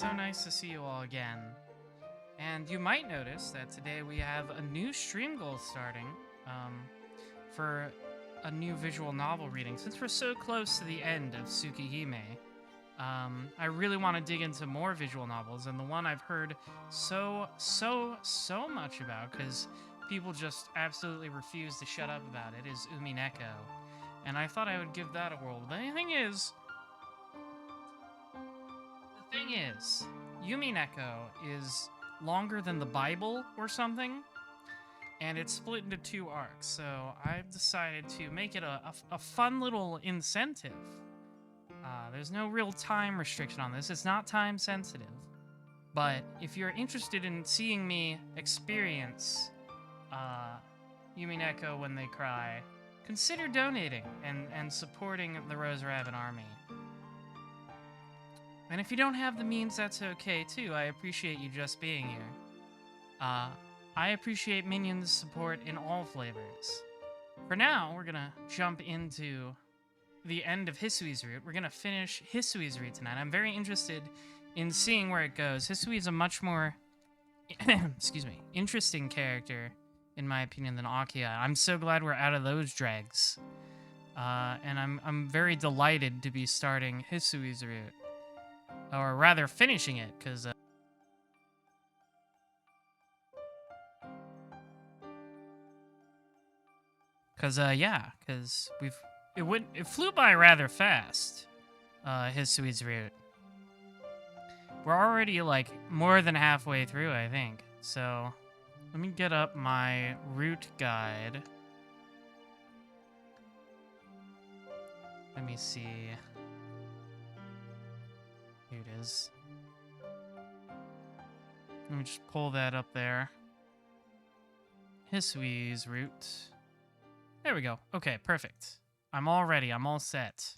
so nice to see you all again. And you might notice that today we have a new stream goal starting for a new visual novel reading. Since we're so close to the end of Tsukihime, I really want to dig into more visual novels, and the one I've heard so much about, because people just absolutely refuse to shut up about it, is Umineko. And I thought I would give that a whirl. The thing is, Umineko is longer than the Bible or something, and it's split into 2 arcs, so I've decided to make it a fun little incentive. There's no real time restriction on this. It's not time sensitive. But if you're interested in seeing me experience Umineko when they cry, consider donating and supporting the Rose Rabbit Army. And if you don't have the means, that's okay too. I appreciate you just being here. I appreciate Minions' support in all flavors. For now, we're gonna jump into the end of Hisui's route. We're gonna finish Hisui's route tonight. I'm very interested in seeing where it goes. Hisui is a much more, excuse me, interesting character, in my opinion, than Akia. I'm so glad we're out of those dregs. And I'm very delighted to be starting Hisui's route. Or rather, finishing it, because... because it flew by rather fast, Hisui's route. We're already, like, more than halfway through, I think. So, let me get up my route guide. Let me see. Here it is. Let me just pull that up there. Hisui's route. There we go. Okay, perfect. I'm all ready. I'm all set.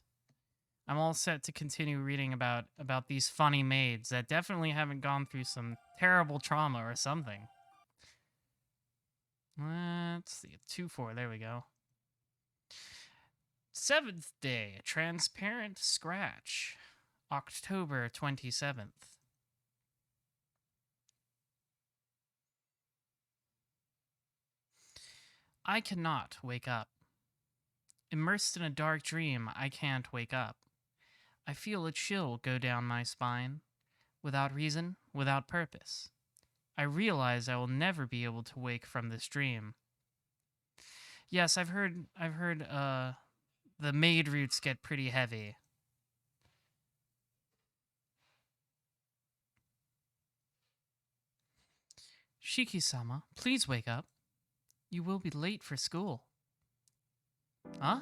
I'm all set to continue reading about these funny maids that definitely haven't gone through some terrible trauma or something. Let's see. 2-4. There we go. 7th day. Transparent Scratch. October 27th. I cannot wake up. Immersed in a dark dream, I can't wake up. I feel a chill go down my spine. Without reason, without purpose. I realize I will never be able to wake from this dream. Yes, I've heard the maid routes get pretty heavy. Shiki-sama, please wake up. You will be late for school. Huh?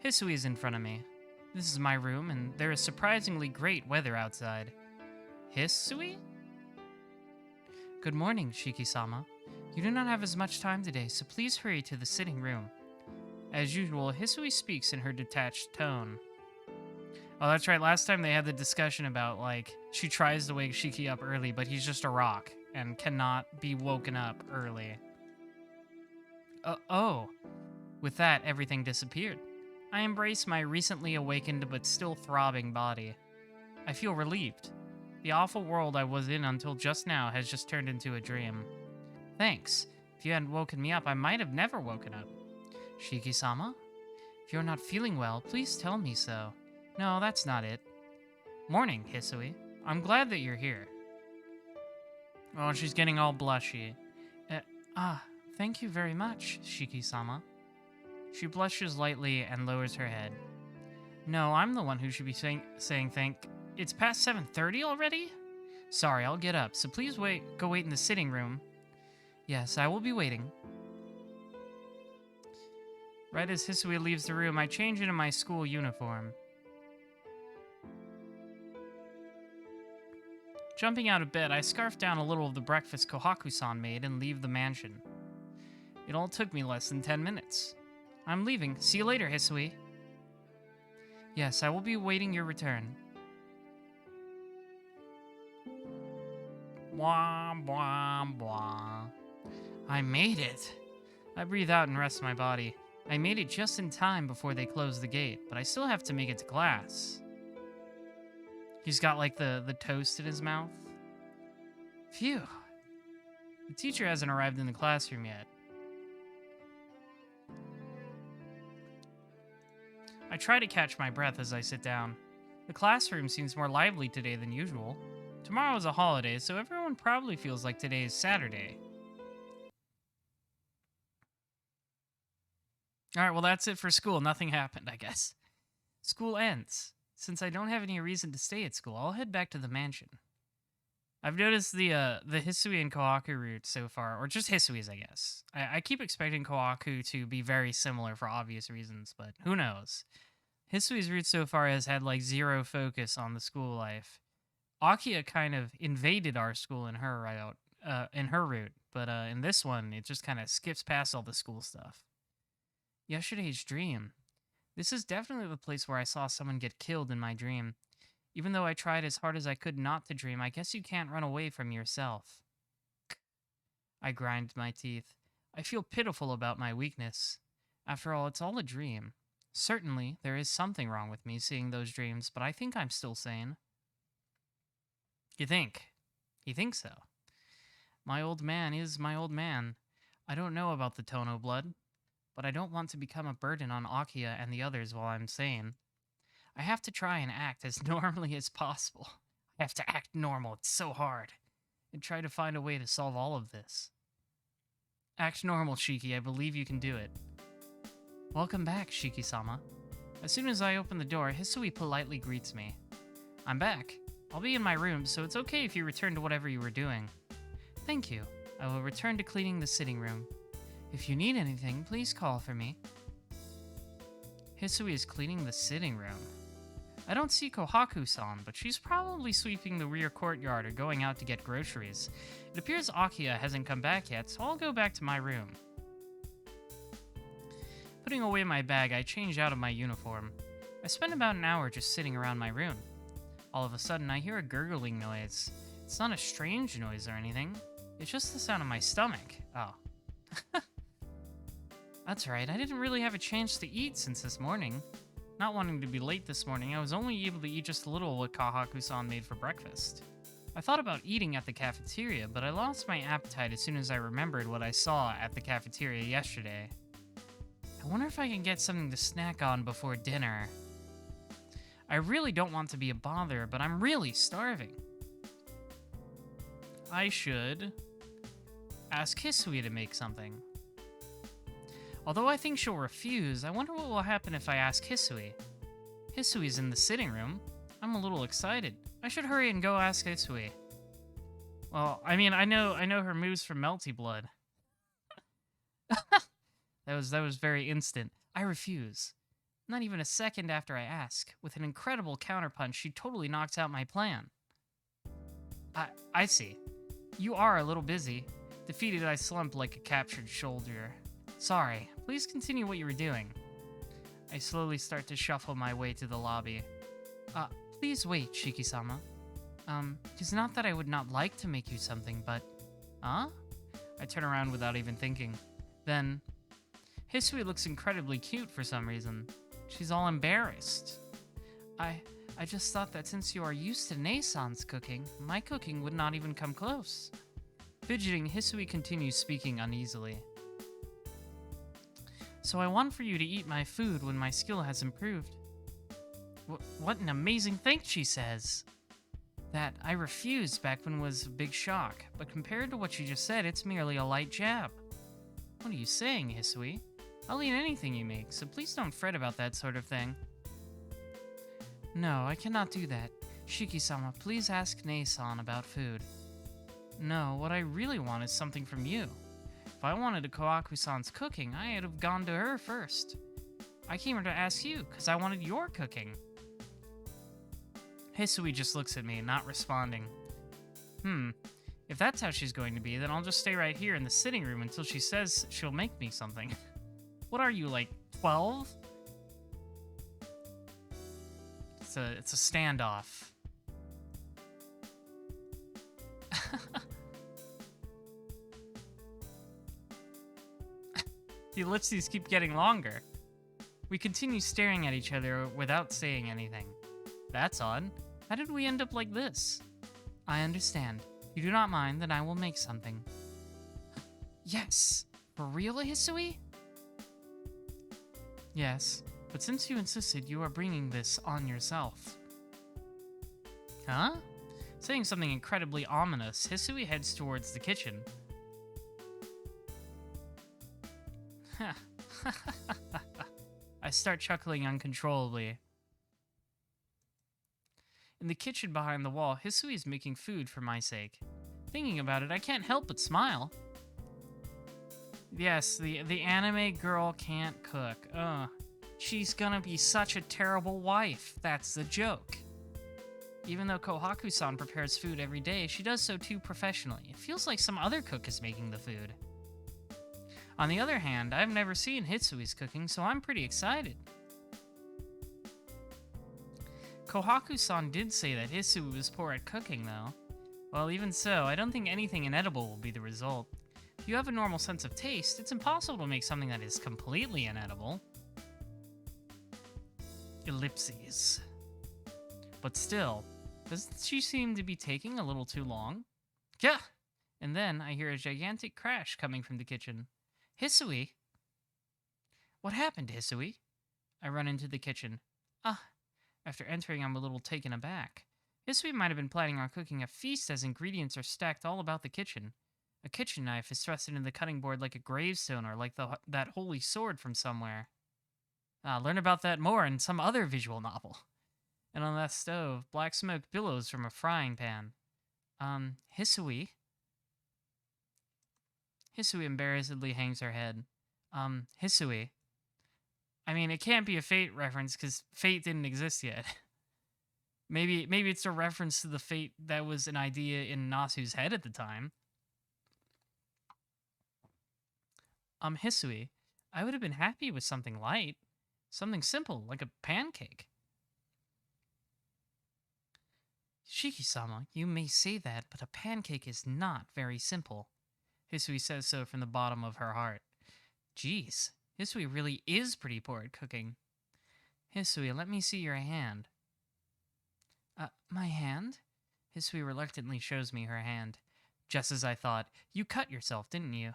Hisui is in front of me. This is my room, and there is surprisingly great weather outside. Hisui? Good morning, Shiki-sama. You do not have as much time today, so please hurry to the sitting room. As usual, Hisui speaks in her detached tone. Oh, that's right. Last time they had the discussion about, like, she tries to wake Shiki up early, but he's just a rock and cannot be woken up early. Oh. With that, everything disappeared. I embrace my recently awakened but still throbbing body. I feel relieved. The awful world I was in until just now has just turned into a dream. Thanks. If you hadn't woken me up, I might have never woken up. Shiki-sama? If you're not feeling well, please tell me so. No, that's not it. Morning, Hisui. I'm glad that you're here. Oh, she's getting all blushy. Thank you very much, Shiki-sama. She blushes lightly and lowers her head. No, I'm the one who should be saying thank... It's past 7:30 already? Sorry, I'll get up, so please go wait in the sitting room. Yes, I will be waiting. Right as Hisui leaves the room, I change into my school uniform. Jumping out of bed, I scarf down a little of the breakfast Kohaku-san made and leave the mansion. It all took me less than 10 minutes. I'm leaving. See you later, Hisui. Yes, I will be waiting your return. Blah, blah, blah. I made it. I breathe out and rest my body. I made it just in time before they closed the gate, but I still have to make it to class. He's got like the toast in his mouth. Phew. The teacher hasn't arrived in the classroom yet. I try to catch my breath as I sit down. The classroom seems more lively today than usual. Tomorrow is a holiday, so everyone probably feels like today is Saturday. Alright, well that's it for school. Nothing happened, I guess. School ends. Since I don't have any reason to stay at school, I'll head back to the mansion. I've noticed the Hisui and Kohaku route so far, or just Hisui's, I guess. I keep expecting Kohaku to be very similar for obvious reasons, but who knows? Hisui's route so far has had like zero focus on the school life. Akiya kind of invaded our school in her route, but in this one, it just kind of skips past all the school stuff. Yesterday's dream. This is definitely the place where I saw someone get killed in my dream. Even though I tried as hard as I could not to dream, I guess you can't run away from yourself. I grind my teeth. I feel pitiful about my weakness. After all, it's all a dream. Certainly, there is something wrong with me seeing those dreams, but I think I'm still sane. You think? He thinks so. My old man is my old man. I don't know about the Tono blood, but I don't want to become a burden on Akiya and the others while I'm sane. I have to try and act as normally as possible. I have to act normal, it's so hard. And try to find a way to solve all of this. Act normal, Shiki, I believe you can do it. Welcome back, Shiki-sama. As soon as I open the door, Hisui politely greets me. I'm back. I'll be in my room, so it's okay if you return to whatever you were doing. Thank you. I will return to cleaning the sitting room. If you need anything, please call for me. Hisui is cleaning the sitting room. I don't see Kohaku-san, but she's probably sweeping the rear courtyard or going out to get groceries. It appears Akiya hasn't come back yet, so I'll go back to my room. Putting away my bag, I change out of my uniform. I spend about an hour just sitting around my room. All of a sudden, I hear a gurgling noise. It's not a strange noise or anything. It's just the sound of my stomach. Oh. That's right, I didn't really have a chance to eat since this morning. Not wanting to be late this morning, I was only able to eat just a little of what Kohaku-san made for breakfast. I thought about eating at the cafeteria, but I lost my appetite as soon as I remembered what I saw at the cafeteria yesterday. I wonder if I can get something to snack on before dinner. I really don't want to be a bother, but I'm really starving. I should ask Hisui to make something. Although I think she'll refuse, I wonder what will happen if I ask Hisui. Hisui's in the sitting room. I'm a little excited. I should hurry and go ask Hisui. Well, I mean, I know her moves from Melty Blood. That was very instant. I refuse. Not even a second after I ask. With an incredible counterpunch, she totally knocks out my plan. I see. You are a little busy. Defeated, I slump like a captured soldier. Sorry. Please continue what you were doing. I slowly start to shuffle my way to the lobby. Please wait, Shiki-sama. It's not that I would not like to make you something, but... Huh? I turn around without even thinking. Then... Hisui looks incredibly cute for some reason. She's all embarrassed. I just thought that since you are used to Ne-san's cooking, my cooking would not even come close. Fidgeting, Hisui continues speaking uneasily. So I want for you to eat my food when my skill has improved. What an amazing thing, she says. That I refused back when it was a big shock, but compared to what you just said, it's merely a light jab. What are you saying, Hisui? I'll eat anything you make, so please don't fret about that sort of thing. No, I cannot do that. Shiki-sama, please ask Ne-san about food. No, what I really want is something from you. If I wanted a Kohaku-san's cooking, I'd have gone to her first. I came here to ask you, because I wanted your cooking. Hisui just looks at me, not responding. If that's how she's going to be, then I'll just stay right here in the sitting room until she says she'll make me something. What are you, like, 12? It's a standoff. The ellipses keep getting longer. We continue staring at each other without saying anything. That's odd. How did we end up like this? I understand. If you do not mind, then I will make something. Yes! For real, Hisui? Yes, but since you insisted, you are bringing this on yourself. Huh? Saying something incredibly ominous, Hisui heads towards the kitchen. I start chuckling uncontrollably. In the kitchen behind the wall, Hisui is making food for my sake. Thinking about it, I can't help but smile. Yes, the anime girl can't cook. She's gonna be such a terrible wife. That's the joke. Even though Kohaku-san prepares food every day, she does so too professionally. It feels like some other cook is making the food. On the other hand, I've never seen Hitsui's cooking, so I'm pretty excited. Kohaku-san did say that Hisui was poor at cooking, though. Well, even so, I don't think anything inedible will be the result. If you have a normal sense of taste, it's impossible to make something that is completely inedible. Ellipses. But still, doesn't she seem to be taking a little too long? Yeah! And then I hear a gigantic crash coming from the kitchen. Hisui? What happened, Hisui? I run into the kitchen. After entering, I'm a little taken aback. Hisui might have been planning on cooking a feast as ingredients are stacked all about the kitchen. A kitchen knife is thrust into the cutting board like a gravestone or like that holy sword from somewhere. Learn about that more in some other visual novel. And on that stove, black smoke billows from a frying pan. Hisui? Hisui embarrassedly hangs her head. Hisui. I mean, it can't be a Fate reference because Fate didn't exist yet. Maybe it's a reference to the Fate that was an idea in Nasu's head at the time. Hisui, I would have been happy with something light. Something simple, like a pancake. Shiki-sama, you may say that, but a pancake is not very simple. Hisui says so from the bottom of her heart. Jeez, Hisui really is pretty poor at cooking. Hisui, let me see your hand. My hand? Hisui reluctantly shows me her hand. Just as I thought. You cut yourself, didn't you?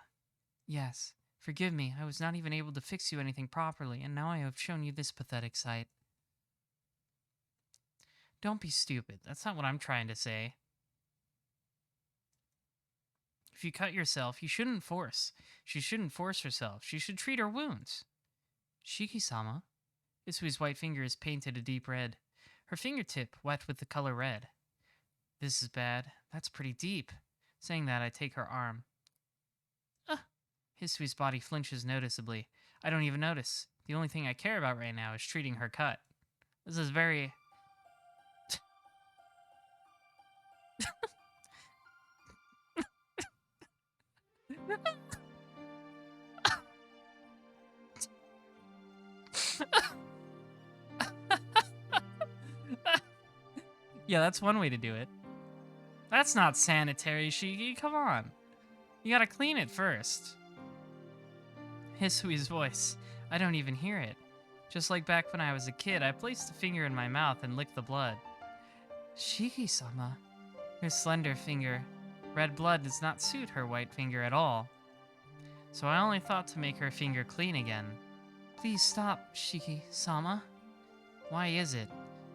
Yes. Forgive me, I was not even able to fix you anything properly, and now I have shown you this pathetic sight. Don't be stupid. That's not what I'm trying to say. If you cut yourself, you shouldn't force. She shouldn't force herself. She should treat her wounds. Shiki-sama? Isui's white finger is painted a deep red. Her fingertip wet with the color red. This is bad. That's pretty deep. Saying that, I take her arm. Hisui's body flinches noticeably. I don't even notice. The only thing I care about right now is treating her cut. This is very... Yeah, that's one way to do it. That's not sanitary, Shiki. Come on. You gotta clean it first. Hisui's voice. I don't even hear it. Just like back when I was a kid, I placed a finger in my mouth and licked the blood. Shiki-sama. Her slender finger. Red blood does not suit her white finger at all. So I only thought to make her finger clean again. Please stop, Shiki-sama. Why is it?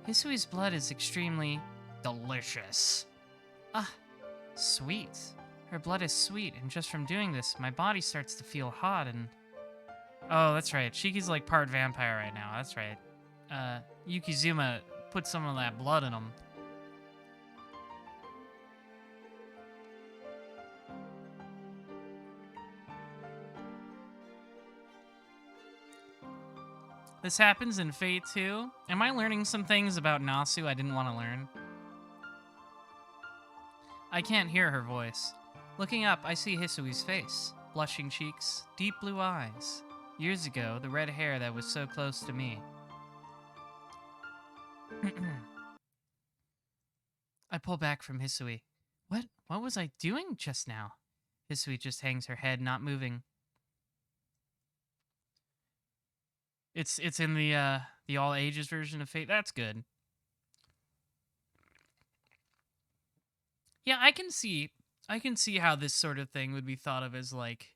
Hisui's blood is extremely delicious. Sweet. Her blood is sweet, and just from doing this, my body starts to feel hot and... Oh, that's right. Shiki's like part vampire right now. That's right. Yukizuma put some of that blood in him. This happens in Fate too. Am I learning some things about Nasu I didn't want to learn? I can't hear her voice. Looking up, I see Hisui's face. Blushing cheeks, deep blue eyes. Years ago, the red hair that was so close to me. I pull back from Hisui. What was I doing just now? Hisui just hangs her head, not moving. It's in the all ages version of Fate. That's good. Yeah, I can see how this sort of thing would be thought of as like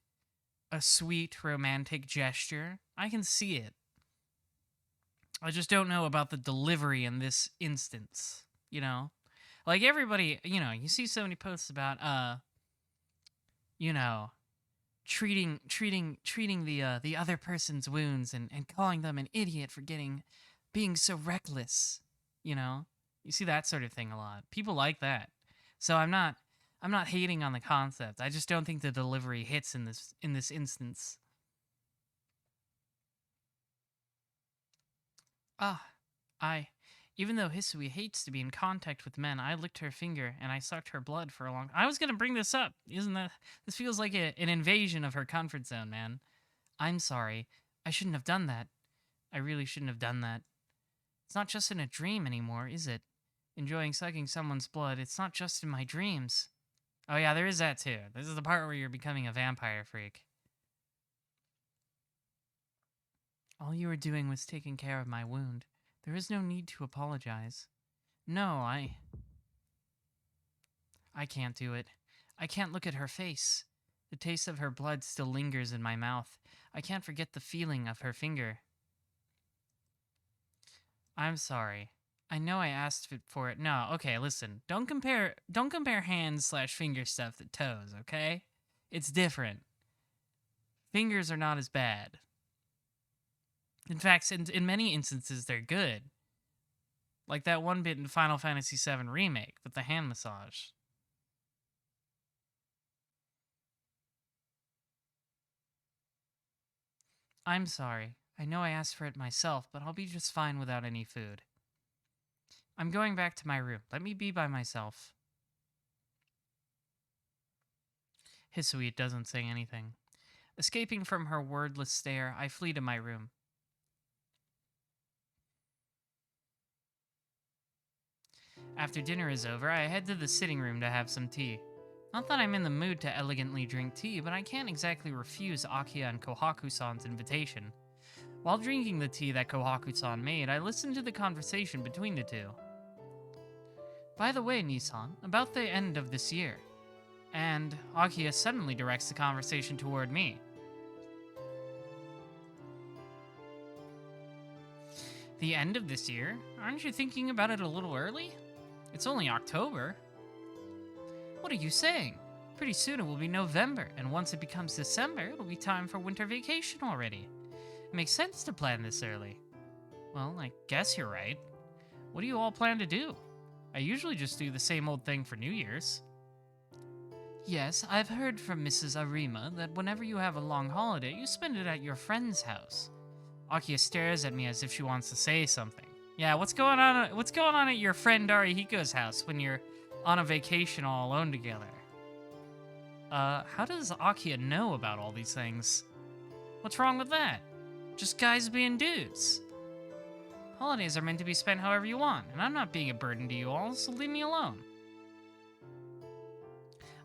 a sweet romantic gesture. I can see it. I just don't know about the delivery in this instance, you know? Like everybody, you see so many posts about you know, treating the other person's wounds and calling them an idiot for being so reckless, you know? You see that sort of thing a lot. People like that. So I'm not hating on the concept. I just don't think the delivery hits in this instance. Ah, I even though Hisui hates to be in contact with men, I licked her finger and I sucked her blood for a long. I was gonna bring this up. Isn't that this feels like an invasion of her comfort zone, man? I'm sorry. I shouldn't have done that. I really shouldn't have done that. It's not just in a dream anymore, is it? Enjoying sucking someone's blood, it's not just in my dreams. Oh yeah, there is that too. This is the part where you're becoming a vampire freak. All you were doing was taking care of my wound. There is no need to apologize. No, I can't do it. I can't look at her face. The taste of her blood still lingers in my mouth. I can't forget the feeling of her finger. I'm sorry. I know I asked for it. No, okay, listen. Don't compare hands slash finger stuff to toes, okay? It's different. Fingers are not as bad. In fact, in many instances, they're good. Like that one bit in Final Fantasy VII Remake with the hand massage. I'm sorry. I know I asked for it myself, but I'll be just fine without any food. I'm going back to my room. Let me be by myself. Hisui doesn't say anything. Escaping from her wordless stare, I flee to my room. After dinner is over, I head to the sitting room to have some tea. Not that I'm in the mood to elegantly drink tea, but I can't exactly refuse Akiya and Kohaku-san's invitation. While drinking the tea that Kohaku-san made, I listened to the conversation between the two. By the way, Nissan, about the end of this year. And Akiya suddenly directs the conversation toward me. The end of this year? Aren't you thinking about it a little early? It's only October. What are you saying? Pretty soon it will be November, and once it becomes December, it'll be time for winter vacation already. It makes sense to plan this early. Well, I guess you're right. What do you all plan to do? I usually just do the same old thing for New Year's. Yes, I've heard from Mrs. Arima that whenever you have a long holiday, you spend it at your friend's house. Akiya stares at me as if she wants to say something. Yeah, what's going on at your friend Arihiko's house when you're on a vacation all alone together? How does Akiya know about all these things? What's wrong with that? Just guys being dudes. Holidays are meant to be spent however you want, and I'm not being a burden to you all, so leave me alone.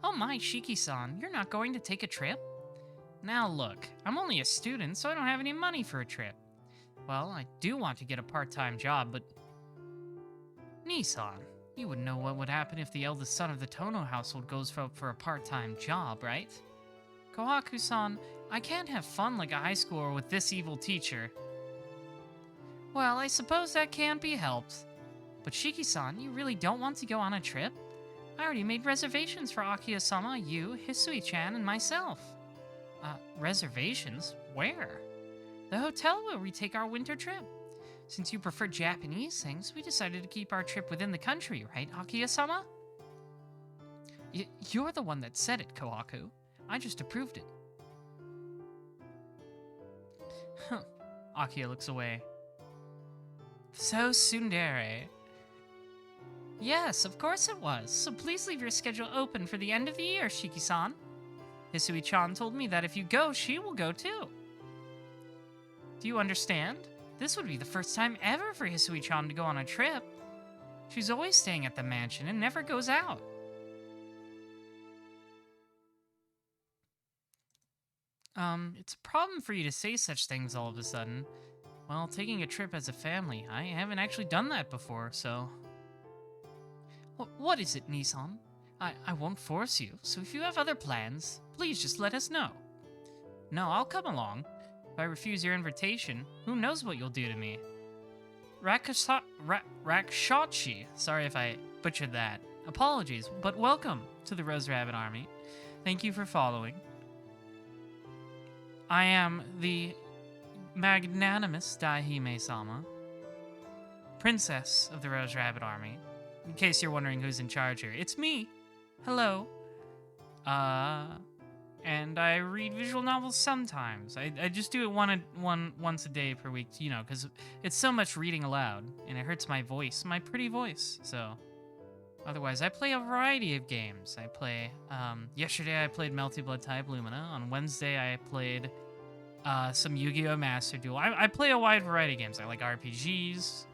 Oh my, Shiki-san, you're not going to take a trip? Now look, I'm only a student, so I don't have any money for a trip. Well, I do want to get a part-time job, but... Nissan, you would know what would happen if the eldest son of the Tono household goes for a part-time job, right? Kohaku-san, I can't have fun like a high schooler with this evil teacher. Well, I suppose that can't be helped. But Shiki-san, you really don't want to go on a trip? I already made reservations for Akiya-sama, you, Hisui-chan, and myself. Reservations? Where? The hotel where we take our winter trip. Since you prefer Japanese things, we decided to keep our trip within the country, right, Akiya-sama? You're the one that said it, Kohaku. I just approved it. Huh. Akiya looks away. So tsundere. Yes, of course it was. So please leave your schedule open for the end of the year, Shiki-san. Hisui-chan told me that if you go, she will go too. Do you understand? This would be the first time ever for Hisui-chan to go on a trip. She's always staying at the mansion and never goes out. It's a problem for you to say such things all of a sudden. Well, taking a trip as a family, I haven't actually done that before, so... What is it, Nissan? I won't force you, so if you have other plans, please just let us know. No, I'll come along. If I refuse your invitation, who knows what you'll do to me? Rakshachi. Sorry if I butchered that. Apologies, but welcome to the Rose Rabbit Army. Thank you for following. I am the magnanimous Tsukihime-sama, Princess of the Rose Rabbit Army. In case you're wondering who's in charge here, it's me. Hello. And I read visual novels sometimes. I just do it once a day per week, you know, because it's so much reading aloud, and it hurts my voice, my pretty voice, so... Otherwise, I play a variety of games. I play, yesterday I played Melty Blood Type Lumina. On Wednesday, I played, some Yu-Gi-Oh! Master Duel. I play a wide variety of games. I like RPGs,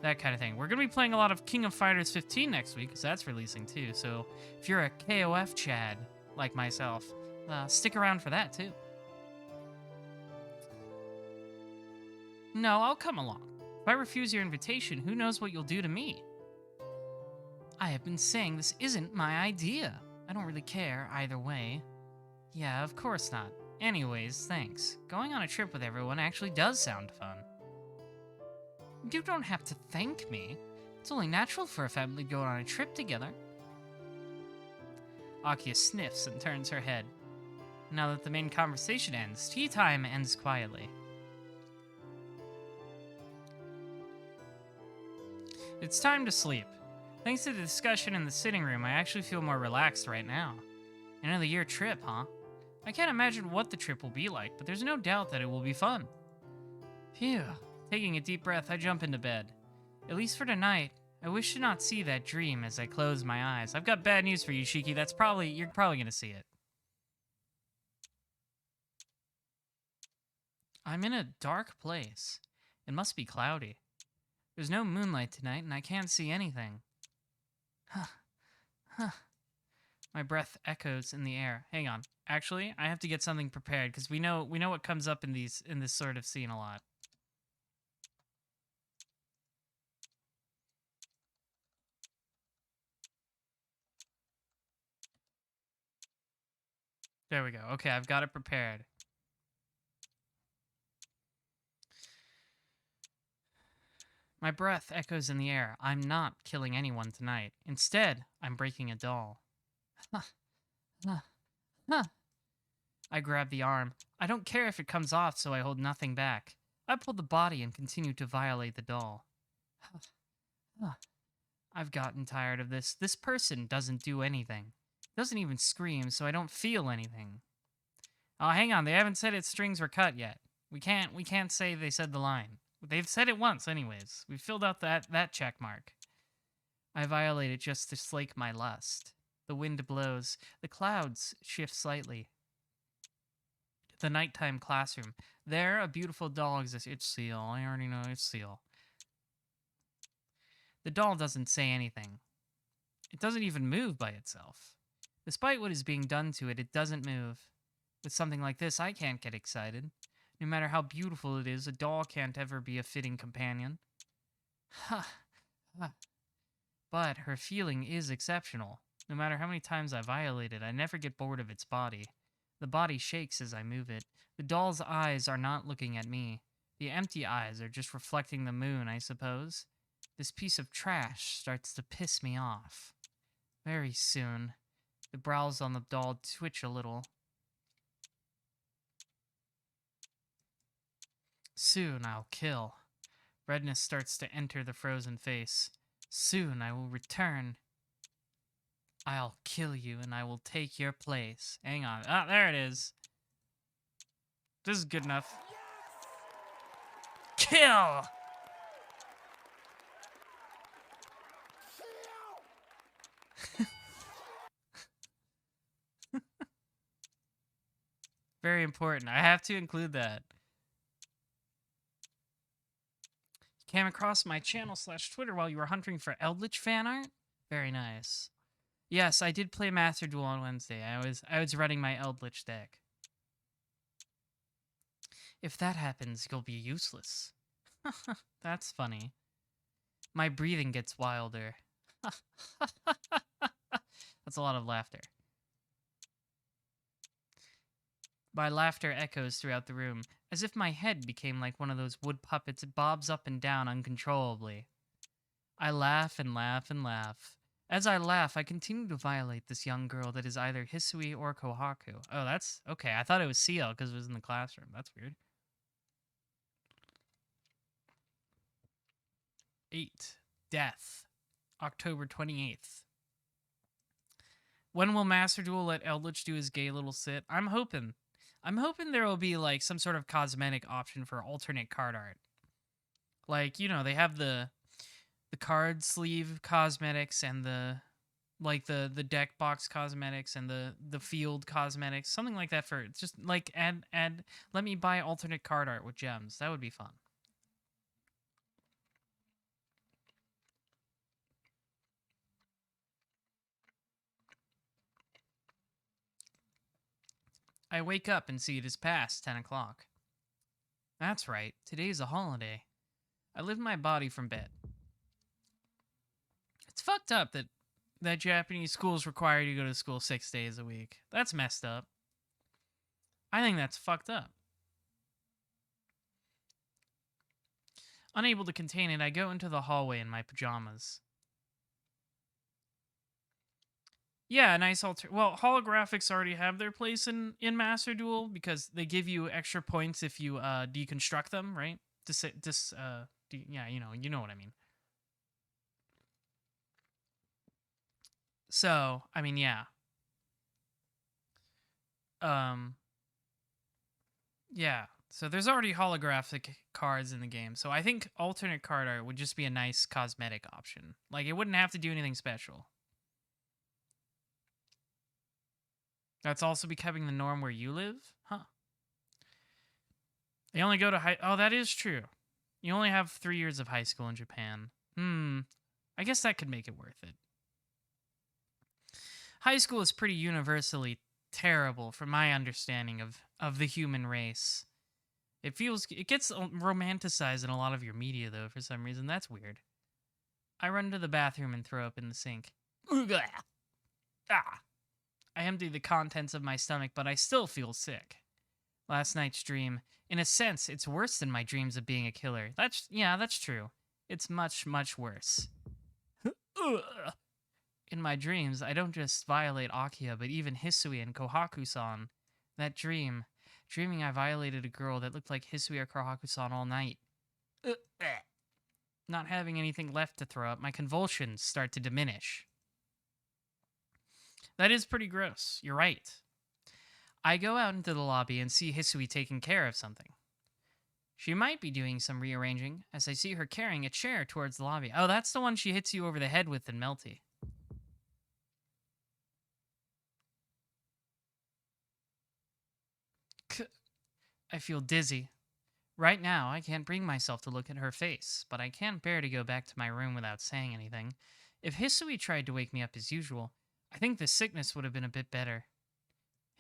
that kind of thing. We're gonna be playing a lot of King of Fighters 15 next week, because that's releasing too. So, if you're a KOF Chad, like myself, stick around for that too. No, I'll come along. If I refuse your invitation, who knows what you'll do to me? I have been saying this isn't my idea. I don't really care either way. Yeah, of course not. Anyways, thanks. Going on a trip with everyone actually does sound fun. You don't have to thank me. It's only natural for a family to go on a trip together. Akia sniffs and turns her head. Now that the main conversation ends, tea time ends quietly. It's time to sleep. Thanks to the discussion in the sitting room, I actually feel more relaxed right now. Another year trip, huh? I can't imagine what the trip will be like, but there's no doubt that it will be fun. Phew. Taking a deep breath, I jump into bed. At least for tonight, I wish to not see that dream as I close my eyes. I've got bad news for you, Shiki. You're probably gonna see it. I'm in a dark place. It must be cloudy. There's no moonlight tonight, and I can't see anything. Huh. My breath echoes in the air. Hang on. Actually, I have to get something prepared because we know what comes up in this sort of scene a lot. There we go. Okay, I've got it prepared. My breath echoes in the air. I'm not killing anyone tonight. Instead, I'm breaking a doll. I grab the arm. I don't care if it comes off, so I hold nothing back. I pull the body and continue to violate the doll. I've gotten tired of this. This person doesn't do anything. Doesn't even scream, so I don't feel anything. Oh, hang on. They haven't said its strings were cut yet. We can't say they said the line. They've said it once, anyways. We filled out that check mark. I violate it just to slake my lust. The wind blows. The clouds shift slightly. The nighttime classroom. There, a beautiful doll exists. It's Seal. I already know it's Seal. The doll doesn't say anything. It doesn't even move by itself. Despite what is being done to it, it doesn't move. With something like this, I can't get excited. No matter how beautiful it is, a doll can't ever be a fitting companion. But her feeling is exceptional. No matter how many times I violate it, I never get bored of its body. The body shakes as I move it. The doll's eyes are not looking at me. The empty eyes are just reflecting the moon, I suppose. This piece of trash starts to piss me off. Very soon, the brows on the doll twitch a little. Soon I'll kill. Redness starts to enter the frozen face. Soon I will return. I'll kill you and I will take your place. Hang on. Ah, there it is. This is good enough. Kill! Very important. I have to include that. Came across my channel / Twitter while you were hunting for Eldritch fan art? Very nice. Yes, I did play Master Duel on Wednesday. I was running my Eldritch deck. If that happens, you'll be useless. That's funny. My breathing gets wilder. That's a lot of laughter. My laughter echoes throughout the room, as if my head became like one of those wood puppets that bobs up and down uncontrollably. I laugh and laugh and laugh. As I laugh, I continue to violate this young girl that is either Hisui or Kohaku. Oh, that's... okay, I thought it was CL because it was in the classroom. That's weird. 8. Death. October 28th. When will Master Duel let Eldritch do his gay little sit? I'm hoping there will be, like, some sort of cosmetic option for alternate card art. Like, you know, they have the card sleeve cosmetics and the deck box cosmetics and the field cosmetics, something like that. For just like add let me buy alternate card art with gems. That would be fun. I wake up and see it is past 10 o'clock. That's right, today's a holiday. I lift my body from bed. It's fucked up that Japanese schools require you to go to school 6 days a week. That's messed up. I think that's fucked up. Unable to contain it, I go into the hallway in my pajamas. Yeah, a nice well, holographics already have their place in Master Duel because they give you extra points if you deconstruct them, right? Yeah, you know what I mean. So, I mean, yeah. Yeah. So there's already holographic cards in the game. So I think alternate card art would just be a nice cosmetic option. Like, it wouldn't have to do anything special. That's also becoming the norm where you live? Huh. They only go to high... Oh, that is true. You only have 3 years of high school in Japan. I guess that could make it worth it. High school is pretty universally terrible from my understanding of the human race. It gets romanticized in a lot of your media, though, for some reason. That's weird. I run to the bathroom and throw up in the sink. Ah! I empty the contents of my stomach, but I still feel sick. Last night's dream, in a sense, it's worse than my dreams of being a killer. That's true. It's much, much worse. In my dreams, I don't just violate Akiya, but even Hisui and Kohaku-san. That dreaming I violated a girl that looked like Hisui or Kohaku-san all night. Not having anything left to throw up, my convulsions start to diminish. That is pretty gross. You're right. I go out into the lobby and see Hisui taking care of something. She might be doing some rearranging, as I see her carrying a chair towards the lobby. Oh, that's the one she hits you over the head with in Melty. I feel dizzy. Right now, I can't bring myself to look at her face, but I can't bear to go back to my room without saying anything. If Hisui tried to wake me up as usual, I think the sickness would have been a bit better.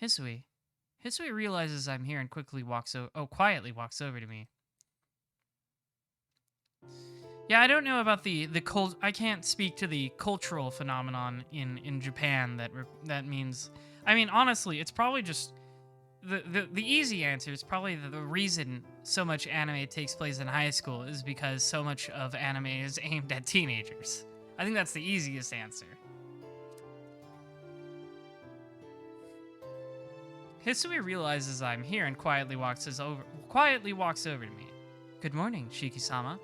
Hisui realizes I'm here and quietly walks over to me. Yeah, I don't know about the I can't speak to the cultural phenomenon in Japan that means. I mean, honestly, it's probably just the easy answer is probably the reason so much anime takes place in high school is because so much of anime is aimed at teenagers. I think that's the easiest answer. Hisui realizes I'm here and quietly walks over to me. Good morning, Shiki-sama.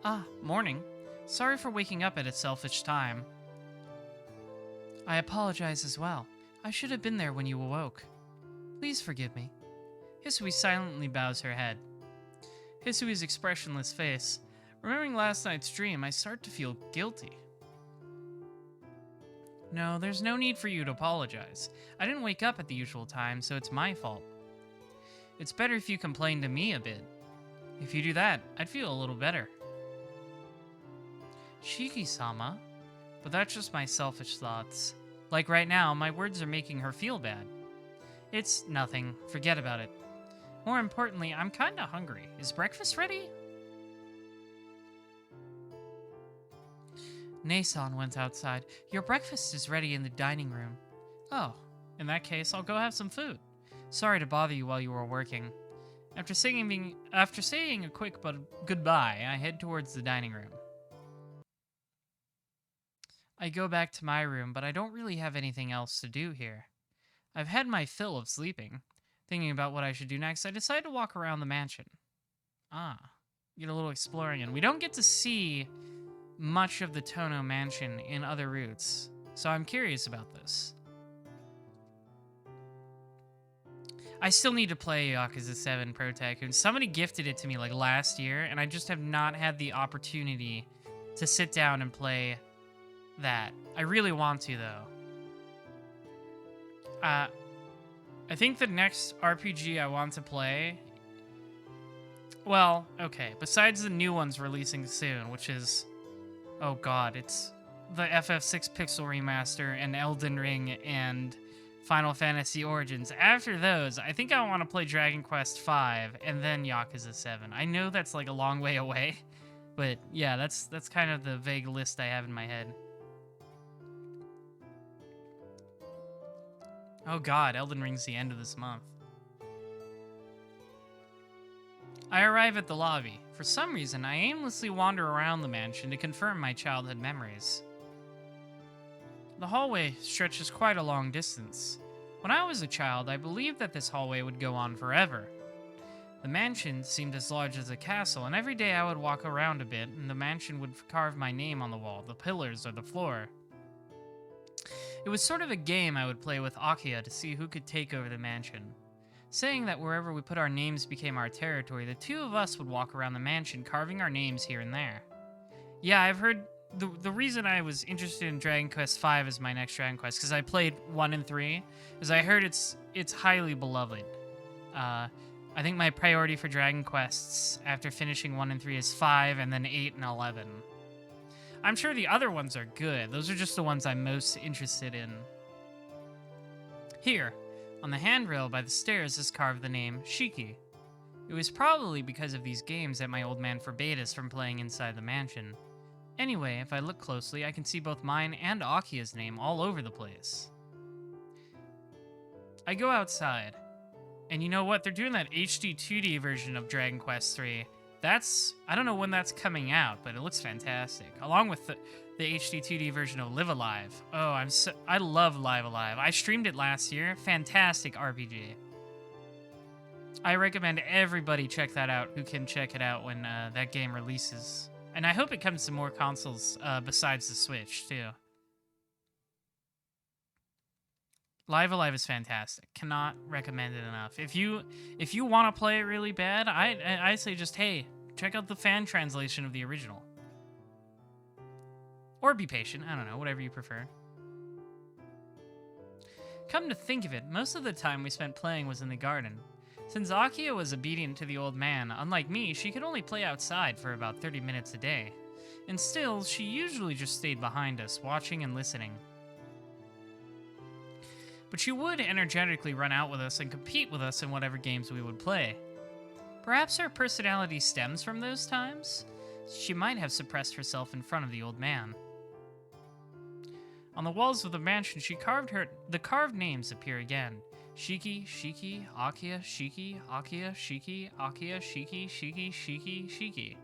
Ah, morning. Sorry for waking up at a selfish time. I apologize as well. I should have been there when you awoke. Please forgive me. Hisui silently bows her head. Hisui's expressionless face. Remembering last night's dream, I start to feel guilty. No, there's no need for you to apologize. I didn't wake up at the usual time, so it's my fault. It's better if you complain to me a bit. If you do that, I'd feel a little better. Shiki-sama? But that's just my selfish thoughts. Like right now, my words are making her feel bad. It's nothing. Forget about it. More importantly, I'm kinda hungry. Is breakfast ready? Nason went outside. Your breakfast is ready in the dining room. Oh, in that case, I'll go have some food. Sorry to bother you while you were working. After saying a quick but goodbye, I head towards the dining room. I go back to my room, but I don't really have anything else to do here. I've had my fill of sleeping. Thinking about what I should do next, I decide to walk around the mansion. Get a little exploring in. We don't get to see much of the Tono mansion in other routes, so I'm curious about this. I still need to play Yakuza 7 Pro Tycoon. Somebody gifted it to me like last year, and I just have not had the opportunity to sit down and play that. I really want to, though. I think the next RPG I want to play... Well, okay, besides the new ones releasing soon, which is... Oh god, it's the FF6 Pixel Remaster and Elden Ring and Final Fantasy Origins. After those, I think I want to play Dragon Quest V and then Yakuza 7. I know that's like a long way away, but yeah, that's kind of the vague list I have in my head. Oh god, Elden Ring's the end of this month. I arrive at the lobby. For some reason, I aimlessly wander around the mansion to confirm my childhood memories. The hallway stretches quite a long distance. When I was a child, I believed that this hallway would go on forever. The mansion seemed as large as a castle, and every day I would walk around a bit, and the mansion would carve my name on the wall, the pillars, or the floor. It was sort of a game I would play with Akiya to see who could take over the mansion. Saying that wherever we put our names became our territory, the two of us would walk around the mansion, carving our names here and there. Yeah, I've heard... The reason I was interested in Dragon Quest V as my next Dragon Quest, because I played 1 and 3, is I heard it's highly beloved. I think my priority for Dragon Quests after finishing 1 and 3 is 5, and then 8 and 11. I'm sure the other ones are good. Those are just the ones I'm most interested in. Here, on the handrail by the stairs is carved the name Shiki. It was probably because of these games that my old man forbade us from playing inside the mansion. Anyway, if I look closely, I can see both mine and Akiya's name all over the place. I go outside, and you know what? They're doing that HD 2D version of Dragon Quest III. I don't know when that's coming out, but it looks fantastic. Along with the HD 2D version of Live Alive. Oh, I love Live Alive. I streamed it last year. Fantastic RPG. I recommend everybody check that out who can check it out when that game releases. And I hope it comes to more consoles besides the Switch, too. Live Alive is fantastic. Cannot recommend it enough. If you want to play it really bad, I say just, hey, check out the fan translation of the original. Or be patient. I don't know, whatever you prefer. Come to think of it, most of the time we spent playing was in the garden. Since Akiya was obedient to the old man, unlike me, she could only play outside for about 30 minutes a day. And still, she usually just stayed behind us, watching and listening. But she would energetically run out with us and compete with us in whatever games we would play. Perhaps her personality stems from those times? She might have suppressed herself in front of the old man. On the walls of the mansion, the carved names appear again. Shiki, Shiki, Akiya, Shiki, Akiya, Shiki, Akiya, Shiki, Shiki, Shiki, Shiki.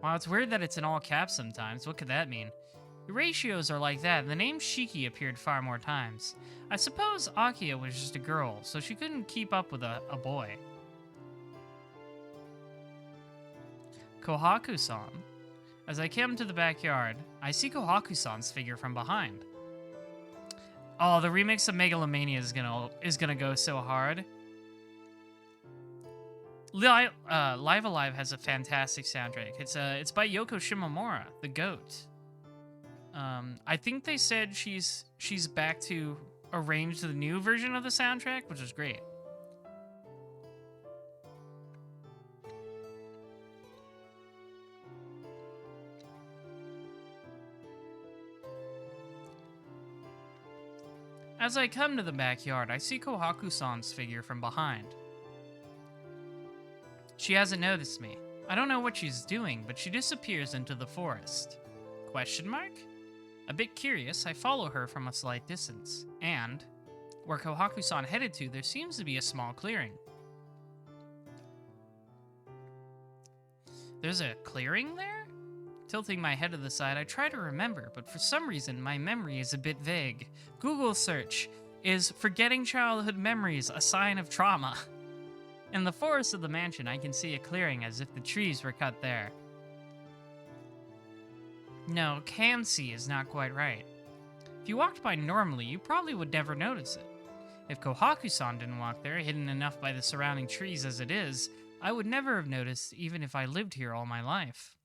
Wow, it's weird that it's in all caps sometimes. What could that mean? The ratios are like that, and the name Shiki appeared far more times. I suppose Akiya was just a girl, so she couldn't keep up with a boy. Kohaku-san. As I come to the backyard, I see Kohaku-san's figure from behind. Oh, the remix of Megalomania is gonna go so hard. Live Alive has a fantastic soundtrack. It's by Yoko Shimomura, the GOAT. I think they said she's back to arrange the new version of the soundtrack, which is great. As I come to the backyard, I see Kohaku-san's figure from behind. She hasn't noticed me. I don't know what she's doing, but she disappears into the forest. Question mark? A bit curious, I follow her from a slight distance, and where Kohaku-san headed to, there seems to be a small clearing. There's a clearing there? Tilting my head to the side, I try to remember, but for some reason, my memory is a bit vague. Google search, is forgetting childhood memories a sign of trauma? In the forest of the mansion, I can see a clearing as if the trees were cut there. No, can see is not quite right. If you walked by normally, you probably would never notice it. If Kohaku-san didn't walk there, hidden enough by the surrounding trees as it is, I would never have noticed even if I lived here all my life.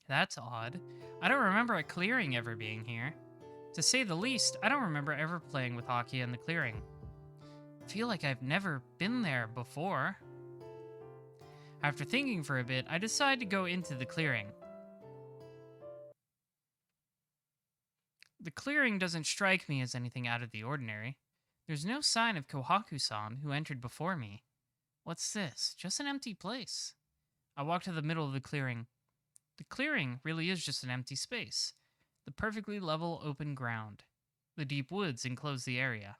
That's odd. I don't remember a clearing ever being here. To say the least, I don't remember ever playing with Hakia in the clearing. I feel like I've never been there before. After thinking for a bit, I decide to go into the clearing. The clearing doesn't strike me as anything out of the ordinary. There's no sign of Kohaku-san, who entered before me. What's this? Just an empty place. I walk to the middle of the clearing. The clearing really is just an empty space. The perfectly level open ground. The deep woods enclose the area.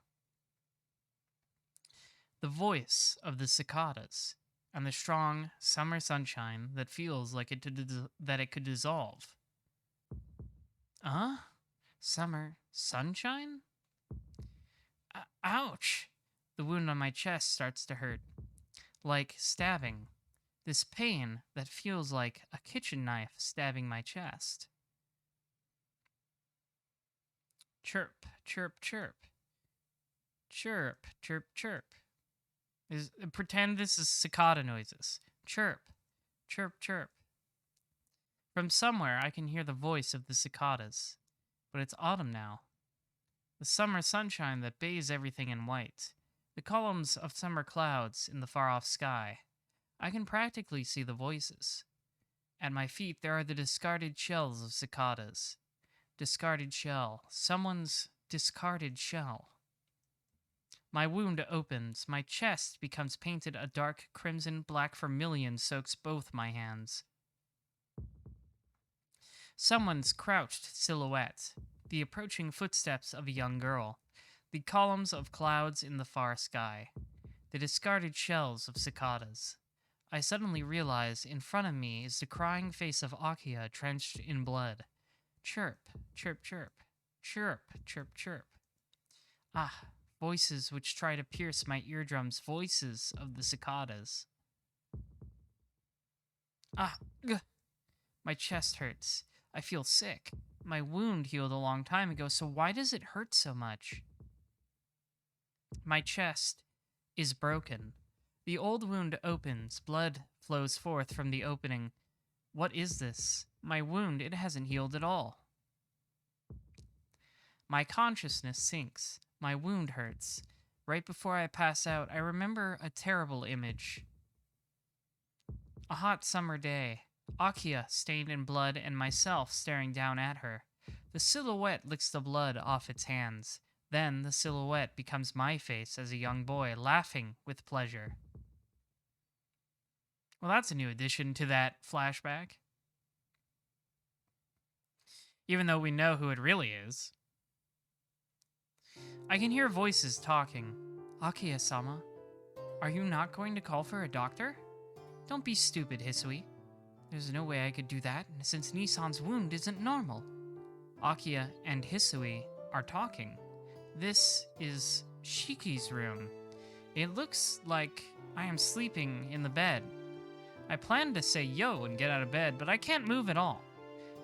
The voice of the cicadas, and the strong summer sunshine that feels like it could dissolve. Summer sunshine? Ouch! The wound on my chest starts to hurt. Like stabbing. This pain that feels like a kitchen knife stabbing my chest. Chirp, chirp, chirp. Chirp, chirp, chirp. Pretend this is cicada noises. Chirp, chirp, chirp. From somewhere I can hear the voice of the cicadas. But it's autumn now. The summer sunshine that bathes everything in white. The columns of summer clouds in the far-off sky. I can practically see the voices. At my feet there are the discarded shells of cicadas. Discarded shell. Someone's discarded shell. My wound opens. My chest becomes painted a dark crimson. Black vermilion soaks both my hands. Someone's crouched silhouette. The approaching footsteps of a young girl. The columns of clouds in the far sky. The discarded shells of cicadas. I suddenly realize in front of me is the crying face of Akia drenched in blood. Chirp, chirp, chirp. Chirp, chirp, chirp. Ah, voices which try to pierce my eardrums. Voices of the cicadas. Ugh. My chest hurts. I feel sick. My wound healed a long time ago, so why does it hurt so much? My chest is broken. The old wound opens. Blood flows forth from the opening. What is this? My wound, it hasn't healed at all. My consciousness sinks. My wound hurts. Right before I pass out, I remember a terrible image. A hot summer day. Akia stained in blood and myself staring down at her. The silhouette licks the blood off its hands. Then the silhouette becomes my face as a young boy, laughing with pleasure. Well, that's a new addition to that flashback. Even though we know who it really is. I can hear voices talking. Akia-sama, are you not going to call for a doctor? Don't be stupid, Hisui. There's no way I could do that, since Nissan's wound isn't normal. Akia and Hisui are talking. This is Shiki's room. It looks like I am sleeping in the bed. I planned to say yo and get out of bed, but I can't move at all.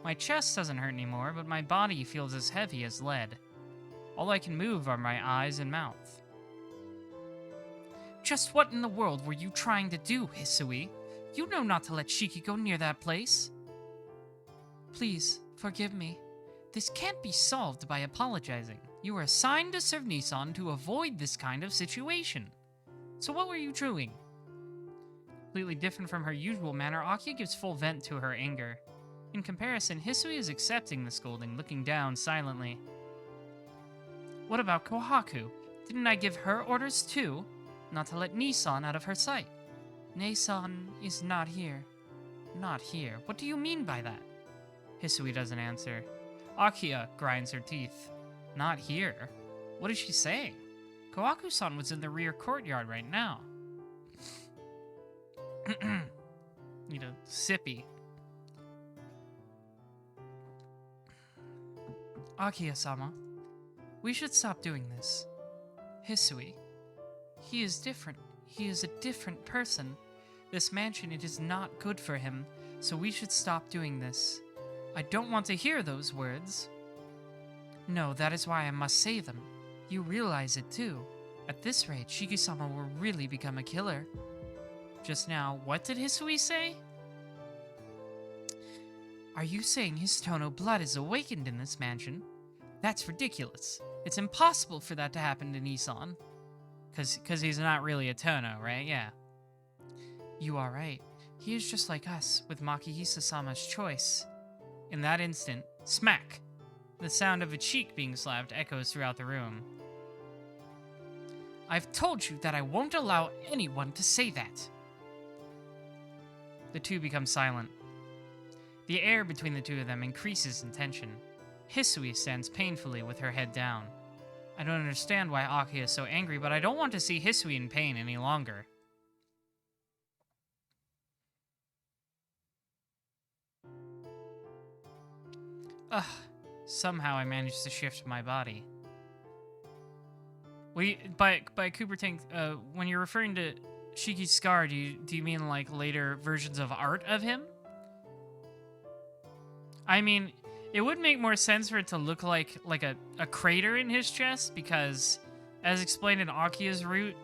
My chest doesn't hurt anymore, but my body feels as heavy as lead. All I can move are my eyes and mouth. Just what in the world were you trying to do, Hisui? You know not to let Shiki go near that place. Please, forgive me. This can't be solved by apologizing. You were assigned to serve Nissan to avoid this kind of situation. So what were you doing? Completely different from her usual manner, Akia gives full vent to her anger. In comparison, Hisui is accepting the scolding, looking down silently. What about Kohaku? Didn't I give her orders too? Not to let Nissan out of her sight. Nissan is not here. Not here? What do you mean by that? Hisui doesn't answer. Akiya grinds her teeth. Not here. What is she saying? Kawaku-san was in the rear courtyard right now. Need a sippy. Akiya-sama, we should stop doing this. Hisui, he is different. He is a different person. This mansion, it is not good for him, so we should stop doing this. I don't want to hear those words. No, that is why I must say them. You realize it too. At this rate, Shiki-sama will really become a killer. Just now, what did Hisui say? Are you saying his Tono blood is awakened in this mansion? That's ridiculous. It's impossible for that to happen to Nissan. Cause he's not really a Tono, right? Yeah. You are right. He is just like us, with Makihisa-sama's choice. In that instant, smack! The sound of a cheek being slapped echoes throughout the room. I've told you that I won't allow anyone to say that. The two become silent. The air between the two of them increases in tension. Hisui stands painfully with her head down. I don't understand why Akiya is so angry, but I don't want to see Hisui in pain any longer. Ugh. Somehow I managed to shift my body. By Cooper Tank, when you're referring to Shiki's scar, do you mean like later versions of art of him? I mean, it would make more sense for it to look like a crater in his chest, because as explained in Akiya's route,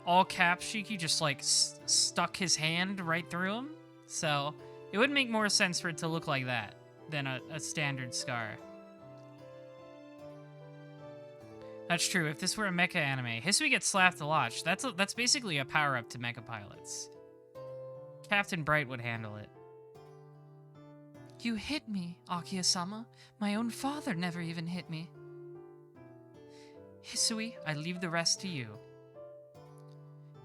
all caps Shiki just like stuck his hand right through him. So it would make more sense for it to look like that than a standard scar. That's true. If this were a mecha anime, Hisui gets slapped a lot. That's basically a power-up to mecha pilots. Captain Bright would handle it. You hit me, Akiya-sama. My own father never even hit me. Hisui, I leave the rest to you.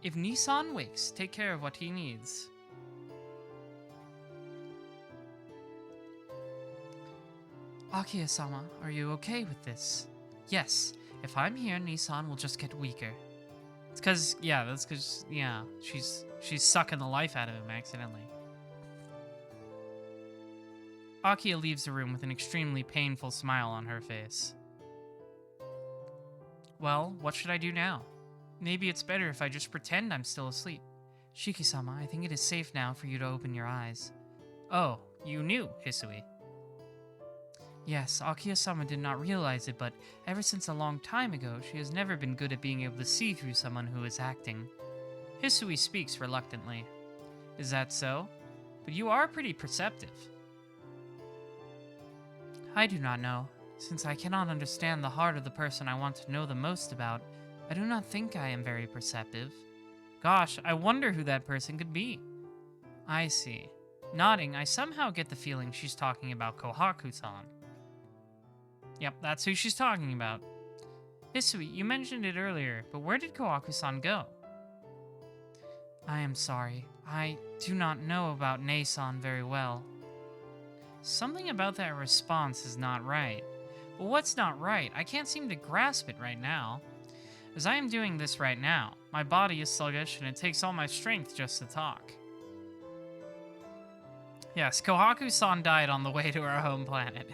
If Nissan wakes, take care of what he needs. Akiya-sama, are you okay with this? Yes. If I'm here, Nissan will just get weaker. It's cause, yeah, that's cause, yeah, she's sucking the life out of him accidentally. Akiya leaves the room with an extremely painful smile on her face. Well, what should I do now? Maybe it's better if I just pretend I'm still asleep. Shiki-sama, I think it is safe now for you to open your eyes. Oh, you knew, Hisui. Yes, Akiya-sama did not realize it, but ever since a long time ago, she has never been good at being able to see through someone who is acting. Hisui speaks reluctantly. Is that so? But you are pretty perceptive. I do not know. Since I cannot understand the heart of the person I want to know the most about, I do not think I am very perceptive. Gosh, I wonder who that person could be. I see. Nodding, I somehow get the feeling she's talking about Kohaku-san. Yep, that's who she's talking about. Hisui, you mentioned it earlier, but where did Kohaku-san go? I am sorry. I do not know about Nei-san very well. Something about that response is not right. But what's not right? I can't seem to grasp it right now. As I am doing this right now, my body is sluggish and it takes all my strength just to talk. Yes, Kohaku-san died on the way to our home planet.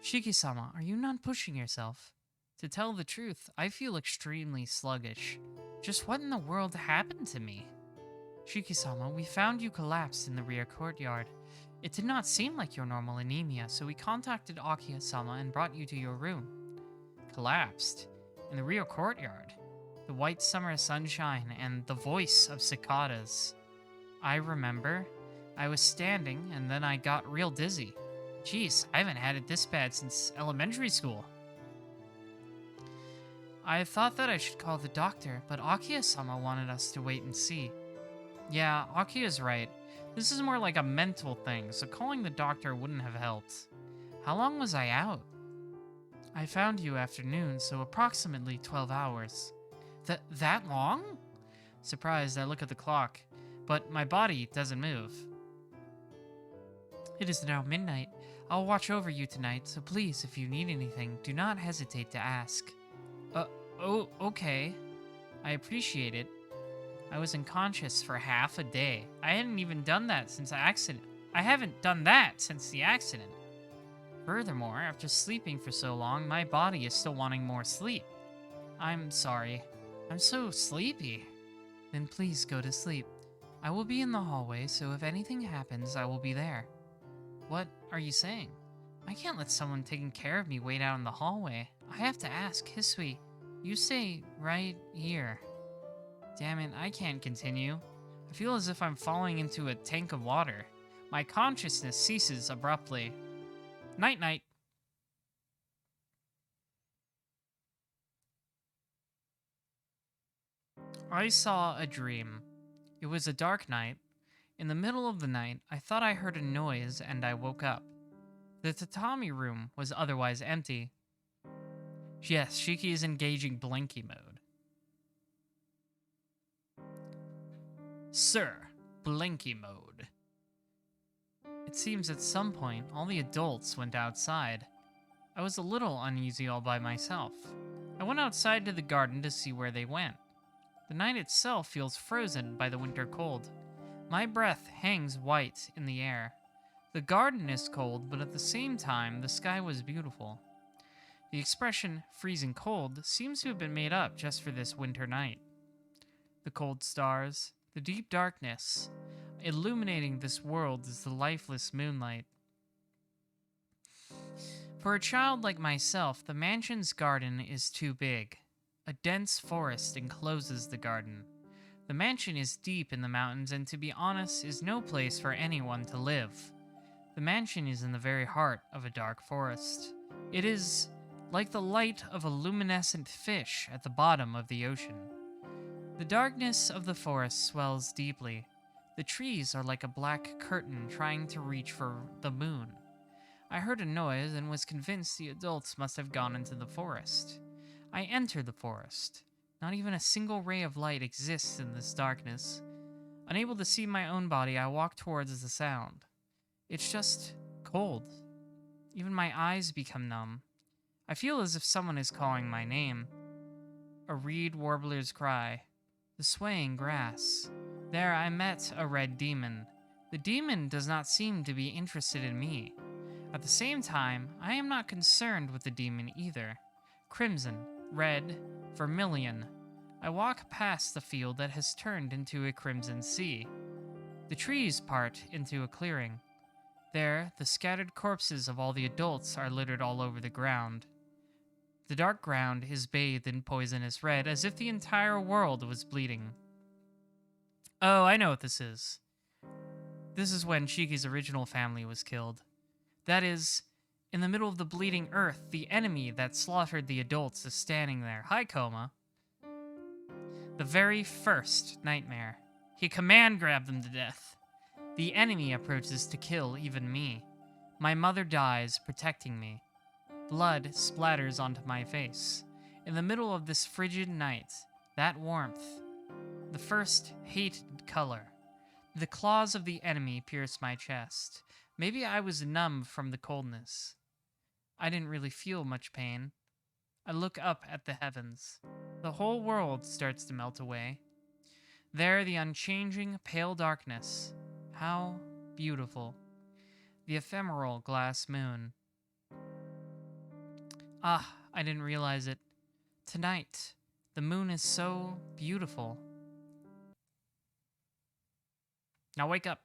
Shiki-sama, are you not pushing yourself? To tell the truth, I feel extremely sluggish. Just what in the world happened to me? Shiki-sama, we found you collapsed in the rear courtyard. It did not seem like your normal anemia, so we contacted Akiya-sama and brought you to your room. Collapsed? In the rear courtyard? The white summer sunshine and the voice of cicadas. I remember. I was standing, and then I got real dizzy. Jeez, I haven't had it this bad since elementary school. I thought that I should call the doctor, but Akiya-sama wanted us to wait and see. Yeah, Akiya's right. This is more like a mental thing, so calling the doctor wouldn't have helped. How long was I out? I found you after noon, so approximately 12 hours. That long? Surprised, I look at the clock, but my body doesn't move. It is now midnight. I'll watch over you tonight, so please, if you need anything, do not hesitate to ask. Oh, okay. I appreciate it. I was unconscious for half a day. I hadn't even done that since the accident. I haven't done that since the accident. Furthermore, after sleeping for so long, my body is still wanting more sleep. I'm sorry. I'm so sleepy. Then please go to sleep. I will be in the hallway, so if anything happens, I will be there. What are you saying? I can't let someone taking care of me wait out in the hallway. I have to ask, Hisui, you stay right here. Damn it, I can't continue. I feel as if I'm falling into a tank of water. My consciousness ceases abruptly. Night-night. I saw a dream. It was a dark night. In the middle of the night, I thought I heard a noise and I woke up. The tatami room was otherwise empty. Yes, Shiki is engaging Blinky mode. Sir, Blinky mode. It seems at some point, all the adults went outside. I was a little uneasy all by myself. I went outside to the garden to see where they went. The night itself feels frozen by the winter cold. My breath hangs white in the air. The garden is cold, but at the same time, the sky was beautiful. The expression, freezing cold, seems to have been made up just for this winter night. The cold stars, the deep darkness, illuminating this world is the lifeless moonlight. For a child like myself, the mansion's garden is too big. A dense forest encloses the garden. The mansion is deep in the mountains and, to be honest, is no place for anyone to live. The mansion is in the very heart of a dark forest. It is like the light of a luminescent fish at the bottom of the ocean. The darkness of the forest swells deeply. The trees are like a black curtain trying to reach for the moon. I heard a noise and was convinced the adults must have gone into the forest. I enter the forest. Not even a single ray of light exists in this darkness. Unable to see my own body, I walk towards the sound. It's just cold. Even my eyes become numb. I feel as if someone is calling my name. A reed warbler's cry. The swaying grass. There I met a red demon. The demon does not seem to be interested in me. At the same time, I am not concerned with the demon either. Crimson, red, vermilion. I walk past the field that has turned into a crimson sea. The trees part into a clearing. There, the scattered corpses of all the adults are littered all over the ground. The dark ground is bathed in poisonous red, as if the entire world was bleeding. Oh, I know what this is. This is when Shiki's original family was killed. That is, in the middle of the bleeding earth, the enemy that slaughtered the adults is standing there. Hi, Coma. The very first nightmare. He command grabbed them to death. The enemy approaches to kill even me. My mother dies, protecting me. Blood splatters onto my face. In the middle of this frigid night, that warmth, the first hated color. The claws of the enemy pierce my chest. Maybe I was numb from the coldness. I didn't really feel much pain. I look up at the heavens. The whole world starts to melt away. There, the unchanging, pale darkness. How beautiful. The ephemeral glass moon. Ah, I didn't realize it. Tonight, the moon is so beautiful. Now wake up.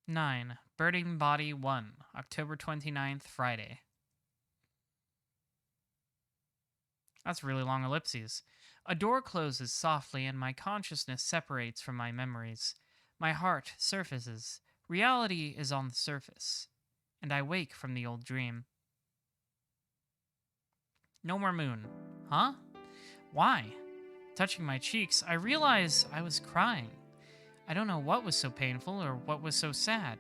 9. Burning Body 1, October 29th, Friday. That's really long ellipses. A door closes softly and my consciousness separates from my memories. My heart surfaces. Reality is on the surface. And I wake from the old dream. No more moon. Huh? Why? Touching my cheeks, I realize I was crying. I don't know what was so painful or what was so sad.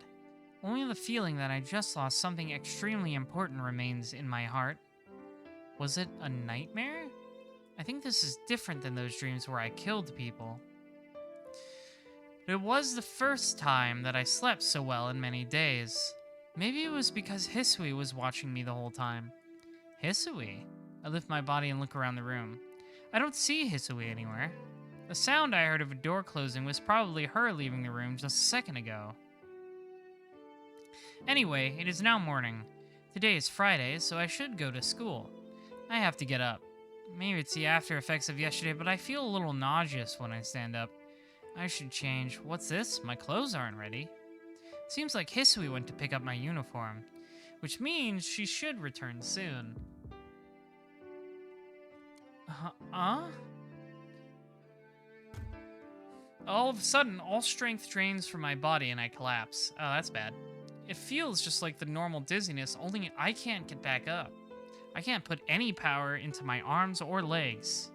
Only the feeling that I just lost something extremely important remains in my heart. Was it a nightmare? I think this is different than those dreams where I killed people. It was the first time that I slept so well in many days. Maybe it was because Hisui was watching me the whole time. Hisui? I lift my body and look around the room. I don't see Hisui anywhere. The sound I heard of a door closing was probably her leaving the room just a second ago. Anyway, it is now morning. Today is Friday, so I should go to school. I have to get up. Maybe it's the after effects of yesterday, but I feel a little nauseous when I stand up. I should change. What's this? My clothes aren't ready. Seems like Hisui went to pick up my uniform, which means she should return soon. All of a sudden, all strength drains from my body and I collapse. Oh, that's bad. It feels just like the normal dizziness, only I can't get back up. I can't put any power into my arms or legs.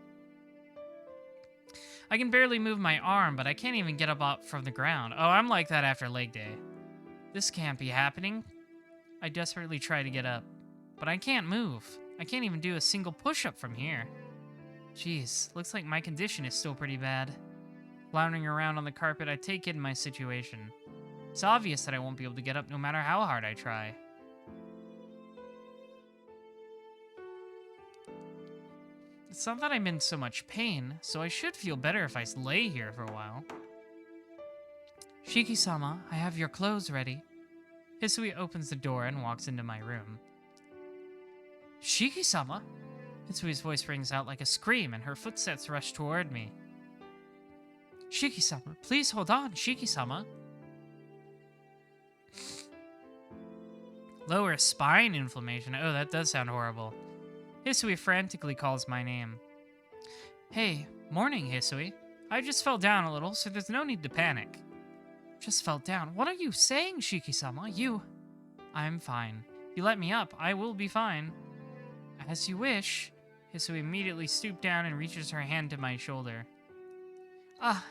I can barely move my arm, but I can't even get up from the ground. Oh, I'm like that after leg day. This can't be happening. I desperately try to get up, but I can't move. I can't even do a single push-up from here. Jeez, looks like my condition is still pretty bad. Floundering around on the carpet, I take in my situation. It's obvious that I won't be able to get up no matter how hard I try. It's not that I'm in so much pain, so I should feel better if I lay here for a while. Shiki-sama, I have your clothes ready. Hisui opens the door and walks into my room. Shiki-sama? Hisui's voice rings out like a scream and her footsteps rush toward me. Shiki-sama, please hold on, Shiki-sama. Lower spine inflammation. Oh, that does sound horrible. Hisui frantically calls my name. Hey, morning, Hisui. I just fell down a little, so there's no need to panic. Just fell down? What are you saying, Shiki-sama? I'm fine. If you let me up, I will be fine. As you wish. Hisui immediately stoops down and reaches her hand to my shoulder. Ah!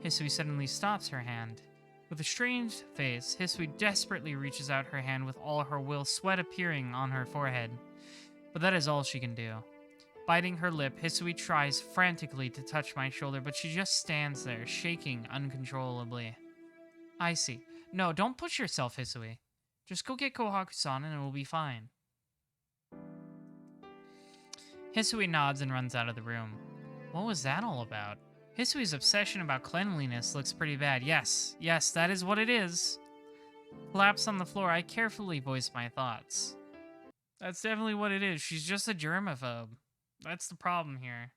Hisui suddenly stops her hand. With a strange face, Hisui desperately reaches out her hand with all her will, sweat appearing on her forehead. But that is all she can do. Biting her lip, Hisui tries frantically to touch my shoulder, but she just stands there, shaking uncontrollably. I see. No, don't push yourself, Hisui. Just go get Kohaku-san and it will be fine. Hisui nods and runs out of the room. What was that all about? Hisui's obsession about cleanliness looks pretty bad. Yes, that is what it is. Collapsed on the floor, I carefully voice my thoughts. That's definitely what it is. She's just a germaphobe. That's the problem here.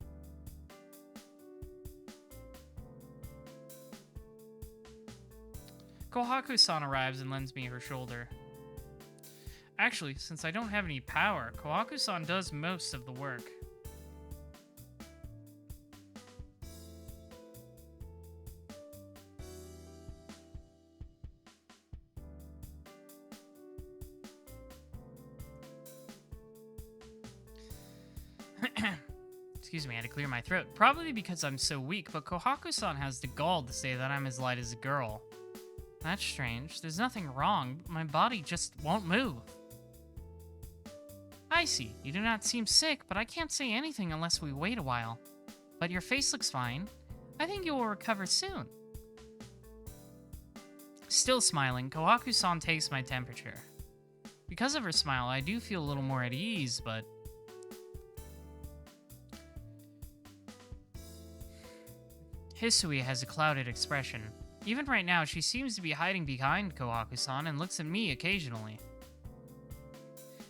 Kohaku-san arrives and lends me her shoulder. Actually, since I don't have any power, Kohaku-san does most of the work. Excuse me, I had to clear my throat. Probably because I'm so weak, but Kohaku-san has the gall to say that I'm as light as a girl. That's strange. There's nothing wrong, but my body just won't move. I see. You do not seem sick, but I can't say anything unless we wait a while. But your face looks fine. I think you will recover soon. Still smiling, Kohaku-san takes my temperature. Because of her smile, I do feel a little more at ease, but... Hisui has a clouded expression. Even right now, she seems to be hiding behind Kohaku-san and looks at me occasionally.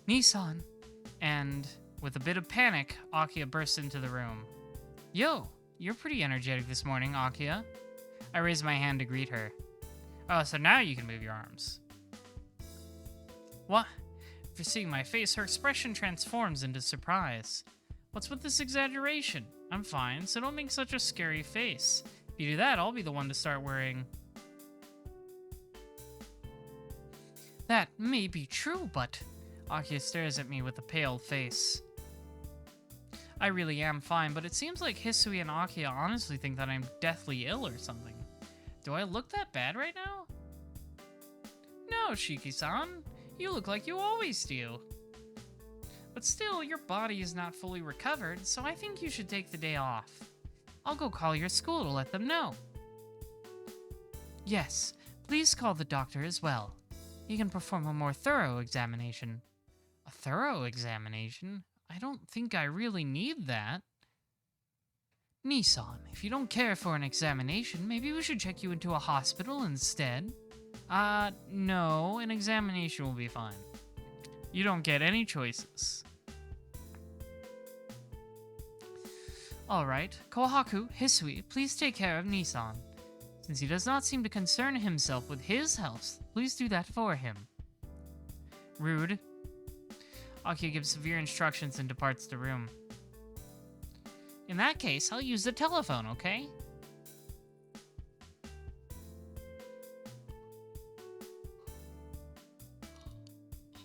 Nissan. And, with a bit of panic, Akiya bursts into the room. Yo, you're pretty energetic this morning, Akiya. I raise my hand to greet her. Oh, so now you can move your arms. What? After seeing my face, her expression transforms into surprise. What's with this exaggeration? I'm fine, so don't make such a scary face. If you do that, I'll be the one to start worrying. That may be true, but... Akiya stares at me with a pale face. I really am fine, but it seems like Hisui and Akiya honestly think that I'm deathly ill or something. Do I look that bad right now? No, Shiki-san. You look like you always do. But still, your body is not fully recovered, so I think you should take the day off. I'll go call your school to let them know. Yes, please call the doctor as well. He can perform a more thorough examination. A thorough examination? I don't think I really need that. Nissan, if you don't care for an examination, maybe we should check you into a hospital instead. No, an examination will be fine. You don't get any choices. Alright, Kohaku, Hisui, please take care of Nissan. Since he does not seem to concern himself with his health, please do that for him. Rude. Akio gives severe instructions and departs the room. In that case, I'll use the telephone, okay?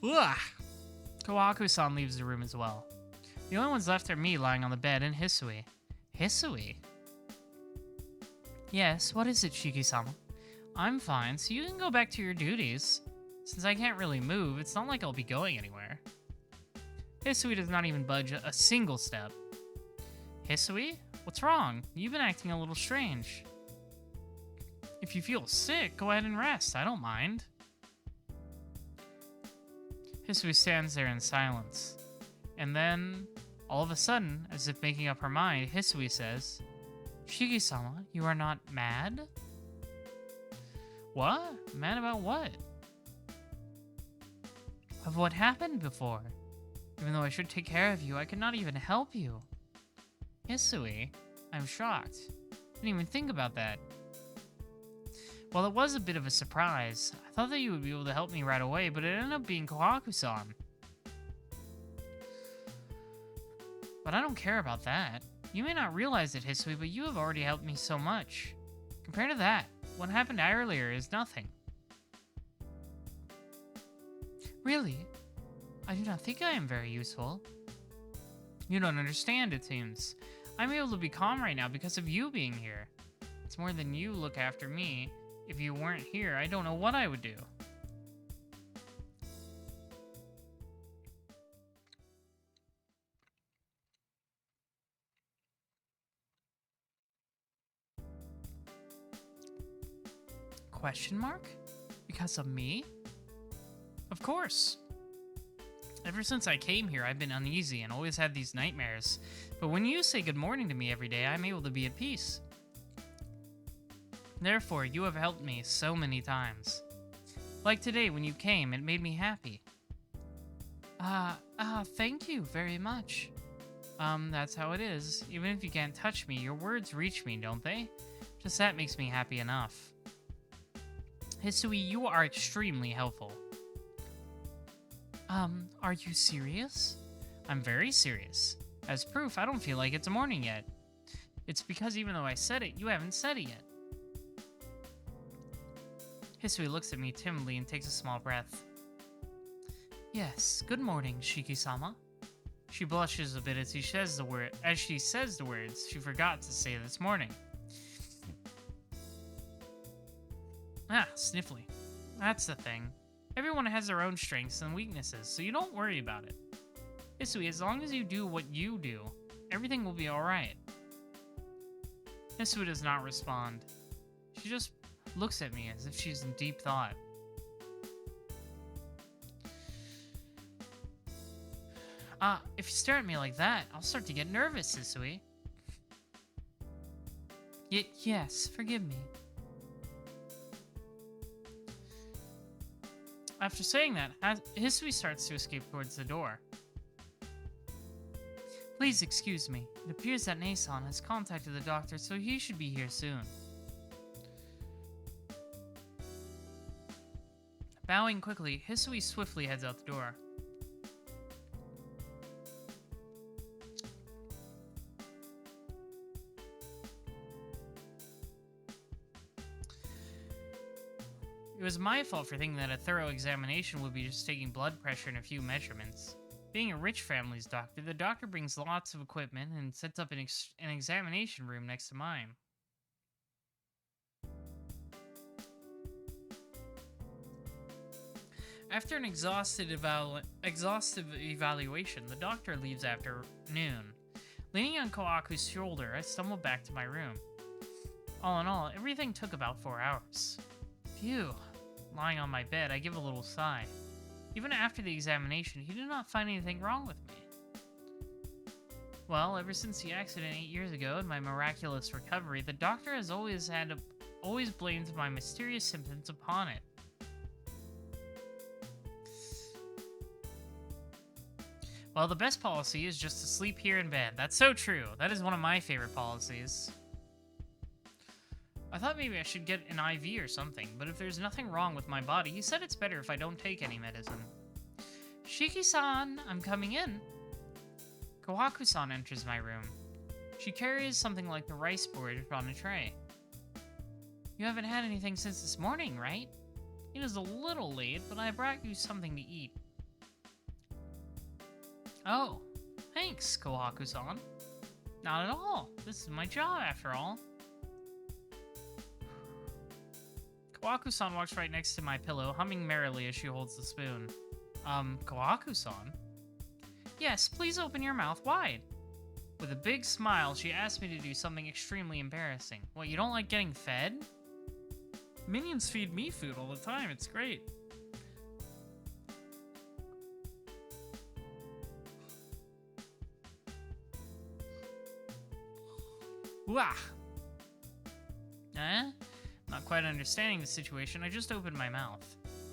Ugh! Kawaku-san leaves the room as well. The only ones left are me lying on the bed and Hisui. Hisui? Yes, what is it, Shiki-sama? I'm fine, so you can go back to your duties. Since I can't really move, it's not like I'll be going anywhere. Hisui does not even budge a single step. Hisui? What's wrong? You've been acting a little strange. If you feel sick, go ahead and rest. I don't mind. Hisui stands there in silence. And then, all of a sudden, as if making up her mind, Hisui says, Shiki-sama, you are not mad? What? Mad about what? Of what happened before. Even though I should take care of you, I could not even help you. Hisui, I'm shocked. Didn't even think about that. Well, it was a bit of a surprise. I thought that you would be able to help me right away, but it ended up being Kohaku-san. But I don't care about that. You may not realize it, Hisui, but you have already helped me so much. Compared to that, what happened earlier is nothing. Really? I do not think I am very useful. You don't understand, it seems. I'm able to be calm right now because of you being here. It's more than you look after me. If you weren't here, I don't know what I would do. Question mark? Because of me? Of course. Ever since I came here, I've been uneasy and always had these nightmares. But when you say good morning to me every day, I'm able to be at peace. Therefore, you have helped me so many times. Like today when you came, it made me happy. Thank you very much. That's how it is. Even if you can't touch me, your words reach me, don't they? Just that makes me happy enough. Hisui, you are extremely helpful. Are you serious? I'm very serious. As proof, I don't feel like it's morning yet. It's because even though I said it, you haven't said it yet. Hisui looks at me timidly and takes a small breath. Yes, good morning, Shiki-sama. She blushes a bit as she says the words she forgot to say this morning. Sniffly. That's the thing. Everyone has their own strengths and weaknesses, so you don't worry about it. Hisui, as long as you do what you do, everything will be alright. Hisui does not respond. She just looks at me as if she's in deep thought. If you stare at me like that, I'll start to get nervous, Hisui. Yes, forgive me. After saying that, Hisui starts to escape towards the door. Please excuse me. It appears that Nason has contacted the doctor, so he should be here soon. Bowing quickly, Hisui swiftly heads out the door. It was my fault for thinking that a thorough examination would be just taking blood pressure and a few measurements. Being a rich family's doctor, the doctor brings lots of equipment and sets up an examination room next to mine. After an exhaustive evaluation, the doctor leaves after noon. Leaning on Koaku's shoulder, I stumble back to my room. All in all, everything took about 4 hours. Phew. Lying on my bed, I give a little sigh. Even after the examination, he did not find anything wrong with me. Well, ever since the accident 8 years ago and my miraculous recovery, the doctor has always blamed my mysterious symptoms upon it. Well, the best policy is just to sleep here in bed. That's so true. That is one of my favorite policies. I thought maybe I should get an IV or something, but if there's nothing wrong with my body, he said it's better if I don't take any medicine. Shiki-san, I'm coming in. Kohaku-san enters my room. She carries something like the rice board on a tray. You haven't had anything since this morning, right? It is a little late, but I brought you something to eat. Oh, thanks, Kohaku-san. Not at all. This is my job, after all. Kohaku-san walks right next to my pillow, humming merrily as she holds the spoon. Kohaku-san? Yes, please open your mouth wide. With a big smile, she asked me to do something extremely embarrassing. What, you don't like getting fed? Minions feed me food all the time, it's great. Wah! Not quite understanding the situation, I just opened my mouth.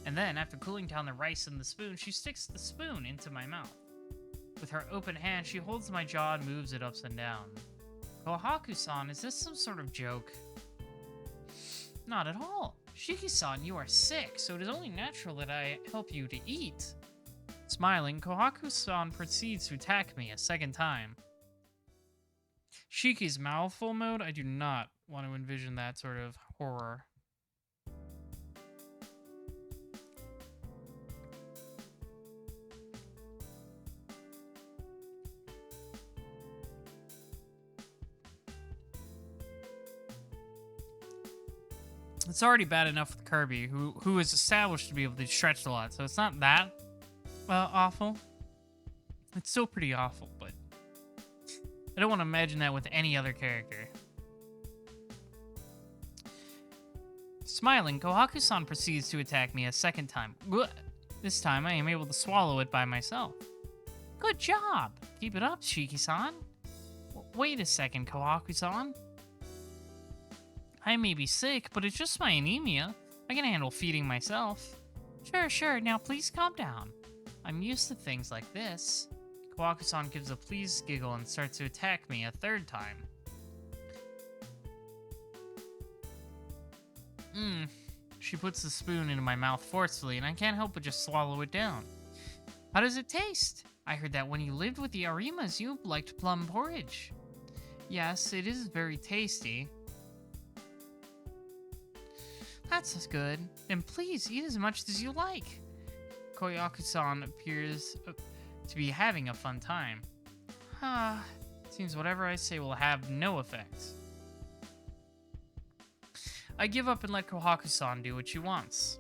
And then, after cooling down the rice and the spoon, she sticks the spoon into my mouth. With her open hand, she holds my jaw and moves it up and down. Kohaku-san, is this some sort of joke? Not at all. Shiki-san, you are sick, so it is only natural that I help you to eat. Smiling, Kohaku-san proceeds to attack me a second time. Shiki's mouthful mode? I do not want to envision that sort of horror. It's already bad enough with Kirby, who is established to be able to stretch a lot, so it's not that awful. It's still pretty awful, but I don't want to imagine that with any other character. Smiling, Kohaku-san proceeds to attack me a second time. This time, I am able to swallow it by myself. Good job! Keep it up, Shiki-san. Wait a second, Kohaku-san. I may be sick, but it's just my anemia. I can handle feeding myself. Sure, now please calm down. I'm used to things like this. Kohaku-san gives a pleased giggle and starts to attack me a third time. She puts the spoon into my mouth forcefully, and I can't help but just swallow it down. How does it taste? I heard that when you lived with the Arimas, you liked plum porridge. Yes, it is very tasty. That's good. Then please eat as much as you like. Koyaku-san appears to be having a fun time. Seems whatever I say will have no effect. I give up and let Kohaku-san do what she wants.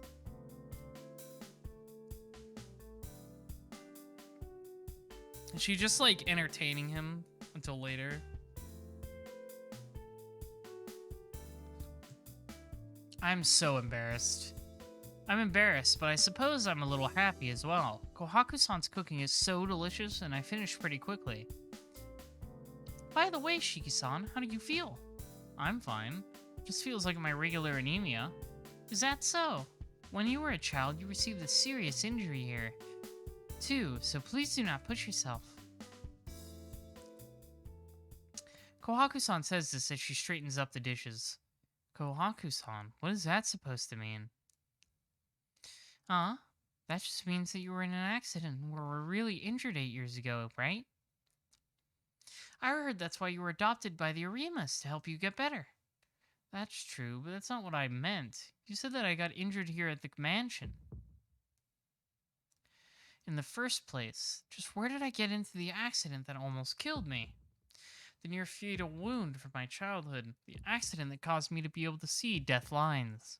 Is she just like entertaining him until later? I'm so embarrassed. I'm embarrassed, but I suppose I'm a little happy as well. Kohaku-san's cooking is so delicious, and I finished pretty quickly. By the way, Shiki-san, how do you feel? I'm fine. Just feels like my regular anemia. Is that so? When you were a child, you received a serious injury here, too, so please do not push yourself. Kohaku-san says this as she straightens up the dishes. Kohaku-san, what is that supposed to mean? That just means that you were in an accident and were really injured 8 years ago, right? I heard that's why you were adopted by the Arimas to help you get better. That's true, but that's not what I meant. You said that I got injured here at the mansion. In the first place, just where did I get into the accident that almost killed me? The near-fatal wound from my childhood, the accident that caused me to be able to see death lines.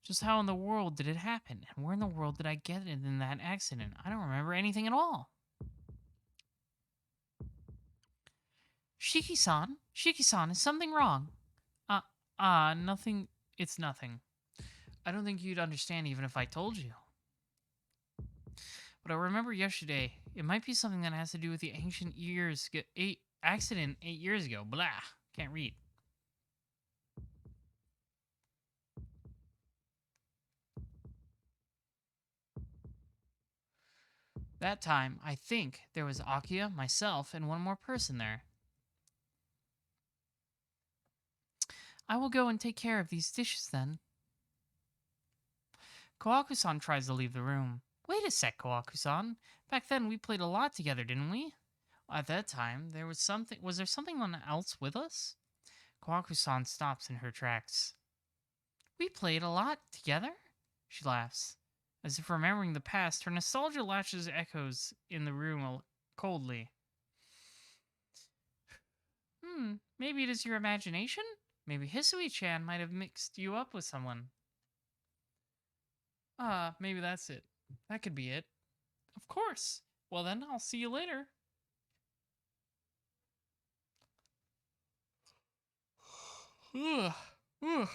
Just how in the world did it happen, and where in the world did I get it in that accident? I don't remember anything at all. Shiki-san, is something wrong? Nothing, it's nothing. I don't think you'd understand even if I told you. But I remember yesterday, it might be something that has to do with the accident 8 years ago. Blah. Can't read. That time, I think there was Akia, myself, and one more person there. I will go and take care of these dishes then. Kawaku-san tries to leave the room. Wait a sec, Kawaku-san. Back then, we played a lot together, didn't we? At that time, there was something. Was there something else with us? Kawaku-san stops in her tracks. We played a lot together? She laughs. As if remembering the past, her nostalgia latches echoes in the room coldly. Maybe it is your imagination? Maybe Hisui-chan might have mixed you up with someone. Maybe that's it. That could be it. Of course. Well then, I'll see you later. Ugh. Ugh.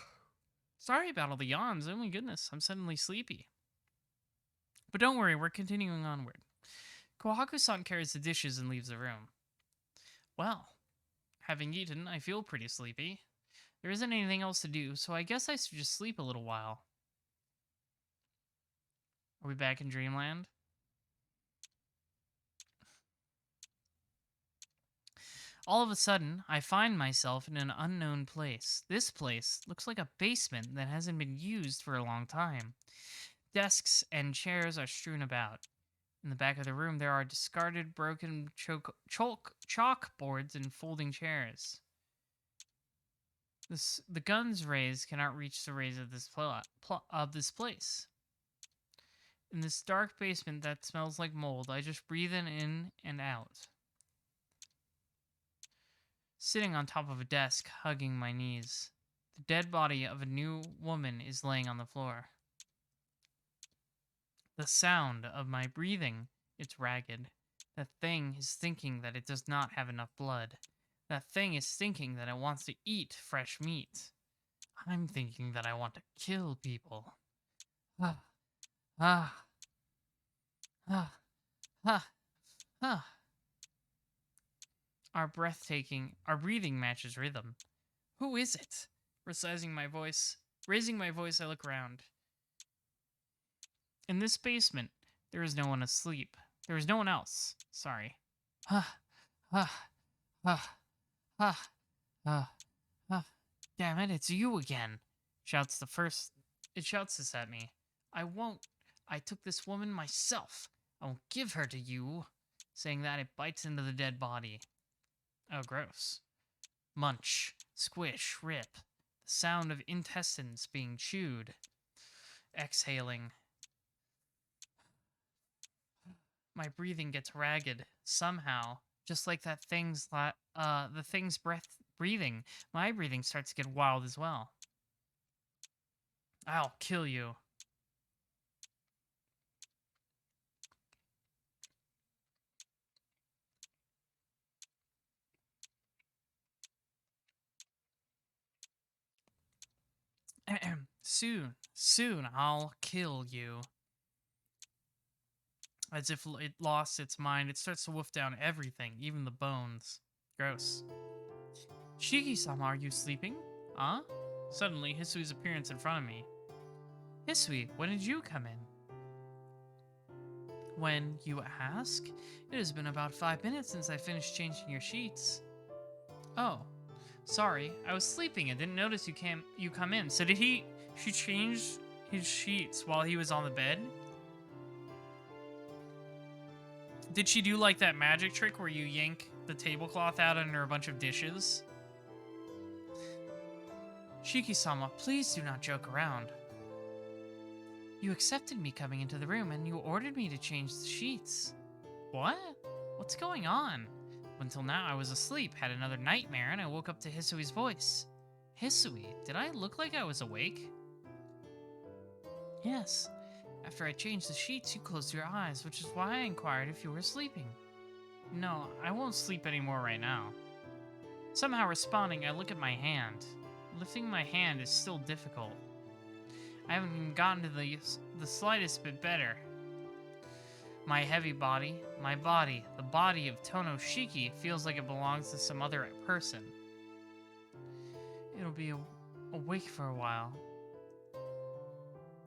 Sorry about all the yawns. Oh my goodness, I'm suddenly sleepy. But don't worry, we're continuing onward. Kohaku-san carries the dishes and leaves the room. Well, having eaten, I feel pretty sleepy. There isn't anything else to do, so I guess I should just sleep a little while. Are we back in Dreamland? All of a sudden, I find myself in an unknown place. This place looks like a basement that hasn't been used for a long time. Desks and chairs are strewn about. In the back of the room, there are discarded, broken chalkboards and folding chairs. The guns raised cannot reach the rays of this place. In this dark basement that smells like mold, I just breathe in and out. Sitting on top of a desk, hugging my knees. The dead body of a new woman is laying on the floor. The sound of my breathing, it's ragged. That thing is thinking that it does not have enough blood. That thing is thinking that it wants to eat fresh meat. I'm thinking that I want to kill people. Ah, ah, ah, ah, ah. Our breathing matches rhythm. Who is it? Raising my voice, I look around. In this basement, there is no one asleep. There is no one else. Sorry. Ah, ah, ah, ah, ah, ah. Damn it, it's you again. It shouts this at me. I won't. I took this woman myself. I won't give her to you. Saying that, it bites into the dead body. Oh, gross. Munch, squish, rip. The sound of intestines being chewed. Exhaling. My breathing gets ragged, somehow. Just like the thing's breathing. My breathing starts to get wild as well. I'll kill you. Soon I'll kill you. As if it lost its mind, it starts to wolf down everything, even the bones. Gross. Shiki-sama, are you sleeping? Huh? Suddenly, Hisui's appearance in front of me. Hisui, when did you come in? When you ask? It has been about 5 minutes since I finished changing your sheets. Oh, sorry, I was sleeping and didn't notice you come in. So she changed his sheets while he was on the bed? Did she do like that magic trick where you yank the tablecloth out under a bunch of dishes? Shiki-sama, please do not joke around. You accepted me coming into the room and you ordered me to change the sheets. What? What's going on? Until now I was asleep, had another nightmare, and I woke up to Hisui's voice. Hisui, did I look like I was awake? Yes. After I changed the sheets, you closed your eyes, which is why I inquired if you were sleeping. No, I won't sleep anymore right now. Somehow responding, I look at my hand. Lifting my hand is still difficult. I haven't even gotten to the slightest bit better. My heavy body, my body, the body of Tonoshiki feels like it belongs to some other person. It'll be awake for a while.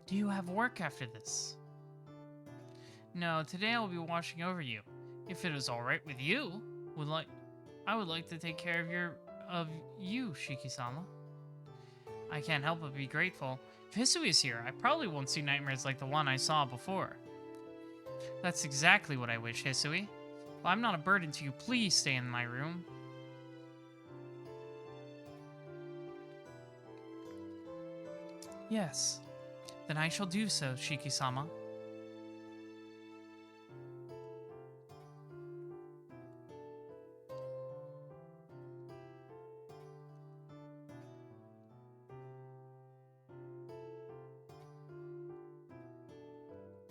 Do you have work after this? No, today I'll be watching over you. If it is alright with you, I would like to take care of you, Shiki-sama. I can't help but be grateful. If Hisui is here, I probably won't see nightmares like the one I saw before. That's exactly what I wish, Hisui. Well, I'm not a burden to you. Please stay in my room. Yes. Then I shall do so, Shiki-sama.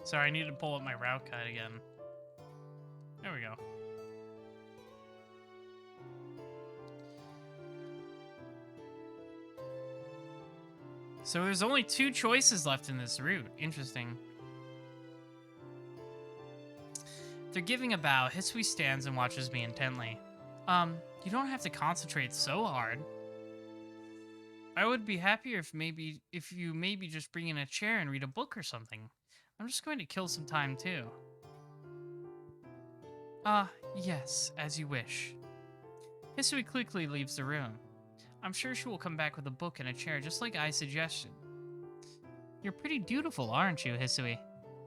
Sorry, I need to pull up my route guide again. There we go. So there's only 2 choices left in this route. Interesting. They're giving a bow. Hisui stands and watches me intently. You don't have to concentrate so hard. I would be happier if you maybe just bring in a chair and read a book or something. I'm just going to kill some time too. Yes, as you wish. Hisui quickly leaves the room. I'm sure she will come back with a book and a chair just like I suggested. You're pretty dutiful, aren't you, Hisui?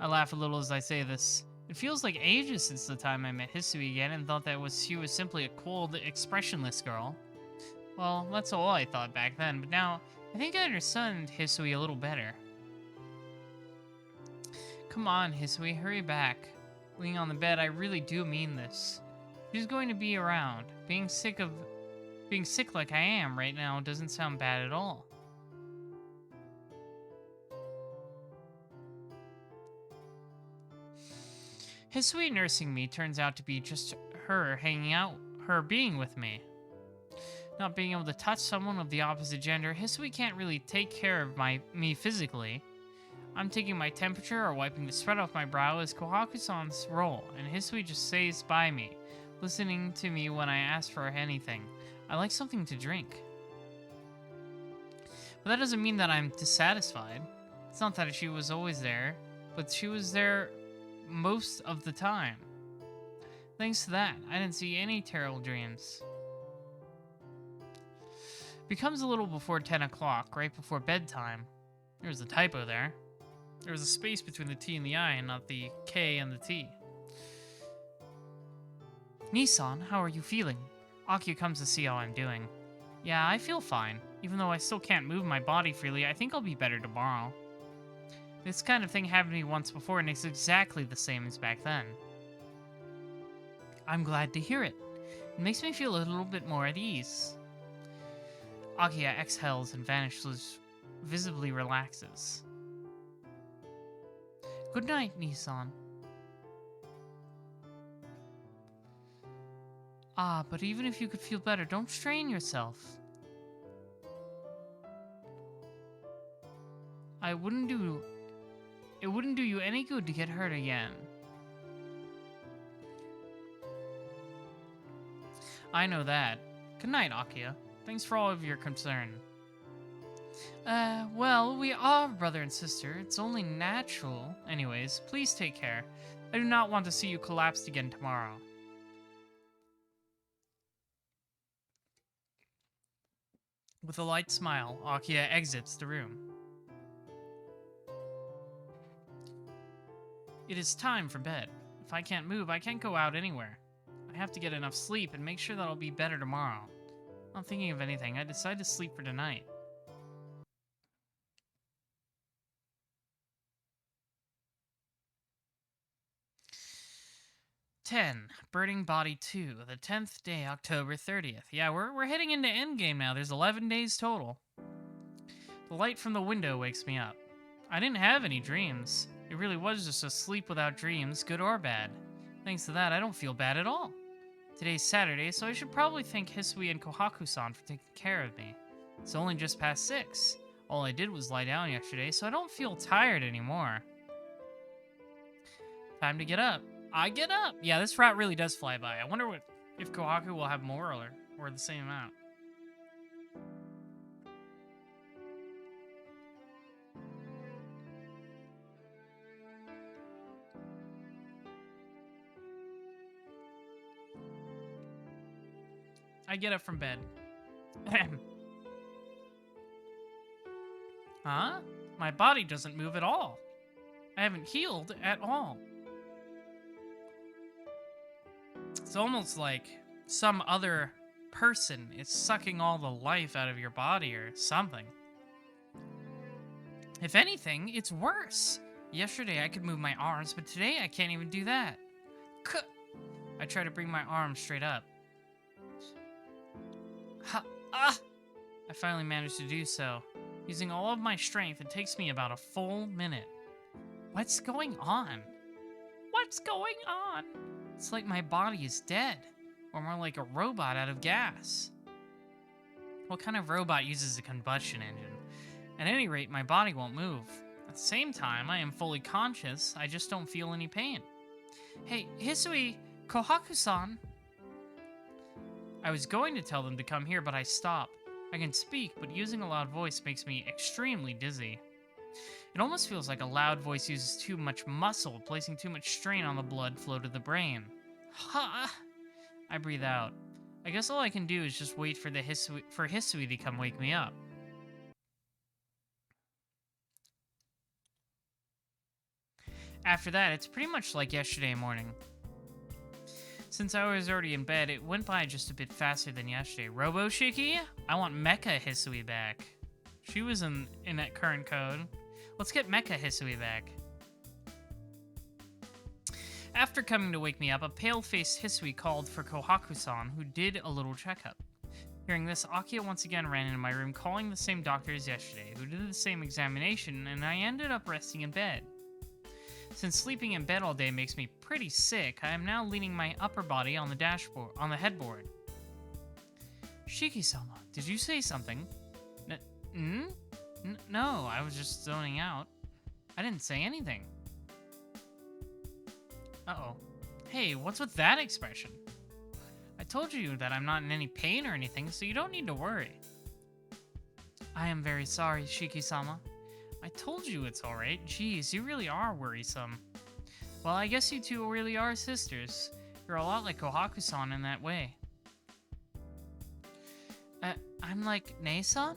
I laugh a little as I say this. It feels like ages since the time I met Hisui again and thought she was simply a cold, expressionless girl. Well, that's all I thought back then, but now I think I understand Hisui a little better. Come on, Hisui, hurry back. Laying on the bed, I really do mean this. She's going to be around. Being sick like I am right now doesn't sound bad at all. Hisui nursing me turns out to be just her hanging out, her being with me. Not being able to touch someone of the opposite gender, Hisui can't really take care of me physically. I'm taking my temperature or wiping the sweat off my brow as Kohaku-san's role, and Hisui just stays by me, listening to me when I ask for anything. I like something to drink. But that doesn't mean that I'm dissatisfied. It's not that she was always there, but she was there most of the time. Thanks to that, I didn't see any terrible dreams. Becomes a little before 10 o'clock, right before bedtime. There's a typo there. There was a space between the T and the I and not the K and the T. Nissan, how are you feeling? Aki comes to see how I'm doing. Yeah, I feel fine. Even though I still can't move my body freely, I think I'll be better tomorrow. This kind of thing happened to me once before and it's exactly the same as back then. I'm glad to hear it. It makes me feel a little bit more at ease. Akiya exhales and vanishes, visibly relaxes. Good night, Nissan. But even if you could feel better, don't strain yourself. It wouldn't do you any good to get hurt again. I know that. Good night, Akiya. Thanks for all of your concern. Well, we are brother and sister. It's only natural. Anyways, please take care. I do not want to see you collapsed again tomorrow. With a light smile, Akiya exits the room. It is time for bed. If I can't move, I can't go out anywhere. I have to get enough sleep and make sure that I'll be better tomorrow. Not thinking of anything, I decide to sleep for tonight. Burning Body 2, the 10th day, October 30th. Yeah, we're heading into endgame now. There's 11 days total. The light from the window wakes me up. I didn't have any dreams. It really was just a sleep without dreams, good or bad. Thanks to that, I don't feel bad at all. Today's Saturday, so I should probably thank Hisui and Kohaku-san for taking care of me. It's only just past 6. All I did was lie down yesterday, so I don't feel tired anymore. Time to get up. I get up! Yeah, this route really does fly by. I wonder if Kohaku will have more or the same amount. I get up from bed. Huh? My body doesn't move at all. I haven't healed at all. It's almost like some other person is sucking all the life out of your body or something. If anything, it's worse. Yesterday I could move my arms, but today I can't even do that. I try to bring my arms straight up. I finally managed to do so. Using all of my strength, it takes me about a full minute. What's going on? What's going on? It's like my body is dead, or more like a robot out of gas. What kind of robot uses a combustion engine? At any rate, my body won't move. At the same time, I am fully conscious, I just don't feel any pain. Hey, Hisui, Kohaku-san! I was going to tell them to come here, but I stopped. I can speak, but using a loud voice makes me extremely dizzy. It almost feels like a loud voice uses too much muscle, placing too much strain on the blood flow to the brain. Ha! I breathe out. I guess all I can do is just wait for Hisui to come wake me up. After that, it's pretty much like yesterday morning. Since I was already in bed, it went by just a bit faster than yesterday. Robo Shiki? I want Mecha Hisui back. She was in that current code. Let's get Mecha Hisui back. After coming to wake me up, a pale-faced Hisui called for Kohaku-san, who did a little checkup. Hearing this, Akiya once again ran into my room, calling the same doctor as yesterday, who did the same examination, and I ended up resting in bed. Since sleeping in bed all day makes me pretty sick, I am now leaning my upper body on the headboard. Shiki-sama, did you say something? No, I was just zoning out. I didn't say anything. Uh-oh. Hey, what's with that expression? I told you that I'm not in any pain or anything, so you don't need to worry. I am very sorry, Shiki-sama. I told you it's alright. Jeez, you really are worrisome. Well, I guess you two really are sisters. You're a lot like Kohaku-san in that way. I'm like Nei-san?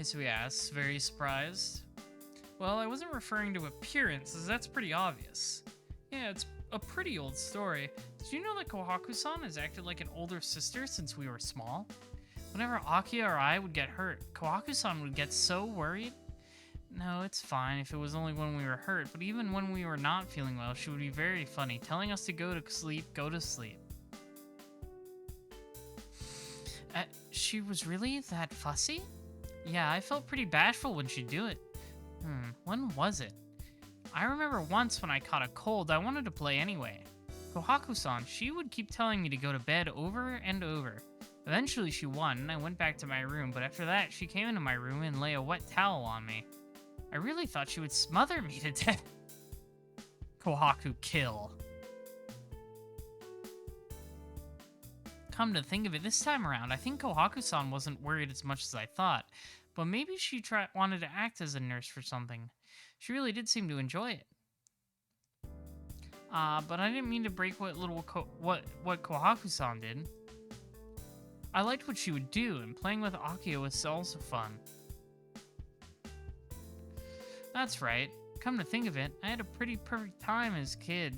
Hisui asks, very surprised. Well, I wasn't referring to appearance, as that's pretty obvious. Yeah, it's a pretty old story. Did you know that Kohaku-san has acted like an older sister since we were small? Whenever Akiya or I would get hurt, Kohaku-san would get so worried. No, it's fine if it was only when we were hurt, but even when we were not feeling well, she would be very funny, telling us to go to sleep, go to sleep. She was really that fussy? Yeah, I felt pretty bashful when she'd do it. When was it? I remember once when I caught a cold, I wanted to play anyway. Kohaku-san, she would keep telling me to go to bed over and over. Eventually she won, and I went back to my room, but after that, she came into my room and lay a wet towel on me. I really thought she would smother me to death. Kohaku kill. Come to think of it, this time around, I think Kohaku-san wasn't worried as much as I thought, but maybe she wanted to act as a nurse for something. She really did seem to enjoy it. But I didn't mean to break what Kohaku-san did. I liked what she would do, and playing with Akiya was also fun. That's right. Come to think of it, I had a pretty perfect time as a kid.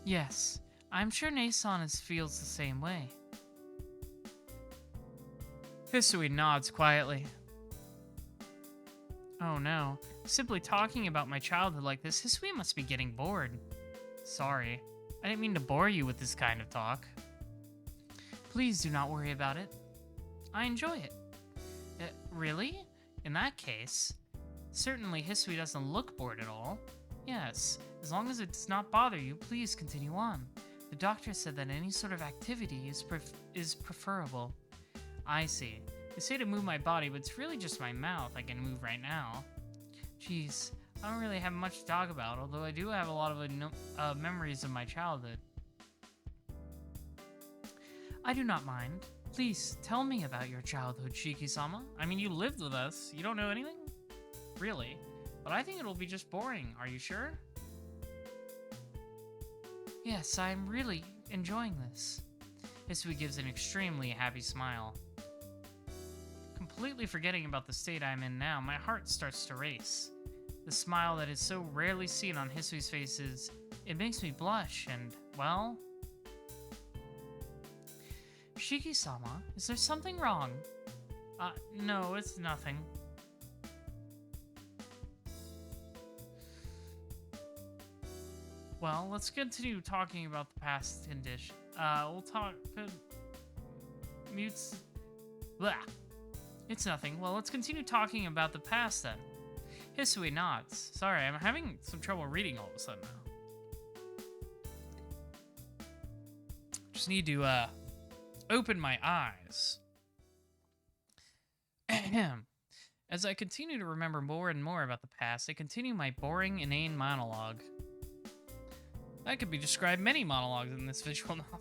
Yes, I'm sure Nei-san feels the same way. Hisui nods quietly. Oh no, simply talking about my childhood like this, Hisui must be getting bored. Sorry, I didn't mean to bore you with this kind of talk. Please do not worry about it. I enjoy it. Really? In that case, certainly Hisui doesn't look bored at all. Yes, as long as it does not bother you, please continue on. The doctor said that any sort of activity is preferable. I see. They say to move my body, but it's really just my mouth I can move right now. Jeez, I don't really have much to talk about, although I do have a lot of memories of my childhood. I do not mind. Please, tell me about your childhood, Shiki-sama. I mean, you lived with us. You don't know anything? Really? But I think it'll be just boring. Are you sure? Yes, I'm really enjoying this. Hisui gives an extremely happy smile. Completely forgetting about the state I'm in now, my heart starts to race. The smile that is so rarely seen on Hisui's faces, it makes me blush and, well... Shiki-sama, is there something wrong? No, it's nothing. Well, let's continue talking about the past condition. We'll talk... Mutes... Blah. It's nothing. Well, let's continue talking about the past then. Hisui nods. Sorry, I'm having some trouble reading all of a sudden now. Just need to, open my eyes. As I continue to remember more and more about the past, I continue my boring, inane monologue. That could be described many monologues in this visual novel.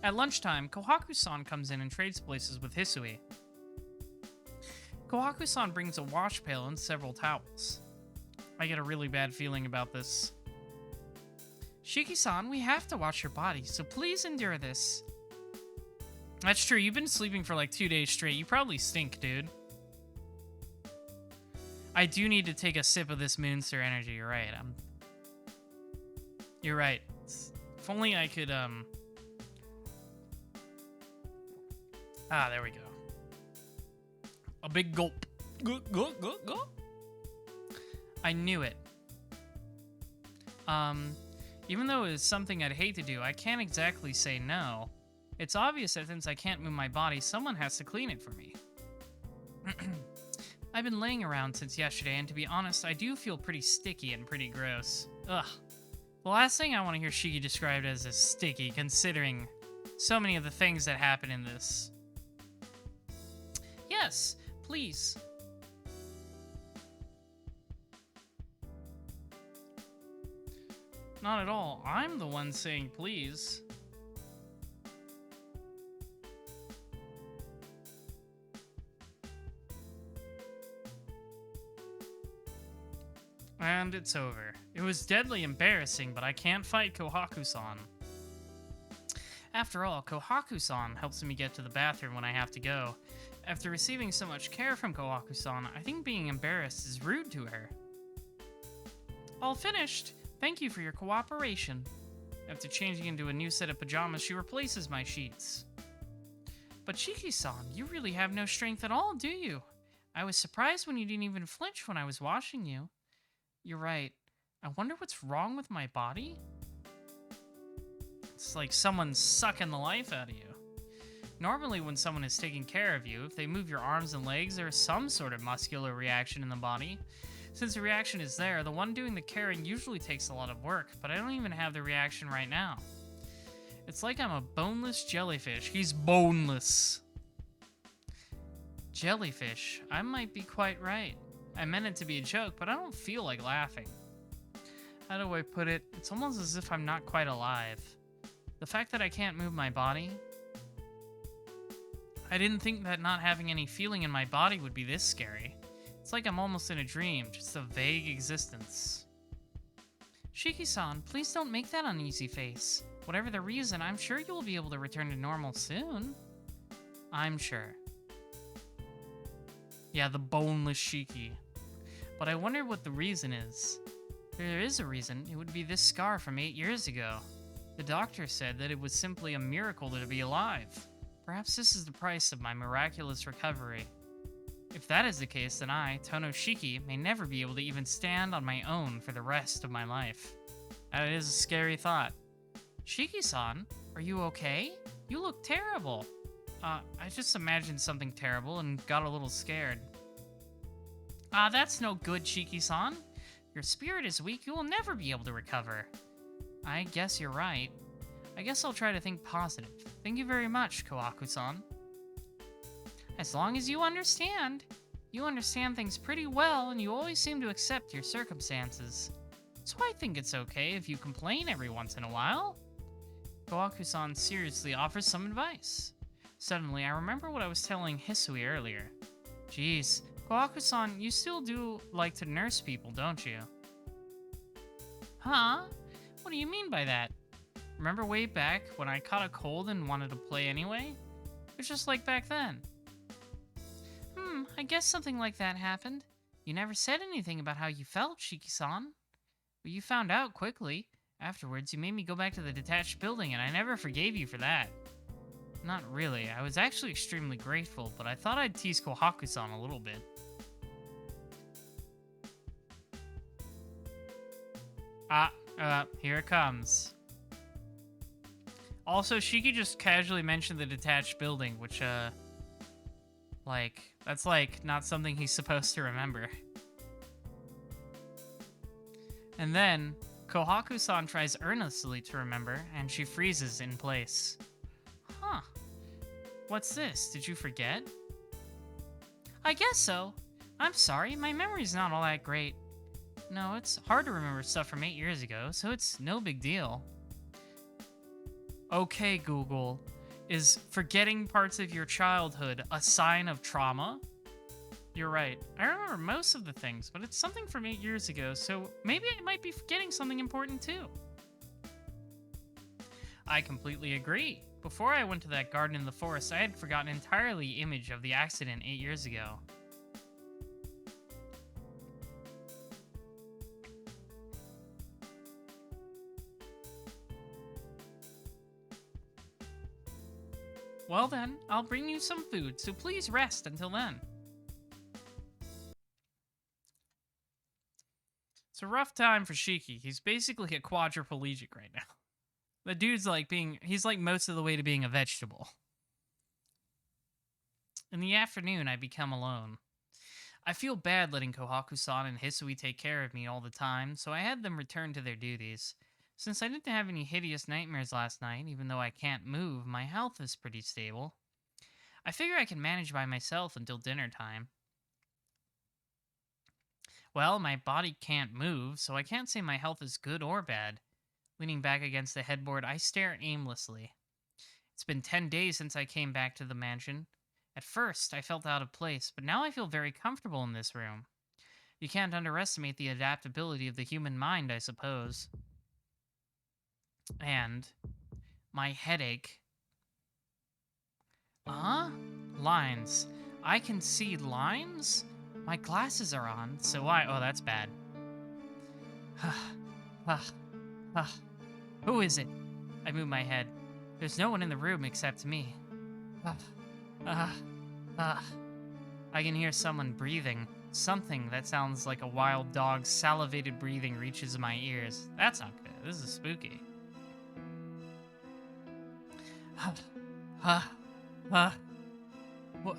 At lunchtime, Kohaku-san comes in and trades places with Hisui. Kohaku-san brings a wash pail and several towels. I get a really bad feeling about this. Shiki-san, we have to wash your body, so please endure this. That's true, you've been sleeping for like 2 days straight. You probably stink, dude. I do need to take a sip of this Moonster energy, you're right. You're right. If only I could, there we go. A big gulp. Go. I knew it. Even though it's something I'd hate to do, I can't exactly say no. It's obvious that since I can't move my body, someone has to clean it for me. I've been laying around since yesterday, and to be honest, I do feel pretty sticky and pretty gross. Ugh. The last thing I want to hear Shiki described as is sticky, considering so many of the things that happen in this. Yes, please. Not at all. I'm the one saying please. And it's over. It was deadly embarrassing, but I can't fight Kohaku-san. After all, Kohaku-san helps me get to the bathroom when I have to go. After receiving so much care from Kohaku-san, I think being embarrassed is rude to her. All finished. Thank you for your cooperation. After changing into a new set of pajamas, she replaces my sheets. But Shiki-san, you really have no strength at all, do you? I was surprised when you didn't even flinch when I was washing you. You're right. I wonder what's wrong with my body? It's like someone's sucking the life out of you. Normally, when someone is taking care of you, if they move your arms and legs, there is some sort of muscular reaction in the body. Since the reaction is there, the one doing the caring usually takes a lot of work, but I don't even have the reaction right now. It's like I'm a boneless jellyfish. He's boneless. Jellyfish. I might be quite right. I meant it to be a joke, but I don't feel like laughing. How do I put it? It's almost as if I'm not quite alive. The fact that I can't move my body... I didn't think that not having any feeling in my body would be this scary. It's like I'm almost in a dream, just a vague existence. Shiki-san, please don't make that uneasy face. Whatever the reason, I'm sure you will be able to return to normal soon. I'm sure. Yeah, the boneless Shiki. But I wonder what the reason is. If there is a reason, it would be this scar from 8 years ago. The doctor said that it was simply a miracle to be alive. Perhaps this is the price of my miraculous recovery. If that is the case, then I, Tono Shiki, may never be able to even stand on my own for the rest of my life. That is a scary thought. Shiki-san, are you okay? You look terrible. I just imagined something terrible and got a little scared. That's no good, Shiki-san. Your spirit is weak, you will never be able to recover. I guess you're right. I guess I'll try to think positive. Thank you very much, Kohaku-san. As long as you understand things pretty well, and you always seem to accept your circumstances. So I think it's okay if you complain every once in a while. Kohaku-san seriously offers some advice. Suddenly, I remember what I was telling Hisui earlier. Jeez, Kohaku-san, you still do like to nurse people, don't you? Huh? What do you mean by that? Remember way back when I caught a cold and wanted to play anyway? It was just like back then. I guess something like that happened. You never said anything about how you felt, Shiki-san. But you found out quickly. Afterwards, you made me go back to the detached building, and I never forgave you for that. Not really. I was actually extremely grateful, but I thought I'd tease Kohaku-san a little bit. Here it comes. Also, Shiki just casually mentioned the detached building, which, that's, not something he's supposed to remember. And then, Kohaku-san tries earnestly to remember, and she freezes in place. Huh. What's this? Did you forget? I guess so. I'm sorry, my memory's not all that great. No, it's hard to remember stuff from 8 years ago, so it's no big deal. Okay, Google. Is forgetting parts of your childhood a sign of trauma? You're right. I remember most of the things, but it's something from 8 years ago, so maybe I might be forgetting something important too. I completely agree. Before I went to that garden in the forest, I had forgotten entirely the image of the accident 8 years ago. Well then, I'll bring you some food, so please rest until then. It's a rough time for Shiki. He's basically a quadriplegic right now. The dude's he's like most of the way to being a vegetable. In the afternoon, I become alone. I feel bad letting Kohaku-san and Hisui take care of me all the time, so I had them return to their duties. Since I didn't have any hideous nightmares last night, even though I can't move, my health is pretty stable. I figure I can manage by myself until dinner time. Well, my body can't move, so I can't say my health is good or bad. Leaning back against the headboard, I stare aimlessly. It's been 10 days since I came back to the mansion. At first, I felt out of place, but now I feel very comfortable in this room. You can't underestimate the adaptability of the human mind, I suppose. And my headache. Lines. I can see lines? My glasses are on, so oh, that's bad. Who is it? I move my head. There's no one in the room except me. I can hear someone breathing. Something that sounds like a wild dog's salivated breathing reaches my ears. That's not good. This is spooky. What?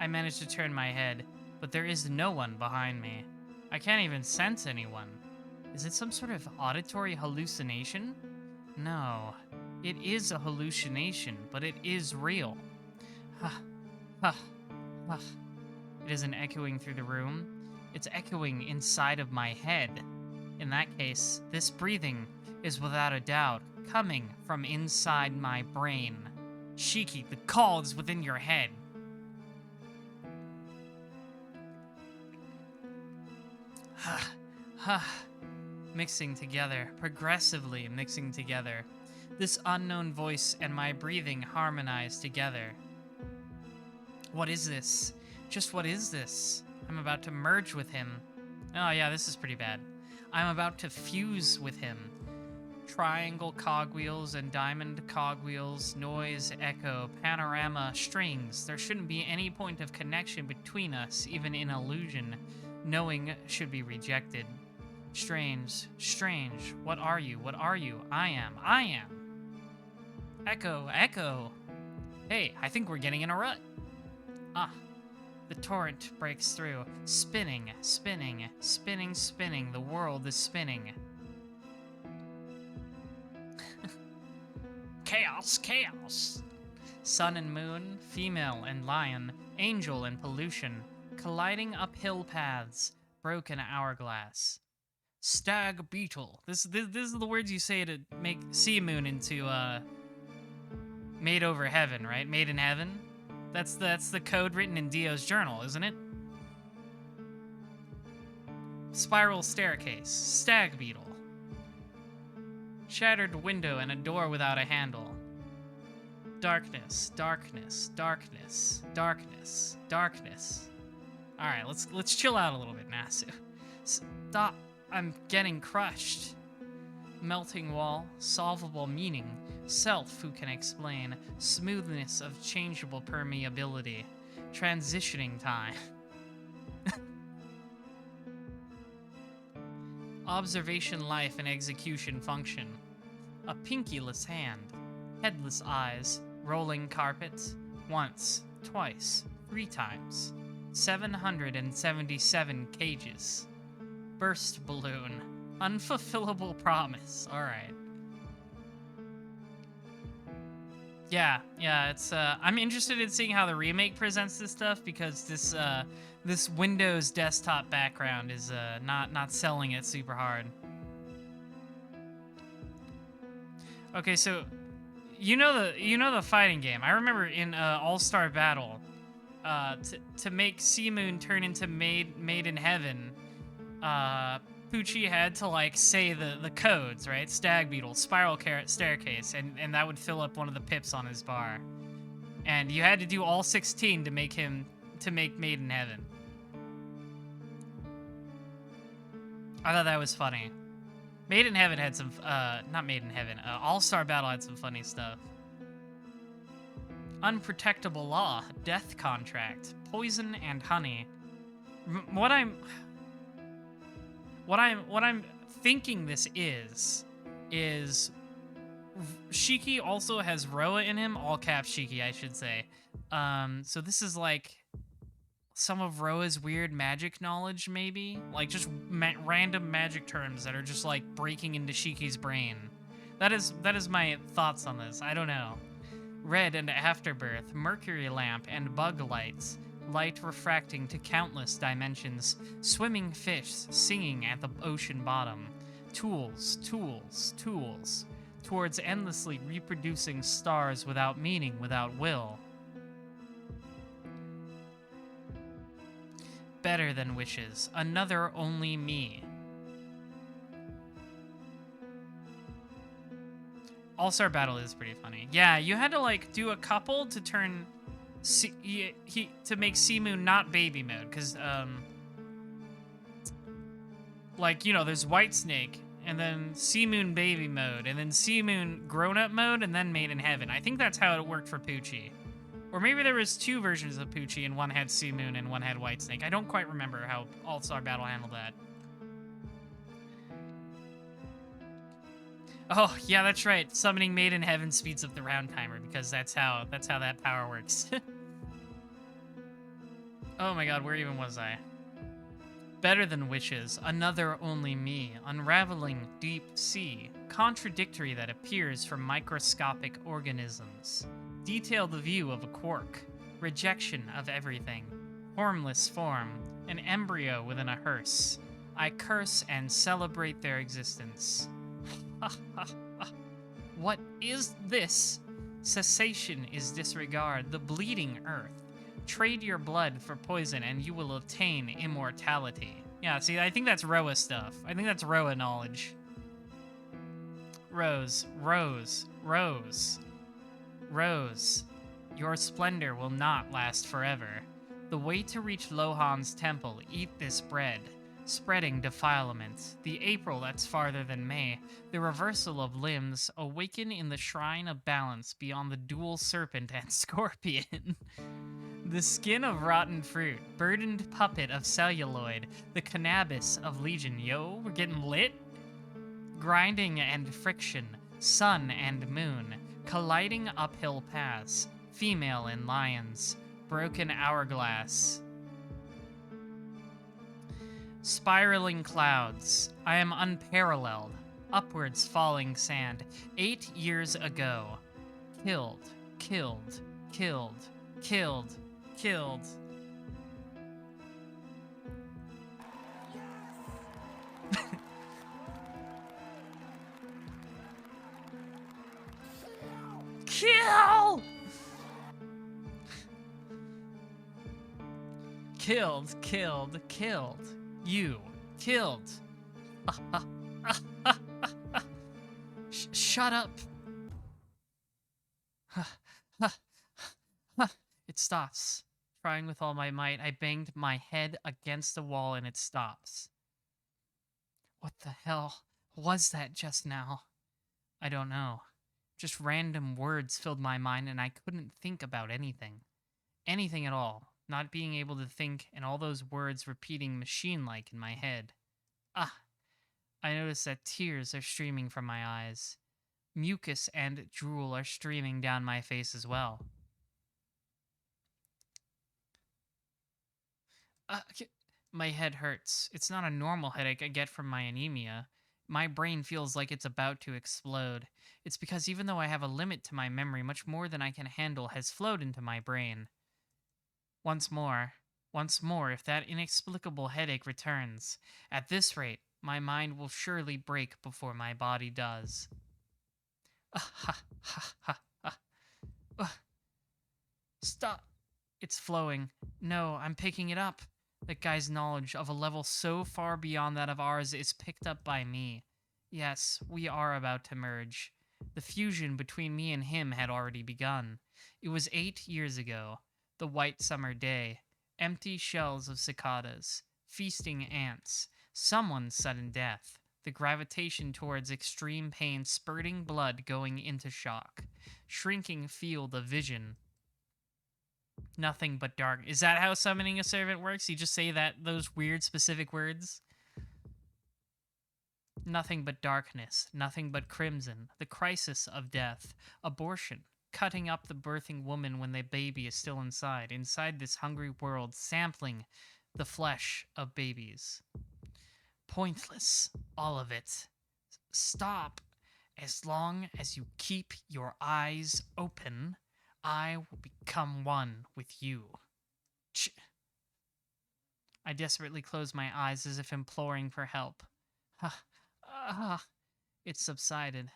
I managed to turn my head, but there is no one behind me. I can't even sense anyone. Is it some sort of auditory hallucination? No, it is a hallucination, but it is real. It isn't echoing through the room. It's echoing inside of my head. In that case, this breathing is without a doubt coming from inside my brain. Shiki, the call is within your head. Mixing together, progressively mixing together. This unknown voice and my breathing harmonize together. What is this? Just what is this? I'm about to merge with him. Oh yeah, this is pretty bad. I'm about to fuse with him. Triangle cogwheels and diamond cogwheels, noise, echo, panorama, strings. There shouldn't be any point of connection between us, even in illusion. Knowing should be rejected. Strange, strange. What are you? What are you? I am. I am. Echo, echo. Hey, I think we're getting in a rut. Ah, the torrent breaks through. Spinning, spinning, spinning, spinning. The world is spinning. Chaos, chaos. Sun and moon, female and lion, angel and pollution, colliding uphill paths, broken hourglass. Stag beetle. This is the words you say to make sea moon into made over heaven, right? Made in heaven. That's the code written in Dio's journal, isn't it? Spiral staircase, stag beetle. Shattered window and a door without a handle. Darkness, darkness, darkness, darkness, darkness. All right, let's chill out a little bit, Nasu. Stop! I'm getting crushed. Melting wall, solvable meaning, self who can explain, smoothness of changeable permeability, transitioning time. Observation life and execution function. A pinkyless hand, headless eyes, rolling carpet, once, twice, 3 times, 777 cages. Burst balloon, unfulfillable promise. All right. Yeah, it's I'm interested in seeing how the remake presents this stuff because this Windows desktop background is not selling it super hard. Okay, so you know the fighting game. I remember in All-Star Battle, to make Sea Moon turn into Made in Heaven, Pucci had to like say the codes, right? Stag beetle, spiral staircase, and that would fill up one of the pips on his bar. And you had to do all 16 to make Made in Heaven. I thought that was funny. Made in Heaven had some, not Made in Heaven, All-Star Battle had some funny stuff. Unprotectable law, death contract, poison and honey. What I'm thinking this is Shiki also has Roa in him, all caps Shiki, I should say. So this is like some of Roa's weird magic knowledge, maybe? Like just random magic terms that are just like breaking into Shiki's brain. That is my thoughts on this. I don't know. Red and afterbirth, mercury lamp and bug lights. Light refracting to countless dimensions, swimming fish singing at the ocean bottom, tools, tools, tools, towards endlessly reproducing stars without meaning, without will. Better than wishes, another only me. All-Star Battle is pretty funny. Yeah, you had to like do a couple to turn to make Sea Moon not baby mode, because like, you know, there's White Snake and then Sea Moon baby mode and then Sea Moon grown-up mode and then Made in Heaven. I think that's how it worked for Pucci. Or maybe there was 2 versions of Pucci and one had Sea Moon and one had White Snake. I don't quite remember how All-Star Battle handled that. Oh, yeah, that's right. Summoning Made in Heaven speeds up the round timer because that's how that power works. Oh my god, where even was I? Better than wishes, another only me, unraveling deep sea, contradictory that appears from microscopic organisms. Detailed view of a quark, rejection of everything, formless form, an embryo within a hearse. I curse and celebrate their existence. What is this? Cessation is disregard, the bleeding earth. Trade your blood for poison and you will obtain immortality. Yeah, see, I think that's Roa stuff. I think that's Roa knowledge. Rose, Rose, Rose. Rose, your splendor will not last forever. The way to reach Lohan's temple, eat this bread. Spreading defilement. The April that's farther than May. The reversal of limbs. Awaken in the shrine of balance beyond the dual serpent and scorpion. The skin of rotten fruit. Burdened puppet of celluloid. The cannabis of legion. Yo, we're getting lit? Grinding and friction. Sun and moon. Colliding uphill paths. Female in lions. Broken hourglass. Spiraling clouds. I am unparalleled. Upwards falling sand. 8 years ago. Killed. Killed. Killed. Killed. Killed. Kill! Killed, killed, killed. You. Killed. Shut up. It stops. Trying with all my might, I banged my head against the wall and it stops. What the hell was that just now? I don't know. Just random words filled my mind and I couldn't think about anything. Anything at all. Not being able to think and all those words repeating machine-like in my head. I noticed that tears are streaming from my eyes. Mucus and drool are streaming down my face as well. My head hurts. It's not a normal headache I get from my anemia. My brain feels like it's about to explode. It's because even though I have a limit to my memory, much more than I can handle has flowed into my brain. Once more, if that inexplicable headache returns. At this rate, my mind will surely break before my body does. Stop! It's flowing. No, I'm picking it up. That guy's knowledge of a level so far beyond that of ours is picked up by me. Yes, we are about to merge. The fusion between me and him had already begun. It was 8 years ago. The white summer day. Empty shells of cicadas. Feasting ants. Someone's sudden death. The gravitation towards extreme pain, spurting blood going into shock. Shrinking field of vision. Nothing but dark. Is that how summoning a servant works? You just say those weird specific words? Nothing but darkness. Nothing but crimson. The crisis of death. Abortion. Cutting up the birthing woman when the baby is still inside. Inside this hungry world, sampling the flesh of babies. Pointless. All of it. Stop. As long as you keep your eyes open, I will become one with you. I desperately close my eyes as if imploring for help. It subsided.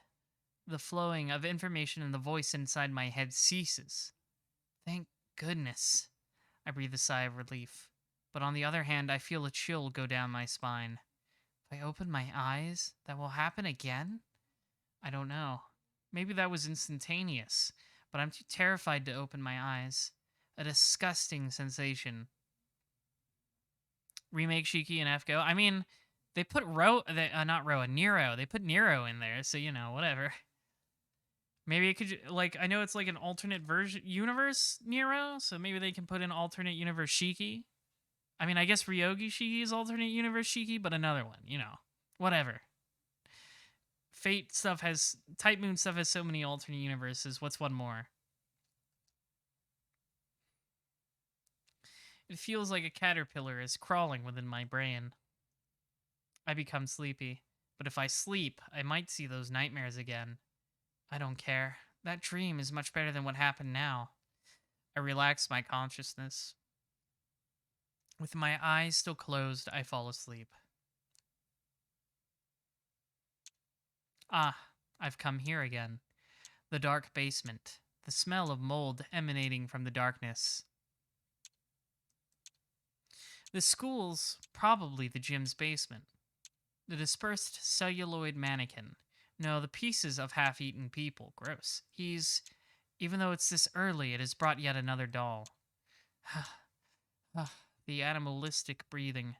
The flowing of information and the voice inside my head ceases. Thank goodness. I breathe a sigh of relief. But on the other hand, I feel a chill go down my spine. If I open my eyes, that will happen again? I don't know. Maybe that was instantaneous, but I'm too terrified to open my eyes. A disgusting sensation. Remake Shiki and FGO. I mean, they put Nero. They put Nero in there, so, whatever. Maybe it could, I know it's like an alternate universe Nero, so maybe they can put in alternate universe Shiki. I mean, I guess Ryogi Shiki is alternate universe Shiki, but another one, whatever. Type Moon stuff has so many alternate universes. What's one more? It feels like a caterpillar is crawling within my brain. I become sleepy, but if I sleep, I might see those nightmares again. I don't care. That dream is much better than what happened now. I relax my consciousness. With my eyes still closed, I fall asleep. I've come here again. The dark basement. The smell of mold emanating from the darkness. The school's probably the gym's basement. The dispersed celluloid mannequin. No, the pieces of half-eaten people. Gross. Even though it's this early, it has brought yet another doll. The animalistic breathing.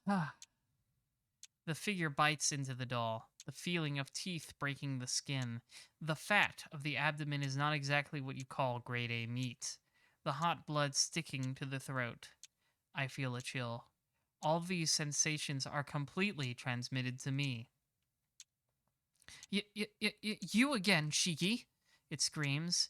The figure bites into the doll. The feeling of teeth breaking the skin. The fat of the abdomen is not exactly what you call grade A meat. The hot blood sticking to the throat. I feel a chill. All these sensations are completely transmitted to me. You again, Shiki, it screams.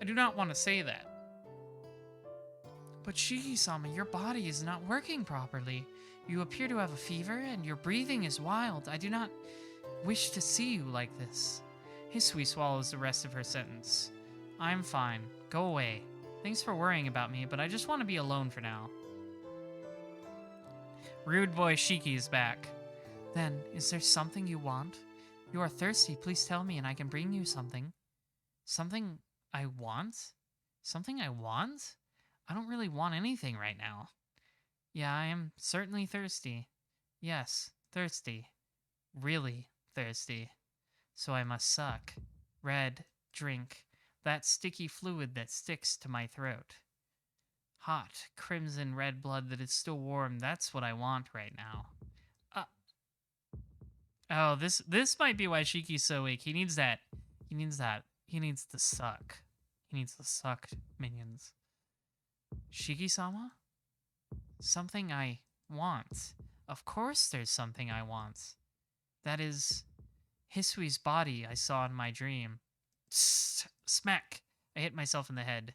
I do not want to say that. But Shiki-sama, your body is not working properly. You appear to have a fever, and your breathing is wild. I do not wish to see you like this. Hisui swallows the rest of her sentence. I'm fine. Go away. Thanks for worrying about me, but I just want to be alone for now. Rude boy Shiki is back. Then, is there something you want? You are thirsty, please tell me and I can bring you something. Something I want? Something I want? I don't really want anything right now. Yeah, I am certainly thirsty. Yes, thirsty. Really thirsty. So I must suck. Red, drink. That sticky fluid that sticks to my throat. Hot, crimson red blood that is still warm, that's what I want right now. Oh, this might be why Shiki's so weak. He needs that. He needs the suck. He needs the sucked minions. Shiki-sama? Something I want. Of course there's something I want. That is Hisui's body I saw in my dream. Smack! I hit myself in the head.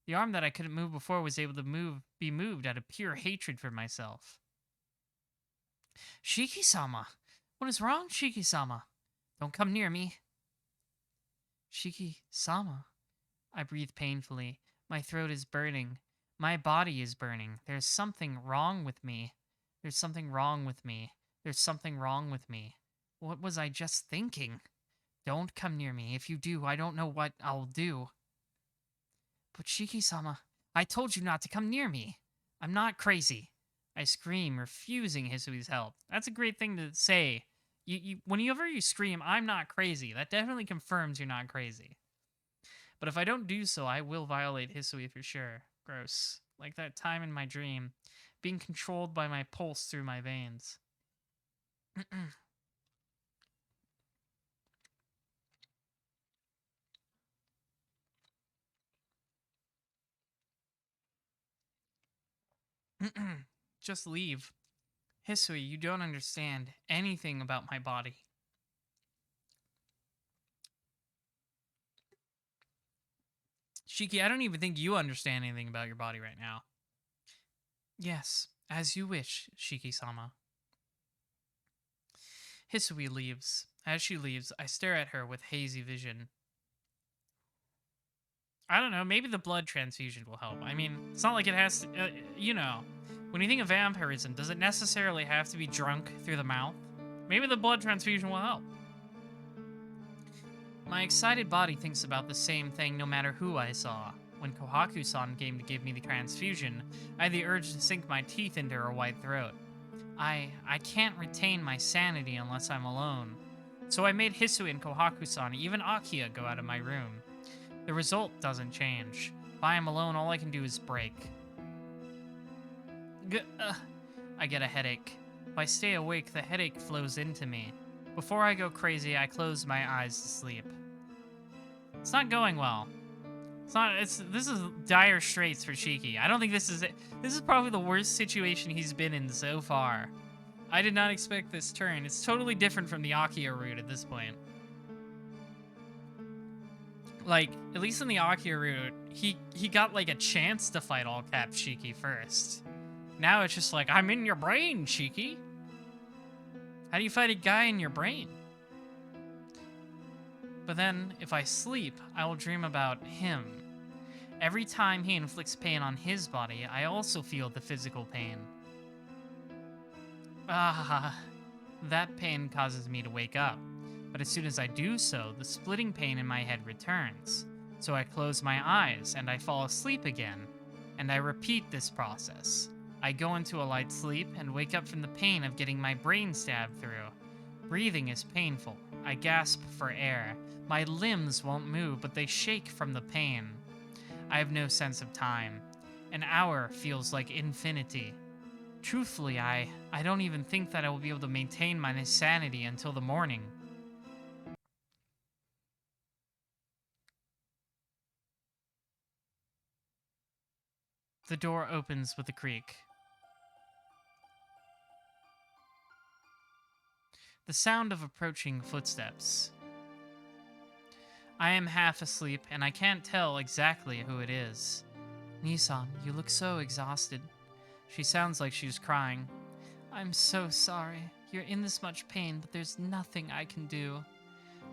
The arm that I couldn't move before was able to be moved out of pure hatred for myself. Shiki-sama! What is wrong, Shiki-sama? Don't come near me. Shiki-sama. I breathe painfully. My throat is burning. My body is burning. There's something wrong with me. There's something wrong with me. There's something wrong with me. What was I just thinking? Don't come near me. If you do, I don't know what I'll do. But Shiki-sama, I told you not to come near me. I'm not crazy. I scream, refusing Hisui's help. That's a great thing to say. Whenever you scream, I'm not crazy, that definitely confirms you're not crazy. But if I don't do so, I will violate Hisui for sure. Gross. Like that time in my dream, being controlled by my pulse through my veins. Just leave. Hisui, you don't understand anything about my body. Shiki, I don't even think you understand anything about your body right now. Yes, as you wish, Shiki-sama. Hisui leaves. As she leaves, I stare at her with hazy vision. I don't know, maybe the blood transfusion will help. I mean, it's not like it has to, when you think of vampirism, does it necessarily have to be drunk through the mouth? Maybe the blood transfusion will help. My excited body thinks about the same thing no matter who I saw. When Kohaku-san came to give me the transfusion, I had the urge to sink my teeth into her white throat. I can't retain my sanity unless I'm alone. So I made Hisui and Kohaku-san, even Akiya, go out of my room. The result doesn't change. If I am alone, all I can do is break. I get a headache. If I stay awake, the headache flows into me. Before I go crazy, I close my eyes to sleep. It's not going well. This is dire straits for Shiki. I don't think this is it. This is probably the worst situation he's been in so far. I did not expect this turn. It's totally different from the Akiya route at this point. Like, at least in the Akiya route, he got like a chance to fight all cap Shiki first. Now it's just like, I'm in your brain, Shiki. How do you fight a guy in your brain? But then, if I sleep, I will dream about him. Every time he inflicts pain on his body, I also feel the physical pain. That pain causes me to wake up. But as soon as I do so, the splitting pain in my head returns. So I close my eyes and I fall asleep again. And I repeat this process. I go into a light sleep and wake up from the pain of getting my brain stabbed through. Breathing is painful. I gasp for air. My limbs won't move, but they shake from the pain. I have no sense of time. An hour feels like infinity. Truthfully, I don't even think that I will be able to maintain my sanity until the morning. The door opens with a creak. The sound of approaching footsteps. I am half asleep, and I can't tell exactly who it is. Nissan, you look so exhausted. She sounds like she's crying. I'm so sorry. You're in this much pain, but there's nothing I can do.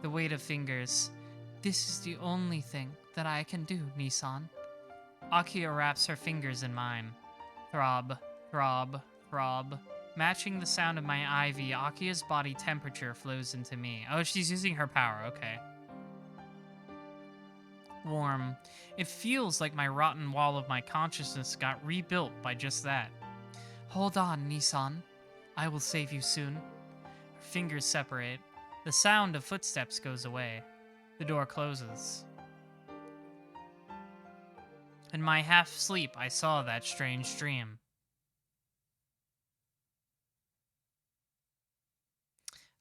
The weight of fingers. This is the only thing that I can do, Nissan. Akia wraps her fingers in mine. Throb, throb, throb. Matching the sound of my IV, Akia's body temperature flows into me. Oh, she's using her power, okay. Warm. It feels like my rotten wall of my consciousness got rebuilt by just that. Hold on, Nissan. I will save you soon. Her fingers separate. The sound of footsteps goes away. The door closes. In my half-sleep, I saw that strange dream.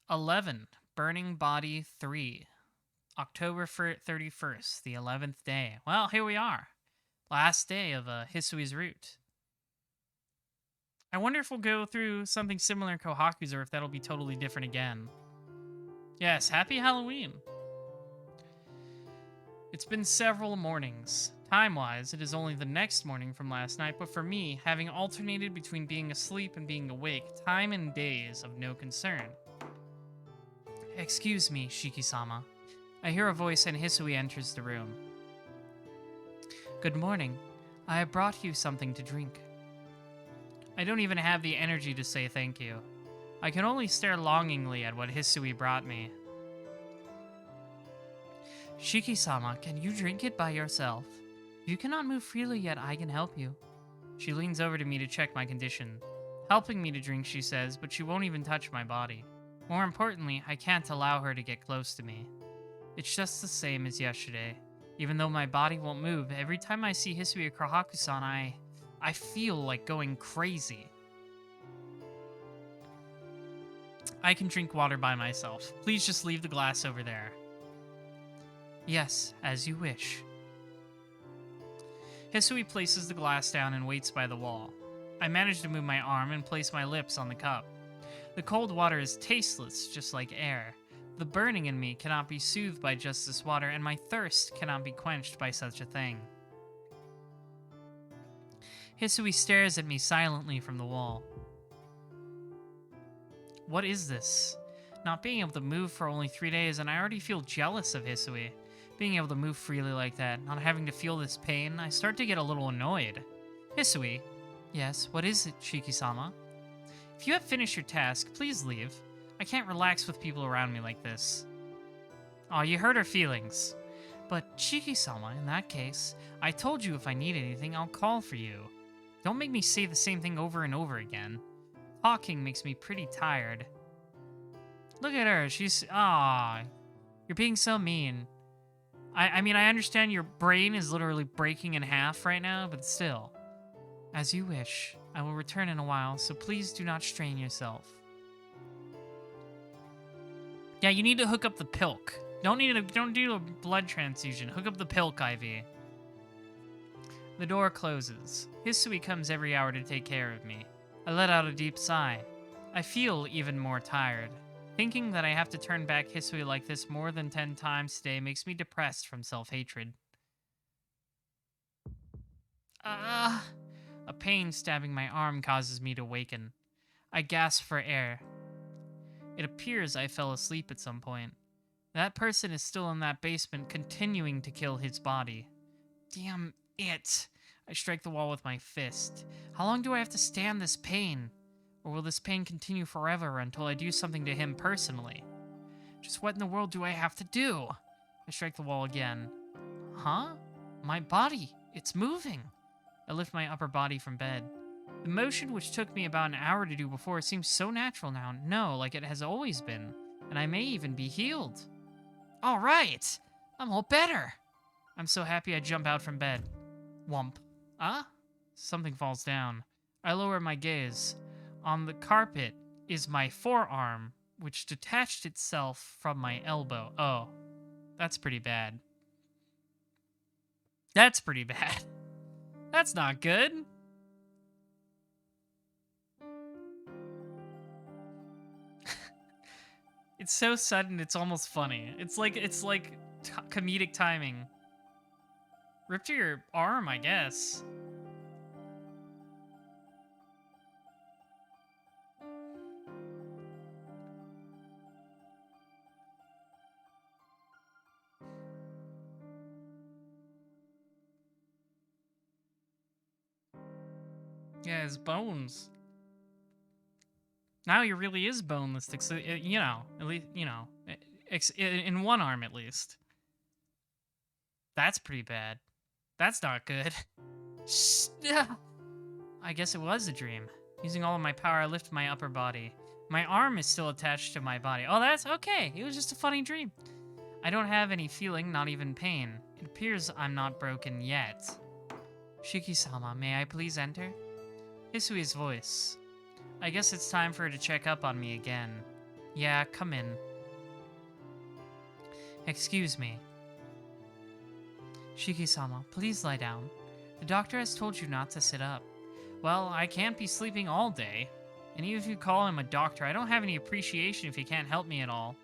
11. Burning Body 3. October 31st, the 11th day. Well, here we are. Last day of Hisui's route. I wonder if we'll go through something similar in Kohaku's or if that'll be totally different again. Yes, happy Halloween. It's been several mornings. Time-wise, it is only the next morning from last night, but for me, having alternated between being asleep and being awake, time and day is of no concern. Excuse me, Shiki-sama. I hear a voice and Hisui enters the room. Good morning. I have brought you something to drink. I don't even have the energy to say thank you. I can only stare longingly at what Hisui brought me. Shiki-sama, can you drink it by yourself? If you cannot move freely yet, I can help you. She leans over to me to check my condition. Helping me to drink, she says, but she won't even touch my body. More importantly, I can't allow her to get close to me. It's just the same as yesterday. Even though my body won't move, every time I see Hisui or Kohaku-san, I feel like going crazy. I can drink water by myself. Please just leave the glass over there. Yes, as you wish. Hisui places the glass down and waits by the wall. I manage to move my arm and place my lips on the cup. The cold water is tasteless, just like air. The burning in me cannot be soothed by just this water, and my thirst cannot be quenched by such a thing. Hisui stares at me silently from the wall. What is this? Not being able to move for only 3 days, and I already feel jealous of Hisui. Being able to move freely like that, not having to feel this pain, I start to get a little annoyed. Hisui. Yes, what is it, Shiki-sama? If you have finished your task, please leave. I can't relax with people around me like this. Aw, you hurt her feelings. But Shiki-sama, in that case, I told you if I need anything, I'll call for you. Don't make me say the same thing over and over again. Talking makes me pretty tired. Look at her, she's... Ah, you're being so mean. I mean, I understand your brain is literally breaking in half right now, but still. As you wish. I will return in a while, so please do not strain yourself. Yeah, you need to hook up the pilk. Don't do a blood transfusion. Hook up the pilk IV. The door closes. Hisui comes every hour to take care of me. I let out a deep sigh. I feel even more tired. Thinking that I have to turn back Hisui like this more than 10 times today makes me depressed from self-hatred. A pain stabbing my arm causes me to waken. I gasp for air. It appears I fell asleep at some point. That person is still in that basement, continuing to kill his body. Damn it! I strike the wall with my fist. How long do I have to stand this pain? Or will this pain continue forever until I do something to him personally? Just what in the world do I have to do? I strike the wall again. Huh? My body! It's moving! I lift my upper body from bed. The motion which took me about an hour to do before seems so natural now. No, like it has always been. And I may even be healed. All right! I'm all better! I'm so happy I jump out from bed. Whump. Ah? Something falls down. I lower my gaze. On the carpet is my forearm, which detached itself from my elbow. Oh, that's pretty bad. That's pretty bad. That's not good. It's so sudden, it's almost funny. It's like comedic timing. Ripped your arm, I guess. Yeah, his bones. Now he really is boneless, you know, at least, you know, in one arm at least. That's pretty bad. That's not good. I guess it was a dream. Using all of my power, I lift my upper body. My arm is still attached to my body. Oh, that's okay. It was just a funny dream. I don't have any feeling, not even pain. It appears I'm not broken yet. Shiki-sama, may I please enter? Hisui's voice. I guess it's time for her to check up on me again. Yeah, come in. Excuse me. Shiki-sama, please lie down. The doctor has told you not to sit up. Well, I can't be sleeping all day. And even if you call him a doctor, I don't have any appreciation if he can't help me at all.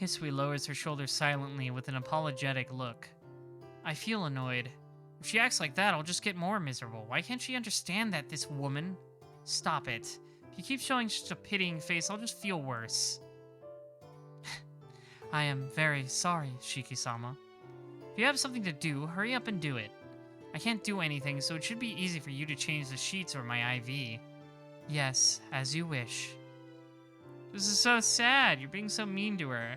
Hisui lowers her shoulders silently with an apologetic look. I feel annoyed. If she acts like that, I'll just get more miserable. Why can't she understand that, this woman? Stop it. If you keep showing such a pitying face, I'll just feel worse. I am very sorry, Shiki-sama. If you have something to do, hurry up and do it. I can't do anything, so it should be easy for you to change the sheets or my IV. Yes, as you wish. This is so sad. You're being so mean to her.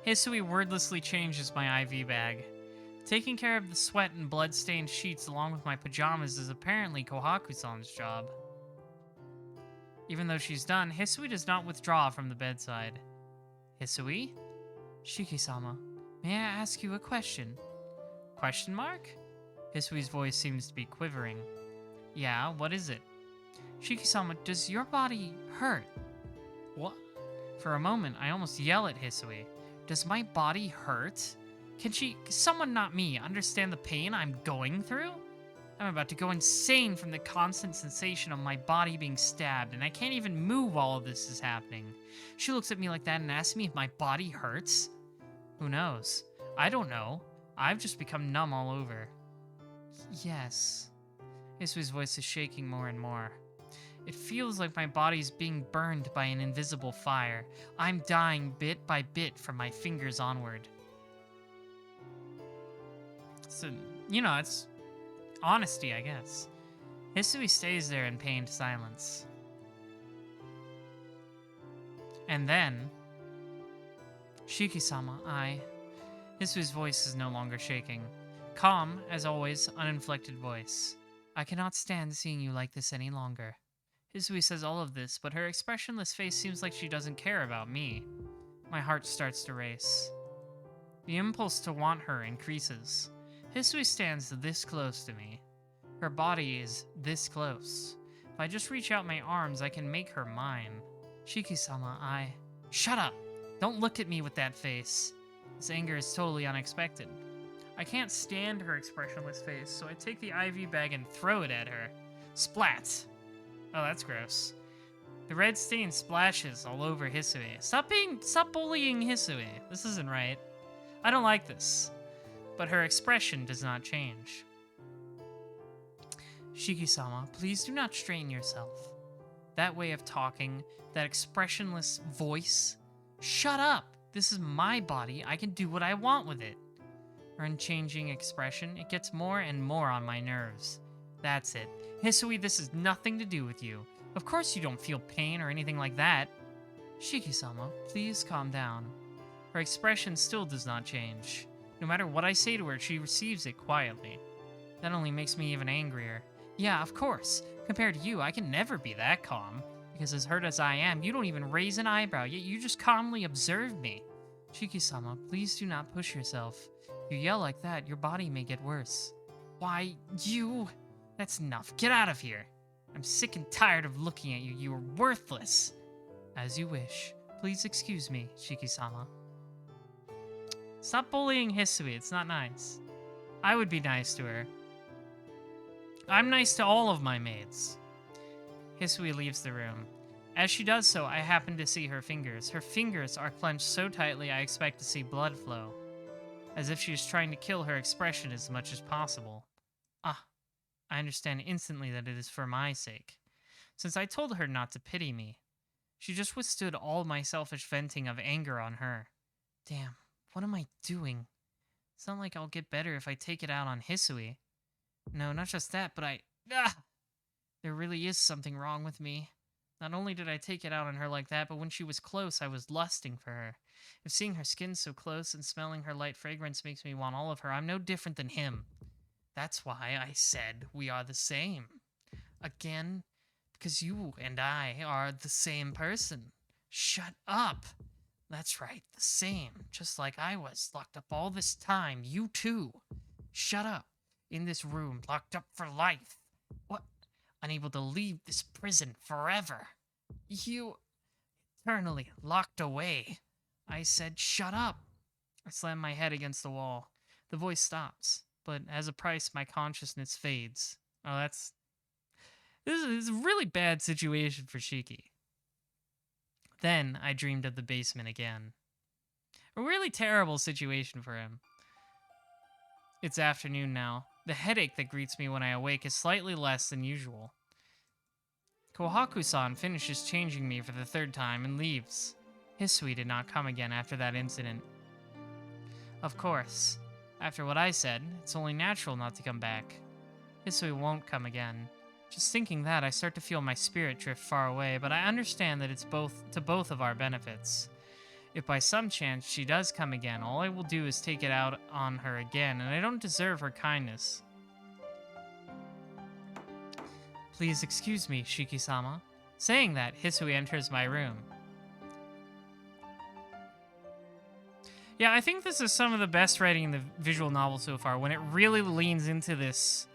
Hisui wordlessly changes my IV bag. Taking care of the sweat and blood-stained sheets along with my pajamas is apparently Kohaku-san's job. Even though she's done, Hisui does not withdraw from the bedside. Hisui? Shiki-sama, may I ask you a question? Question mark? Hisui's voice seems to be quivering. Yeah, what is it? Shiki-sama, does your body hurt? What? For a moment, I almost yell at Hisui. Does my body hurt? Can someone not me, understand the pain I'm going through? I'm about to go insane from the constant sensation of my body being stabbed, and I can't even move while all of this is happening. She looks at me like that and asks me if my body hurts? Who knows? I don't know. I've just become numb all over. Yes. Hisui's voice is shaking more and more. It feels like my body's being burned by an invisible fire. I'm dying bit by bit from my fingers onward. So, you know, it's honesty, I guess. Hisui stays there in pained silence. And then... Shiki-sama, Hisui's voice is no longer shaking. Calm, as always, uninflected voice. I cannot stand seeing you like this any longer. Hisui says all of this, but her expressionless face seems like she doesn't care about me. My heart starts to race. The impulse to want her increases. Hisui stands this close to me. Her body is this close. If I just reach out my arms, I can make her mine. Shiki-sama, Shut up! Don't look at me with that face. This anger is totally unexpected. I can't stand her expressionless face, so I take the IV bag and throw it at her. Splat! Oh, that's gross. The red stain splashes all over Hisui. Stop bullying Hisui. This isn't right. I don't like this. But her expression does not change. Shiki-sama, please do not strain yourself. That way of talking, that expressionless voice. Shut up! This is my body. I can do what I want with it. Her unchanging expression, it gets more and more on my nerves. That's it. Hisui, this has nothing to do with you. Of course you don't feel pain or anything like that. Shiki-sama, please calm down. Her expression still does not change. No matter what I say to her, she receives it quietly. That only makes me even angrier. Yeah, of course. Compared to you, I can never be that calm. Because as hurt as I am, you don't even raise an eyebrow, yet you just calmly observe me. Shiki-sama, please do not push yourself. If you yell like that, your body may get worse. Why, you... That's enough. Get out of here. I'm sick and tired of looking at you. You are worthless. As you wish. Please excuse me, Shiki-sama. Stop bullying Hisui. It's not nice. I would be nice to her. I'm nice to all of my maids. Hisui leaves the room. As she does so, I happen to see her fingers. Her fingers are clenched so tightly I expect to see blood flow, as if she is trying to kill her expression as much as possible. Ah, I understand instantly that it is for my sake, since I told her not to pity me. She just withstood all my selfish venting of anger on her. Damn, what am I doing? It's not like I'll get better if I take it out on Hisui. No, not just that, but there really is something wrong with me. Not only did I take it out on her like that, but when she was close, I was lusting for her. If seeing her skin so close and smelling her light fragrance makes me want all of her, I'm no different than him. That's why I said we are the same. Again, because you and I are the same person. Shut up. That's right, the same. Just like I was, locked up all this time. You too. Shut up. In this room, locked up for life. What? Unable to leave this prison forever. You eternally locked away. I said, shut up. I slam my head against the wall. The voice stops, but as a price, my consciousness fades. Oh, this is a really bad situation for Shiki. Then I dreamed of the basement again. A really terrible situation for him. It's afternoon now. The headache that greets me when I awake is slightly less than usual. Kohaku-san finishes changing me for the third time and leaves. Hisui did not come again after that incident. Of course, after what I said, it's only natural not to come back. Hisui won't come again. Just thinking that, I start to feel my spirit drift far away, but I understand that it's to both of our benefits. If by some chance she does come again, all I will do is take it out on her again, and I don't deserve her kindness. Please excuse me, Shiki-sama. Saying that, Hisui enters my room. Yeah, I think this is some of the best writing in the visual novel so far, when it really leans into this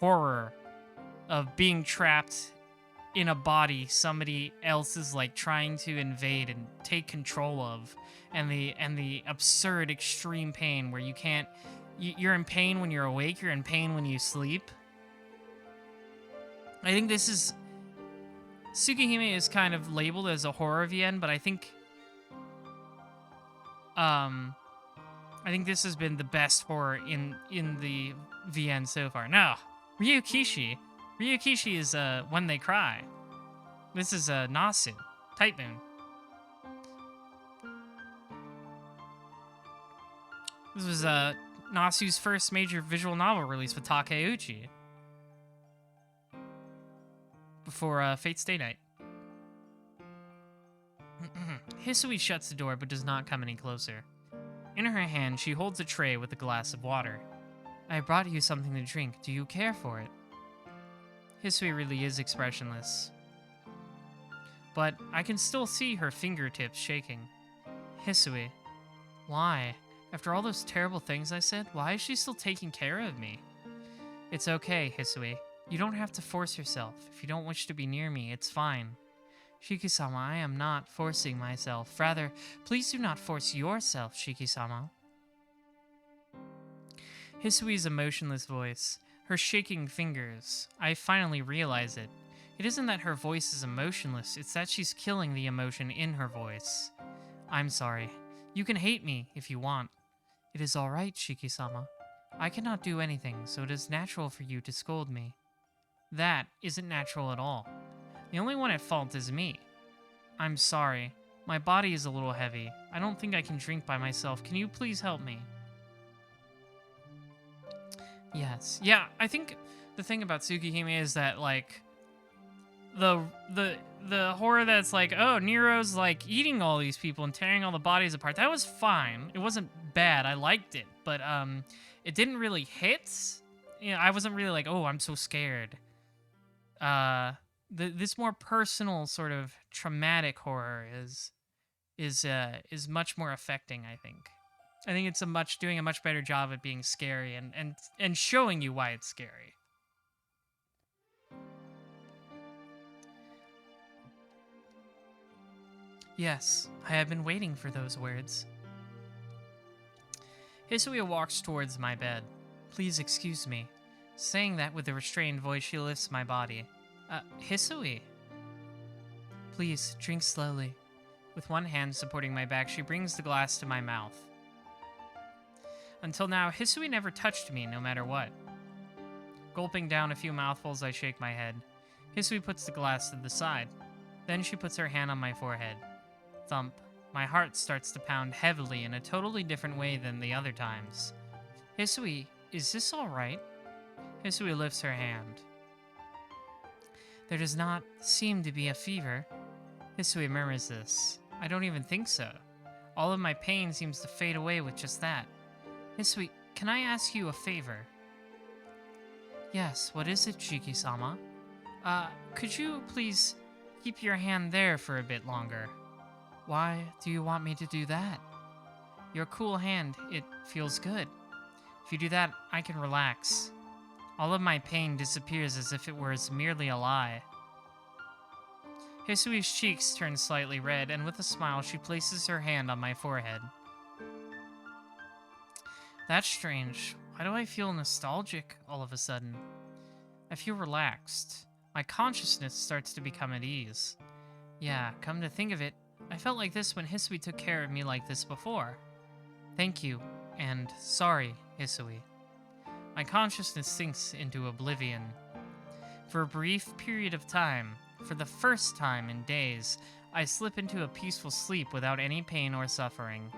horror of being trapped in a body somebody else is like trying to invade and take control of, and the absurd extreme pain where you can't you're in pain when you're awake, you're in pain when you sleep. I think this is Tsukihime is kind of labeled as a horror VN, but I think this has been the best horror in the VN so far. No, Ryukishi is When They Cry. This is Nasu, Tight Moon. This was Nasu's first major visual novel release with Takeuchi. Before Fate Stay Night. Hisui shuts the door but does not come any closer. In her hand, she holds a tray with a glass of water. I brought you something to drink. Do you care for it? Hisui really is expressionless. But I can still see her fingertips shaking. Hisui, why? After all those terrible things I said, why is she still taking care of me? It's okay, Hisui. You don't have to force yourself. If you don't wish to be near me, it's fine. Shiki-sama, I am not forcing myself. Rather, please do not force yourself, Shiki-sama. Hisui's emotionless voice, her shaking fingers. I finally realize it. It isn't that her voice is emotionless, it's that she's killing the emotion in her voice. I'm sorry. You can hate me if you want. It is alright, Shiki-sama. I cannot do anything, so it is natural for you to scold me. That isn't natural at all. The only one at fault is me. I'm sorry. My body is a little heavy. I don't think I can drink by myself. Can you please help me? Yes. Yeah, I think the thing about Tsukihime is that, like, the horror that's like, oh, Nero's, like, eating all these people and tearing all the bodies apart, that was fine. It wasn't bad. I liked it. But, it didn't really hit. You know, I wasn't really like, oh, I'm so scared. This more personal sort of traumatic horror is much more affecting, I think. I think it's doing a much better job at being scary and showing you why it's scary. Yes, I have been waiting for those words. Hisui walks towards my bed. Please excuse me. Saying that with a restrained voice, she lifts my body. Hisui. Please, drink slowly. With one hand supporting my back, she brings the glass to my mouth. Until now, Hisui never touched me, no matter what. Gulping down a few mouthfuls, I shake my head. Hisui puts the glass to the side. Then she puts her hand on my forehead. Thump. My heart starts to pound heavily in a totally different way than the other times. Hisui, is this alright? Hisui lifts her hand. There does not seem to be a fever. Hisui murmurs this. I don't even think so. All of my pain seems to fade away with just that. Hisui, can I ask you a favor? Yes, what is it, Shiki-sama? Could you please keep your hand there for a bit longer? Why do you want me to do that? Your cool hand, it feels good. If you do that, I can relax. All of my pain disappears as if it was merely a lie. Hisui's cheeks turn slightly red, and with a smile, she places her hand on my forehead. That's strange. Why do I feel nostalgic all of a sudden? I feel relaxed. My consciousness starts to become at ease. Yeah, come to think of it, I felt like this when Hisui took care of me like this before. Thank you, and sorry, Hisui. My consciousness sinks into oblivion. For a brief period of time, for the first time in days, I slip into a peaceful sleep without any pain or suffering.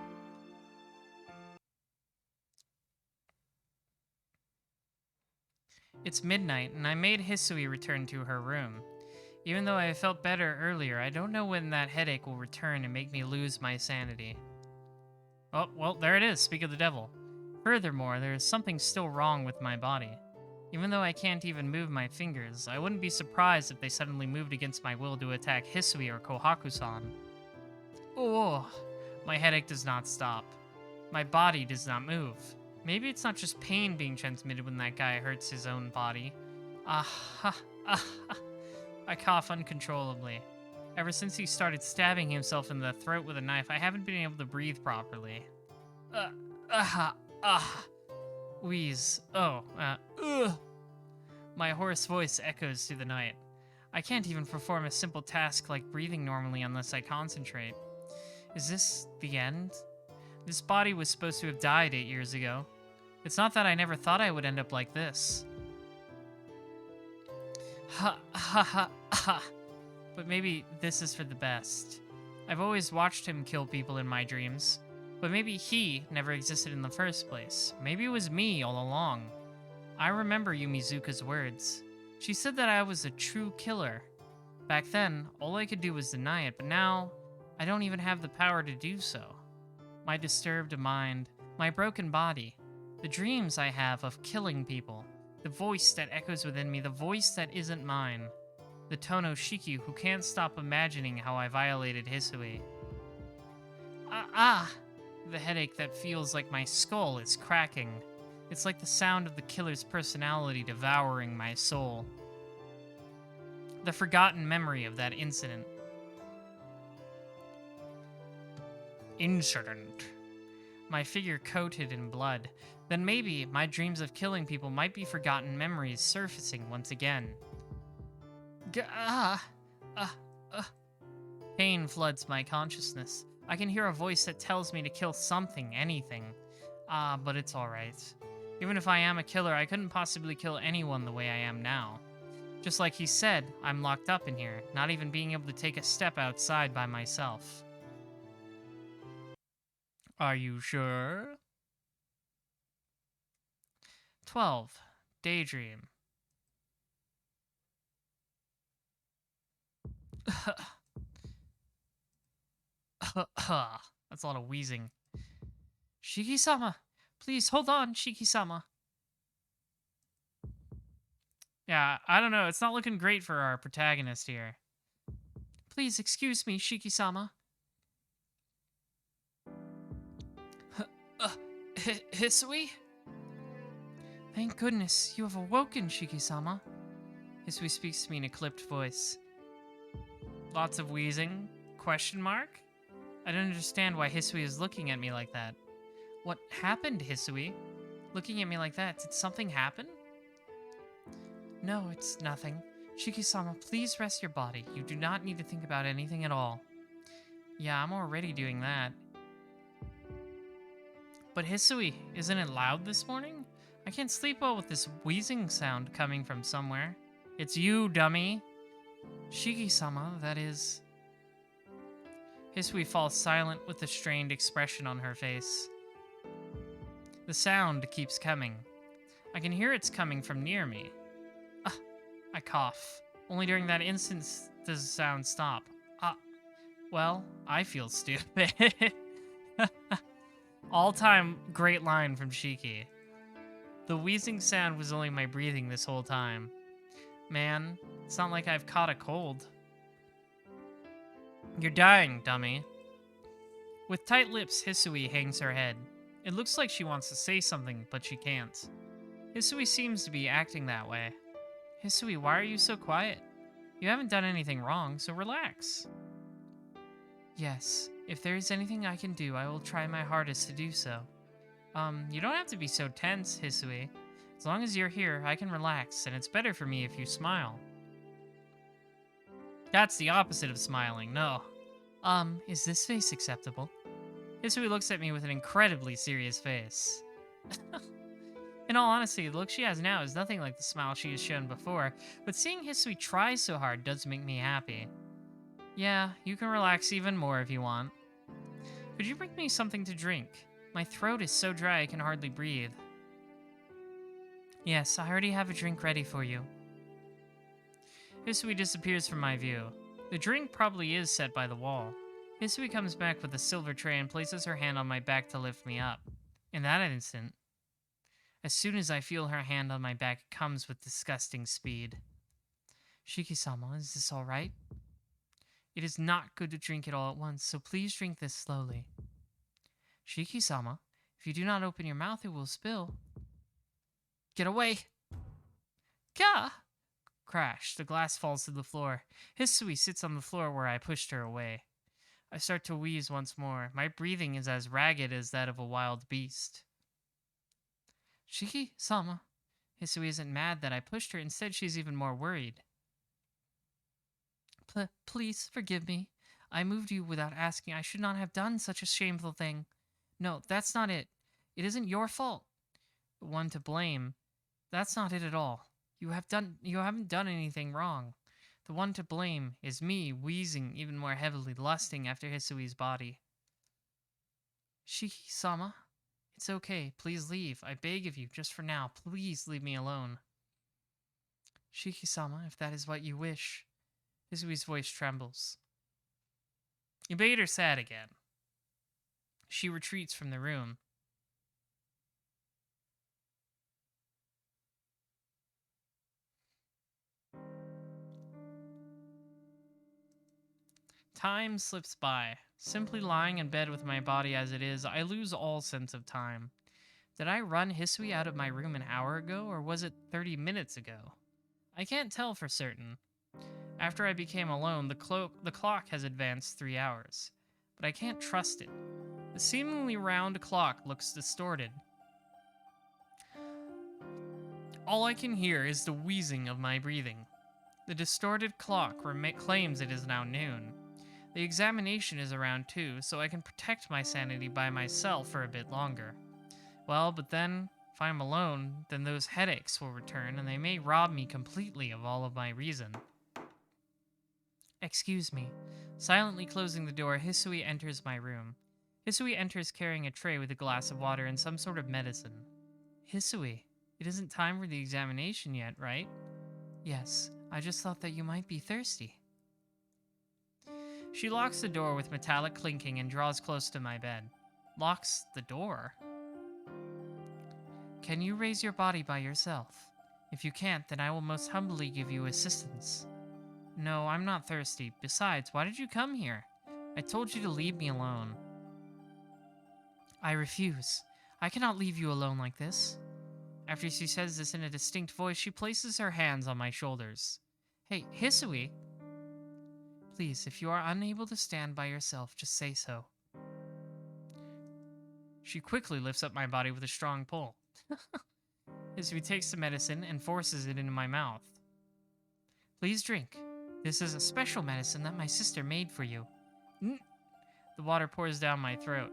It's midnight, and I made Hisui return to her room. Even though I felt better earlier, I don't know when that headache will return and make me lose my sanity. Oh, well, there it is, speak of the devil. Furthermore, there is something still wrong with my body. Even though I can't even move my fingers, I wouldn't be surprised if they suddenly moved against my will to attack Hisui or Kohaku-san. Oh, my headache does not stop. My body does not move. Maybe it's not just pain being transmitted when that guy hurts his own body. I cough uncontrollably. Ever since he started stabbing himself in the throat with a knife, I haven't been able to breathe properly. Wheeze. My hoarse voice echoes through the night. I can't even perform a simple task like breathing normally unless I concentrate. Is this the end? This body was supposed to have died 8 years ago. It's not that I never thought I would end up like this. But maybe this is for the best. I've always watched him kill people in my dreams. But maybe he never existed in the first place. Maybe it was me all along. I remember Yumizuka's words. She said that I was a true killer. Back then, all I could do was deny it, but now, I don't even have the power to do so. My disturbed mind, my broken body, the dreams I have of killing people, the voice that echoes within me, the voice that isn't mine, the Tono Shiki who can't stop imagining how I violated Hisui. The headache that feels like my skull is cracking. It's like the sound of the killer's personality devouring my soul. The forgotten memory of that incident. Incident. My figure coated in blood. Then maybe my dreams of killing people might be forgotten memories surfacing once again. Pain floods my consciousness. I can hear a voice that tells me to kill something, anything. But it's alright. Even if I am a killer, I couldn't possibly kill anyone the way I am now. Just like he said, I'm locked up in here, not even being able to take a step outside by myself. Are you sure? 12. Daydream. That's a lot of wheezing. Shiki-sama! Please, hold on, Shiki-sama. Yeah, I don't know. It's not looking great for our protagonist here. Please excuse me, Shiki-sama. Hisui? Thank goodness, you have awoken, Shiki-sama. Hisui speaks to me in a clipped voice. Lots of wheezing? Question mark? I don't understand why Hisui is looking at me like that. What happened, Hisui? Looking at me like that, did something happen? No, it's nothing. Shiki-sama, please rest your body. You do not need to think about anything at all. Yeah, I'm already doing that. But Hisui, isn't it loud this morning? I can't sleep well with this wheezing sound coming from somewhere. It's you, dummy. Shiki-sama, that is... Hisui falls silent with a strained expression on her face. The sound keeps coming. I can hear it's coming from near me. I cough. Only during that instance does the sound stop. Well, I feel stupid. All-time great line from Shiki. The wheezing sound was only my breathing this whole time. Man, it's not like I've caught a cold. You're dying, dummy. With tight lips, Hisui hangs her head. It looks like she wants to say something, but she can't. Hisui seems to be acting that way. Hisui, why are you so quiet? You haven't done anything wrong, so relax. Yes, if there is anything I can do, I will try my hardest to do so. You don't have to be so tense, Hisui. As long as you're here, I can relax, and it's better for me if you smile. That's the opposite of smiling, no. Is this face acceptable? Hisui looks at me with an incredibly serious face. In all honesty, the look she has now is nothing like the smile she has shown before, but seeing Hisui try so hard does make me happy. Yeah, you can relax even more if you want. Could you bring me something to drink? My throat is so dry I can hardly breathe. Yes, I already have a drink ready for you. Hisui disappears from my view. The drink probably is set by the wall. Hisui comes back with a silver tray and places her hand on my back to lift me up. In that instant, as soon as I feel her hand on my back, it comes with disgusting speed. Shiki-sama, is this alright? It is not good to drink it all at once, so please drink this slowly. Shiki-sama, if you do not open your mouth, it will spill. Get away! Gah! Crash, the glass falls to the floor. Hisui sits on the floor where I pushed her away. I start to wheeze once more. My breathing is as ragged as that of a wild beast. Shiki-sama. Hisui isn't mad that I pushed her. Instead, she's even more worried. Please forgive me. I moved you without asking. I should not have done such a shameful thing. No, that's not it. It isn't your fault. The one to blame. That's not it at all. You haven't done anything wrong. The one to blame is me, wheezing even more heavily, lusting after Hisui's body. Shiki-sama, it's okay. Please leave. I beg of you, just for now. Please leave me alone. Shiki-sama, if that is what you wish. Hisui's voice trembles. You made her sad again. She retreats from the room. Time slips by. Simply lying in bed with my body as it is, I lose all sense of time. Did I run Hisui out of my room an hour ago, or was it 30 minutes ago? I can't tell for certain. After I became alone, the clock has advanced 3 hours. But I can't trust it. The seemingly round clock looks distorted. All I can hear is the wheezing of my breathing. The distorted clock claims it is now noon. The examination is around 2, so I can protect my sanity by myself for a bit longer. Well, but then, if I'm alone, then those headaches will return, and they may rob me completely of all of my reason. Excuse me. Silently closing the door, Hisui enters my room. Hisui enters carrying a tray with a glass of water and some sort of medicine. Hisui, it isn't time for the examination yet, right? Yes, I just thought that you might be thirsty. She locks the door with metallic clinking and draws close to my bed. Locks the door? Can you raise your body by yourself? If you can't, then I will most humbly give you assistance. No, I'm not thirsty. Besides, why did you come here? I told you to leave me alone. I refuse. I cannot leave you alone like this. After she says this in a distinct voice, she places her hands on my shoulders. Hey, Hisui! Please, if you are unable to stand by yourself, just say so. She quickly lifts up my body with a strong pull. Hisui takes the medicine and forces it into my mouth. Please drink. This is a special medicine that my sister made for you. Mm. The water pours down my throat.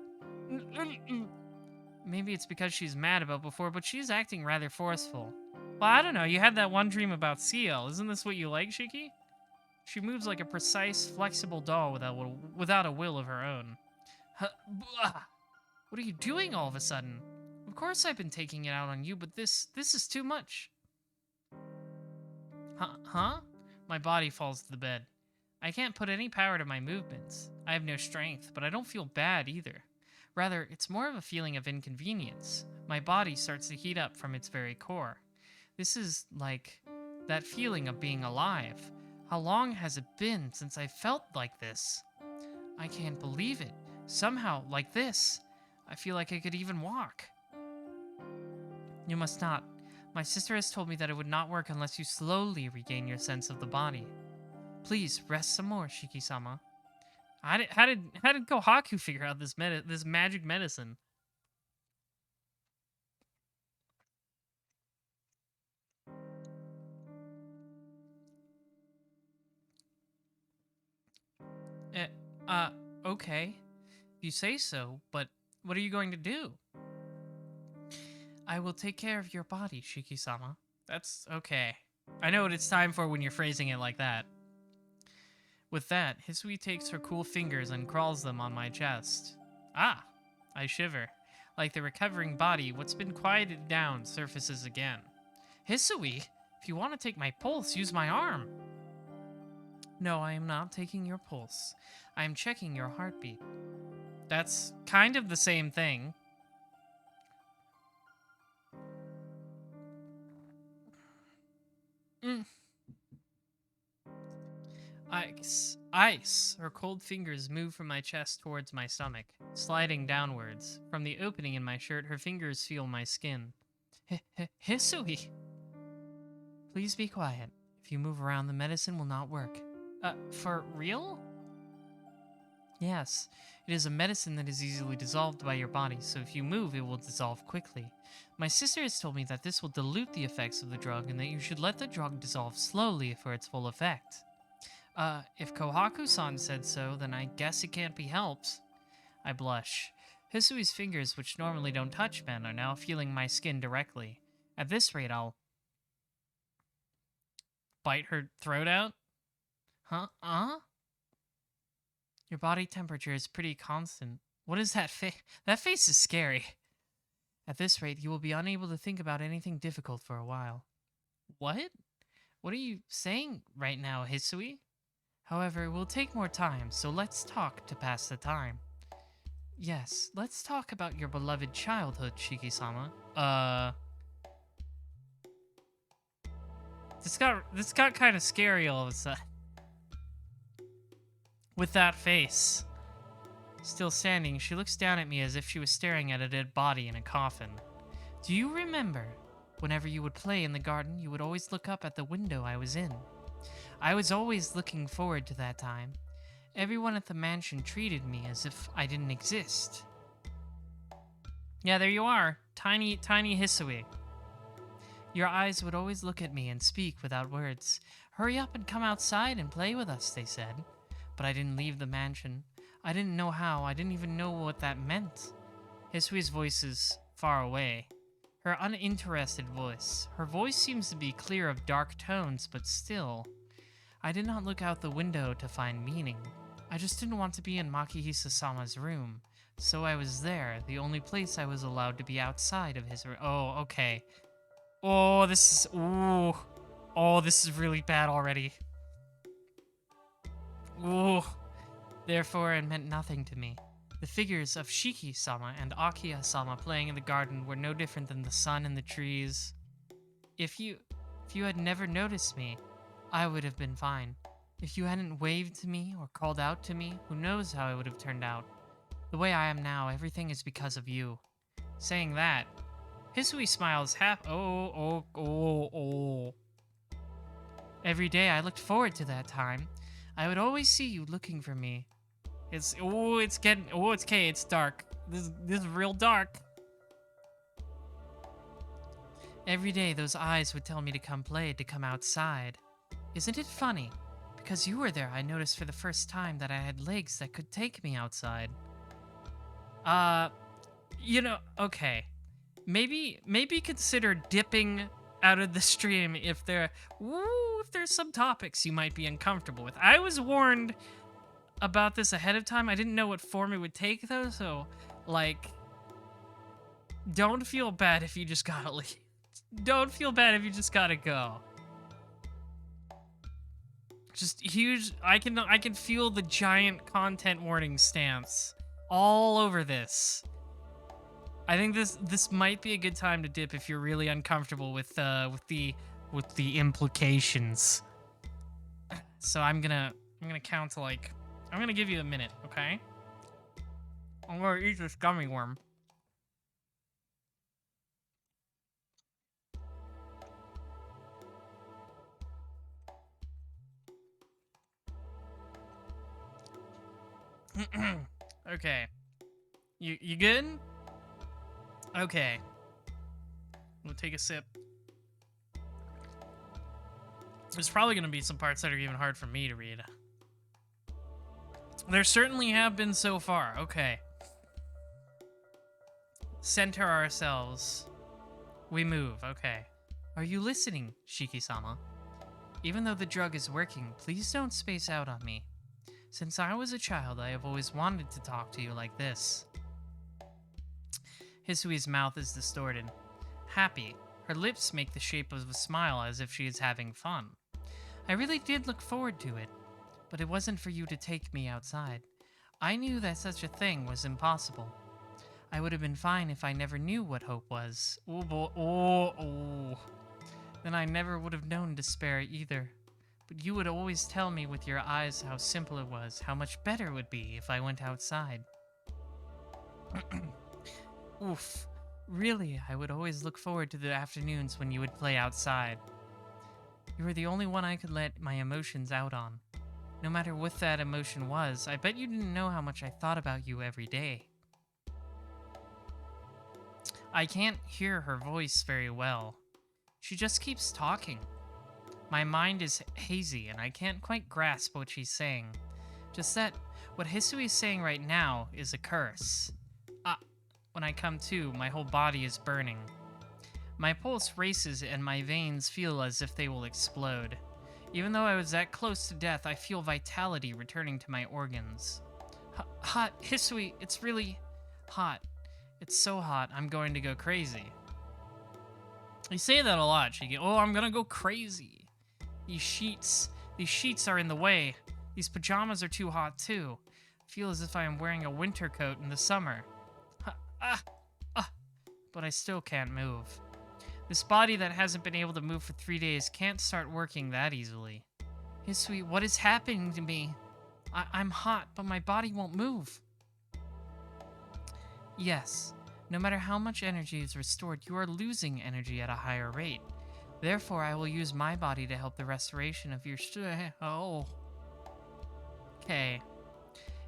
Maybe it's because she's mad about before, but she's acting rather forceful. Well, I don't know. You had that one dream about CL. Isn't this what you like, Shiki? She moves like a precise, flexible doll without a will of her own. What are you doing all of a sudden? Of course I've been taking it out on you, but this is too much. Huh? My body falls to the bed. I can't put any power to my movements. I have no strength, but I don't feel bad either. Rather, it's more of a feeling of inconvenience. My body starts to heat up from its very core. This is like that feeling of being alive. How long has it been since I felt like this? I can't believe it. Somehow, like this. I feel like I could even walk. You must not. My sister has told me that it would not work unless you slowly regain your sense of the body. Please, rest some more, Shiki-sama. How did Kohaku figure out this magic medicine? Okay. If you say so, but what are you going to do? I will take care of your body, Shiki-sama. That's okay. I know what it's time for when you're phrasing it like that. With that, Hisui takes her cool fingers and crawls them on my chest. Ah! I shiver. Like the recovering body, what's been quieted down surfaces again. Hisui, if you want to take my pulse, use my arm. No, I am not taking your pulse. I am checking your heartbeat. That's kind of the same thing. Ice. Her cold fingers move from my chest towards my stomach, sliding downwards. From the opening in my shirt, her fingers feel my skin. Hisui! Please be quiet. If you move around, the medicine will not work. For real? Yes. It is a medicine that is easily dissolved by your body, so if you move, it will dissolve quickly. My sister has told me that this will dilute the effects of the drug and that you should let the drug dissolve slowly for its full effect. If Kohaku-san said so, then I guess it can't be helped. I blush. Hisui's fingers, which normally don't touch men, are now feeling my skin directly. At this rate, I'll bite her throat out? Huh? Your body temperature is pretty constant. What is that face? That face is scary. At this rate, you will be unable to think about anything difficult for a while. What? What are you saying right now, Hisui? However, it will take more time, so let's talk to pass the time. Yes, let's talk about your beloved childhood, Shiki-sama. This got kind of scary all of a sudden. With that face. Still standing, she looks down at me as if she was staring at a dead body in a coffin. Do you remember? Whenever you would play in the garden, you would always look up at the window I was in. I was always looking forward to that time. Everyone at the mansion treated me as if I didn't exist. Yeah, there you are. Tiny Hisui. Your eyes would always look at me and speak without words. Hurry up and come outside and play with us, they said. But I didn't leave the mansion. I didn't know how. I didn't even know what that meant. Hisui's voice is far away. Her uninterested voice. Her voice seems to be clear of dark tones, but still. I did not look out the window to find meaning. I just didn't want to be in Makihisa-sama's room. So I was there, the only place I was allowed to be outside of his room. Oh, okay. Oh, this is... Ooh. Oh, this is really bad already. Ooh. Therefore, it meant nothing to me. The figures of Shiki-sama and Akiya-sama playing in the garden were no different than the sun and the trees. If you had never noticed me, I would have been fine. If you hadn't waved to me or called out to me, who knows how it would have turned out. The way I am now, everything is because of you. Saying that, Hisui smiles Oh. Every day I looked forward to that time. I would always see you looking for me. It's okay, it's dark. This is real dark. Every day those eyes would tell me to come play, to come outside. Isn't it funny? Because you were there, I noticed for the first time that I had legs that could take me outside. Okay. Maybe consider dipping out of the stream if there's some topics you might be uncomfortable with. I was warned about this ahead of time. I didn't know what form it would take though, so like don't feel bad if you just gotta leave. Don't feel bad if you just gotta go. Just huge. I can feel the giant content warning stamps all over this. I think this might be a good time to dip if you're really uncomfortable with the implications. So I'm gonna count to like, I'm gonna give you a minute, okay? I'm gonna eat this gummy worm. Okay. You good? Okay. We'll take a sip. There's probably gonna be some parts that are even hard for me to read. There certainly have been so far. Okay. Center ourselves. We move. Okay. Are you listening, Shiki-sama? Even though the drug is working, please don't space out on me. Since I was a child, I have always wanted to talk to you like this. Hisui's mouth is distorted. Happy. Her lips make the shape of a smile as if she is having fun. I really did look forward to it, but it wasn't for you to take me outside. I knew that such a thing was impossible. I would have been fine if I never knew what hope was. Oh boy, oh. Then I never would have known despair either. But you would always tell me with your eyes how simple it was, how much better it would be if I went outside. Oof. Really, I would always look forward to the afternoons when you would play outside. You were the only one I could let my emotions out on. No matter what that emotion was, I bet you didn't know how much I thought about you every day. I can't hear her voice very well. She just keeps talking. My mind is hazy and I can't quite grasp what she's saying. Just that what Hisui is saying right now is a curse. When I come to, my whole body is burning. My pulse races and my veins feel as if they will explode. Even though I was that close to death, I feel vitality returning to my organs. Hot, Hisui, it's really hot. It's so hot, I'm going to go crazy. You say that a lot, Shiki. Oh, I'm gonna go crazy. These sheets are in the way. These pajamas are too hot too. I feel as if I am wearing a winter coat in the summer. But I still can't move. This body that hasn't been able to move for 3 days can't start working that easily. Hisui, what is happening to me? I'm hot, but my body won't move. Yes, no matter how much energy is restored, you are losing energy at a higher rate. Therefore, I will use my body to help the restoration of your Oh. Okay.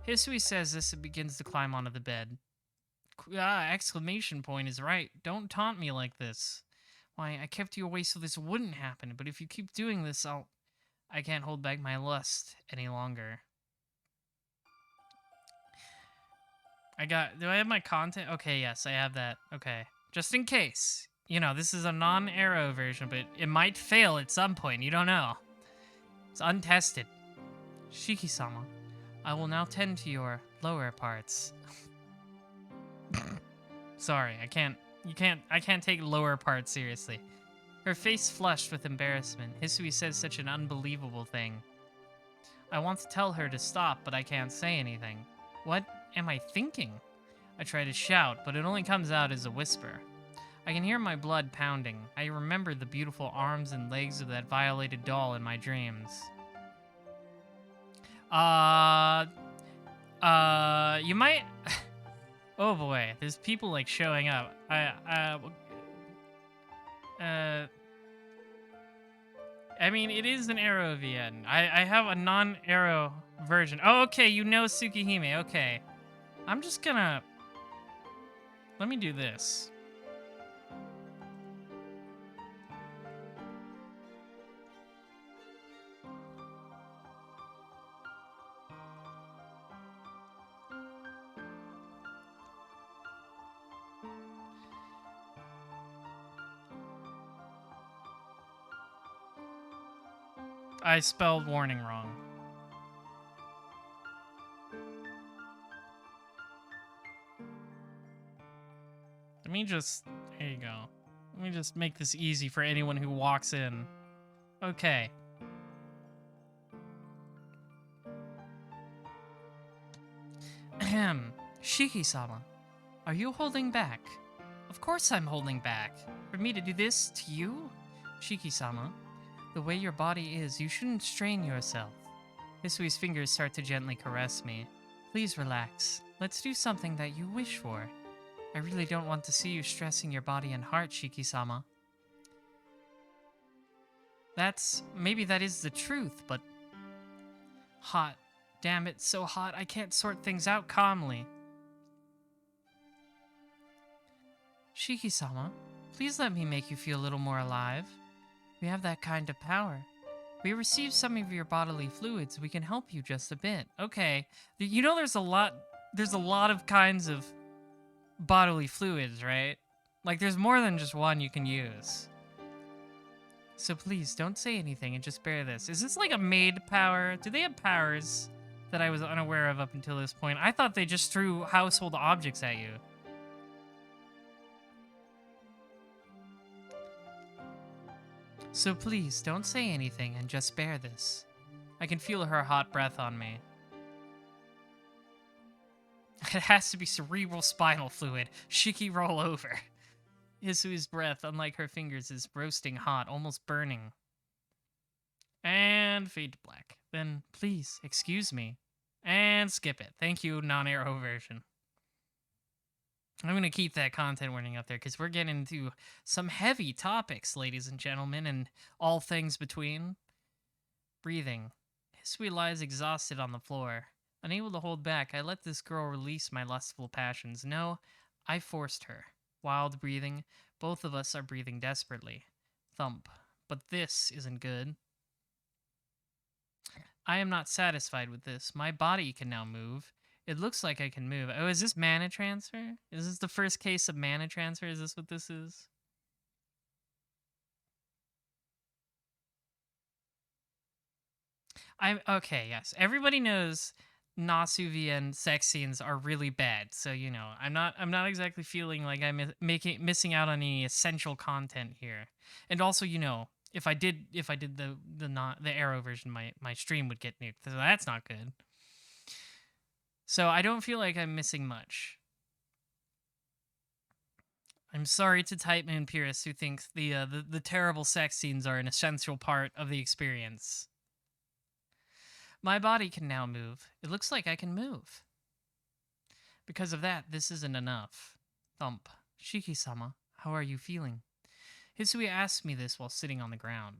Hisui says this and begins to climb onto the bed. Exclamation point is right. Don't taunt me like this. Why, I kept you away so this wouldn't happen, but if you keep doing this, I can't hold back my lust any longer. Do I have my content? Okay, yes, I have that. Okay. Just in case. You know, this is a non-arrow version, but it might fail at some point. You don't know. It's untested. Shiki-sama, I will now tend to your lower parts. Sorry, I can't take lower parts seriously. Her face flushed with embarrassment. Hisui says such an unbelievable thing. I want to tell her to stop, but I can't say anything. What am I thinking? I try to shout, but it only comes out as a whisper. I can hear my blood pounding. I remember the beautiful arms and legs of that violated doll in my dreams. You might... Oh boy, there's people like showing up. I mean, it is an arrow VN. I have a non-arrow version. Oh, okay, you know Tsukihime. Okay. I'm just gonna... Let me do this. I spelled warning wrong. Let me just... There you go. Let me just make this easy for anyone who walks in. Okay. Ahem. Shiki-sama, are you holding back? Of course I'm holding back. For me to do this to you? Shiki-sama, the way your body is, you shouldn't strain yourself. Hisui's fingers start to gently caress me. Please relax. Let's do something that you wish for. I really don't want to see you stressing your body and heart, Shiki-sama. Maybe that is the truth, but... Hot. Damn it, so hot I can't sort things out calmly. Shiki-sama, please let me make you feel a little more alive. We have that kind of power. We receive some of your bodily fluids. We can help you just a bit. Okay. You know there's a lot of kinds of bodily fluids, right? Like there's more than just one you can use. So please don't say anything and just bear this. Is this like a maid power? Do they have powers that I was unaware of up until this point? I thought they just threw household objects at you. So please, don't say anything and just bear this. I can feel her hot breath on me. It has to be cerebral spinal fluid. Shiki, roll over. Hisui's breath, unlike her fingers, is roasting hot, almost burning. And fade to black. Then, please, excuse me. And skip it. Thank you, non-arrow version. I'm going to keep that content warning up there because we're getting into some heavy topics, ladies and gentlemen, and all things between. Breathing. Hisui lies exhausted on the floor. Unable to hold back, I let this girl release my lustful passions. No, I forced her. Wild breathing. Both of us are breathing desperately. Thump. But this isn't good. I am not satisfied with this. My body can now move. It looks like I can move. Oh, is this mana transfer? Is this the first case of mana transfer? Is this what this is? Okay, yes. Everybody knows Nasuvi and sex scenes are really bad. So, you know, I'm not exactly feeling like I'm missing out on any essential content here. And also, you know, if I did the arrow version, my stream would get nuked. So that's not good. So I don't feel like I'm missing much. I'm sorry to Type Moon purists who think the terrible sex scenes are an essential part of the experience. My body can now move. It looks like I can move. Because of that, this isn't enough. Thump. Shiki-sama, how are you feeling? Hisui asked me this while sitting on the ground.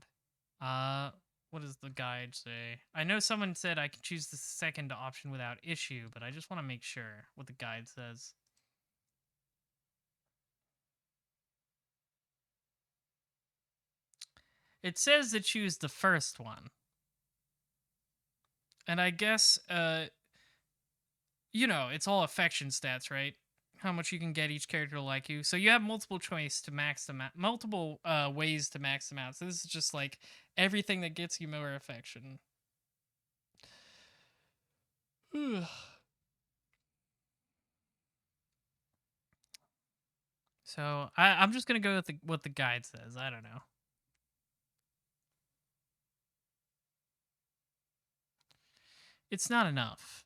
What does the guide say? I know someone said I can choose the second option without issue, but I just want to make sure what the guide says. It says to choose the first one. And I guess, you know, it's all affection stats, right? How much you can get each character to like you. So you have multiple choice to max them out, multiple ways to max them out. So this is just like everything that gets you more affection. So I'm just gonna go with what the guide says. I don't know. It's not enough.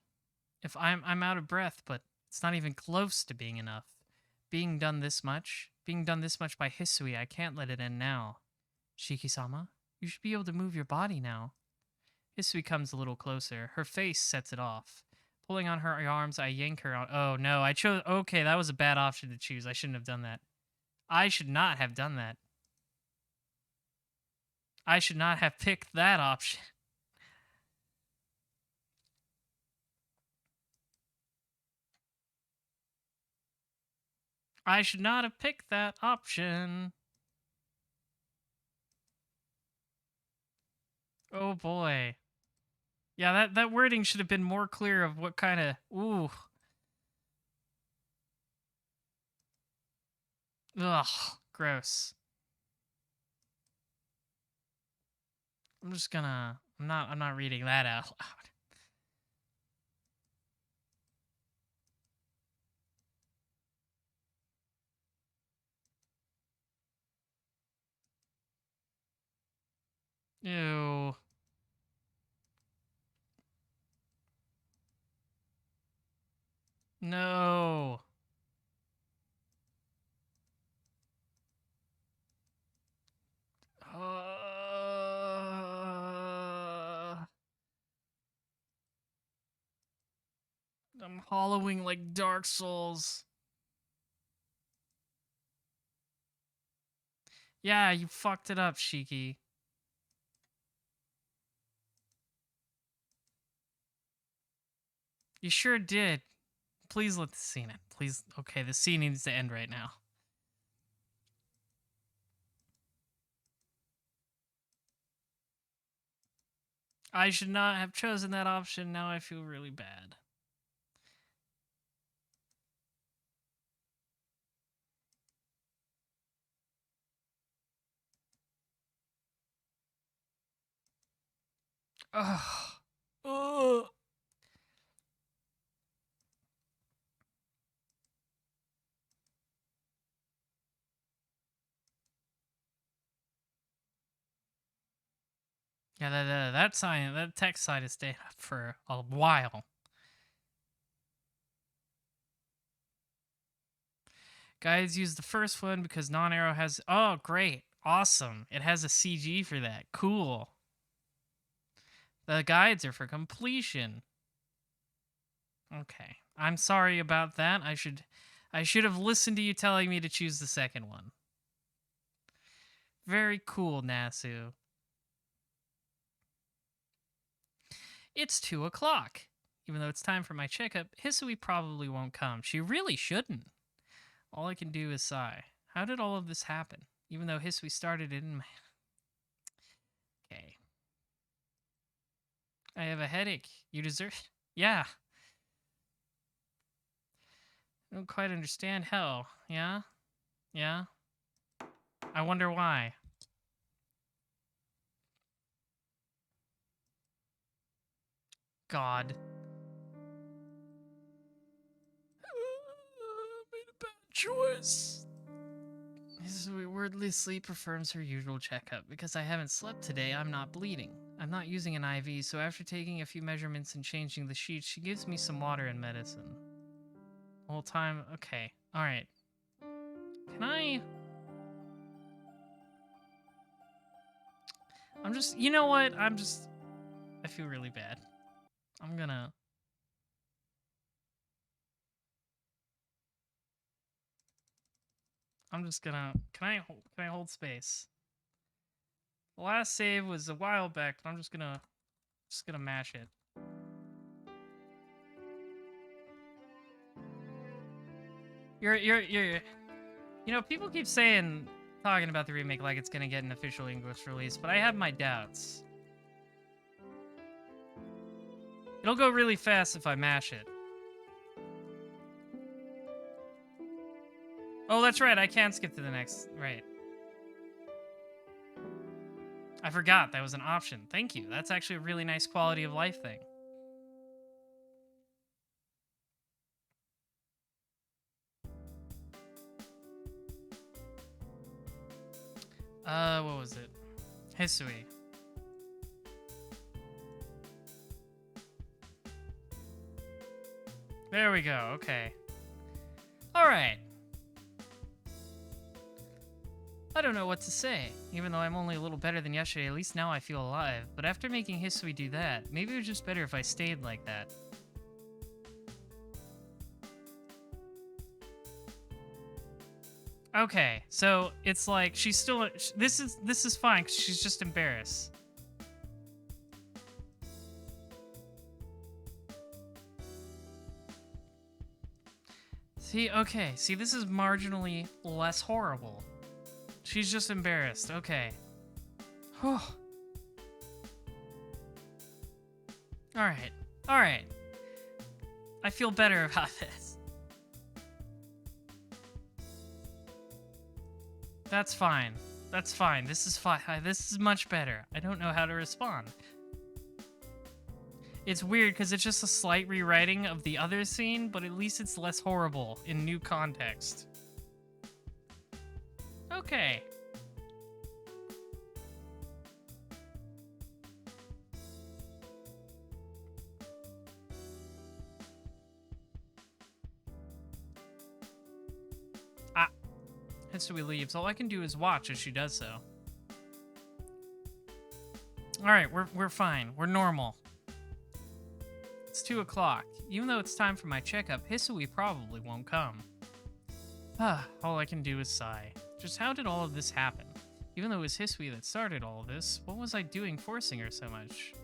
If I'm out of breath, but it's not even close to being enough. Being done this much by Hisui, I can't let it end now. Shiki-sama, you should be able to move your body now. Hisui comes a little closer. Her face sets it off. Pulling on her arms, I yank her on. Oh no, I chose. Okay, that was a bad option to choose. I shouldn't have done that. I should not have done that. I should not have picked that option. I should not have picked that option. Oh boy. Yeah, that wording should have been more clear of what kind of... Ooh. Ugh, gross. I'm just gonna I'm not reading that out loud. Ew. No. I'm hollowing like Dark Souls. Yeah, you fucked it up, Shiki. You sure did. Please let the scene end. Please. Okay, the scene needs to end right now. I should not have chosen that option. Now I feel really bad. Ugh. Ugh. Yeah, that text side is staying up for a while. Guys use the first one because non-arrow has... Oh, great. Awesome. It has a CG for that. Cool. The guides are for completion. Okay. I'm sorry about that. I should have listened to you telling me to choose the second one. Very cool, Nasu. It's 2 o'clock. Even though it's time for my checkup, Hisui probably won't come. She really shouldn't. All I can do is sigh. How did all of this happen? Even though Hisui started it in my... Okay. I have a headache. You deserve... Yeah. I don't quite understand how. Yeah? Yeah? I wonder why. God. Made a bad choice. Hisui wordlessly performs her usual checkup. Because I haven't slept today, I'm not bleeding. I'm not using an IV, so after taking a few measurements and changing the sheets, she gives me some water and medicine. The whole time, okay. Alright. Can I'm just, you know what? I feel really bad. I'm just gonna, can I hold space? The last save was a while back, but I'm just gonna mash it. You know, people keep talking about the remake like it's gonna get an official English release, but I have my doubts. It'll go really fast if I mash it. Oh, that's right, I can skip to the next, right. I forgot that was an option. Thank you. That's actually a really nice quality of life thing. What was it? Hisui. There we go, okay. Alright. I don't know what to say. Even though I'm only a little better than yesterday, at least now I feel alive. But after making Hisui do that, maybe it was just better if I stayed like that. Okay, so it's like she's still... This is fine, because she's just embarrassed. See, okay. See, this is marginally less horrible. She's just embarrassed. Okay. Whew. Alright. Alright. I feel better about this. That's fine. That's fine. This is fine. This is much better. I don't know how to respond. It's weird because it's just a slight rewriting of the other scene, but at least it's less horrible in new context. Okay. Hisui leaves. All I can do is watch as she does so. Alright, we're fine. We're normal. It's 2 o'clock. Even though it's time for my checkup, Hisui probably won't come. All I can do is sigh. Just how did all of this happen? Even though it was Hisui that started all of this, what was I doing forcing her so much?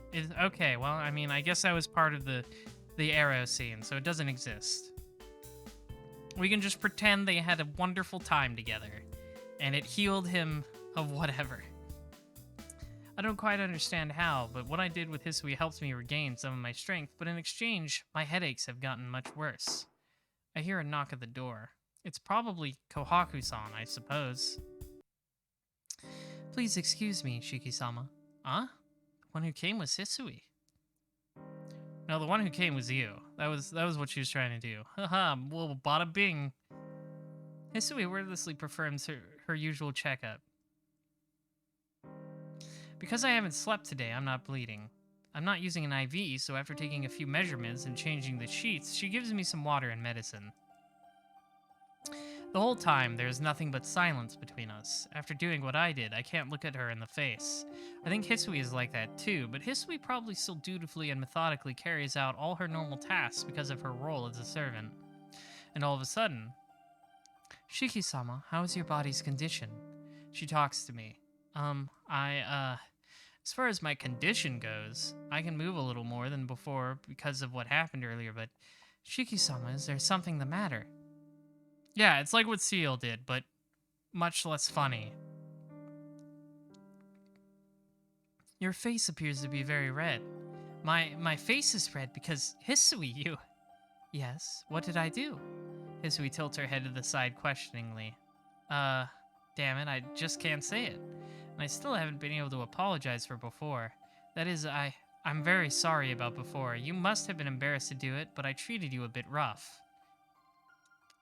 Okay, well, I mean, I guess I was part of the arrow scene, so it doesn't exist. We can just pretend they had a wonderful time together, and it healed him of whatever. I don't quite understand how, but what I did with Hisui helped me regain some of my strength, but in exchange, my headaches have gotten much worse. I hear a knock at the door. It's probably Kohaku-san, I suppose. Please excuse me, Shiki-sama. Huh? The one who came was Hisui. No, the one who came was you. That was what she was trying to do. Haha, well, bada bing. Hisui wordlessly performs her usual checkup. Because I haven't slept today, I'm not bleeding. I'm not using an IV, so after taking a few measurements and changing the sheets, she gives me some water and medicine. The whole time, there's nothing but silence between us. After doing what I did, I can't look at her in the face. I think Hisui is like that too, but Hisui probably still dutifully and methodically carries out all her normal tasks because of her role as a servant. And all of a sudden, Shiki-sama, how is your body's condition? She talks to me. As far as my condition goes, I can move a little more than before because of what happened earlier, but Shiki-sama, is there something the matter? Yeah, it's like what Seal did, but much less funny. Your face appears to be very red. My face is red because Hisui, you... Yes, what did I do? Hisui tilts her head to the side questioningly. Damn it, I just can't say it. And I still haven't been able to apologize for before. That is, I'm very sorry about before. You must have been embarrassed to do it, but I treated you a bit rough.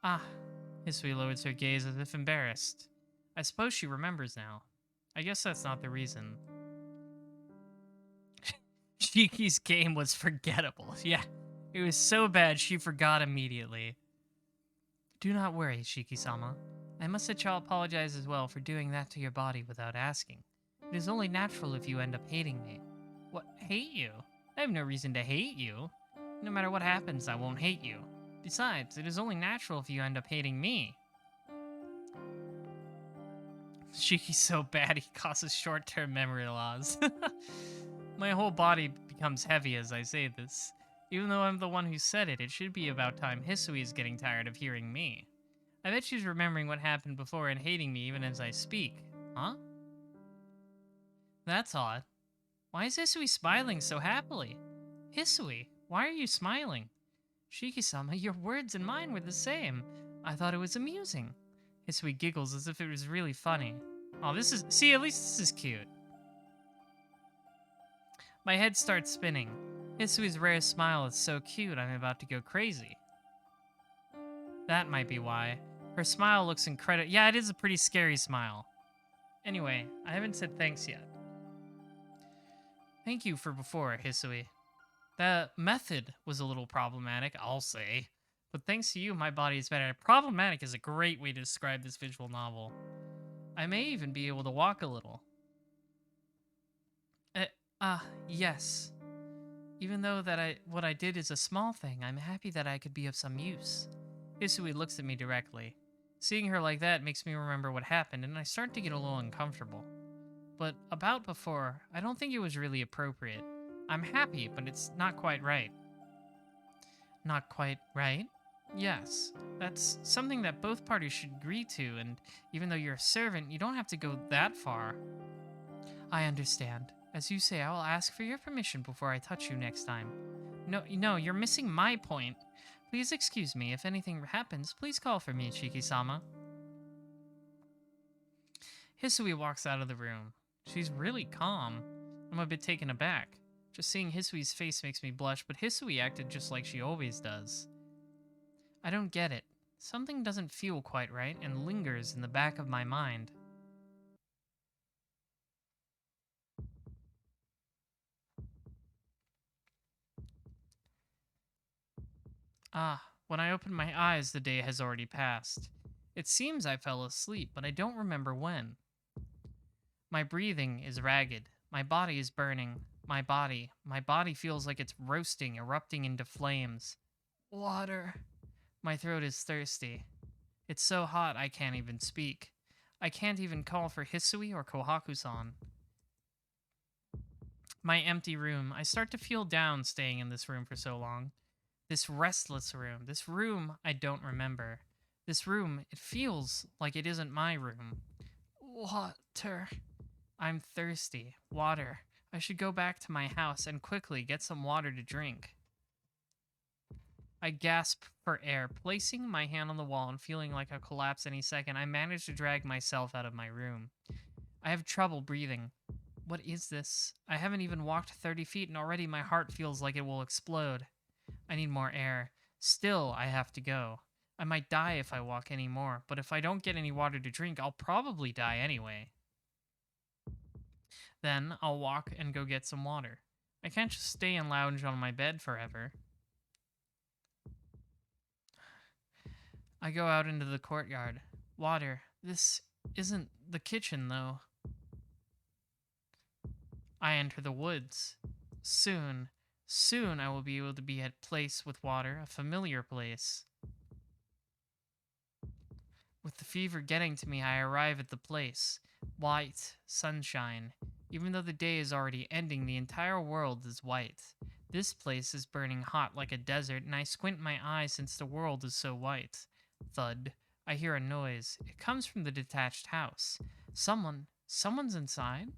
Hisui lowers her gaze as if embarrassed. I suppose she remembers now. I guess that's not the reason. Shiki's game was forgettable. Yeah, it was so bad she forgot immediately. Do not worry, Shiki-sama. I must apologize as well for doing that to your body without asking. It is only natural if you end up hating me. What, hate you? I have no reason to hate you. No matter what happens, I won't hate you. Besides, it is only natural if you end up hating me. Shiki's so bad he causes short-term memory loss. My whole body becomes heavy as I say this. Even though I'm the one who said it, it should be about time Hisui is getting tired of hearing me. I bet she's remembering what happened before and hating me even as I speak. Huh? That's odd. Why is Hisui smiling so happily? Hisui, why are you smiling? Shiki-sama, your words and mine were the same. I thought it was amusing. Hisui giggles as if it was really funny. Oh, see, at least this is cute. My head starts spinning. Hisui's rare smile is so cute, I'm about to go crazy. That might be why. Her smile looks incredible. Yeah, it is a pretty scary smile. Anyway, I haven't said thanks yet. Thank you for before, Hisui. The method was a little problematic, I'll say. But thanks to you, my body is better. Problematic is a great way to describe this visual novel. I may even be able to walk a little. Yes. Even though what I did is a small thing, I'm happy that I could be of some use. Hisui looks at me directly. Seeing her like that makes me remember what happened, and I start to get a little uncomfortable. But about before, I don't think it was really appropriate. I'm happy, but it's not quite right. Not quite right? Yes. That's something that both parties should agree to, and even though you're a servant, you don't have to go that far. I understand. As you say, I will ask for your permission before I touch you next time. No, you're missing my point. Please excuse me. If anything happens, please call for me, Shiki-sama. Hisui walks out of the room. She's really calm. I'm a bit taken aback. Just seeing Hisui's face makes me blush, but Hisui acted just like she always does. I don't get it. Something doesn't feel quite right and lingers in the back of my mind. When I open my eyes, the day has already passed. It seems I fell asleep, but I don't remember when. My breathing is ragged. My body is burning. My body feels like it's roasting, erupting into flames. Water. My throat is thirsty. It's so hot I can't even speak. I can't even call for Hisui or Kohaku-san. My empty room. I start to feel down staying in this room for so long. This restless room. This room I don't remember. This room, it feels like it isn't my room. Water. I'm thirsty. Water. I should go back to my house and quickly get some water to drink. I gasp for air, placing my hand on the wall and feeling like I'll collapse any second. I manage to drag myself out of my room. I have trouble breathing. What is this? I haven't even walked 30 feet and already my heart feels like it will explode. I need more air. Still, I have to go. I might die if I walk any more, but if I don't get any water to drink, I'll probably die anyway. Then, I'll walk and go get some water. I can't just stay and lounge on my bed forever. I go out into the courtyard. Water. This isn't the kitchen, though. I enter the woods. Soon I will be able to be at a place with water, a familiar place. With the fever getting to me, I arrive at the place. White, sunshine. Even though the day is already ending, the entire world is white. This place is burning hot like a desert, and I squint my eyes since the world is so white. Thud. I hear a noise. It comes from the detached house. Someone's inside?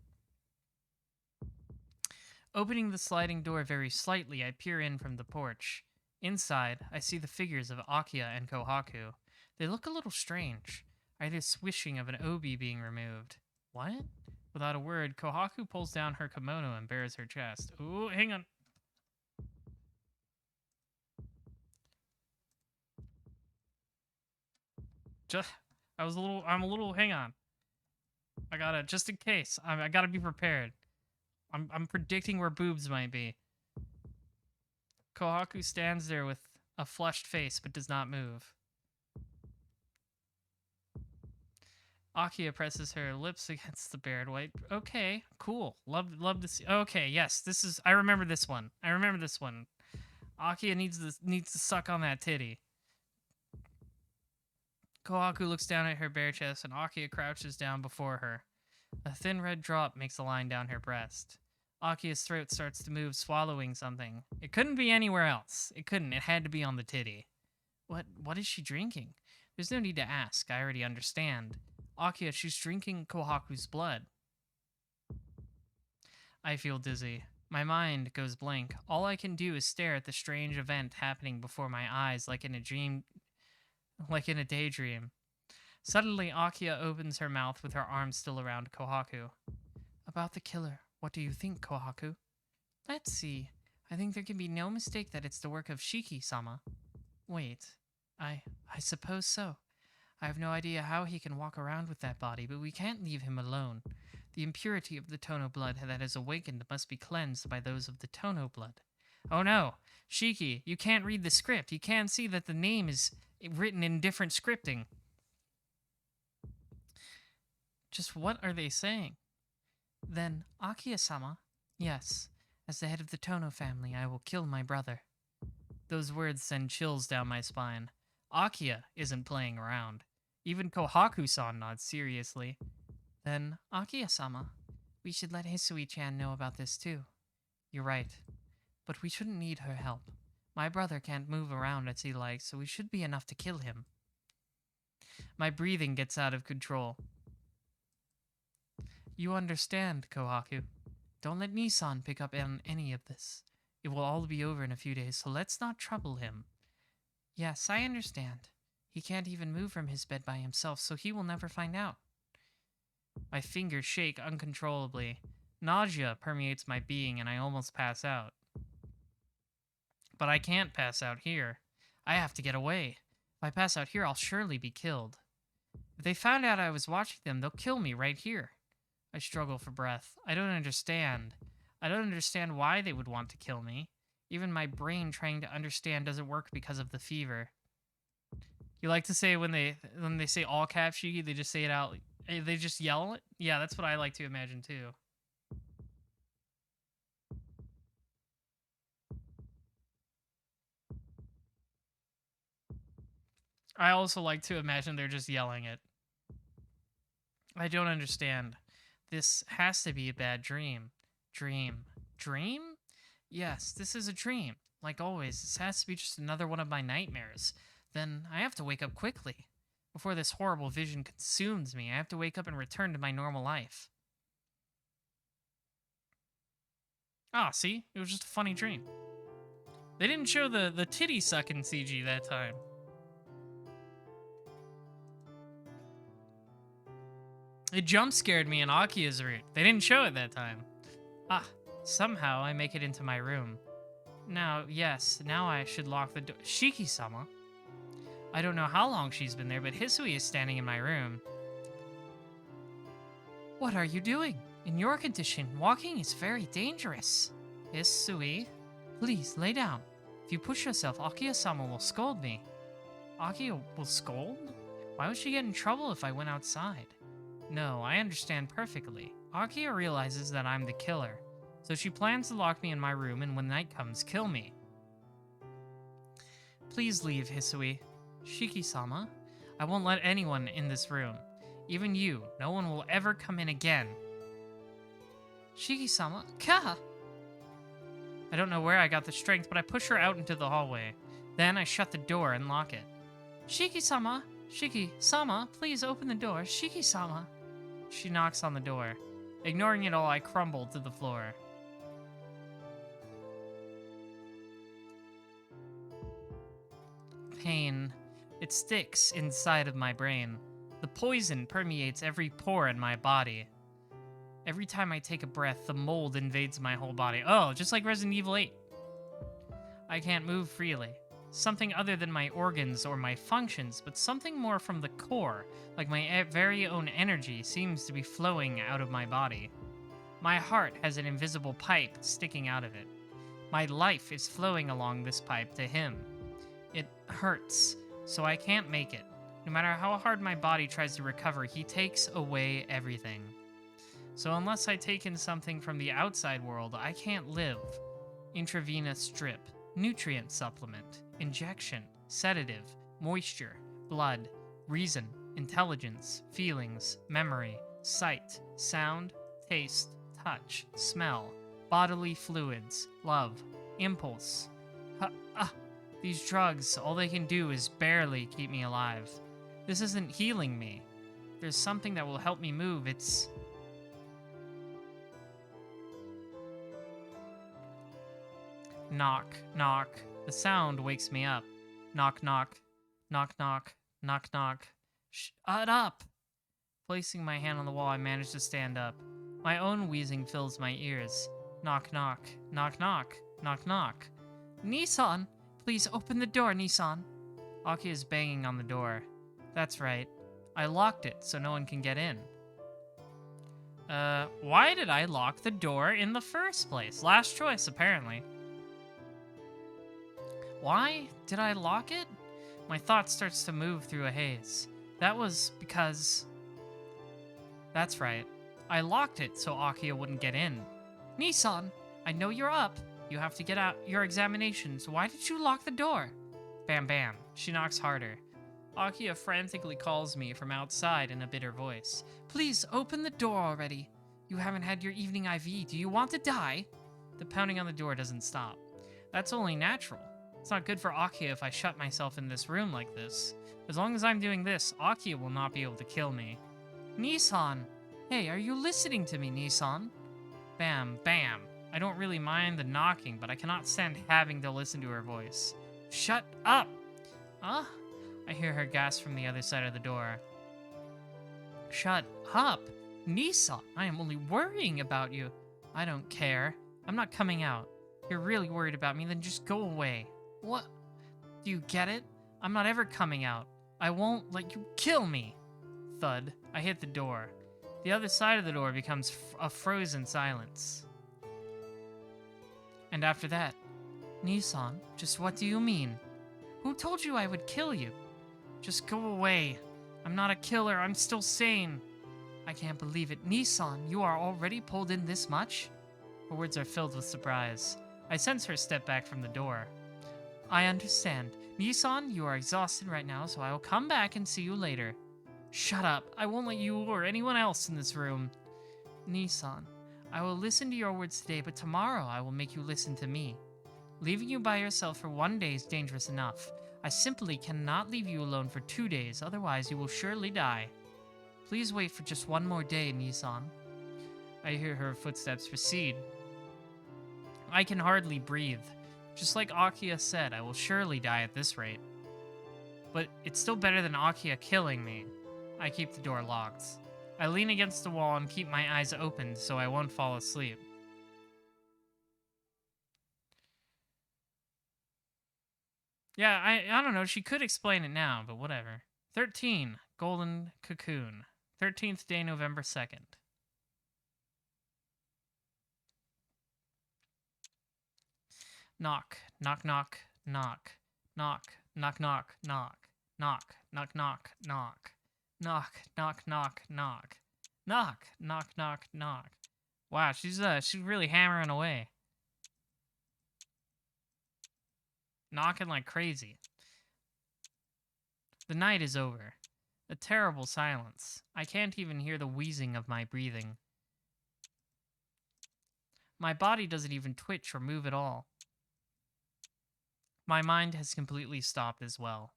Opening the sliding door very slightly, I peer in from the porch. Inside, I see the figures of Akiya and Kohaku. They look a little strange. I hear the swishing of an obi being removed. What? Without a word, Kohaku pulls down her kimono and bares her chest. Ooh, hang on. Hang on. Just in case. I gotta be prepared. I'm predicting where boobs might be. Kohaku stands there with a flushed face but does not move. Akiya presses her lips against the bared white. Okay, cool. Love to see. Okay, yes, I remember this one. Akiya needs to suck on that titty. Kohaku looks down at her bare chest and Akiya crouches down before her. A thin red drop makes a line down her breast. Akiya's throat starts to move, swallowing something. It couldn't be anywhere else. It had to be on the titty. What is she drinking? There's no need to ask. I already understand. Akiya, she's drinking Kohaku's blood. I feel dizzy. My mind goes blank. All I can do is stare at the strange event happening before my eyes like in a daydream. Suddenly, Akiya opens her mouth with her arms still around Kohaku. About the killer, what do you think, Kohaku? Let's see. I think there can be no mistake that it's the work of Shiki-sama. Wait, I suppose so. I have no idea how he can walk around with that body, but we can't leave him alone. The impurity of the Tono blood that has awakened must be cleansed by those of the Tono blood. Oh no! Shiki, you can't read the script. You can't see that the name is written in different scripting. Just what are they saying? Then, Akiya-sama, yes, as the head of the Tono family, I will kill my brother. Those words send chills down my spine. Akiya isn't playing around. Even Kohaku-san nods seriously. Then, Akiya-sama, we should let Hisui-chan know about this too. You're right, but we shouldn't need her help. My brother can't move around as he likes, so we should be enough to kill him. My breathing gets out of control. You understand, Kohaku. Don't let Nissan pick up on any of this. It will all be over in a few days, so let's not trouble him. Yes, I understand. He can't even move from his bed by himself, so he will never find out. My fingers shake uncontrollably. Nausea permeates my being and I almost pass out. But I can't pass out here. I have to get away. If I pass out here, I'll surely be killed. If they found out I was watching them, they'll kill me right here. I struggle for breath. I don't understand. I don't understand why they would want to kill me. Even my brain trying to understand doesn't work because of the fever. You like to say when they say all caps Shiki, they just say it out. They just yell it? Yeah, that's what I like to imagine too. I also like to imagine they're just yelling it. I don't understand. This has to be a bad dream. Dream? Yes, this is a dream. Like always, this has to be just another one of my nightmares. Then I have to wake up quickly. Before this horrible vision consumes me, I have to wake up and return to my normal life. Ah, see? It was just a funny dream. They didn't show the titty sucking CG that time. It jump scared me in Akia's route. They didn't show it that time. Ah, somehow I make it into my room. Now I should lock the door. Shiki-sama? I don't know how long she's been there, but Hisui is standing in my room. What are you doing? In your condition, walking is very dangerous. Hisui, please lay down. If you push yourself, Akia-sama will scold me. Akia will scold? Why would she get in trouble if I went outside? No, I understand perfectly. Akia realizes that I'm the killer, so she plans to lock me in my room and when night comes, kill me. Please leave, Hisui. Shiki-sama, I won't let anyone in this room. Even you, no one will ever come in again. Shiki-sama, ka! I don't know where I got the strength, but I push her out into the hallway. Then I shut the door and lock it. Shiki-sama, please open the door. Shiki-sama. She knocks on the door. Ignoring it all, I crumble to the floor. Pain. It sticks inside of my brain. The poison permeates every pore in my body. Every time I take a breath, the mold invades my whole body. Oh, just like Resident Evil 8. I can't move freely. Something other than my organs or my functions, but something more from the core, like my very own energy, seems to be flowing out of my body. My heart has an invisible pipe sticking out of it. My life is flowing along this pipe to him. It hurts, so I can't make it. No matter how hard my body tries to recover, he takes away everything. So unless I take in something from the outside world, I can't live. Intravenous drip, nutrient supplement, injection, sedative, moisture, blood, reason, intelligence, feelings, memory, sight, sound, taste, touch, smell, bodily fluids, love, impulse. These drugs, all they can do is barely keep me alive. This isn't healing me. There's something that will help me move. It's... Knock, knock. The sound wakes me up. Knock, knock. Knock, knock. Knock, knock. Shut up! Placing my hand on the wall, I manage to stand up. My own wheezing fills my ears. Knock, knock. Knock, knock. Knock, knock. Nissan! Please open the door, Nissan. Aki is banging on the door. That's right. I locked it so no one can get in. Why did I lock the door in the first place? Last choice, apparently. Why did I lock it? My thought starts to move through a haze. That was because... That's right. I locked it so Akia wouldn't get in. Nissan, I know you're up. You have to get out your examinations. Why did you lock the door? Bam bam. She knocks harder. Akia frantically calls me from outside in a bitter voice. Please open the door already. You haven't had your evening IV. Do you want to die? The pounding on the door doesn't stop. That's only natural. It's not good for Akia if I shut myself in this room like this. As long as I'm doing this, Akia will not be able to kill me. Nissan! Hey, are you listening to me, Nissan? Bam, bam. I don't really mind the knocking, but I cannot stand having to listen to her voice. Shut up! Huh? I hear her gasp from the other side of the door. Shut up! Nissan, I am only worrying about you. I don't care. I'm not coming out. If you're really worried about me, then just go away. What? Do you get it? I'm not ever coming out. I won't let you kill me. Thud. I hit the door. The other side of the door becomes a frozen silence. And after that, Nissan, just what do you mean? Who told you I would kill you? Just go away. I'm not a killer. I'm still sane. I can't believe it. Nissan, you are already pulled in this much? Her words are filled with surprise. I sense her step back from the door. I understand. Nissan, you are exhausted right now, so I will come back and see you later. Shut up. I won't let you or anyone else in this room. Nissan, I will listen to your words today, but tomorrow I will make you listen to me. Leaving you by yourself for 1 day is dangerous enough. I simply cannot leave you alone for 2 days, otherwise you will surely die. Please wait for just 1 more day, Nissan. I hear her footsteps recede. I can hardly breathe. Just like Akia said, I will surely die at this rate. But it's still better than Akia killing me. I keep the door locked. I lean against the wall and keep my eyes open so I won't fall asleep. Yeah, I don't know. She could explain it now, but whatever. 13. Golden Cocoon. 13th day, November 2nd. Knock. Knock, knock, knock. Knock. Knock, knock, knock. Knock. Knock, knock, knock. Knock. Knock, knock, knock. Knock. Knock, knock, knock. Wow, she's really hammering away. Knocking like crazy. The night is over. A terrible silence. I can't even hear the wheezing of my breathing. My body doesn't even twitch or move at all. My mind has completely stopped as well.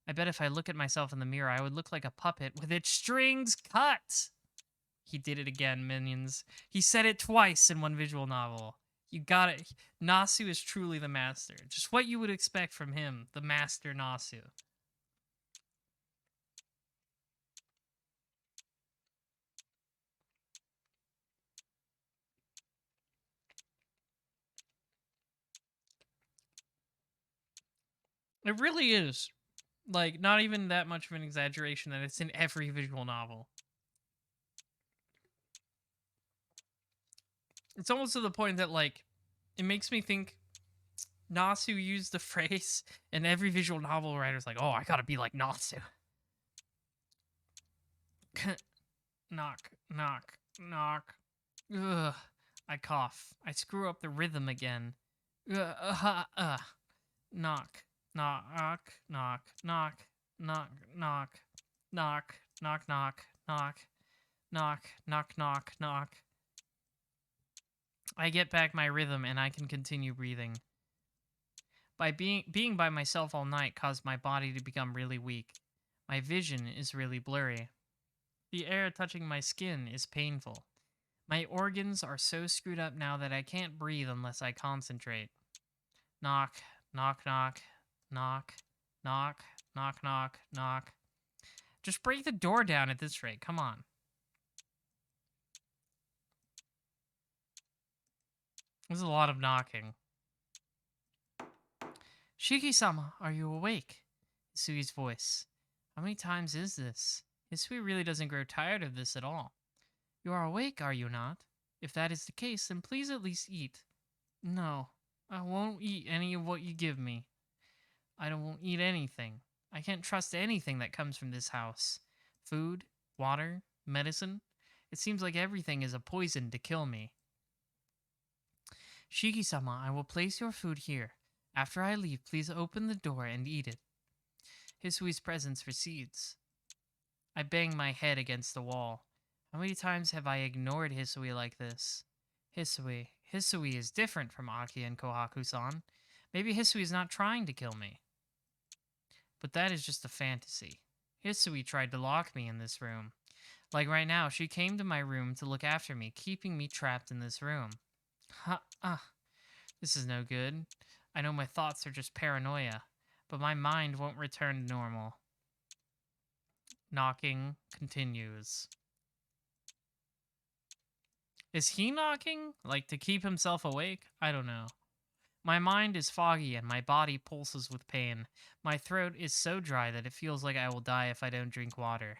I bet if I look at myself in the mirror, I would look like a puppet with its strings cut. He did it again, minions. He said it twice in one visual novel. You got it. Nasu is truly the master. Just what you would expect from him, the master Nasu. It really is. Like, not even that much of an exaggeration that it's in every visual novel. It's almost to the point that, like, it makes me think Nasu used the phrase, and every visual novel writer's like, oh, I gotta be like Nasu. Knock, knock, knock. Ugh. I cough. I screw up the rhythm again. Knock, knock, knock, knock, knock, knock, knock, knock, knock, knock, knock, knock, knock, knock, knock. I get back my rhythm and I can continue breathing. By being by myself all night caused my body to become really weak. My vision is really blurry. The air touching my skin is painful. My organs are so screwed up now that I can't breathe unless I concentrate. Knock, knock, knock, knock, knock, knock, knock, knock. Just break the door down at this rate, come on. There's a lot of knocking. Shiki-sama, are you awake? Isui's voice. How many times is this? Isui really doesn't grow tired of this at all. You are awake, are you not? If that is the case, then please at least eat. No, I won't eat any of what you give me. I won't eat anything. I can't trust anything that comes from this house. Food, water, medicine. It seems like everything is a poison to kill me. Shiki-sama, I will place your food here. After I leave, please open the door and eat it. Hisui's presence recedes. I bang my head against the wall. How many times have I ignored Hisui like this? Hisui is different from Aki and Kohaku-san. Maybe Hisui is not trying to kill me. But that is just a fantasy. Hisui tried to lock me in this room. Like right now, she came to my room to look after me, keeping me trapped in this room. This is no good. I know my thoughts are just paranoia, but my mind won't return to normal. Knocking continues. Is he knocking? Like, to keep himself awake? I don't know. My mind is foggy and my body pulses with pain. My throat is so dry that it feels like I will die if I don't drink water.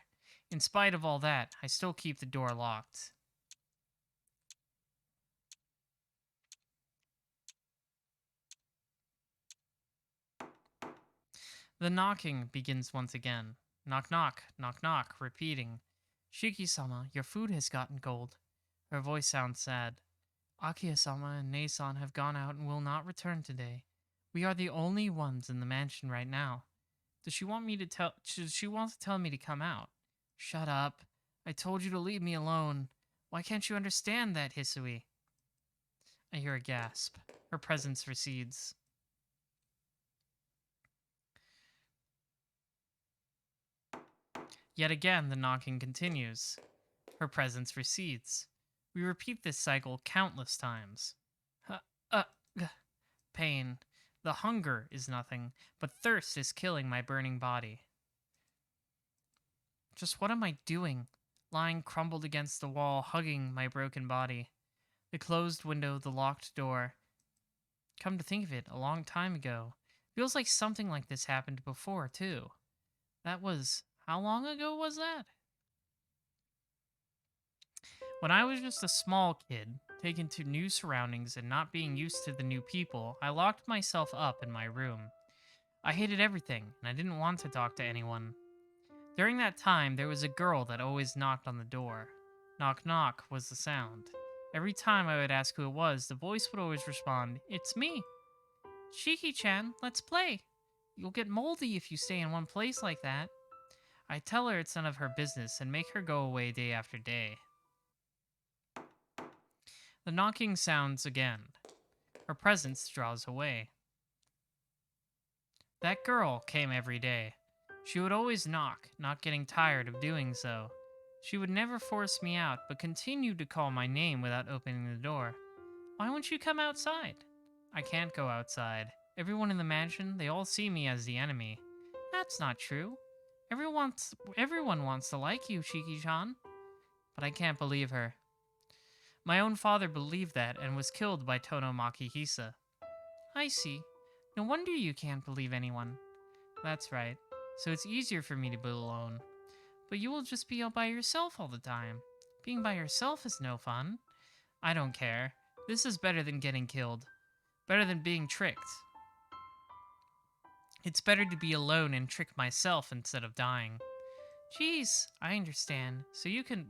In spite of all that, I still keep the door locked. The knocking begins once again. Knock, knock, knock, knock, repeating. Shiki-sama, your food has gotten cold. Her voice sounds sad. Akiya-sama and Nei-san have gone out and will not return today. We are the only ones in the mansion right now. Does she want me to tell? She wants to tell me to come out. Shut up. I told you to leave me alone. Why can't you understand that, Hisui? I hear a gasp. Her presence recedes. Yet again, the knocking continues. Her presence recedes. We repeat this cycle countless times. Uh, uh, pain. The hunger is nothing, but thirst is killing my burning body. Just what am I doing? Lying crumbled against the wall, hugging my broken body. The closed window, the locked door. Come to think of it, a long time ago. Feels like something like this happened before, too. That was... how long ago was that? When I was just a small kid, taken to new surroundings and not being used to the new people, I locked myself up in my room. I hated everything, and I didn't want to talk to anyone. During that time, there was a girl that always knocked on the door. Knock knock was the sound. Every time I would ask who it was, the voice would always respond, "It's me. Shiki-chan, let's play. You'll get moldy if you stay in one place like that." I tell her it's none of her business and make her go away day after day. The knocking sounds again. Her presence draws away. That girl came every day. She would always knock, not getting tired of doing so. She would never force me out, but continued to call my name without opening the door. Why won't you come outside? I can't go outside. Everyone in the mansion, they all see me as the enemy. That's not true. Everyone wants to like you, Shiki-chan. But I can't believe her. My own father believed that and was killed by Tonomaki Hisa. I see. No wonder you can't believe anyone. That's right. So it's easier for me to be alone. But you will just be out by yourself all the time. Being by yourself is no fun. I don't care. This is better than getting killed. Better than being tricked. It's better to be alone and trick myself instead of dying. Jeez, I understand. So you can...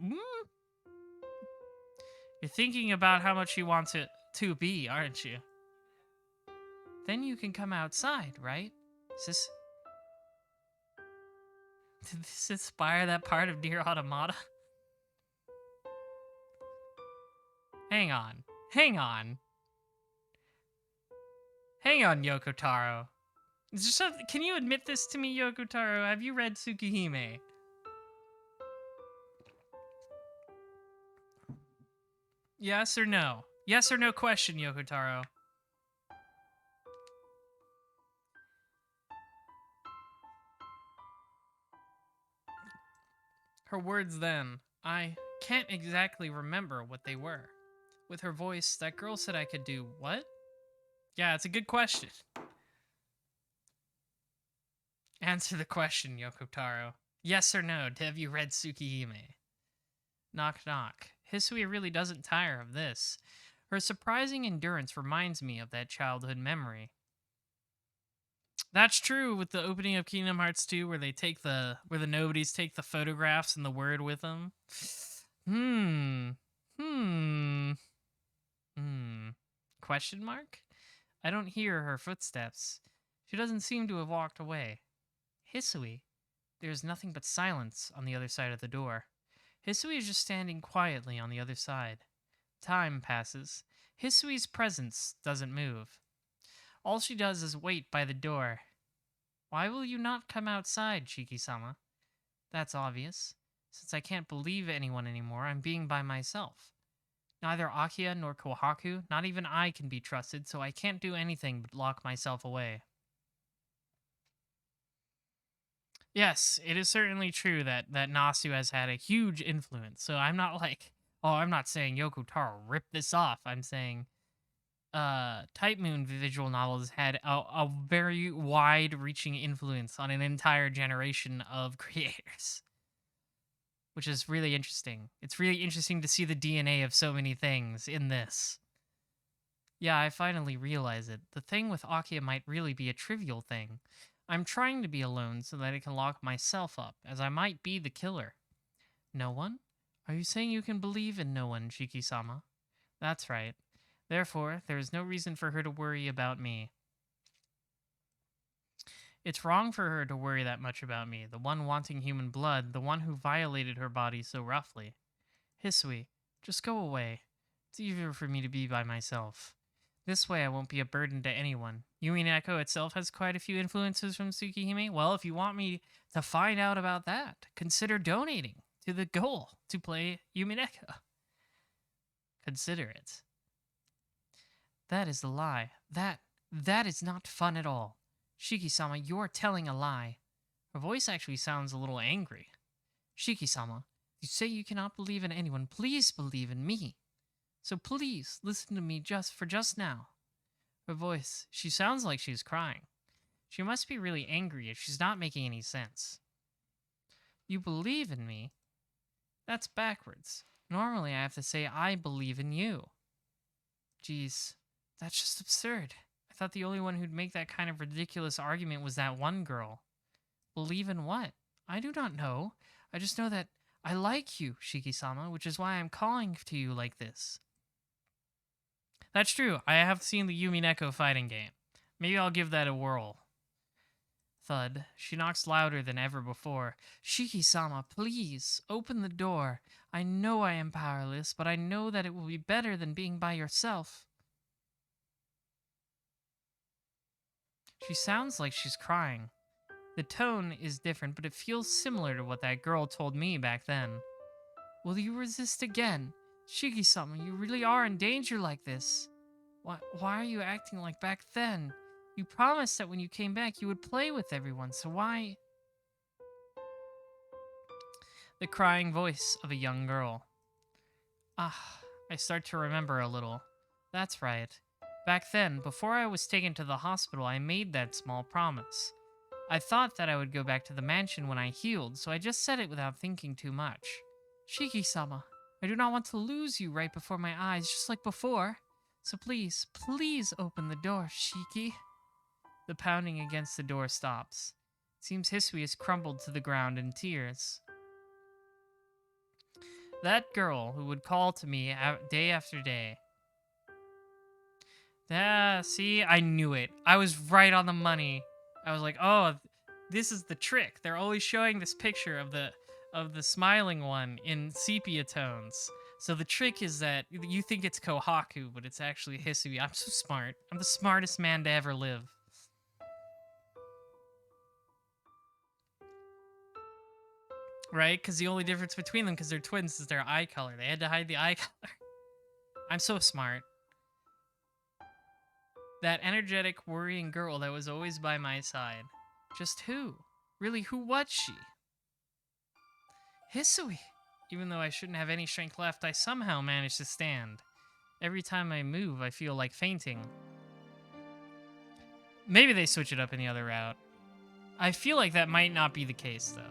You're thinking about how much you want it to be, aren't you? Then you can come outside, right? Did this inspire that part of Nier Automata? Hang on. Hang on. Hang on, Yoko Taro. Can you admit this to me, Yoko Taro? Have you read Tsukihime? Yes or no? Yes or no question, Yoko Taro. Her words then. I can't exactly remember what they were. With her voice, that girl said I could do what? Yeah, it's a good question. Answer the question, Yoko Taro. Yes or no, have you read Tsukihime? Knock knock. Hisui really doesn't tire of this. Her surprising endurance reminds me of that childhood memory. That's true with the opening of Kingdom Hearts 2 where the nobodies take the photographs and the word with them. Question mark? I don't hear her footsteps. She doesn't seem to have walked away. Hisui. There is nothing but silence on the other side of the door. Hisui is just standing quietly on the other side. Time passes. Hisui's presence doesn't move. All she does is wait by the door. Why will you not come outside, Shiki-sama? That's obvious. Since I can't believe anyone anymore, I'm being by myself. Neither Akiya nor Kohaku, not even I can be trusted, so I can't do anything but lock myself away. Yes, it is certainly true that Nasu has had a huge influence, so I'm not like Oh, I'm not saying Yoko Taro ripped this off. I'm saying Type Moon visual novels had a very wide-reaching influence on an entire generation of creators, which is really interesting. It's really interesting to see the DNA of so many things in this. Yeah, I finally realize it. The thing with Akia might really be a trivial thing. I'm trying to be alone so that I can lock myself up, as I might be the killer. No one? Are you saying you can believe in no one, Shiki-sama? That's right. Therefore, there is no reason for her to worry about me. It's wrong for her to worry that much about me, the one wanting human blood, the one who violated her body so roughly. Hisui, just go away. It's easier for me to be by myself. This way I won't be a burden to anyone. Yumi Neko itself has quite a few influences from Tsukihime. Well, if you want me to find out about that, consider donating to the goal to play Yumi Neko. Consider it. That is a lie. That is not fun at all. Shiki-sama, you're telling a lie. Her voice actually sounds a little angry. Shiki-sama, you say you cannot believe in anyone. Please believe in me. So please, listen to me just now. Her voice, she sounds like she's crying. She must be really angry if she's not making any sense. You believe in me? That's backwards. Normally I have to say I believe in you. Geez, that's just absurd. I thought the only one who'd make that kind of ridiculous argument was that one girl. Believe in what? I do not know. I just know that I like you, Shiki-sama, which is why I'm calling to you like this. That's true. I have seen the Yumi Neko fighting game. Maybe I'll give that a whirl. Thud. She knocks louder than ever before. Shiki-sama, please, open the door. I know I am powerless, but I know that it will be better than being by yourself. She sounds like she's crying. The tone is different, but it feels similar to what that girl told me back then. Will you resist again? Shiki-sama, you really are in danger like this. Why are you acting like back then? You promised that when you came back you would play with everyone, so why? The crying voice of a young girl. I start to remember a little. That's right. Back then, before I was taken to the hospital, I made that small promise. I thought that I would go back to the mansion when I healed, so I just said it without thinking too much. Shiki-sama, I do not want to lose you right before my eyes, just like before. So please, please open the door, Shiki. The pounding against the door stops. It seems Hisui has crumbled to the ground in tears. That girl who would call to me day after day. See, I knew it. I was right on the money. I was like, oh, this is the trick. They're always showing this picture of the smiling one in sepia tones. So the trick is that you think it's Kohaku, but it's actually Hisui. I'm so smart. I'm the smartest man to ever live. Right? Because the only difference between them, because they're twins, is their eye color. They had to hide the eye color. I'm so smart. That energetic, worrying girl that was always by my side. Just who? Really, who was she? Hisui! Even though I shouldn't have any strength left, I somehow managed to stand. Every time I move, I feel like fainting. Maybe they switch it up in the other route. I feel like that might not be the case, though.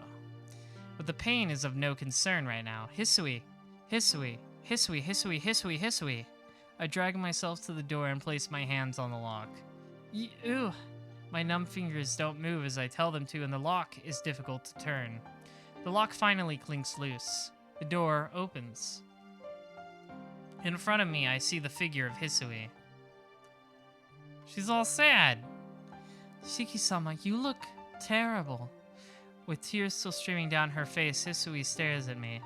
But the pain is of no concern right now. Hisui! Hisui! Hisui! Hisui! Hisui! Hisui! I drag myself to the door and place my hands on the lock. Ew! My numb fingers don't move as I tell them to, and the lock is difficult to turn. The lock finally clinks loose. The door opens. In front of me, I see the figure of Hisui. She's all sad. Shiki-sama, you look terrible. With tears still streaming down her face, Hisui stares at me.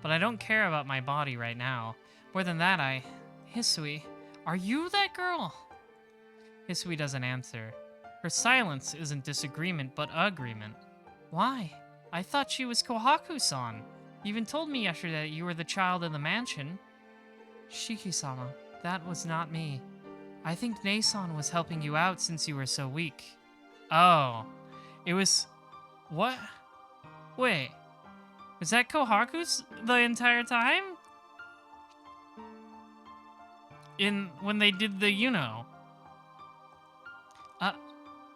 But I don't care about my body right now. More than that, Hisui, are you that girl? Hisui doesn't answer. Her silence isn't disagreement, but agreement. Why? I thought she was Kohaku-san. You even told me yesterday that you were the child in the mansion. Shiki-sama, that was not me. I think Nei-san was helping you out since you were so weak. Oh. It was... What? Wait. Was that Kohaku's the entire time? when they did the, Uh,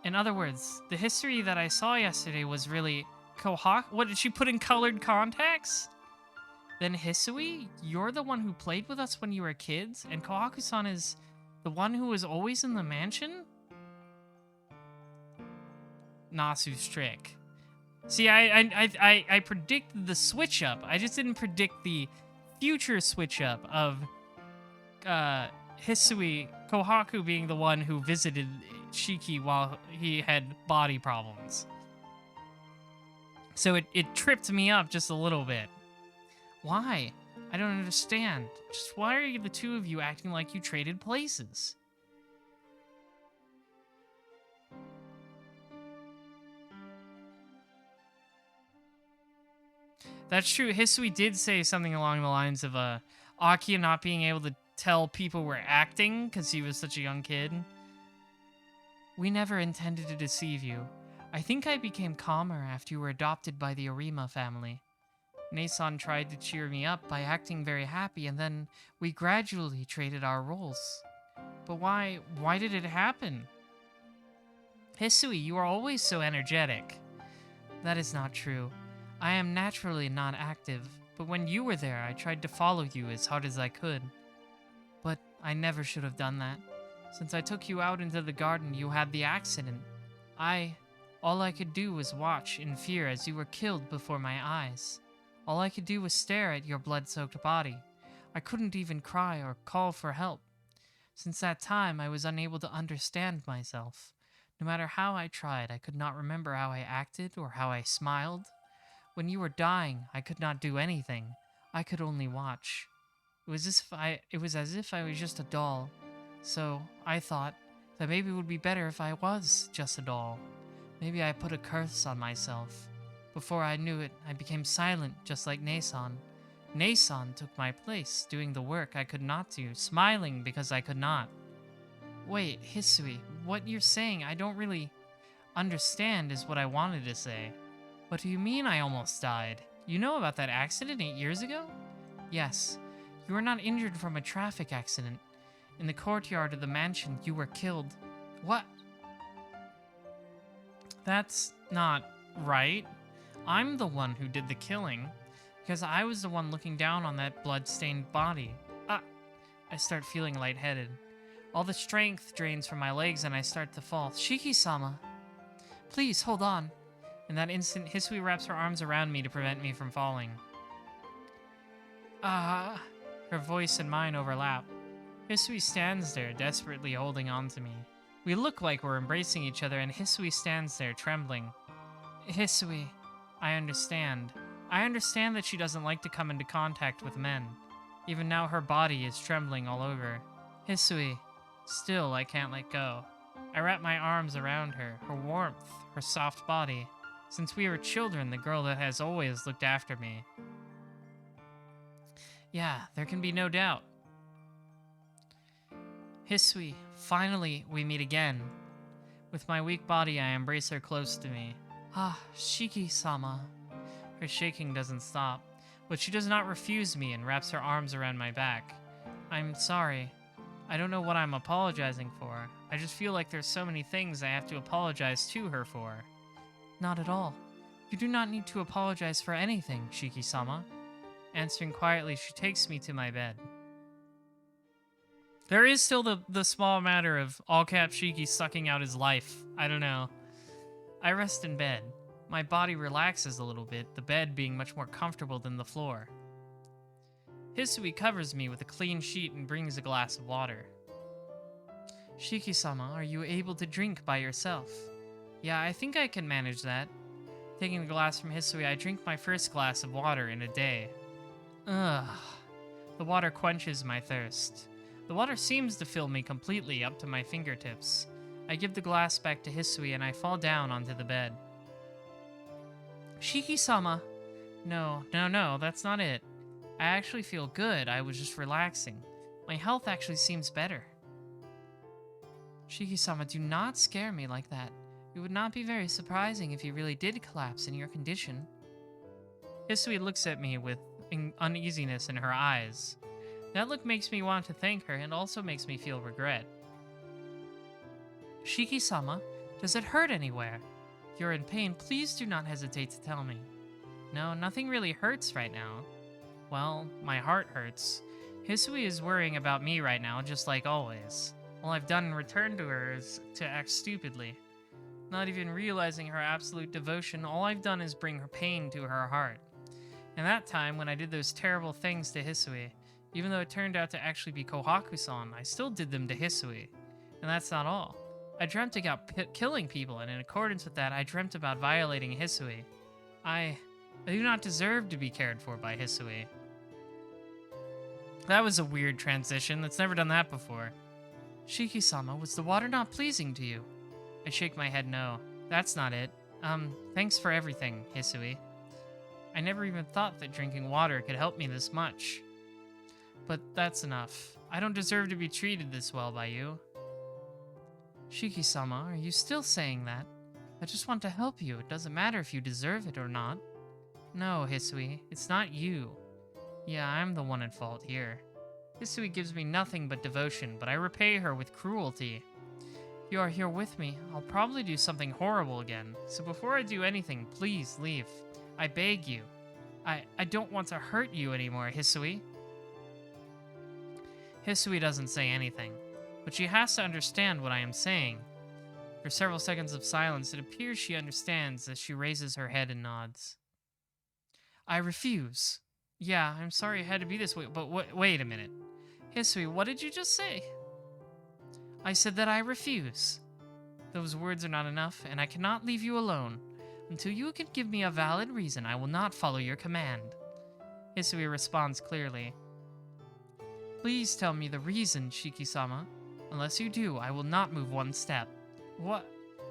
in other words, the history that I saw yesterday was really Kohaku. What, did she put in colored contacts? Then Hisui, you're the one who played with us when you were kids, and Kohaku-san is the one who was always in the mansion? Nasu's trick. See, I predicted the switch up. I just didn't predict the future switch up of Hisui Kohaku being the one who visited Shiki while he had body problems. So it tripped me up just a little bit. Why? I don't understand. Just why are the two of you acting like you traded places? That's true. Hisui did say something along the lines of Aki not being able to tell people were acting because he was such a young kid. We never intended to deceive you. I think I became calmer after you were adopted by the Arima family. Nason tried to cheer me up by acting very happy, and then we gradually traded our roles. But why did it happen? Hisui, you are always so energetic. That is not true. I am naturally not active, but when you were there, I tried to follow you as hard as I could. But I never should have done that. Since I took you out into the garden, you had the accident. All I could do was watch in fear as you were killed before my eyes. All I could do was stare at your blood-soaked body. I couldn't even cry or call for help. Since that time, I was unable to understand myself. No matter how I tried, I could not remember how I acted or how I smiled. When you were dying, I could not do anything. I could only watch. It was as if I was just a doll. So, I thought that maybe it would be better if I was just a doll. Maybe I put a curse on myself. Before I knew it, I became silent, just like Nason. Nason took my place, doing the work I could not do, smiling because I could not. Wait, Hisui, what you're saying I don't really understand is what I wanted to say. What do you mean I almost died? You know about that accident 8 years ago? Yes. You were not injured from a traffic accident. In the courtyard of the mansion, you were killed. What? That's not right. I'm the one who did the killing, because I was the one looking down on that blood-stained body. I start feeling lightheaded. All the strength drains from my legs and I start to fall. Shiki-sama, please hold on. In that instant, Hisui wraps her arms around me to prevent me from falling. Her voice and mine overlap. Hisui stands there, desperately holding on to me. We look like we're embracing each other, and Hisui stands there, trembling. Hisui, I understand. I understand that she doesn't like to come into contact with men. Even now, her body is trembling all over. Hisui, still I can't let go. I wrap my arms around her, her warmth, her soft body. Since we were children, the girl that has always looked after me. Yeah, there can be no doubt. Hisui, finally we meet again. With my weak body, I embrace her close to me. Shiki-sama. Her shaking doesn't stop, but she does not refuse me and wraps her arms around my back. I'm sorry. I don't know what I'm apologizing for. I just feel like there's so many things I have to apologize to her for. Not at all. You do not need to apologize for anything, Shiki-sama. Answering quietly, she takes me to my bed. There is still the small matter of all-cap Shiki sucking out his life. I don't know. I rest in bed. My body relaxes a little bit, the bed being much more comfortable than the floor. Hisui covers me with a clean sheet and brings a glass of water. Shiki-sama, are you able to drink by yourself? Yeah, I think I can manage that. Taking the glass from Hisui, I drink my first glass of water in a day. Ugh. The water quenches my thirst. The water seems to fill me completely up to my fingertips. I give the glass back to Hisui and I fall down onto the bed. Shiki-sama. No, that's not it. I actually feel good. I was just relaxing. My health actually seems better. Shiki-sama, do not scare me like that. It would not be very surprising if you really did collapse in your condition. Hisui looks at me with uneasiness in her eyes. That look makes me want to thank her and also makes me feel regret. Shiki-sama, does it hurt anywhere? If you're in pain, please do not hesitate to tell me. No, nothing really hurts right now. Well, my heart hurts. Hisui is worrying about me right now, just like always. All I've done in return to her is to act stupidly. Not even realizing her absolute devotion, all I've done is bring her pain to her heart. And that time, when I did those terrible things to Hisui, even though it turned out to actually be Kohaku-san, I still did them to Hisui. And that's not all. I dreamt about killing people, and in accordance with that, I dreamt about violating Hisui. I do not deserve to be cared for by Hisui. That was a weird transition. That's never done that before. Shiki-sama, was the water not pleasing to you? I shake my head no. That's not it. Thanks for everything, Hisui. I never even thought that drinking water could help me this much. But that's enough. I don't deserve to be treated this well by you. Shiki-sama, are you still saying that? I just want to help you. It doesn't matter if you deserve it or not. No, Hisui, it's not you. Yeah, I'm the one at fault here. Hisui gives me nothing but devotion, but I repay her with cruelty. If you are here with me, I'll probably do something horrible again. So before I do anything, please leave. I beg you. I don't want to hurt you anymore, Hisui. Hisui doesn't say anything, but she has to understand what I am saying. For several seconds of silence, it appears she understands as she raises her head and nods. I refuse. Yeah, I'm sorry it had to be this way, but wait a minute. Hisui, what did you just say? I said that I refuse. Those words are not enough, and I cannot leave you alone. Until you can give me a valid reason, I will not follow your command. Hisui responds clearly. Please tell me the reason, Shiki-sama. Unless you do, I will not move one step. What?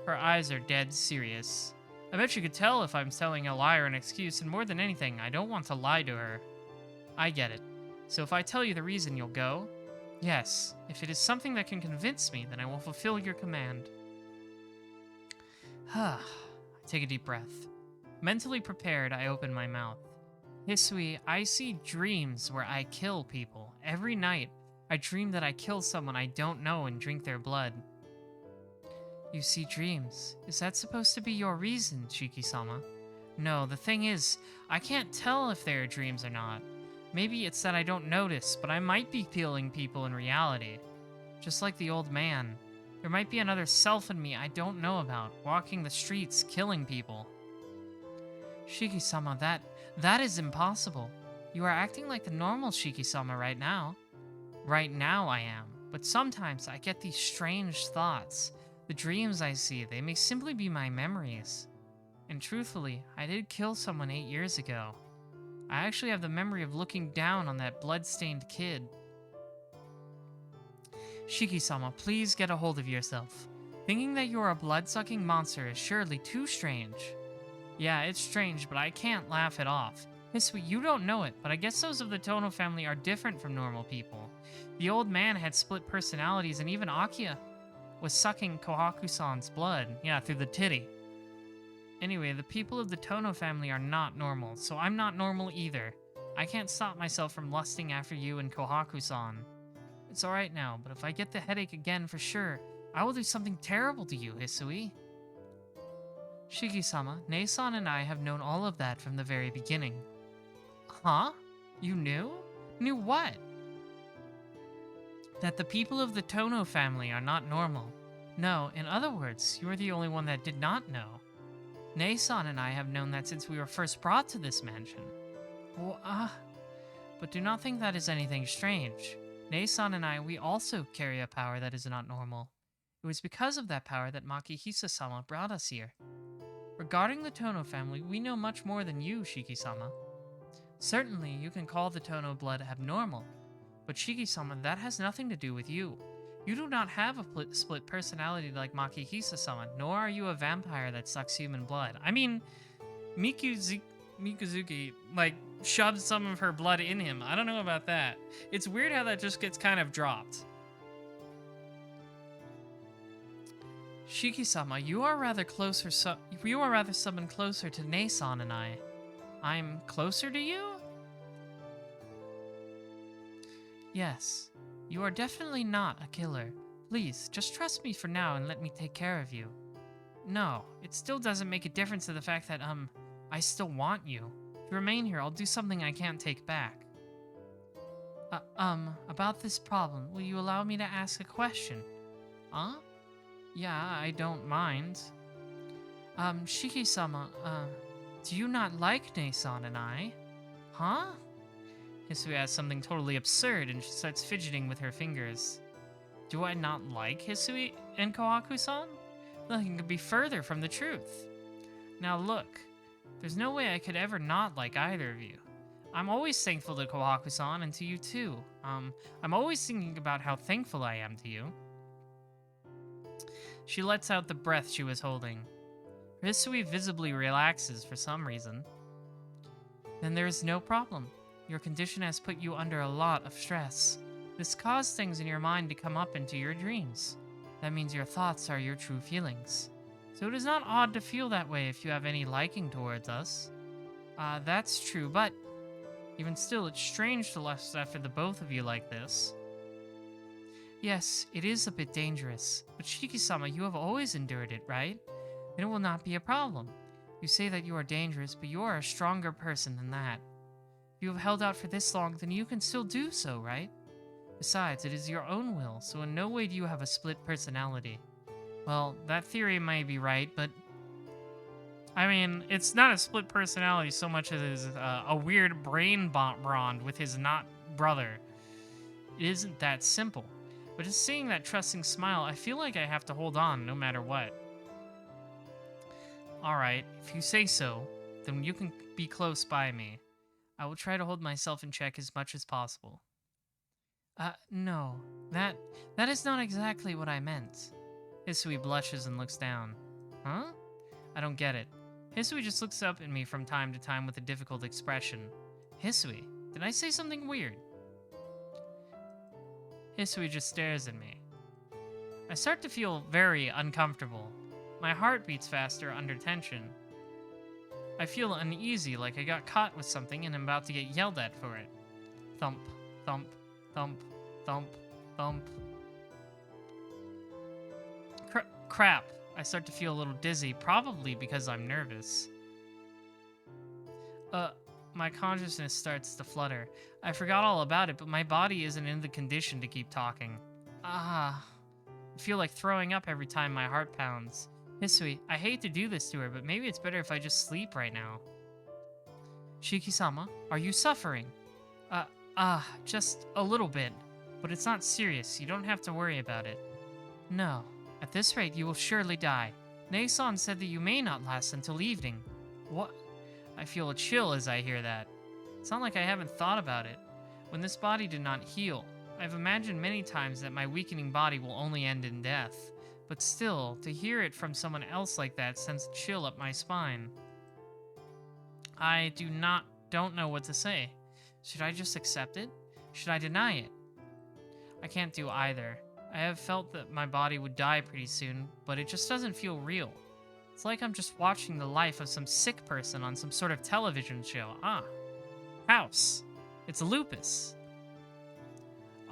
Her eyes are dead serious. I bet you could tell if I'm telling a lie or an excuse, and more than anything, I don't want to lie to her. I get it. So if I tell you the reason, you'll go? Yes. If it is something that can convince me, then I will fulfill your command. I take a deep breath. Mentally prepared, I open my mouth. Hisui, I see dreams where I kill people. Every night, I dream that I kill someone I don't know and drink their blood. You see dreams. Is that supposed to be your reason, Shiki-sama? No, the thing is, I can't tell if they are dreams or not. Maybe it's that I don't notice, but I might be killing people in reality. Just like the old man. There might be another self in me I don't know about, walking the streets, killing people. Shiki-sama, that is impossible. You are acting like the normal Shiki-sama right now. Right now I am, but sometimes I get these strange thoughts. The dreams I see, they may simply be my memories. And truthfully, I did kill someone 8 years ago. I actually have the memory of looking down on that blood-stained kid. Shiki-sama, please get a hold of yourself. Thinking that you're a blood-sucking monster is surely too strange. Yeah, it's strange, but I can't laugh it off. Hisui, you don't know it, but I guess those of the Tono family are different from normal people. The old man had split personalities, and even Akiya was sucking Kohaku-san's blood. Yeah, through the titty. Anyway, the people of the Tono family are not normal, so I'm not normal either. I can't stop myself from lusting after you and Kohaku-san. It's alright now, but if I get the headache again for sure, I will do something terrible to you, Hisui. Shiki-sama, Nei-san and I have known all of that from the very beginning. Huh? You knew? Knew what? That the people of the Tono family are not normal. No, in other words, you are the only one that did not know. Nei-san and I have known that since we were first brought to this mansion. But do not think that is anything strange. Nei-san and I, we also carry a power that is not normal. It was because of that power that Makihisa-sama brought us here. Regarding the Tono family, we know much more than you, Shiki-sama. Certainly, you can call the Tono blood abnormal, but Shiki-sama, that has nothing to do with you. You do not have a split personality like Makihisa-sama, nor are you a vampire that sucks human blood. I mean, Mikuzuki, like, shoved some of her blood in him. I don't know about that. It's weird how that just gets kind of dropped. Shiki-sama, you are rather someone closer to Nei-san and I. I'm closer to you? Yes, you are definitely not a killer. Please, just trust me for now and let me take care of you. No, it still doesn't make a difference to the fact that, I still want you. If you remain here, I'll do something I can't take back. About this problem, will you allow me to ask a question? Huh? Yeah, I don't mind. Shiki-sama, do you not like Nason and I? Huh? Hisui asks something totally absurd and she starts fidgeting with her fingers. Do I not like Hisui and Kohaku-san? Nothing could be further from the truth. Now look, there's no way I could ever not like either of you. I'm always thankful to Kohaku-san and to you too. I'm always thinking about how thankful I am to you. She lets out the breath she was holding. Hisui visibly relaxes for some reason. Then there is no problem. Your condition has put you under a lot of stress. This caused things in your mind to come up into your dreams. That means your thoughts are your true feelings. So it is not odd to feel that way if you have any liking towards us. That's true, but even still, it's strange to lust after the both of you like this. Yes, it is a bit dangerous, but Shiki-sama, you have always endured it, right? Then it will not be a problem. You say that you are dangerous, but you are a stronger person than that. If you have held out for this long, then you can still do so, right? Besides, it is your own will, so in no way do you have a split personality. Well, that theory may be right, but I mean, it's not a split personality so much as it is a weird brain bond with his not brother. It isn't that simple. But just seeing that trusting smile, I feel like I have to hold on no matter what. Alright, if you say so, then you can be close by me. I will try to hold myself in check as much as possible. No. That is not exactly what I meant. Hisui blushes and looks down. Huh? I don't get it. Hisui just looks up at me from time to time with a difficult expression. Hisui, did I say something weird? Hisui just stares at me. I start to feel very uncomfortable. My heart beats faster under tension. I feel uneasy, like I got caught with something and I'm about to get yelled at for it. Thump, thump, thump, thump, thump. Crap. I start to feel a little dizzy, probably because I'm nervous. My consciousness starts to flutter. I forgot all about it, but my body isn't in the condition to keep talking. I feel like throwing up every time my heart pounds. Hisui, I hate to do this to her, but maybe it's better if I just sleep right now. Shiki-sama, are you suffering? Just a little bit. But it's not serious, you don't have to worry about it. No. At this rate, you will surely die. Nason said that you may not last until evening. What? I feel a chill as I hear that. It's not like I haven't thought about it. When this body did not heal, I've imagined many times that my weakening body will only end in death. But still, to hear it from someone else like that sends a chill up my spine. I don't know what to say. Should I just accept it? Should I deny it? I can't do either. I have felt that my body would die pretty soon, but it just doesn't feel real. It's like I'm just watching the life of some sick person on some sort of television show. House. It's lupus.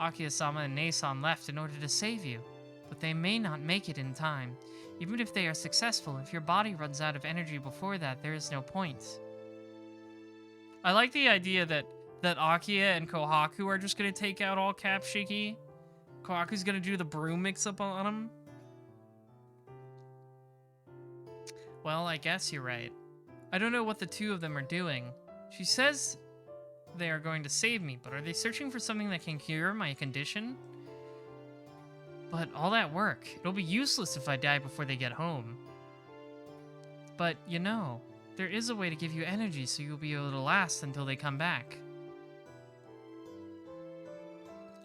Akiya-sama and Nason left in order to save you, but they may not make it in time. Even if they are successful, if your body runs out of energy before that, there is no point. I like the idea that Akiya and Kohaku are just going to take out all Cap Shiki. Kohaku's gonna do the broom mix-up on him? Well, I guess you're right. I don't know what the two of them are doing. She says they are going to save me, but are they searching for something that can cure my condition? But all that work, it'll be useless if I die before they get home. But, you know, there is a way to give you energy so you'll be able to last until they come back.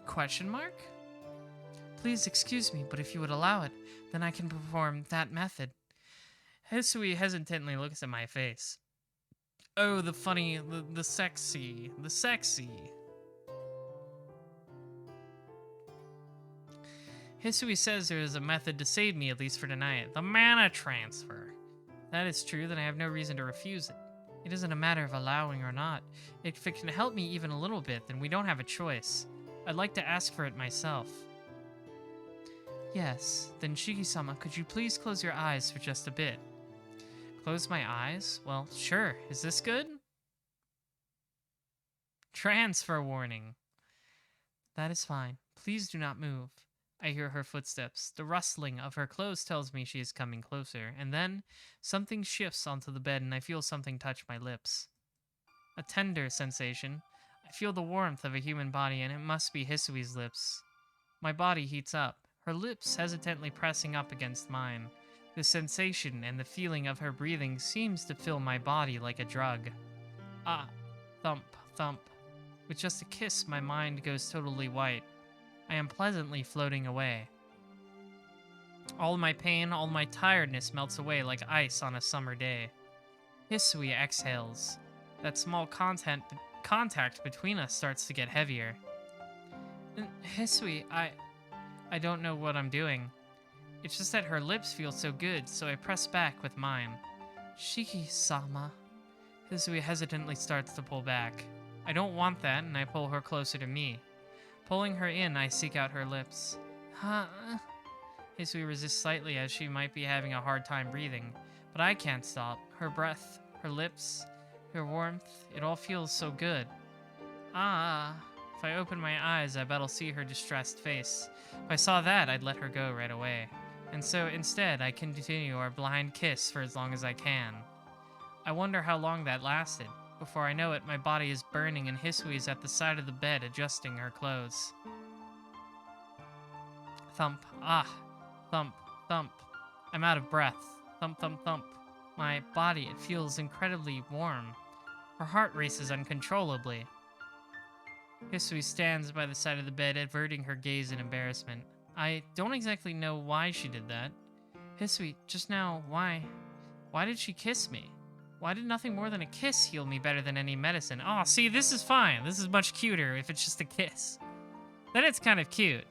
Question mark? Please excuse me, but if you would allow it, then I can perform that method. Hisui hesitantly looks at my face. Oh, the funny, the sexy. Hisui says there is a method to save me, at least for tonight. The mana transfer. That is true, then I have no reason to refuse it. It isn't a matter of allowing or not. If it can help me even a little bit, then we don't have a choice. I'd like to ask for it myself. Yes, then Shiki-sama, could you please close your eyes for just a bit? Close my eyes? Well, sure. Is this good? Transfer warning. That is fine. Please do not move. I hear her footsteps. The rustling of her clothes tells me she is coming closer, and then something shifts onto the bed and I feel something touch my lips. A tender sensation. I feel the warmth of a human body and it must be Hisui's lips. My body heats up, her lips hesitantly pressing up against mine. The sensation and the feeling of her breathing seems to fill my body like a drug. Ah, thump, thump. With just a kiss, my mind goes totally white. I am pleasantly floating away. All my pain, all my tiredness melts away like ice on a summer day. Hisui exhales. That small contact between us starts to get heavier. Hisui, I don't know what I'm doing. It's just that her lips feel so good, so I press back with mine. Shiki-sama. Hisui hesitantly starts to pull back. I don't want that, and I pull her closer to me. Pulling her in, I seek out her lips. Huh? Hisui resists slightly as she might be having a hard time breathing, but I can't stop. Her breath, her lips, her warmth, it all feels so good. Ah. If I open my eyes, I bet I'll see her distressed face. If I saw that, I'd let her go right away. And so instead, I continue our blind kiss for as long as I can. I wonder how long that lasted. Before I know it, my body is burning and Hisui is at the side of the bed adjusting her clothes. Thump, ah, thump, thump. I'm out of breath. Thump, thump, thump. My body, it feels incredibly warm. Her heart races uncontrollably. Hisui stands by the side of the bed, averting her gaze in embarrassment. I don't exactly know why she did that. Hisui, just now, why did she kiss me? Why did nothing more than a kiss heal me better than any medicine? Oh, see, this is fine. This is much cuter if it's just a kiss. Then it's kind of cute.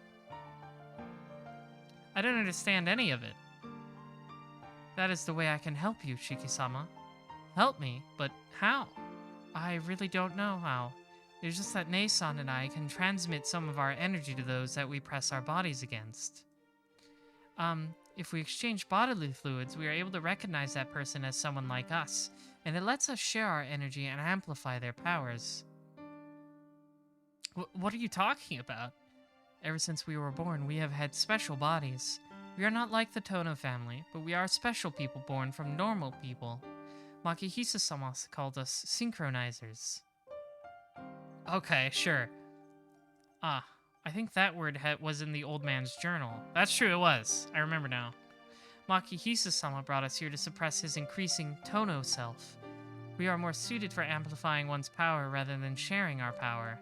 I don't understand any of it. That is the way I can help you, Shiki-sama. Help me? But how? I really don't know how. It's just that Nei-san and I can transmit some of our energy to those that we press our bodies against. If we exchange bodily fluids, we are able to recognize that person as someone like us, and it lets us share our energy and amplify their powers. What are you talking about? Ever since we were born, we have had special bodies. We are not like the Tono family, but we are special people born from normal people. Makihisa-sama called us synchronizers. Okay, sure. I think that word was in the old man's journal. That's true, it was. I remember now. Makihisa-sama brought us here to suppress his increasing Tono self. We are more suited for amplifying one's power rather than sharing our power.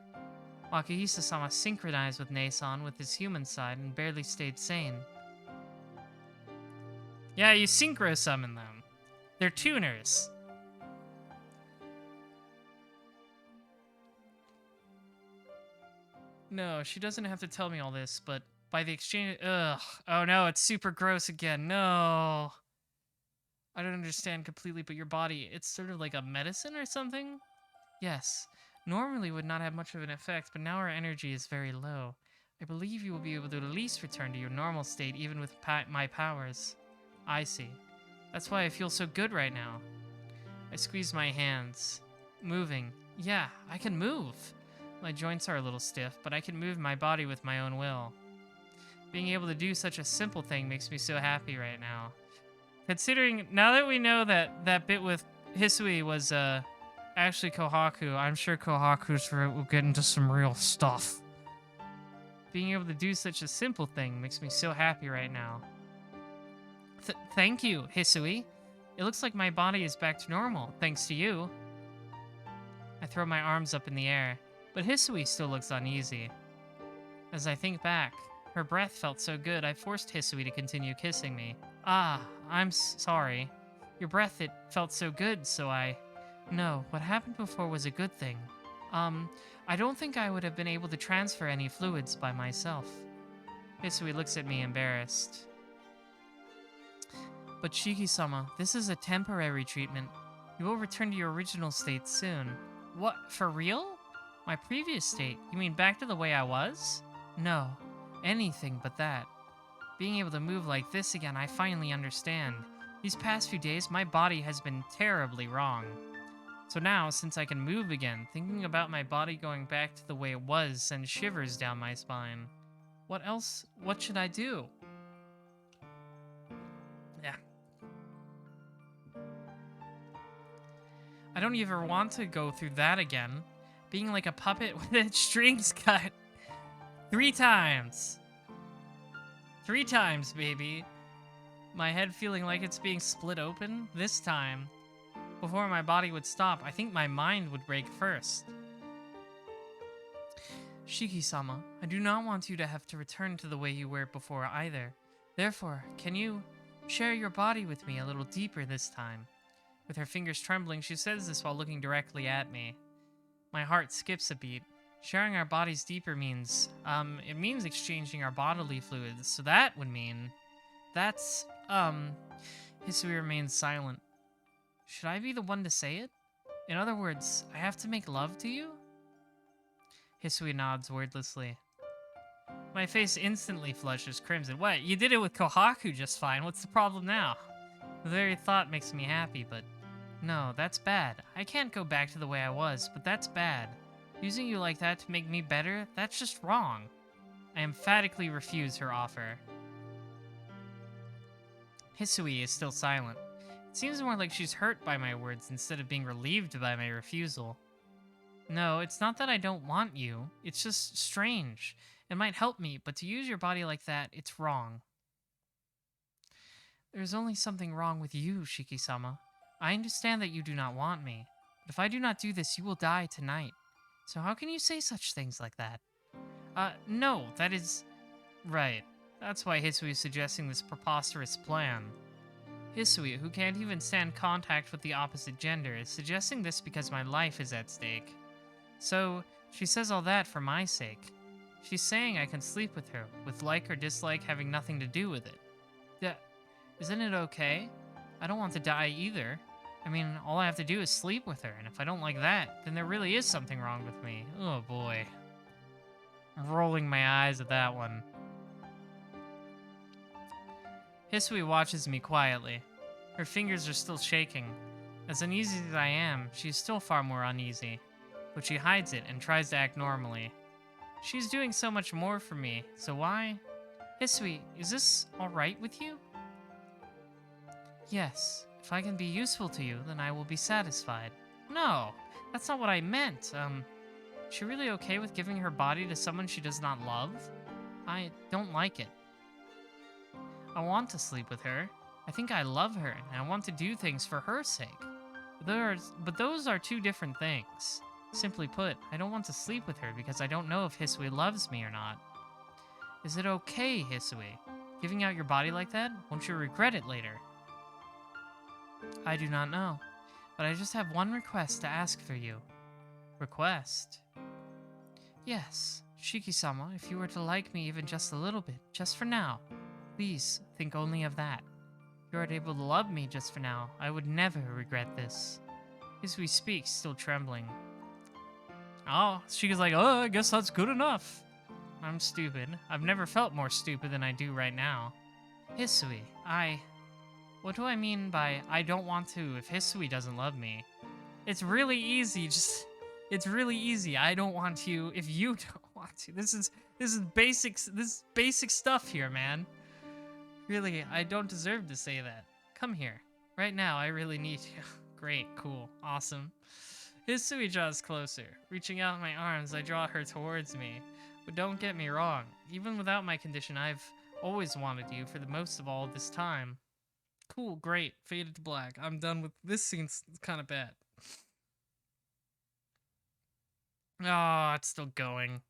Makihisa-sama synchronized with Nei-san with his human side and barely stayed sane. Yeah, you synchro summon them. They're tuners. No, she doesn't have to tell me all this, but by the exchange... Ugh. Oh no, it's super gross again. No. I don't understand completely, but your body, it's sort of like a medicine or something? Yes. Normally would not have much of an effect, but now our energy is very low. I believe you will be able to at least return to your normal state even with my powers. I see. That's why I feel so good right now. I squeeze my hands. Moving. Yeah, I can move. My joints are a little stiff, but I can move my body with my own will. Being able to do such a simple thing makes me so happy right now. Considering, now that we know that that bit with Hisui was actually Kohaku, I'm sure Kohaku's route will get into some real stuff. Being able to do such a simple thing makes me so happy right now. Thank you, Hisui. It looks like my body is back to normal, thanks to you. I throw my arms up in the air. But Hisui still looks uneasy. As I think back, her breath felt so good I forced Hisui to continue kissing me. Ah, I'm sorry. Your breath, it felt so good, so No, what happened before was a good thing. I don't think I would have been able to transfer any fluids by myself. Hisui looks at me embarrassed. But Shiki-sama, this is a temporary treatment. You will return to your original state soon. What, for real? My previous state? You mean back to the way I was? No, anything but that. Being able to move like this again, I finally understand. These past few days, my body has been terribly wrong. So now, since I can move again, thinking about my body going back to the way it was sends shivers down my spine. What else? What should I do? Yeah. I don't even want to go through that again. Being like a puppet with its strings cut. 3 times. 3 times, baby. My head feeling like it's being split open. This time, before my body would stop, I think my mind would break first. Shiki-sama, I do not want you to have to return to the way you were before either. Therefore, can you share your body with me a little deeper this time? With her fingers trembling, she says this while looking directly at me. My heart skips a beat. Sharing our bodies deeper means, it means exchanging our bodily fluids, so that would mean... That's, Hisui remains silent. Should I be the one to say it? In other words, I have to make love to you? Hisui nods wordlessly. My face instantly flushes crimson. What? You did it with Kohaku just fine. What's the problem now? The very thought makes me happy, but... No, that's bad. I can't go back to the way I was, but that's bad. Using you like that to make me better, that's just wrong. I emphatically refuse her offer. Hisui is still silent. It seems more like she's hurt by my words instead of being relieved by my refusal. No, it's not that I don't want you. It's just strange. It might help me, but to use your body like that, it's wrong. There's only something wrong with you, Shiki-sama. I understand that you do not want me, but if I do not do this, you will die tonight. So how can you say such things like that? No, that is... Right. That's why Hisui is suggesting this preposterous plan. Hisui, who can't even stand contact with the opposite gender, is suggesting this because my life is at stake. So, she says all that for my sake. She's saying I can sleep with her, with like or dislike having nothing to do with it. Isn't it okay? I don't want to die either. I mean, all I have to do is sleep with her, and if I don't like that, then there really is something wrong with me. Oh boy. I'm rolling my eyes at that one. Hisui watches me quietly. Her fingers are still shaking. As uneasy as I am, she's still far more uneasy. But she hides it and tries to act normally. She's doing so much more for me, so why? Hisui, is this alright with you? Yes. If I can be useful to you, then I will be satisfied. No, that's not what I meant. Is she really okay with giving her body to someone she does not love? I don't like it. I want to sleep with her. I think I love her, and I want to do things for her sake. But those are 2 different things. Simply put, I don't want to sleep with her because I don't know if Hisui loves me or not. Is it okay, Hisui? Giving out your body like that? Won't you regret it later? I do not know, but I just have one request to ask for you. Request? Yes, Shiki-sama, if you were to like me even just a little bit, just for now, please think only of that. If you are able to love me just for now, I would never regret this. Hisui speaks, still trembling. Oh, Shika's like, oh, I guess that's good enough. I'm stupid. I've never felt more stupid than I do right now. Hisui, what do I mean by I don't want to if Hisui doesn't love me? It's really easy, it's really easy. I don't want to if you don't want to. This is basic stuff here, man. Really, I don't deserve to say that. Come here. Right now, I really need you. Great, cool, awesome. Hisui draws closer. Reaching out my arms, I draw her towards me. But don't get me wrong. Even without my condition, I've always wanted you for the most of all this time. Cool, great. Faded to black. I'm done with this scene's kind of bad. Oh, it's still going.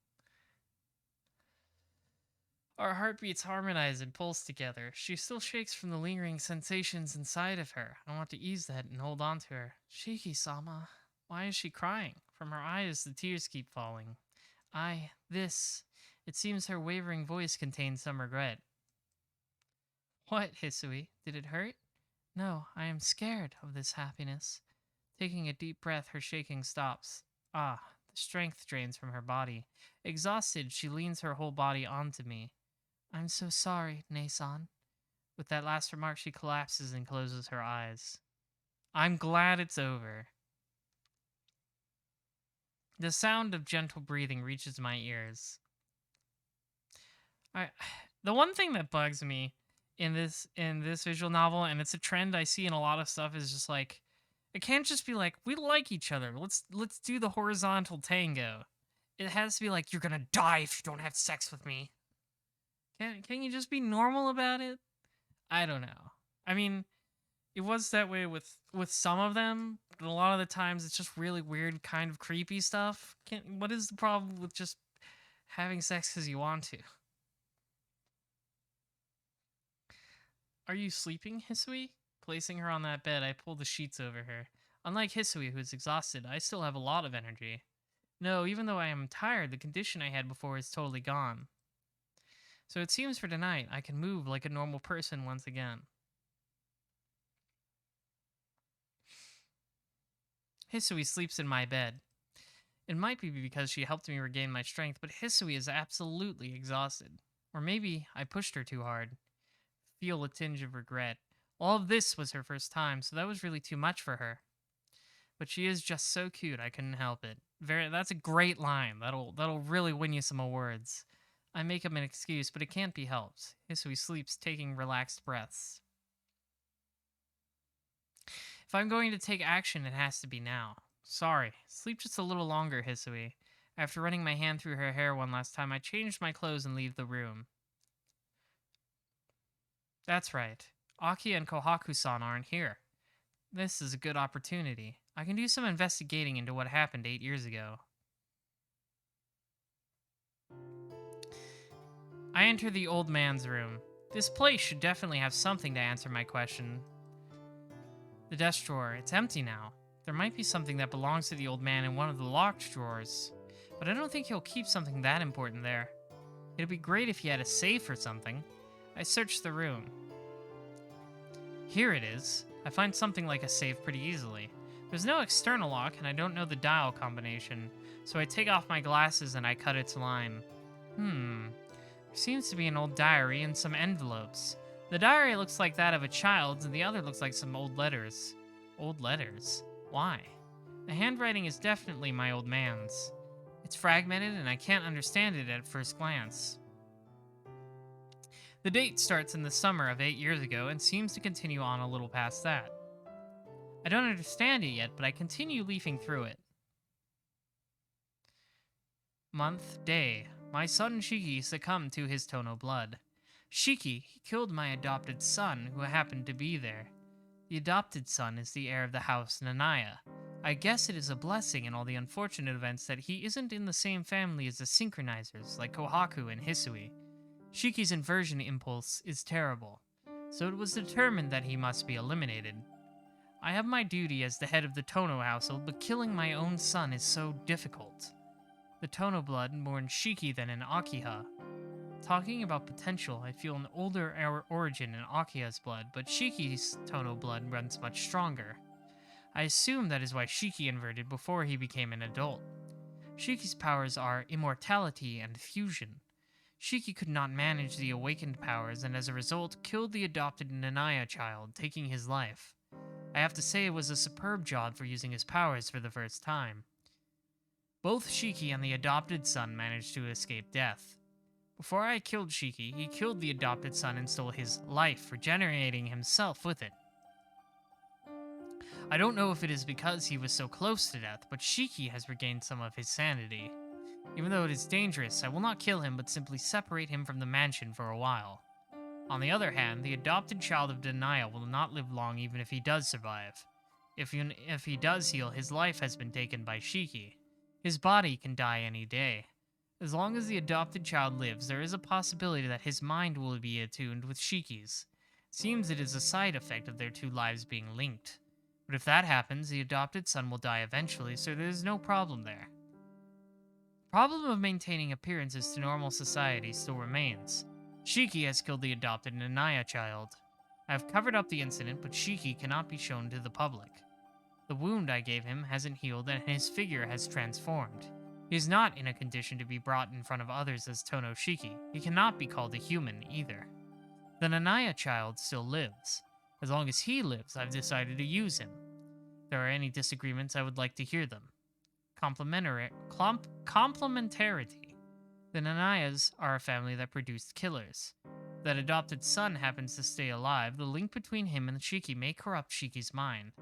Our heartbeats harmonize and pulse together. She still shakes from the lingering sensations inside of her. I want to ease that and hold on to her. Shiki-sama. Why is she crying? From her eyes, the tears keep falling. It seems her wavering voice contains some regret. What, Hisui? Did it hurt? No, I am scared of this happiness. Taking a deep breath, her shaking stops. Ah, the strength drains from her body. Exhausted, she leans her whole body onto me. I'm so sorry, Nason. With that last remark, she collapses and closes her eyes. I'm glad it's over. The sound of gentle breathing reaches my ears. The one thing that bugs me in this visual novel, and it's a trend I see in a lot of stuff, is just like, it can't just be like, we like each other. Let's do the horizontal tango. It has to be like, you're gonna die if you don't have sex with me. Can you just be normal about it? I don't know. I mean, it was that way with some of them, but a lot of the times it's just really weird, kind of creepy stuff. What is the problem with just having sex because you want to? Are you sleeping, Hisui? Placing her on that bed, I pull the sheets over her. Unlike Hisui, who is exhausted, I still have a lot of energy. No, even though I am tired, the condition I had before is totally gone. So it seems for tonight, I can move like a normal person once again. Hisui sleeps in my bed. It might be because she helped me regain my strength, but Hisui is absolutely exhausted. Or maybe I pushed her too hard. Feel a tinge of regret. All of this was her first time, so that was really too much for her. But she is just so cute, I couldn't help it. That's a great line. That'll really win you some awards. I make up an excuse, but it can't be helped. Hisui sleeps, taking relaxed breaths. If I'm going to take action, it has to be now. Sorry. Sleep just a little longer, Hisui. After running my hand through her hair one last time, I changed my clothes and leave the room. That's right. Aki and Kohaku-san aren't here. This is a good opportunity. I can do some investigating into what happened 8 years ago. I enter the old man's room. This place should definitely have something to answer my question. The desk drawer, it's empty now. There might be something that belongs to the old man in one of the locked drawers, but I don't think he'll keep something that important there. It'd be great if he had a safe or something. I search the room. Here it is. I find something like a safe pretty easily. There's no external lock, and I don't know the dial combination, so I take off my glasses and I cut its line. There seems to be an old diary and some envelopes. The diary looks like that of a child's, and the other looks like some old letters. Old letters? Why? The handwriting is definitely my old man's. It's fragmented, and I can't understand it at first glance. The date starts in the summer of 8 years ago and seems to continue on a little past that. I don't understand it yet, but I continue leafing through it. Month, day. My son Shiki succumbed to his Tono blood. Shiki, he killed my adopted son, who happened to be there. The adopted son is the heir of the house Nanaya. I guess it is a blessing in all the unfortunate events that he isn't in the same family as the synchronizers, like Kohaku and Hisui. Shiki's inversion impulse is terrible, so it was determined that he must be eliminated. I have my duty as the head of the Tono household, but killing my own son is so difficult. The Tono blood more in Shiki than in Akiha. Talking about potential, I feel an older origin in Akiha's blood, but Shiki's Tono blood runs much stronger. I assume that is why Shiki inverted before he became an adult. Shiki's powers are immortality and fusion. Shiki could not manage the awakened powers and as a result killed the adopted Nanaya child, taking his life. I have to say it was a superb job for using his powers for the first time. Both Shiki and the adopted son managed to escape death. Before I killed Shiki, he killed the adopted son and stole his life, regenerating himself with it. I don't know if it is because he was so close to death, but Shiki has regained some of his sanity. Even though it is dangerous, I will not kill him but simply separate him from the mansion for a while. On the other hand, the adopted child of Denia will not live long even if he does survive. If he does heal, his life has been taken by Shiki. His body can die any day. As long as the adopted child lives, there is a possibility that his mind will be attuned with Shiki's. It seems it is a side effect of their two lives being linked. But if that happens, the adopted son will die eventually, so there is no problem there. The problem of maintaining appearances to normal society still remains. Shiki has killed the adopted Nanaya child. I have covered up the incident, but Shiki cannot be shown to the public. The wound I gave him hasn't healed and his figure has transformed. He is not in a condition to be brought in front of others as Tonoshiki. He cannot be called a human either. The Nanaya child still lives. As long as he lives, I've decided to use him. If there are any disagreements, I would like to hear them. Complementarity. The Nanayas are a family that produced killers. If that adopted son happens to stay alive, the link between him and Shiki may corrupt Shiki's mind.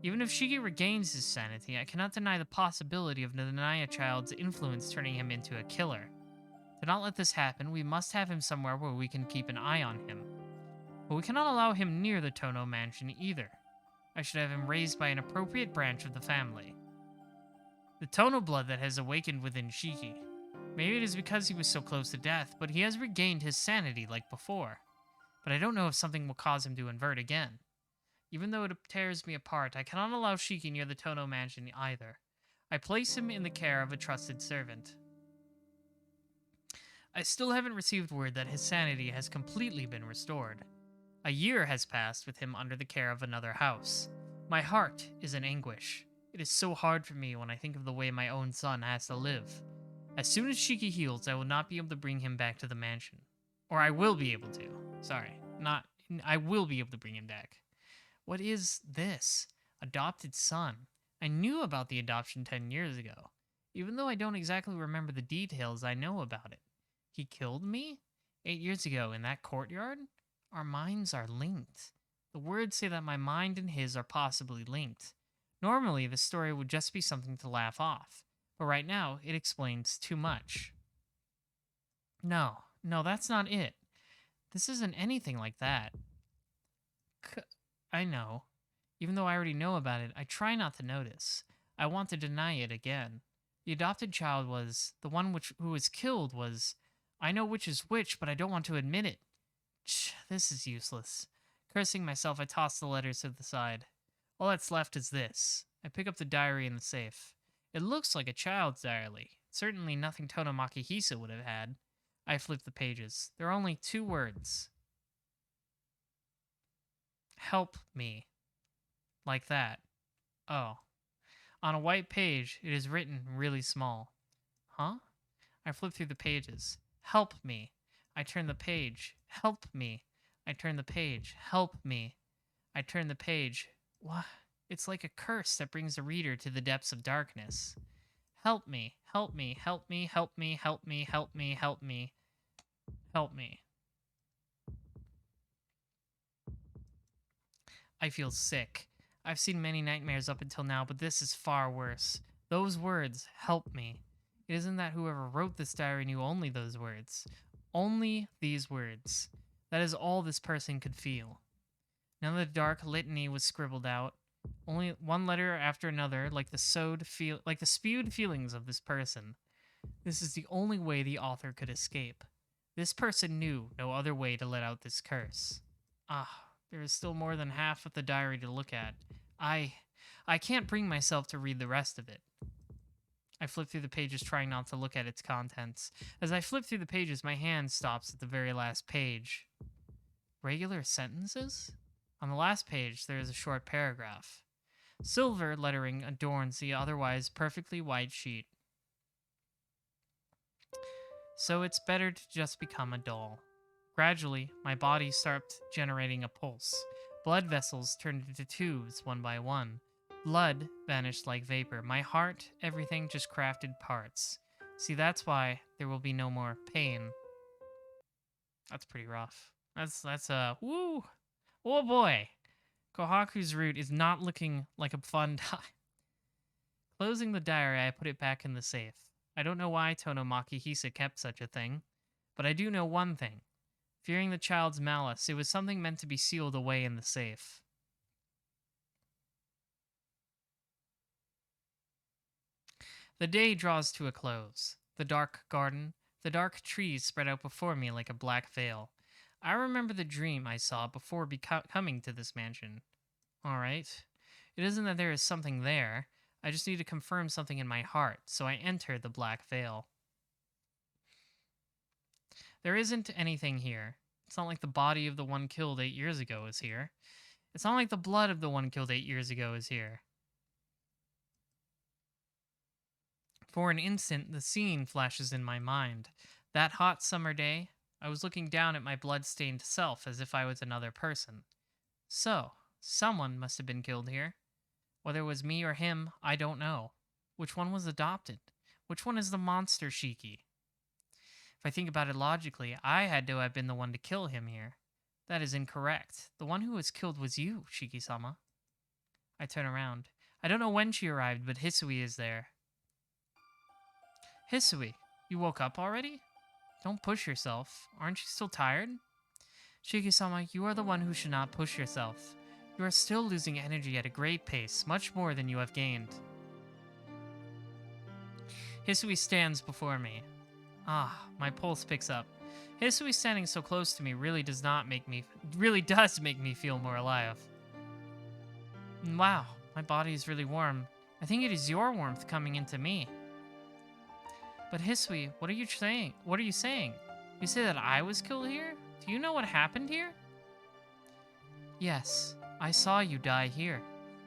Even if Shiki regains his sanity, I cannot deny the possibility of the Nanaya child's influence turning him into a killer. To not let this happen, we must have him somewhere where we can keep an eye on him. But we cannot allow him near the Tono mansion either. I should have him raised by an appropriate branch of the family. The Tono blood that has awakened within Shiki. Maybe it is because he was so close to death, but he has regained his sanity like before. But I don't know if something will cause him to invert again. Even though it tears me apart, I cannot allow Shiki near the Tono mansion either. I place him in the care of a trusted servant. I still haven't received word that his sanity has completely been restored. A year has passed with him under the care of another house. My heart is in anguish. It is so hard for me when I think of the way my own son has to live. As soon as Shiki heals, I will not be able to bring him back to the mansion. Or I will be able to. I will be able to bring him back. What is this? Adopted son. I knew about the adoption 10 years ago. Even though I don't exactly remember the details, I know about it. He killed me? 8 years ago in that courtyard? Our minds are linked. The words say that my mind and his are possibly linked. Normally, the story would just be something to laugh off, but right now, it explains too much. No, that's not it. This isn't anything like that. I know. Even though I already know about it, I try not to notice. I want to deny it again. The adopted child was... The one who was killed was... I know which is which, but I don't want to admit it. This is useless. Cursing myself, I toss the letters to the side. All that's left is this. I pick up the diary in the safe. It looks like a child's diary. Certainly nothing Tonomaki Hisa would have had. I flip the pages. There are only 2 words. Help me. Like that. Oh. On a white page, it is written really small. Huh? I flip through the pages. Help me. I turn the page. Help me. I turn the page. Help me. I turn the page. What? It's like a curse that brings the reader to the depths of darkness. Help me. Help me. Help me. Help me. Help me. Help me. Help me. Help me. I feel sick. I've seen many nightmares up until now, but this is far worse. Those words, help me. It isn't that whoever wrote this diary knew only those words. Only these words. That is all this person could feel. Now the dark litany was scribbled out. Only one letter after another, like the spewed feelings of this person. This is the only way the author could escape. This person knew no other way to let out this curse. There is still more than half of the diary to look at. I can't bring myself to read the rest of it. I flip through the pages, trying not to look at its contents. As I flip through the pages, my hand stops at the very last page. Regular sentences? On the last page, there is a short paragraph. Silver lettering adorns the otherwise perfectly white sheet. So it's better to just become a doll. Gradually, my body started generating a pulse. Blood vessels turned into tubes one by one. Blood vanished like vapor. My heart, everything just crafted parts. See, that's why there will be no more pain. That's pretty rough. That's woo! Oh boy! Kohaku's route is not looking like a fun time. Closing the diary, I put it back in the safe. I don't know why Tonomaki Hisa kept such a thing, but I do know one thing. Fearing the child's malice, it was something meant to be sealed away in the safe. The day draws to a close. The dark garden, the dark trees spread out before me like a black veil. I remember the dream I saw before coming to this mansion. Alright. It isn't that there is something there. I just need to confirm something in my heart, so I enter the black veil. There isn't anything here. It's not like the body of the one killed 8 years ago is here. It's not like the blood of the one killed 8 years ago is here. For an instant, the scene flashes in my mind. That hot summer day, I was looking down at my blood-stained self as if I was another person. So, someone must have been killed here. Whether it was me or him, I don't know. Which one was adopted? Which one is the monster Shiki? If I think about it logically, I had to have been the one to kill him here. That is incorrect. The one who was killed was you, Shiki-sama. I turn around. I don't know when she arrived, but Hisui is there. Hisui, you woke up already? Don't push yourself. Aren't you still tired? Shiki-sama, you are the one who should not push yourself. You are still losing energy at a great pace, much more than you have gained. Hisui stands before me. Ah, my pulse picks up. Hisui standing so close to me really does make me feel more alive. Wow, my body is really warm. I think it is your warmth coming into me. But Hisui, what are you saying? What are you saying? You say that I was killed here? Do you know what happened here? Yes, I saw you die here.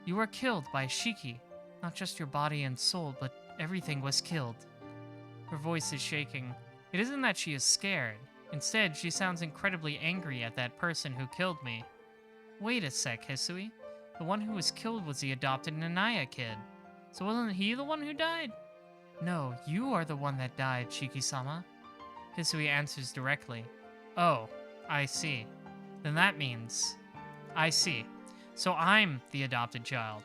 You were killed by Shiki. Not just your body and soul, but everything was killed. Her voice is shaking. It isn't that she is scared. Instead, she sounds incredibly angry at that person who killed me. Wait a sec, Hisui. The one who was killed was the adopted Nanaya kid. So wasn't he the one who died? No, you are the one that died, Shiki-sama. Hisui answers directly. Oh, I see. Then that means... I see. So I'm the adopted child.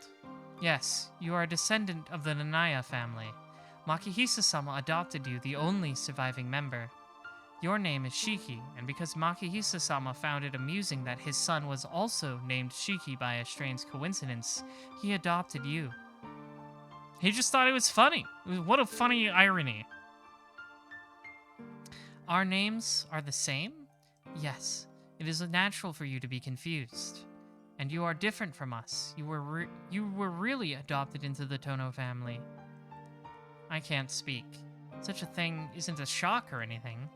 Yes, you are a descendant of the Nanaya family. Makihisa-sama adopted you, the only surviving member. Your name is Shiki, and because Makihisa-sama found it amusing that his son was also named Shiki by a strange coincidence, he adopted you. He just thought it was funny. What a funny irony. Our names are the same? Yes, it is natural for you to be confused. And you are different from us. You were really adopted into the Tono family. I can't speak. Such a thing isn't a shock or anything.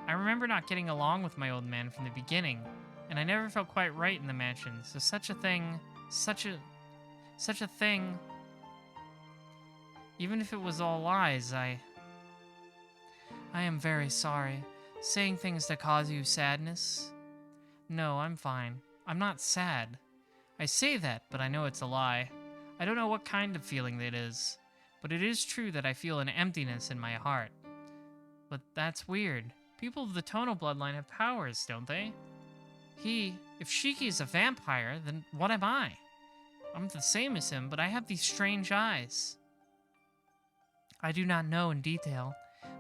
I remember not getting along with my old man from the beginning, and I never felt quite right in the mansion, so such a thing, even if it was all lies, I am very sorry. Saying things that cause you sadness? No, I'm fine. I'm not sad. I say that, but I know it's a lie. I don't know what kind of feeling it is, but it is true that I feel an emptiness in my heart. But that's weird. People of the Tono bloodline have powers, don't they? If Shiki is a vampire, then what am I? I'm the same as him, but I have these strange eyes. I do not know in detail,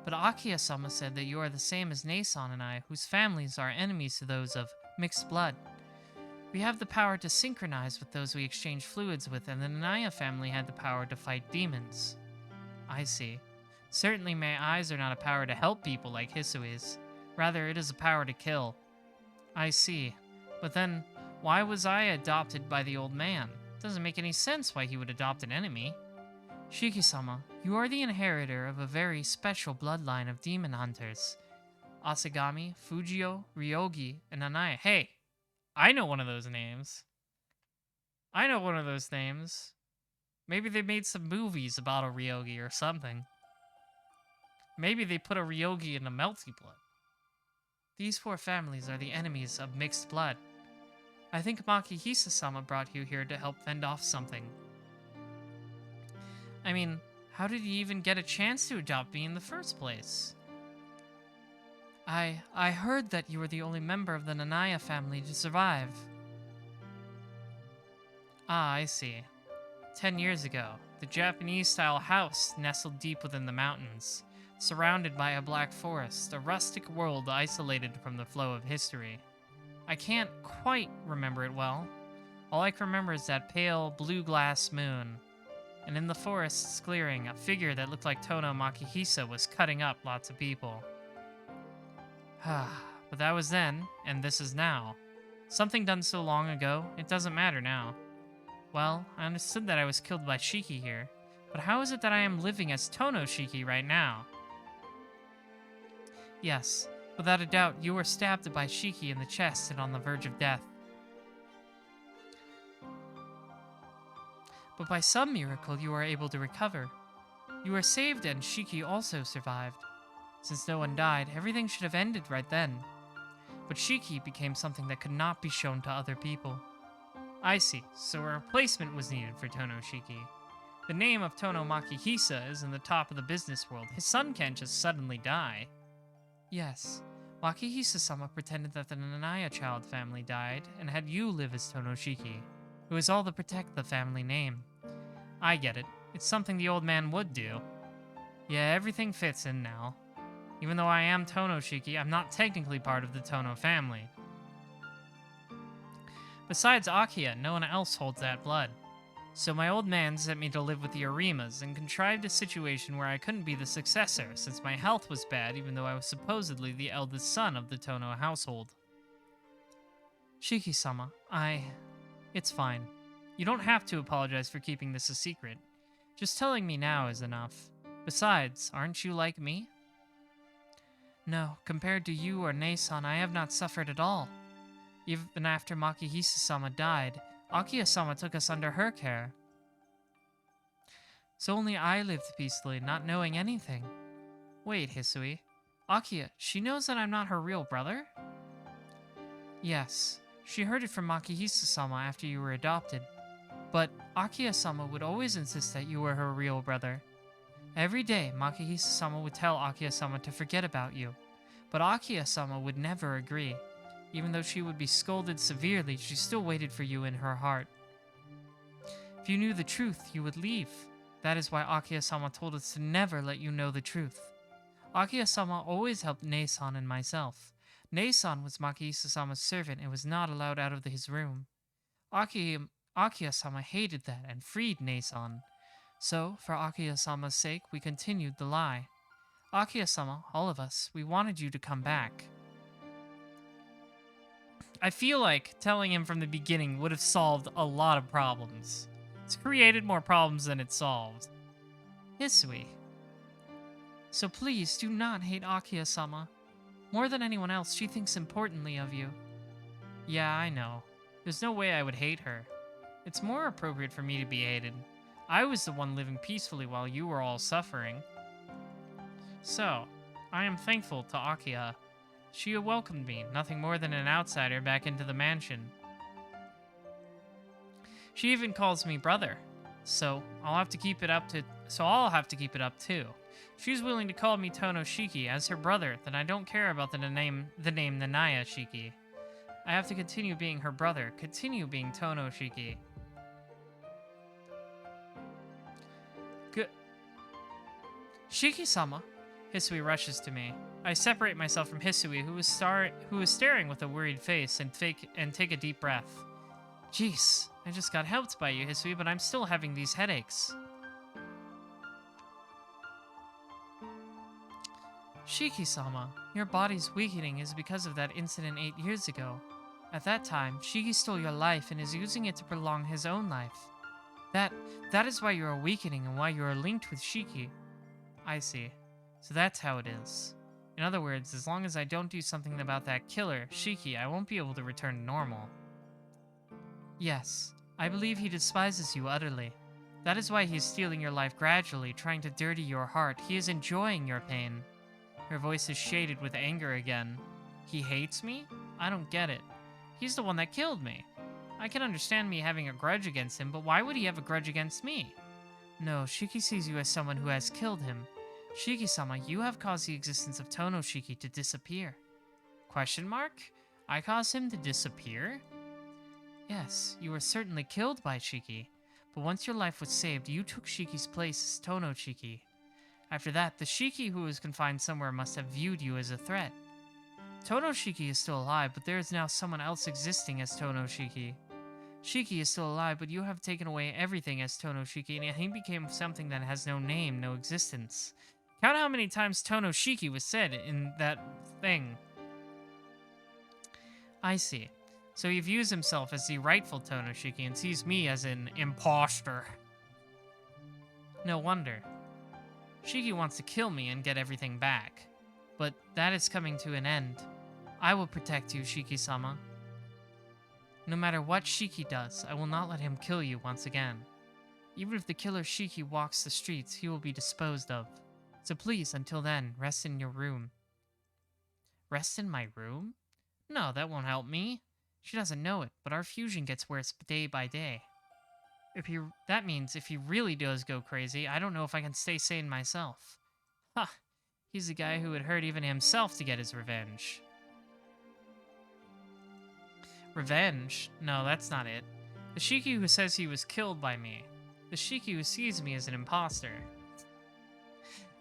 but Akiya-sama said that you are the same as Nason and I, whose families are enemies to those of mixed blood. We have the power to synchronize with those we exchange fluids with, and the Nanaya family had the power to fight demons. I see. Certainly my eyes are not a power to help people like Hisui's. Rather, it is a power to kill. I see. But then, why was I adopted by the old man? It doesn't make any sense why he would adopt an enemy. Shiki-sama, you are the inheritor of a very special bloodline of demon hunters. Asagami, Fujio, Ryogi, and Nanaya. Hey, I know one of those names. Maybe they made some movies about a Ryogi or something. Maybe they put a Ryogi in a Melty Blood. These four families are the enemies of mixed blood. I think Makihisa-sama brought you here to help fend off something. I mean, how did he even get a chance to adopt me in the first place? I heard that you were the only member of the Nanaya family to survive. Ah, I see. 10 years ago, the Japanese-style house nestled deep within the mountains, surrounded by a black forest, a rustic world isolated from the flow of history. I can't quite remember it well. All I can remember is that pale, blue glass moon. And in the forest's clearing, a figure that looked like Tono Makihisa was cutting up lots of people. But that was then, and this is now. Something done so long ago, it doesn't matter now. Well, I understood that I was killed by Shiki here, but how is it that I am living as Tono Shiki right now? Yes, without a doubt, you were stabbed by Shiki in the chest and on the verge of death. But by some miracle, you are able to recover. You were saved and Shiki also survived. Since no one died, everything should have ended right then. But Shiki became something that could not be shown to other people. I see, so a replacement was needed for Tono-Shiki. The name of Tono Makihisa is in the top of the business world. His son can't just suddenly die. Yes, Makihisa-sama pretended that the Nanaya child family died and had you live as Tono-Shiki. It was all to protect the family name. I get it. It's something the old man would do. Yeah, everything fits in now. Even though I am Tono-Shiki, I'm not technically part of the Tono family. Besides Akiya, no one else holds that blood. So my old man sent me to live with the Arimas and contrived a situation where I couldn't be the successor since my health was bad even though I was supposedly the eldest son of the Tono household. Shiki-sama, It's fine. You don't have to apologize for keeping this a secret. Just telling me now is enough. Besides, aren't you like me? No, compared to you or Nei-san, I have not suffered at all. Even after Makihisa-sama died, Akiya-sama took us under her care. So only I lived peacefully, not knowing anything. Wait, Hisui. Akiya, she knows that I'm not her real brother? Yes, she heard it from Makihisa-sama after you were adopted. But Akiya-sama would always insist that you were her real brother. Every day, Makihisa-sama would tell Akiya-sama to forget about you. But Akiya-sama would never agree. Even though she would be scolded severely, she still waited for you in her heart. If you knew the truth, you would leave. That is why Akiya-sama told us to never let you know the truth. Akiya-sama always helped Nei-san and myself. Nei-san was Makihisa-sama's servant and was not allowed out of his room. Akiya-sama hated that and freed Nei-san. So, for Akiya-sama's sake, we continued the lie. Akiya-sama, all of us, we wanted you to come back. I feel like telling him from the beginning would have solved a lot of problems. It's created more problems than it solved. Hisui. So please, do not hate Akiya-sama. More than anyone else, she thinks importantly of you. Yeah, I know. There's no way I would hate her. It's more appropriate for me to be hated. I was the one living peacefully while you were all suffering. So, I am thankful to Akiya. She welcomed me, nothing more than an outsider, back into the mansion. She even calls me brother. So, I'll have to keep it up too. If she's willing to call me Tono-Shiki as her brother, then I don't care about the name Nanaya-Shiki. I have to continue being her brother, continue being Tono-Shiki. Shiki-sama. Hisui rushes to me. I separate myself from Hisui, who is staring with a worried face, and take a deep breath. Jeez, I just got helped by you, Hisui, but I'm still having these headaches. Shiki-sama, your body's weakening is because of that incident 8 years ago. At that time, Shiki stole your life and is using it to prolong his own life. That is why you are weakening and why you are linked with Shiki. I see. So that's how it is. In other words, as long as I don't do something about that killer, Shiki, I won't be able to return to normal. Yes, I believe he despises you utterly. That is why he is stealing your life gradually, trying to dirty your heart. He is enjoying your pain. Her voice is shaded with anger again. He hates me? I don't get it. He's the one that killed me. I can understand me having a grudge against him, but why would he have a grudge against me? No, Shiki sees you as someone who has killed him. Shiki-sama, you have caused the existence of Tono-Shiki to disappear. Question mark? I caused him to disappear? Yes, you were certainly killed by Shiki, but once your life was saved, you took Shiki's place as Tono-Shiki. After that, the Shiki who was confined somewhere must have viewed you as a threat. Tono-Shiki is still alive, but there is now someone else existing as Tono-Shiki. Shiki is still alive, but you have taken away everything as Tono-Shiki, and he became something that has no name, no existence. Count how many times Tono-Shiki was said in that thing. I see. So he views himself as the rightful Tono-Shiki and sees me as an imposter. No wonder. Shiki wants to kill me and get everything back. But that is coming to an end. I will protect you, Shiki-sama. No matter what Shiki does, I will not let him kill you once again. Even if the killer Shiki walks the streets, he will be disposed of. So please, until then, rest in your room. Rest in my room? No, that won't help me. She doesn't know it, but our fusion gets worse day by day. That means if he really does go crazy, I don't know if I can stay sane myself. Ha! He's the guy who would hurt even himself to get his revenge. Revenge? No, that's not it. The Shiki who says he was killed by me. The Shiki who sees me as an imposter.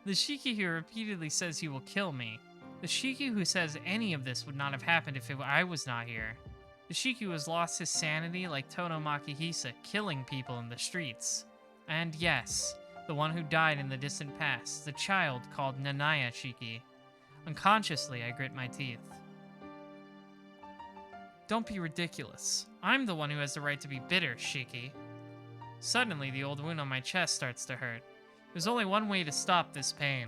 The Shiki who repeatedly says he will kill me. The Shiki who says any of this would not have happened if I was not here. The Shiki who has lost his sanity like Tono Makihisa, killing people in the streets. And yes, the one who died in the distant past, the child called Nanaya Shiki. Unconsciously, I grit my teeth. Don't be ridiculous. I'm the one who has the right to be bitter, Shiki. Suddenly, the old wound on my chest starts to hurt. There's only one way to stop this pain.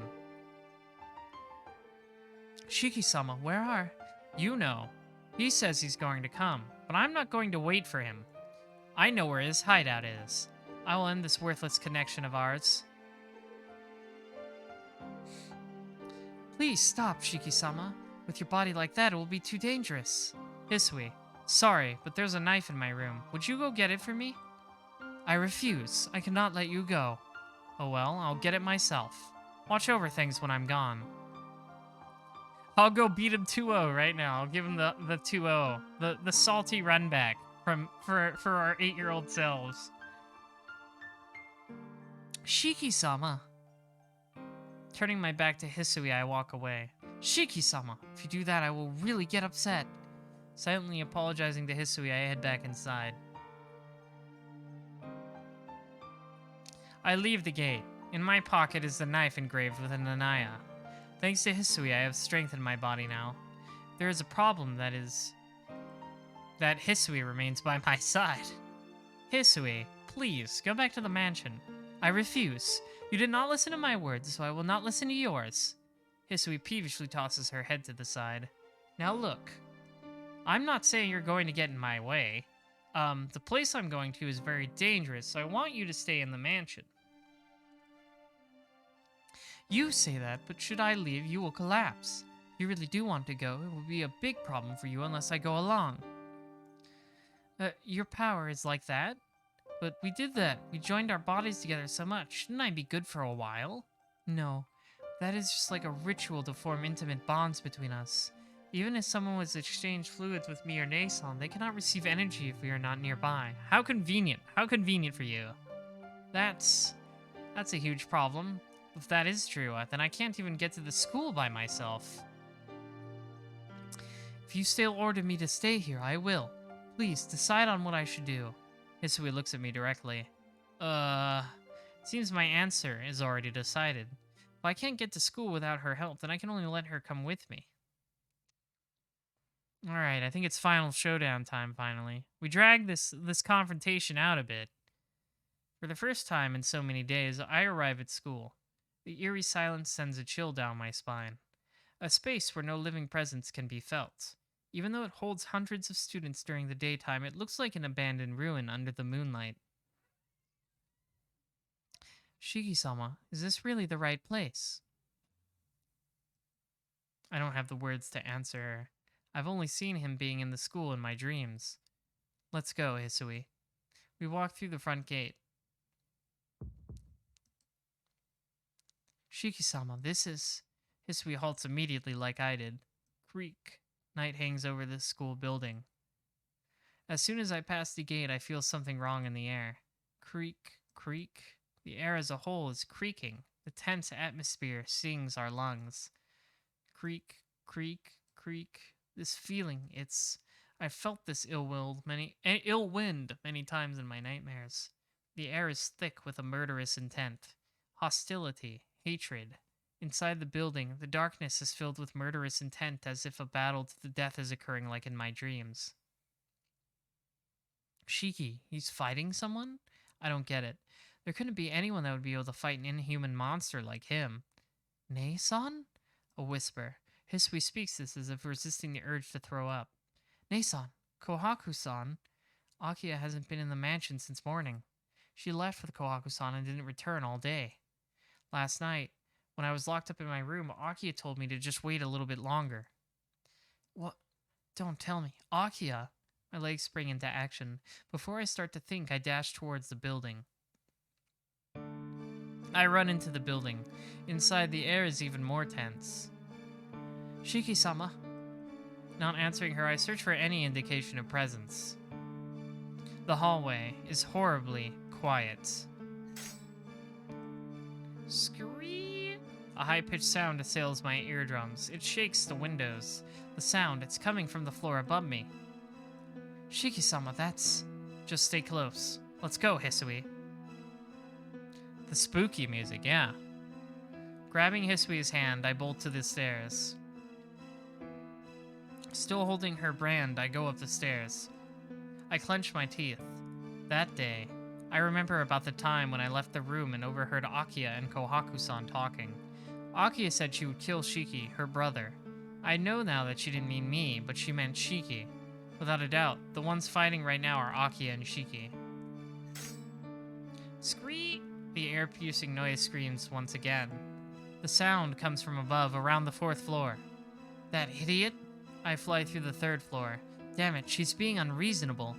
Shiki-sama, where are... You know. He says he's going to come, but I'm not going to wait for him. I know where his hideout is. I will end this worthless connection of ours. Please stop, Shiki-sama. With your body like that, it will be too dangerous. Hisui, sorry, but there's a knife in my room. Would you go get it for me? I refuse. I cannot let you go. Oh well, I'll get it myself. Watch over things when I'm gone. I'll go beat him 2-0 right now. I'll give him the 2-0. The salty run back for our 8-year-old selves. Shiki-sama. Turning my back to Hisui, I walk away. Shiki-sama, if you do that, I will really get upset. Silently apologizing to Hisui, I head back inside. I leave the gate. In my pocket is the knife engraved with a Nanaya. Thanks to Hisui, I have strength in my body now. There is a problem, that Hisui remains by my side. Hisui, please, go back to the mansion. I refuse. You did not listen to my words, so I will not listen to yours. Hisui peevishly tosses her head to the side. Now look. I'm not saying you're going to get in my way. The place I'm going to is very dangerous, so I want you to stay in the mansion. You say that, but should I leave, you will collapse. If you really do want to go, it will be a big problem for you unless I go along. Your power is like that? But we did that. We joined our bodies together so much. Shouldn't I be good for a while? No. That is just like a ritual to form intimate bonds between us. Even if someone was to exchange fluids with me or Nason, they cannot receive energy if we are not nearby. How convenient. How convenient for you. That's a huge problem. If that is true, then I can't even get to the school by myself. If you still order me to stay here, I will. Please, decide on what I should do. Hisui looks at me directly. Seems my answer is already decided. If I can't get to school without her help, then I can only let her come with me. Alright, I think it's final showdown time, finally. We dragged this confrontation out a bit. For the first time in so many days, I arrive at school. The eerie silence sends a chill down my spine. A space where no living presence can be felt. Even though it holds hundreds of students during the daytime, it looks like an abandoned ruin under the moonlight. Shiki-sama, is this really the right place? I don't have the words to answer her. I've only seen him being in the school in my dreams. Let's go, Hisui. We walk through the front gate. Shiki-sama, this is... Hisui halts immediately like I did. Creak. Night hangs over the school building. As soon as I pass the gate, I feel something wrong in the air. Creak, creak. The air as a whole is creaking. The tense atmosphere stings our lungs. Creak, creak, creak. This feeling, I've felt this ill wind many times in my nightmares. The air is thick with a murderous intent. Hostility, hatred. Inside the building, the darkness is filled with murderous intent as if a battle to the death is occurring like in my dreams. Shiki, he's fighting someone? I don't get it. There couldn't be anyone that would be able to fight an inhuman monster like him. Nei-san? A whisper. Hisui speaks this as if resisting the urge to throw up. Nei-san, Kohaku-san. Akiya hasn't been in the mansion since morning. She left with Kohaku-san and didn't return all day. Last night, when I was locked up in my room, Akiya told me to just wait a little bit longer. What? Don't tell me. Akiya! My legs spring into action. Before I start to think, I dash towards the building. I run into the building. Inside, the air is even more tense. Shiki-sama. Not answering her, I search for any indication of presence. The hallway is horribly quiet. Scree! A high-pitched sound assails my eardrums. It shakes the windows. The sound, it's coming from the floor above me. Shiki-sama, that's... Just stay close. Let's go, Hisui. The spooky music, yeah. Grabbing Hisui's hand, I bolt to the stairs. Still holding her brand, I go up the stairs. I clench my teeth. That day, I remember about the time when I left the room and overheard Akiya and Kohaku-san talking. Akiya said she would kill Shiki, her brother. I know now that she didn't mean me, but she meant Shiki. Without a doubt, the ones fighting right now are Akiya and Shiki. Scream! The air-piercing noise screams once again. The sound comes from above, around the 4th floor. That idiot? I fly through the 3rd floor. Damn it, she's being unreasonable.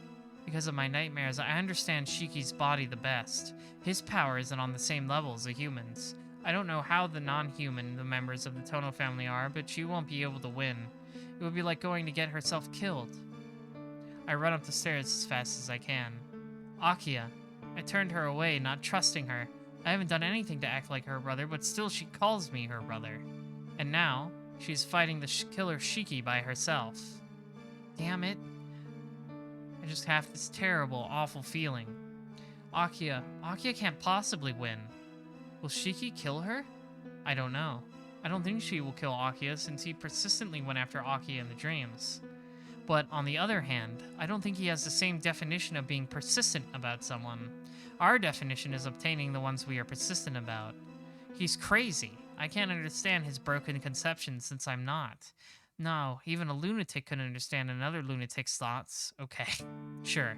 Because of my nightmares, I understand Shiki's body the best. His power isn't on the same level as a human's. I don't know how the non-human the members of the Tono family are, but she won't be able to win. It would be like going to get herself killed. I run up the stairs as fast as I can. Akiya. I turned her away, not trusting her. I haven't done anything to act like her brother, but still she calls me her brother. And now, she's fighting the killer Shiki by herself. Damn it. I just have this terrible, awful feeling. Akiya can't possibly win. Will Shiki kill her? I don't know. I don't think she will kill Akiya since he persistently went after Akiya in the dreams. But on the other hand, I don't think he has the same definition of being persistent about someone. Our definition is obtaining the ones we are persistent about. He's crazy. I can't understand his broken conception since I'm not. No, even a lunatic couldn't understand another lunatic's thoughts. Okay, sure.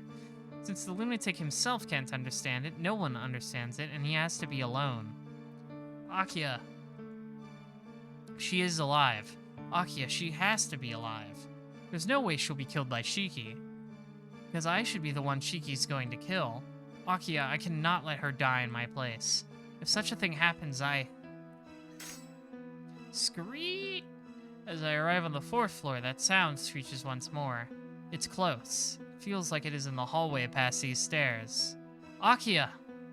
Since the lunatic himself can't understand it, no one understands it, and he has to be alone. Akiya. She is alive. Akiya, she has to be alive. There's no way she'll be killed by Shiki. Because I should be the one Shiki's going to kill. Akiya, I cannot let her die in my place. If such a thing happens, Screech! As I arrive on the 4th floor, that sound screeches once more. It's close. Feels like it is in the hallway past these stairs. Akiya!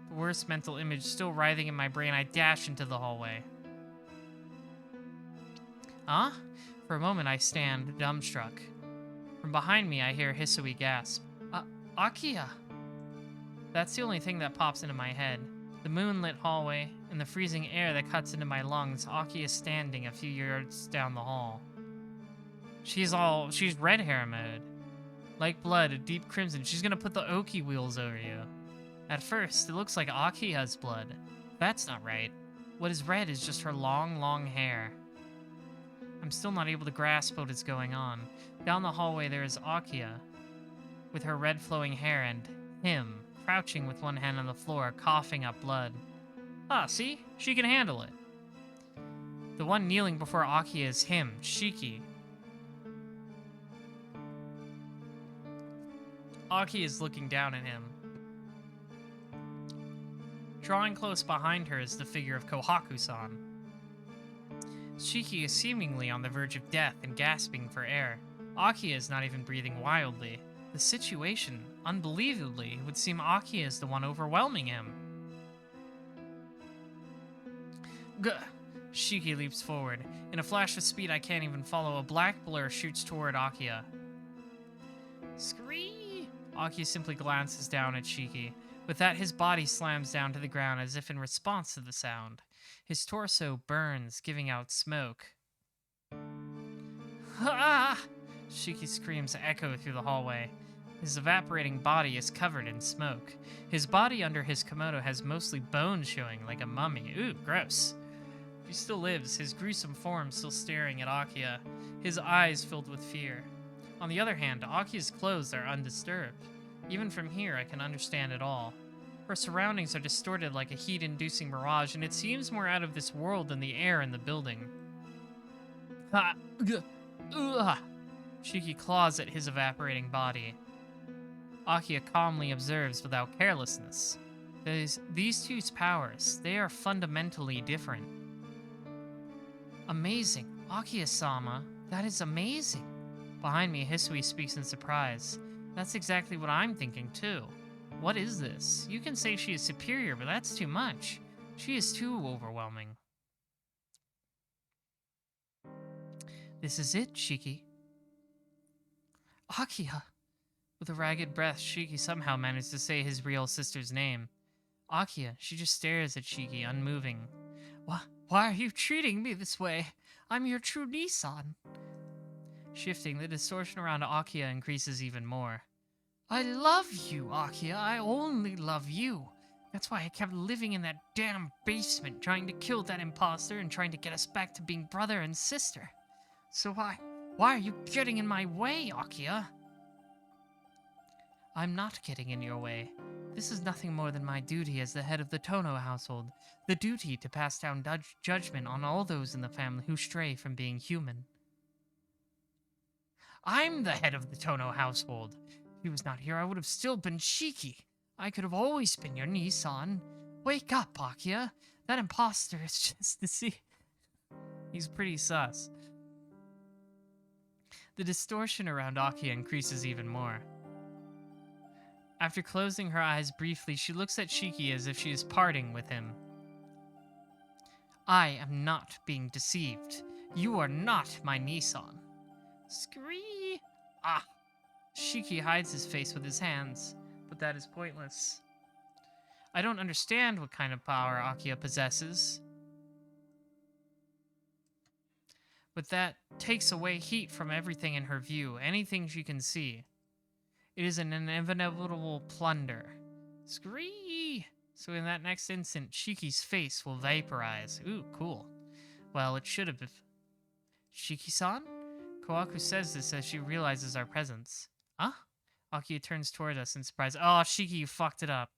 The worst mental image still writhing in my brain, I dash into the hallway. Huh? For a moment I stand, dumbstruck. From behind me I hear Hisui gasp. Akiya! That's the only thing that pops into my head. The moonlit hallway, and the freezing air that cuts into my lungs, Akiya standing a few yards down the hall. She's red hair mode. Like blood, a deep crimson. She's gonna put the Oki wheels over you. At first, it looks like Akiya's blood. That's not right. What is red is just her long, long hair. I'm still not able to grasp what is going on. Down the hallway there is Akiya, with her red flowing hair, and him, crouching with one hand on the floor, coughing up blood. Ah, see? She can handle it. The one kneeling before Akiya is him, Shiki. Akiya is looking down at him. Drawing close behind her is the figure of Kohaku-san. Shiki is seemingly on the verge of death and gasping for air. Akiya is not even breathing wildly. The situation, unbelievably, would seem Akiya is the one overwhelming him. Gah! Shiki leaps forward. In a flash of speed I can't even follow, a black blur shoots toward Akiya. Scree! Akiya simply glances down at Shiki. With that, his body slams down to the ground as if in response to the sound. His torso burns, giving out smoke. Ah! Shiki's screams echo through the hallway. His evaporating body is covered in smoke. His body under his kimono has mostly bone showing like a mummy. Ooh, gross. He still lives, his gruesome form still staring at Akiya, his eyes filled with fear. On the other hand, Akiya's clothes are undisturbed. Even from here, I can understand it all. Her surroundings are distorted like a heat-inducing mirage, and it seems more out of this world than the air in the building. Ha! Ugh! Shiki claws at his evaporating body. Akiya calmly observes without carelessness. These two's powers, they are fundamentally different. Amazing. Akiya-sama, that is amazing. Behind me, Hisui speaks in surprise. That's exactly what I'm thinking, too. What is this? You can say she is superior, but that's too much. She is too overwhelming. This is it, Shiki. Akiya. With a ragged breath, Shiki somehow managed to say his real sister's name. Akiya, she just stares at Shiki, unmoving. Why are you treating me this way? I'm your true Nissan. Shifting, the distortion around Akiya increases even more. I love you, Akiya. I only love you. That's why I kept living in that damn basement, trying to kill that imposter and trying to get us back to being brother and sister. So why are you getting in my way, Akiya? I'm not getting in your way. This is nothing more than my duty as the head of the Tono household. The duty to pass down judgment on all those in the family who stray from being human. I'm the head of the Tono household. If he was not here, I would have still been Shiki. I could have always been your Nissan. Wake up, Akiya. That imposter is just deceived. He's pretty sus. The distortion around Akiya increases even more. After closing her eyes briefly, she looks at Shiki as if she is parting with him. I am not being deceived. You are not my Nissan. Scree! Ah! Shiki hides his face with his hands, but that is pointless. I don't understand what kind of power Akiya possesses. But that takes away heat from everything in her view, anything she can see. It is an inevitable plunder. Scree! So in that next instant, Shiki's face will vaporize. Ooh, cool. Well, it should have been. Shiki-san? Kawaku says this as she realizes our presence. Huh? Akiya turns toward us in surprise. Oh, Shiki, you fucked it up.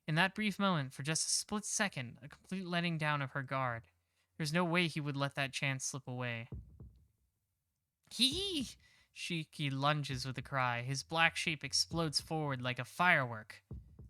In that brief moment, for just a split second, a complete letting down of her guard. There's no way he would let that chance slip away. Hee! Shiki lunges with a cry. His black shape explodes forward like a firework.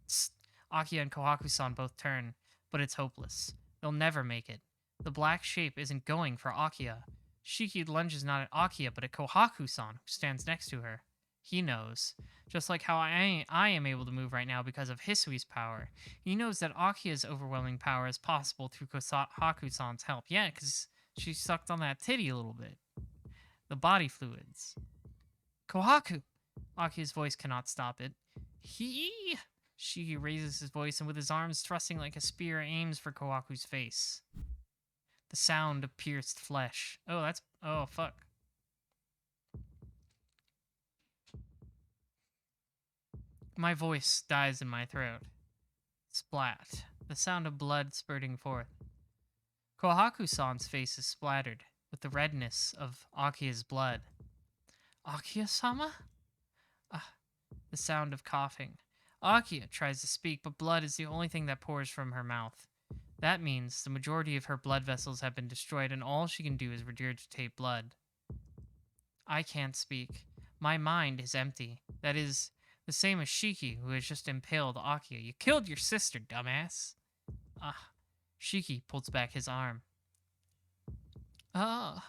Tsk. Akiya and Kohaku-san both turn, but it's hopeless. They'll never make it. The black shape isn't going for Akiya. Shiki lunges not at Akiya, but at Kohaku-san, who stands next to her. He knows. Just like how I am able to move right now because of Hisui's power. He knows that Akiya's overwhelming power is possible through Kohaku-san's help. Yeah, because she sucked on that titty a little bit. The body fluids. Kohaku! Akiya's voice cannot stop it. He! Shiki raises his voice and with his arms thrusting like a spear aims for Kohaku's face. The sound of pierced flesh. Oh, fuck. My voice dies in my throat. Splat. The sound of blood spurting forth. Kohaku-san's face is splattered with the redness of Akiya's blood. Akiya-sama? The sound of coughing. Akiya tries to speak, but blood is the only thing that pours from her mouth. That means the majority of her blood vessels have been destroyed and all she can do is regurgitate blood. I can't speak. My mind is empty. That is the same as Shiki, who has just impaled Akiya. You killed your sister, dumbass. Shiki pulls back his arm. A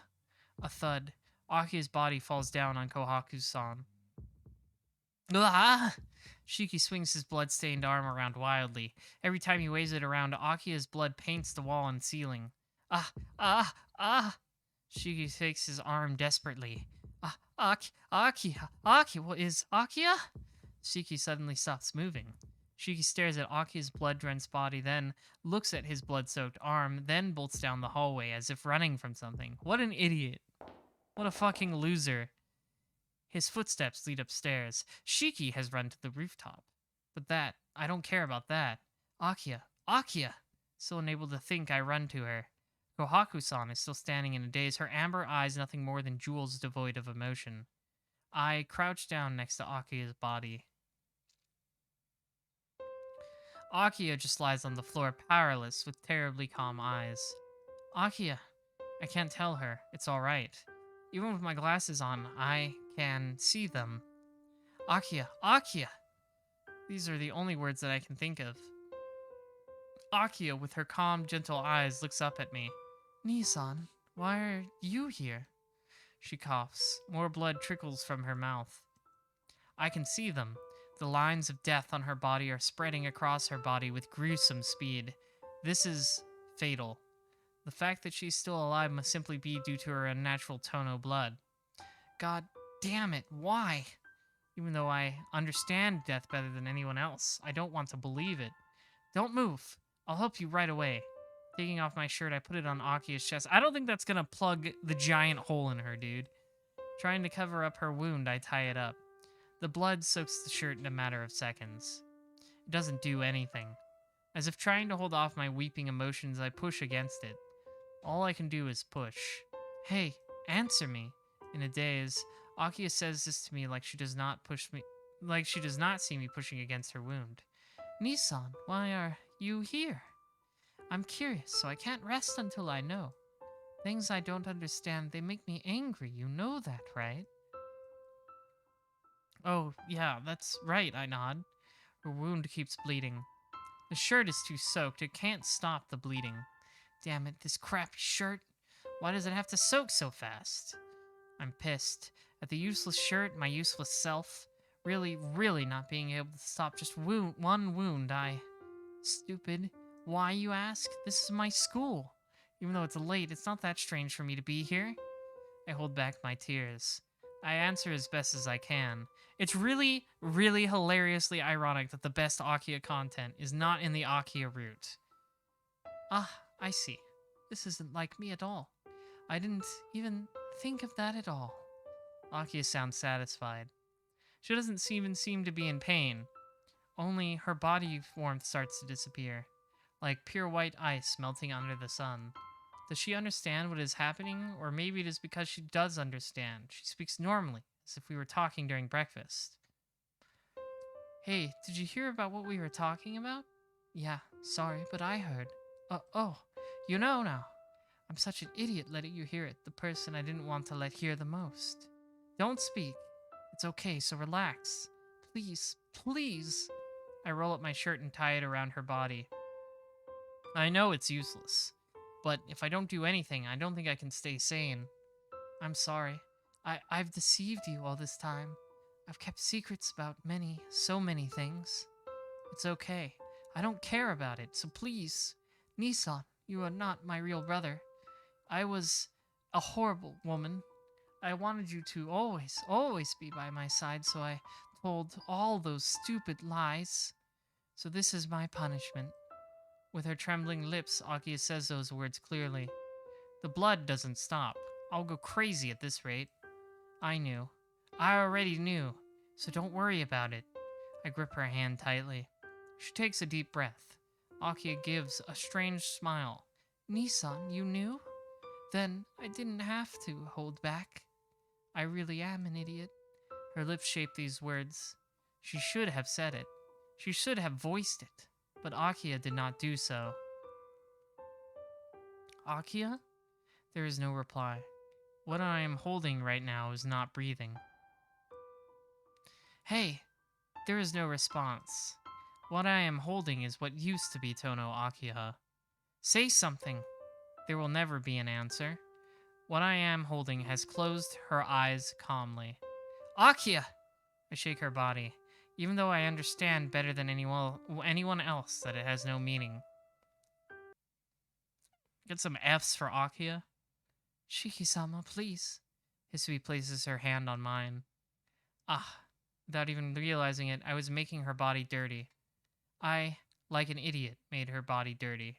thud. Akiya's body falls down on Kohaku-san. Shiki swings his blood-stained arm around wildly. Every time he waves it around, Akiya's blood paints the wall and ceiling. Shiki takes his arm desperately. Akiya, what is Akiya? Shiki suddenly stops moving. Shiki stares at Akiya's blood-drenched body, then looks at his blood-soaked arm, then bolts down the hallway as if running from something. What an idiot. What a fucking loser. His footsteps lead upstairs. Shiki has run to the rooftop. But I don't care about that. Akiya! Still unable to think, I run to her. Kohaku-san is still standing in a daze, her amber eyes nothing more than jewels devoid of emotion. I crouch down next to Akiya's body. Akiya just lies on the floor, powerless, with terribly calm eyes. Akiya, I can't tell her. It's alright. Even with my glasses on, I can see them. Akiya, Akiya! These are the only words that I can think of. Akiya, with her calm, gentle eyes, looks up at me. Nissan, why are you here? She coughs. More blood trickles from her mouth. I can see them. The lines of death on her body are spreading across her body with gruesome speed. This is fatal. The fact that she's still alive must simply be due to her unnatural Tono blood. God damn it, why? Even though I understand death better than anyone else, I don't want to believe it. Don't move. I'll help you right away. Taking off my shirt, I put it on Akiya's chest. I don't think that's gonna plug the giant hole in her, dude. Trying to cover up her wound, I tie it up. The blood soaks the shirt in a matter of seconds. It doesn't do anything. As if trying to hold off my weeping emotions, I push against it. All I can do is push. Hey, answer me. In a daze, Akiya says this to me like she does not see me pushing against her wound. Nissan, why are you here? I'm curious, so I can't rest until I know. Things I don't understand, they make me angry. You know that, right? Oh, yeah, that's right, I nod. Her wound keeps bleeding. The shirt is too soaked. It can't stop the bleeding. Damn it, this crappy shirt. Why does it have to soak so fast? I'm pissed. At the useless shirt, my useless self. Really, really not being able to stop just one wound, Stupid. Why, you ask? This is my school. Even though it's late, it's not that strange for me to be here. I hold back my tears. I answer as best as I can. It's really, really hilariously ironic that the best Akiya content is not in the Akiya route. Ah, I see. This isn't like me at all. I didn't even think of that at all. Akiya sounds satisfied. She doesn't even seem to be in pain. Only her body warmth starts to disappear, like pure white ice melting under the sun. Does she understand what is happening? Or maybe it is because she does understand. She speaks normally, as if we were talking during breakfast. Hey, did you hear about what we were talking about? Yeah, sorry, but I heard. Oh, you know now. I'm such an idiot letting you hear it, the person I didn't want to let hear the most. Don't speak. It's okay, so relax. Please, please. I roll up my shirt and tie it around her body. I know it's useless, but if I don't do anything, I don't think I can stay sane. I'm sorry. I've deceived you all this time. I've kept secrets about so many things. It's okay. I don't care about it, so please. Nissan, you are not my real brother. I was a horrible woman. I wanted you to always be by my side, so I told all those stupid lies. So this is my punishment. With her trembling lips, Akiya says those words clearly. The blood doesn't stop. I'll go crazy at this rate. I knew. I already knew. So don't worry about it. I grip her hand tightly. She takes a deep breath. Akiya gives a strange smile. Nissan, you knew? Then I didn't have to hold back. I really am an idiot. Her lips shape these words. She should have said it. She should have voiced it. But Akiya did not do so. Akiya? There is no reply. What I am holding right now is not breathing. Hey! There is no response. What I am holding is what used to be Tono Akiha. Say something! There will never be an answer. What I am holding has closed her eyes calmly. Akiya! I shake her body, even though I understand better than anyone else that it has no meaning. Get some F's for Akiya. Shiki-sama, please. Hisui places her hand on mine. Ah, without even realizing it, I was making her body dirty. I, like an idiot, made her body dirty.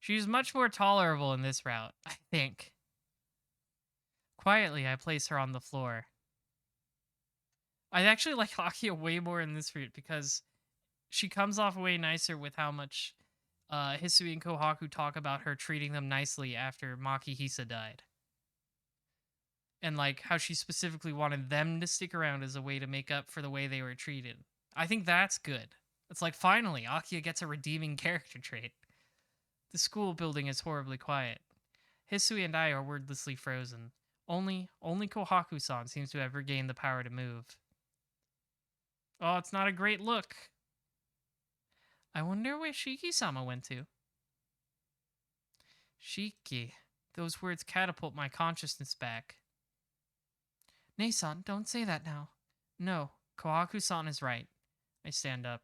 She's much more tolerable in this route, I think. Quietly, I place her on the floor. I actually like Akiya way more in this route because she comes off way nicer with how much Hisui and Kohaku talk about her treating them nicely after Makihisa died. And like how she specifically wanted them to stick around as a way to make up for the way they were treated. I think that's good. It's like, finally, Akiya gets a redeeming character trait. The school building is horribly quiet. Hisui and I are wordlessly frozen. Only Kohaku-san seems to have regained the power to move. Oh, it's not a great look. I wonder where Shiki-sama went to. Shiki. Those words catapult my consciousness back. Nei-san, don't say that now. No, Kohaku-san is right. I stand up.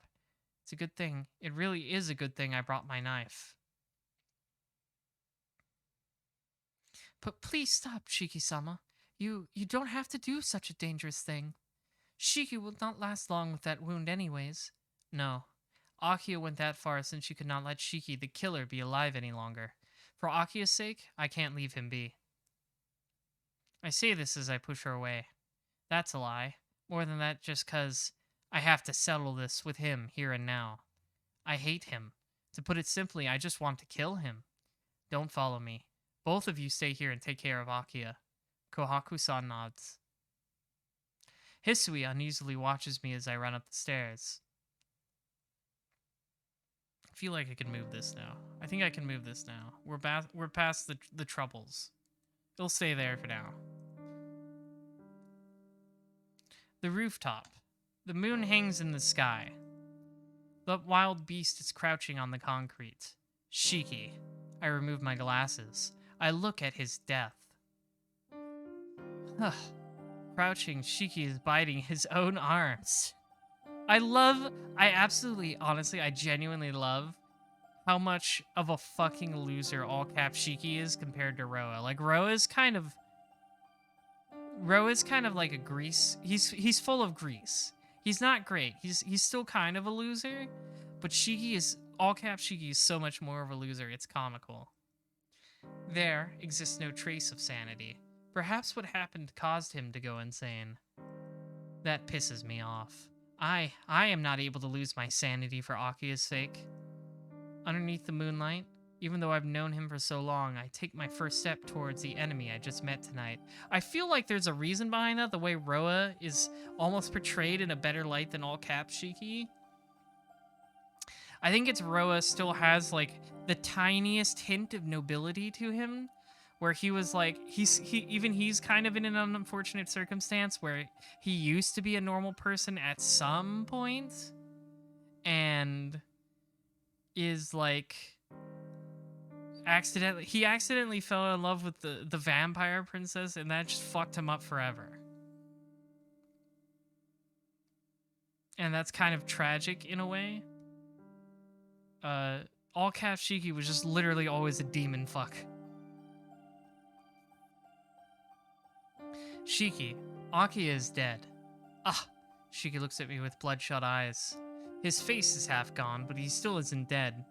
It's a good thing. It really is a good thing I brought my knife. But please stop, Shiki-sama. You don't have to do such a dangerous thing. Shiki will not last long with that wound anyways. No. Akiya went that far since she could not let Shiki the killer be alive any longer. For Akiya's sake, I can't leave him be. I say this as I push her away. That's a lie. More than that, just 'cause I have to settle this with him here and now. I hate him. To put it simply, I just want to kill him. Don't follow me. Both of you stay here and take care of Akiya. Kohaku-san nods. Hisui uneasily watches me as I run up the stairs. I feel like I can move this now. I think I can move this now. We're past the troubles. It'll stay there for now. The rooftop. The moon hangs in the sky. The wild beast is crouching on the concrete. Shiki. I remove my glasses. I look at his death. Crouching, Shiki is biting his own arms. I genuinely love how much of a fucking loser all-cap Shiki is compared to Roa. Like, Roa is kind of like a grease. He's full of grease. He's not great. He's still kind of a loser, but all-cap Shiki is so much more of a loser, it's comical. There exists no trace of sanity. Perhaps what happened caused him to go insane. That pisses me off. I am not able to lose my sanity for Akiya's sake. Underneath the moonlight, even though I've known him for so long, I take my first step towards the enemy I just met tonight. I feel like there's a reason behind that, the way Roa is almost portrayed in a better light than all-cap Shiki. I think it's Roa still has, like, the tiniest hint of nobility to him, where he was like, he's kind of in an unfortunate circumstance where he used to be a normal person at some point, and is like accidentally fell in love with the vampire princess, and that just fucked him up forever. And that's kind of tragic in a way. All-cap Shiki was just literally always a demon fuck. Shiki, Akiya is dead. Ah! Shiki looks at me with bloodshot eyes. His face is half gone, but he still isn't dead.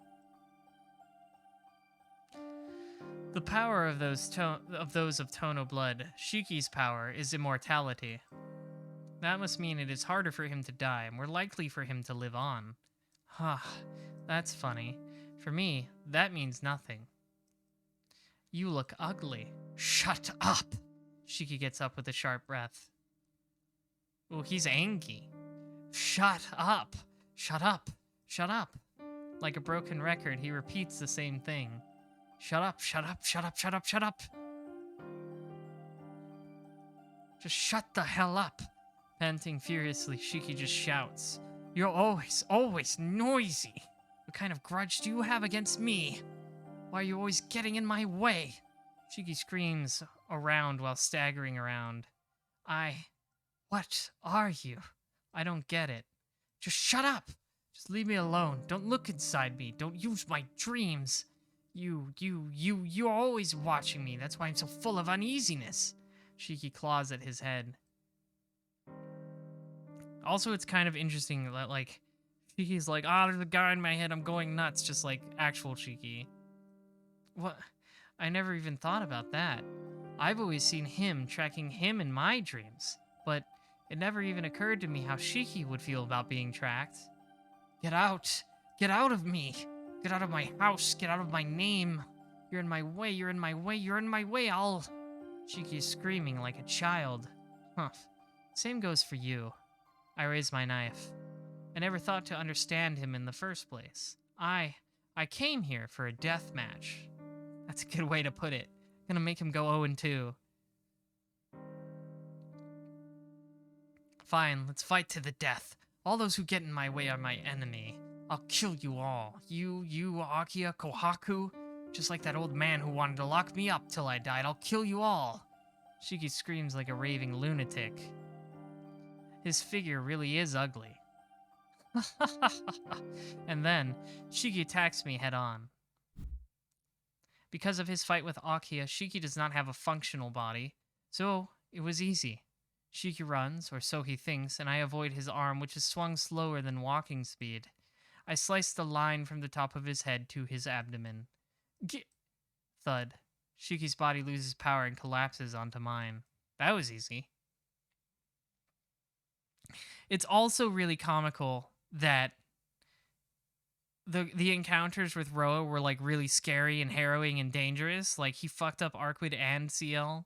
The power of those of Tono blood, Shiki's power, is immortality. That must mean it is harder for him to die, more likely for him to live on. That's funny. For me, that means nothing. You look ugly. Shut up! Shiki gets up with a sharp breath. Oh, he's angry. Shut up! Shut up! Shut up! Like a broken record, he repeats the same thing. Shut up, shut up, shut up, shut up, shut up! Just shut the hell up! Panting furiously, Shiki just shouts. You're always noisy! What kind of grudge do you have against me? Why are you always getting in my way? Shiki screams around while staggering around. What are you? I don't get it. Just shut up! Just leave me alone. Don't look inside me. Don't use my dreams. You're always watching me. That's why I'm so full of uneasiness. Shiki claws at his head. Also, it's kind of interesting that, like, Shiki's like, there's a guy in my head, I'm going nuts, just like actual Shiki. What? I never even thought about that. I've always seen him tracking him in my dreams, but it never even occurred to me how Shiki would feel about being tracked. Get out! Get out of me! Get out of my house! Get out of my name! You're in my way! You're in my way! You're in my way! Shiki is screaming like a child. Same goes for you. I raise my knife. I never thought to understand him in the first place. I came here for a death match. That's a good way to put it. Gonna make him go 0-2. Fine, let's fight to the death. All those who get in my way are my enemy. I'll kill you all. You, Akiya, Kohaku. Just like that old man who wanted to lock me up till I died. I'll kill you all. Shiki screams like a raving lunatic. His figure really is ugly. And then, Shiki attacks me head on. Because of his fight with Akiya, Shiki does not have a functional body, so it was easy. Shiki runs, or so he thinks, and I avoid his arm, which is swung slower than walking speed. I slice the line from the top of his head to his abdomen. Thud. Shiki's body loses power and collapses onto mine. That was easy. It's also really comical that the encounters with Roa were like really scary and harrowing and dangerous. Like he fucked up Arquid and CL.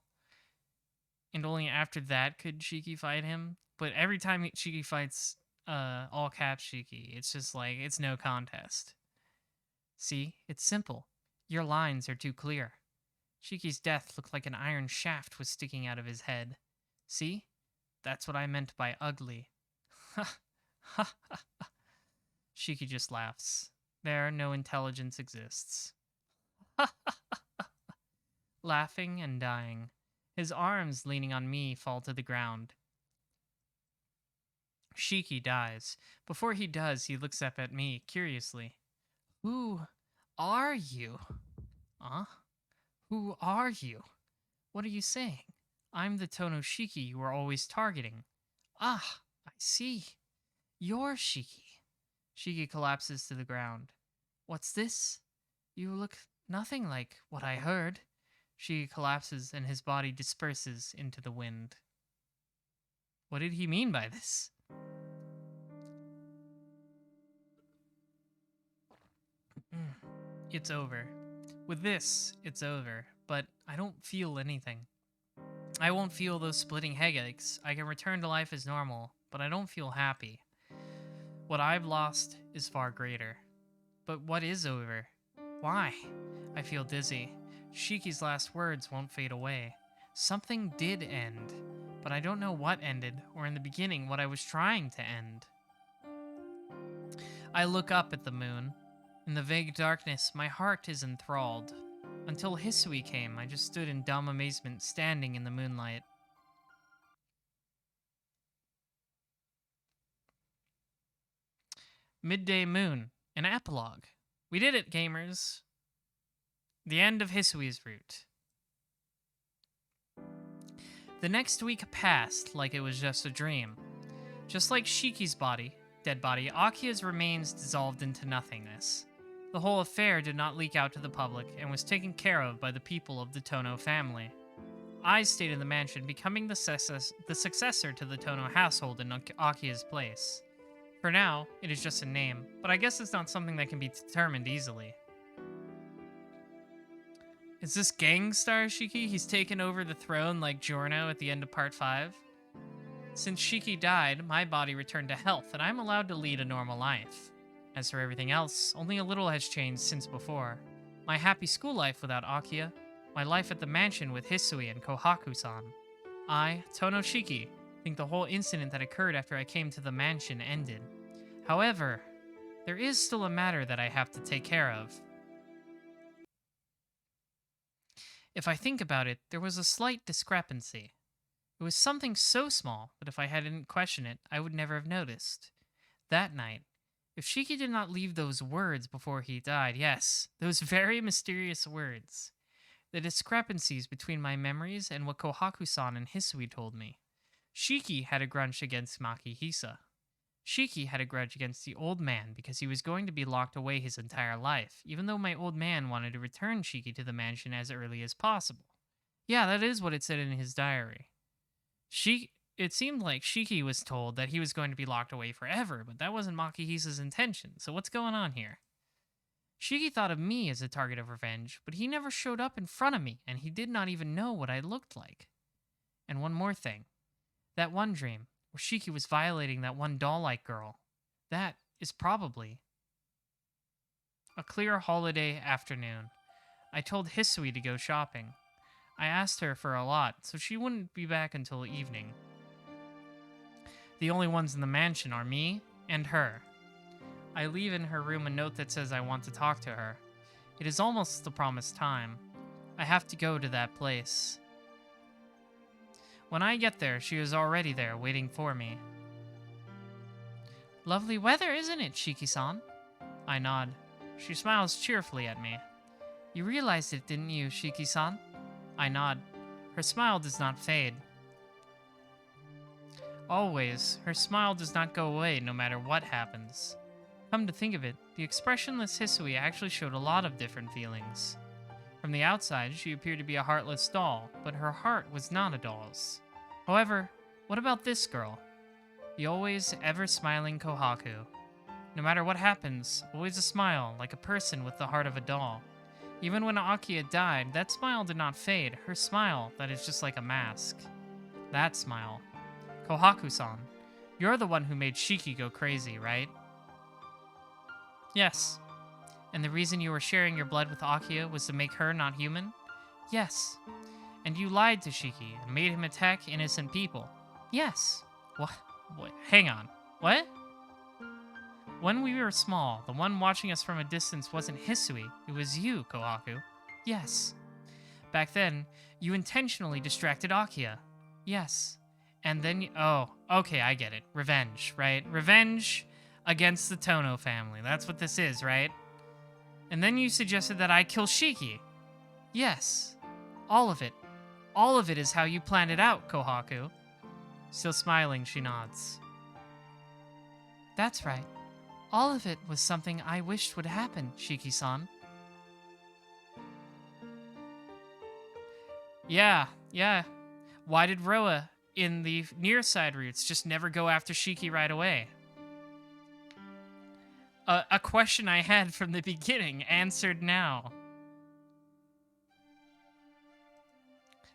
And only after that could Shiki fight him. But every time Shiki fights all caps Shiki, it's just like, it's no contest. See, it's simple. Your lines are too clear. Shiki's death looked like an iron shaft was sticking out of his head. See? That's what I meant by ugly. Ha ha ha. Shiki just laughs. There, no intelligence exists. Ha ha ha. Laughing and dying. His arms, leaning on me, fall to the ground. Shiki dies. Before he does, he looks up at me, curiously. Who are you? Huh? Who are you? What are you saying? I'm the Tono Shiki you were always targeting. Ah, I see. You're Shiki. Shiki collapses to the ground. What's this? You look nothing like what I heard. Shiki collapses and his body disperses into the wind. What did he mean by this? It's over. With this, it's over, but I don't feel anything. I won't feel those splitting headaches. I can return to life as normal, but I don't feel happy. What I've lost is far greater. But what is over? Why? I feel dizzy. Shiki's last words won't fade away. Something did end, but I don't know what ended, or in the beginning what I was trying to end. I look up at the moon. In the vague darkness, my heart is enthralled. Until Hisui came, I just stood in dumb amazement, standing in the moonlight. Midday Moon, an epilogue. We did it, gamers. The end of Hisui's route. The next week passed like it was just a dream. Just like Shiki's body, dead body, Akiya's remains dissolved into nothingness. The whole affair did not leak out to the public and was taken care of by the people of the Tono family. I stayed in the mansion, becoming the successor to the Tono household in Akiya's place. For now, it is just a name, but I guess it's not something that can be determined easily. Is this Gangstar Shiki? He's taken over the throne like Giorno at the end of part 5? Since Shiki died, my body returned to health, and I'm allowed to lead a normal life. As for everything else, only a little has changed since before. My happy school life without Akiya, my life at the mansion with Hisui and Kohaku-san. I, Tono Shiki, think the whole incident that occurred after I came to the mansion ended. However, there is still a matter that I have to take care of. If I think about it, there was a slight discrepancy. It was something so small that if I hadn't questioned it, I would never have noticed. That night, if Shiki did not leave those words before he died, yes, those very mysterious words, the discrepancies between my memories and what Kohaku-san and Hisui told me. Shiki had a grudge against Makihisa. Shiki had a grudge against the old man because he was going to be locked away his entire life, even though my old man wanted to return Shiki to the mansion as early as possible. Yeah, that is what it said in his diary. It seemed like Shiki was told that he was going to be locked away forever, but that wasn't Makihisa's intention, so what's going on here? Shiki thought of me as a target of revenge, but he never showed up in front of me, and he did not even know what I looked like. And one more thing. That one dream, where Shiki was violating that one doll-like girl. That is probably a clear holiday afternoon. I told Hisui to go shopping. I asked her for a lot, so she wouldn't be back until evening. The only ones in the mansion are me and her. I leave in her room a note that says I want to talk to her. It is almost the promised time. I have to go to that place. When I get there, she is already there, waiting for me. Lovely weather, isn't it, Shiki-san? I nod. She smiles cheerfully at me. You realized it, didn't you, Shiki-san? I nod. Her smile does not fade. Always, her smile does not go away no matter what happens. Come to think of it, the expressionless Hisui actually showed a lot of different feelings. From the outside, she appeared to be a heartless doll, but her heart was not a doll's. However, what about this girl? The always ever-smiling Kohaku. No matter what happens, always a smile, like a person with the heart of a doll. Even when Akiya died, that smile did not fade. Her smile, that is just like a mask. That smile. Kohaku-san, you're the one who made Shiki go crazy, right? Yes. And the reason you were sharing your blood with Akiya was to make her not human? Yes. And you lied to Shiki and made him attack innocent people? Yes. What? Hang on. What? When we were small, the one watching us from a distance wasn't Hisui, it was you, Kohaku. Yes. Back then, you intentionally distracted Akiya. Yes. And then oh, okay, I get it. Revenge, right? Revenge against the Tono family. That's what this is, right? And then you suggested that I kill Shiki. Yes. All of it. All of it is how you planned it out, Kohaku. Still smiling, she nods. That's right. All of it was something I wished would happen, Shiki-san. Yeah. Why did Roa, in the near side routes, just never go after Shiki right away? A question I had from the beginning, answered now.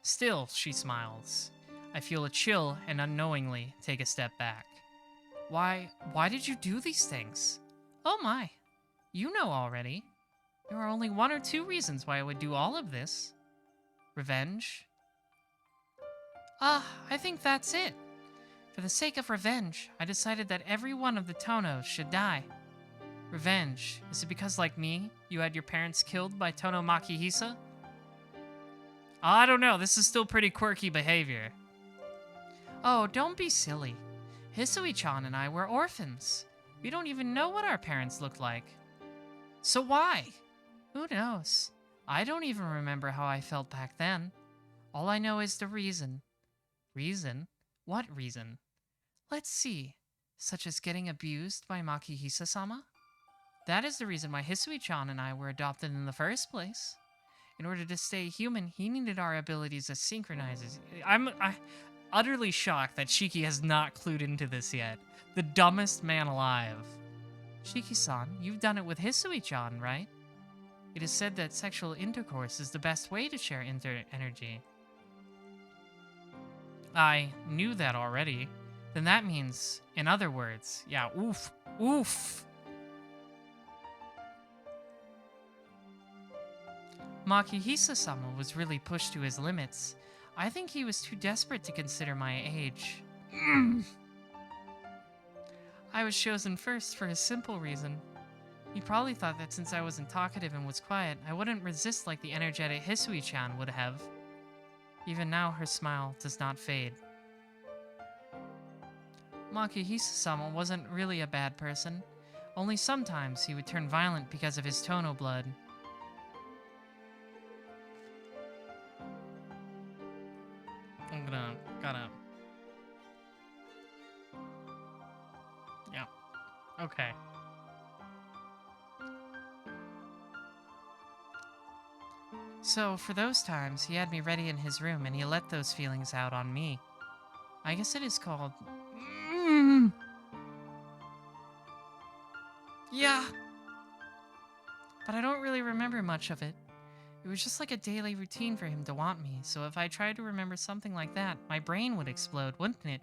Still, she smiles. I feel a chill and unknowingly take a step back. Why did you do these things? Oh my, you know already. There are only one or two reasons why I would do all of this. Revenge? I think that's it. For the sake of revenge, I decided that every one of the Tonos should die. Revenge. Is it because, like me, you had your parents killed by Tono Makihisa? I don't know, this is still pretty quirky behavior. Oh, don't be silly. Hisui-chan and I were orphans. We don't even know what our parents looked like. So why? Who knows? I don't even remember how I felt back then. All I know is the reason. Reason? What reason? Let's see. Such as getting abused by Makihisa-sama? That is the reason why Hisui-chan and I were adopted in the first place. In order to stay human, he needed our abilities as synchronizers. I'm utterly shocked that Shiki has not clued into this yet. The dumbest man alive. Shiki-san, you've done it with Hisui-chan, right? It is said that sexual intercourse is the best way to share energy. I knew that already. Then that means, in other words, yeah, oof. Makihisa-sama was really pushed to his limits. I think he was too desperate to consider my age. I was chosen first for a simple reason. He probably thought that since I wasn't talkative and was quiet, I wouldn't resist like the energetic Hisui-chan would have. Even now, her smile does not fade. Makihisa-sama wasn't really a bad person. Only sometimes he would turn violent because of his Tono blood. Gotta... Yeah. Okay. So, for those times, he had me ready in his room and he let those feelings out on me. I guess it is called... Yeah. But I don't really remember much of it. It was just like a daily routine for him to want me, so if I tried to remember something like that, my brain would explode, wouldn't it?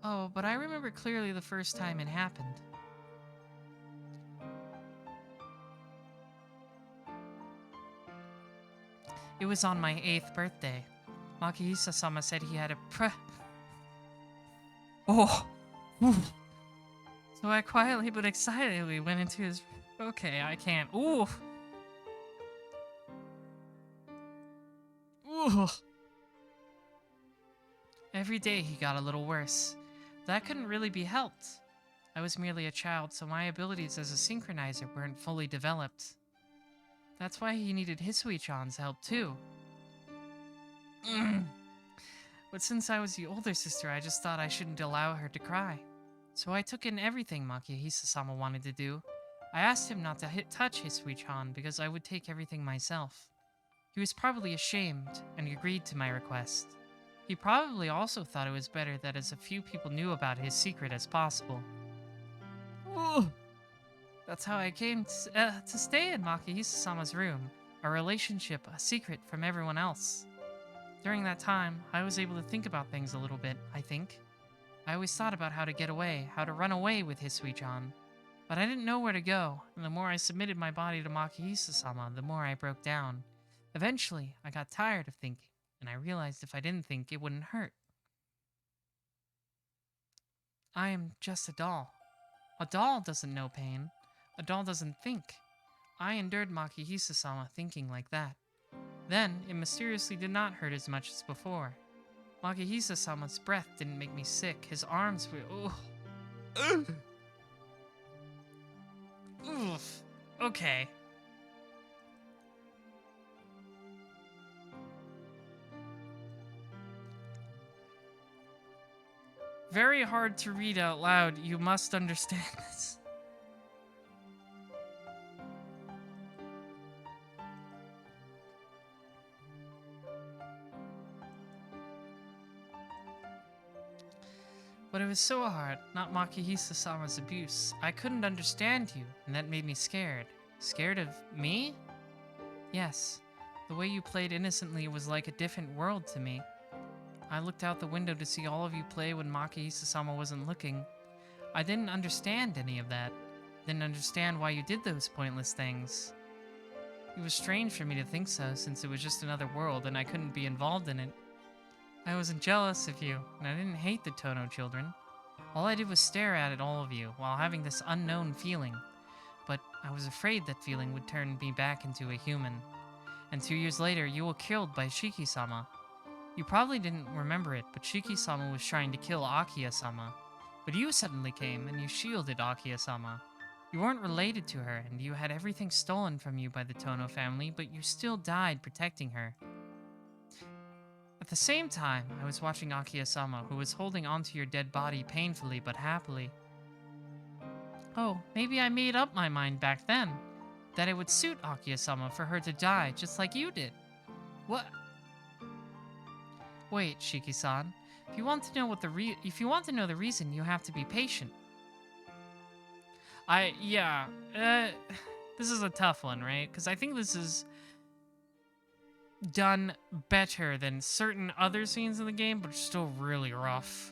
Oh, but I remember clearly the first time it happened. It was on my 8th birthday. Makihisa-sama said he had a Oh! Ooh. So I quietly but excitedly went into his... Okay, I can't. Ooh! Ooh! Every day he got a little worse. That couldn't really be helped. I was merely a child, so my abilities as a synchronizer weren't fully developed. That's why he needed Hisui-chan's help too. But since I was the older sister, I just thought I shouldn't allow her to cry. So I took in everything Makihisa-sama wanted to do. I asked him not to touch Hisui-chan because I would take everything myself. He was probably ashamed and agreed to my request. He probably also thought it was better that as few people knew about his secret as possible. Ooh. That's how I came to stay in Makihisa-sama's room, a relationship, a secret from everyone else. During that time, I was able to think about things a little bit, I think. I always thought about how to get away, how to run away with Hisui-chan. But I didn't know where to go, and the more I submitted my body to Makihisa-sama, the more I broke down. Eventually, I got tired of thinking, and I realized if I didn't think, it wouldn't hurt. I am just a doll. A doll doesn't know pain. A doll doesn't think. I endured Makihisa-sama thinking like that. Then, it mysteriously did not hurt as much as before. Makihisa-sama's breath didn't make me sick. His arms were... Ugh. Oof. Okay. Very hard to read out loud. You must understand this. But it was so hard, not Makihisa-sama's abuse. I couldn't understand you, and that made me scared. Scared of me? Yes. The way you played innocently was like a different world to me. I looked out the window to see all of you play when Makihisa-sama wasn't looking. I didn't understand any of that. Didn't understand why you did those pointless things. It was strange for me to think so, since it was just another world and I couldn't be involved in it. I wasn't jealous of you, and I didn't hate the Tono children. All I did was stare at all of you while having this unknown feeling. But I was afraid that feeling would turn me back into a human. And 2 years later, you were killed by Shiki-sama. You probably didn't remember it, but Shiki-sama was trying to kill Akiya-sama. But you suddenly came, and you shielded Akiya-sama. You weren't related to her, and you had everything stolen from you by the Tono family, but you still died protecting her. At the same time, I was watching Akiya-sama, who was holding onto your dead body painfully but happily. Oh, maybe I made up my mind back then. That it would suit Akiya-sama for her to die just like you did. What? Wait, Shiki-san. If you want to know the reason, you have to be patient. This is a tough one, right? Because I think this is done better than certain other scenes in the game, but still really rough.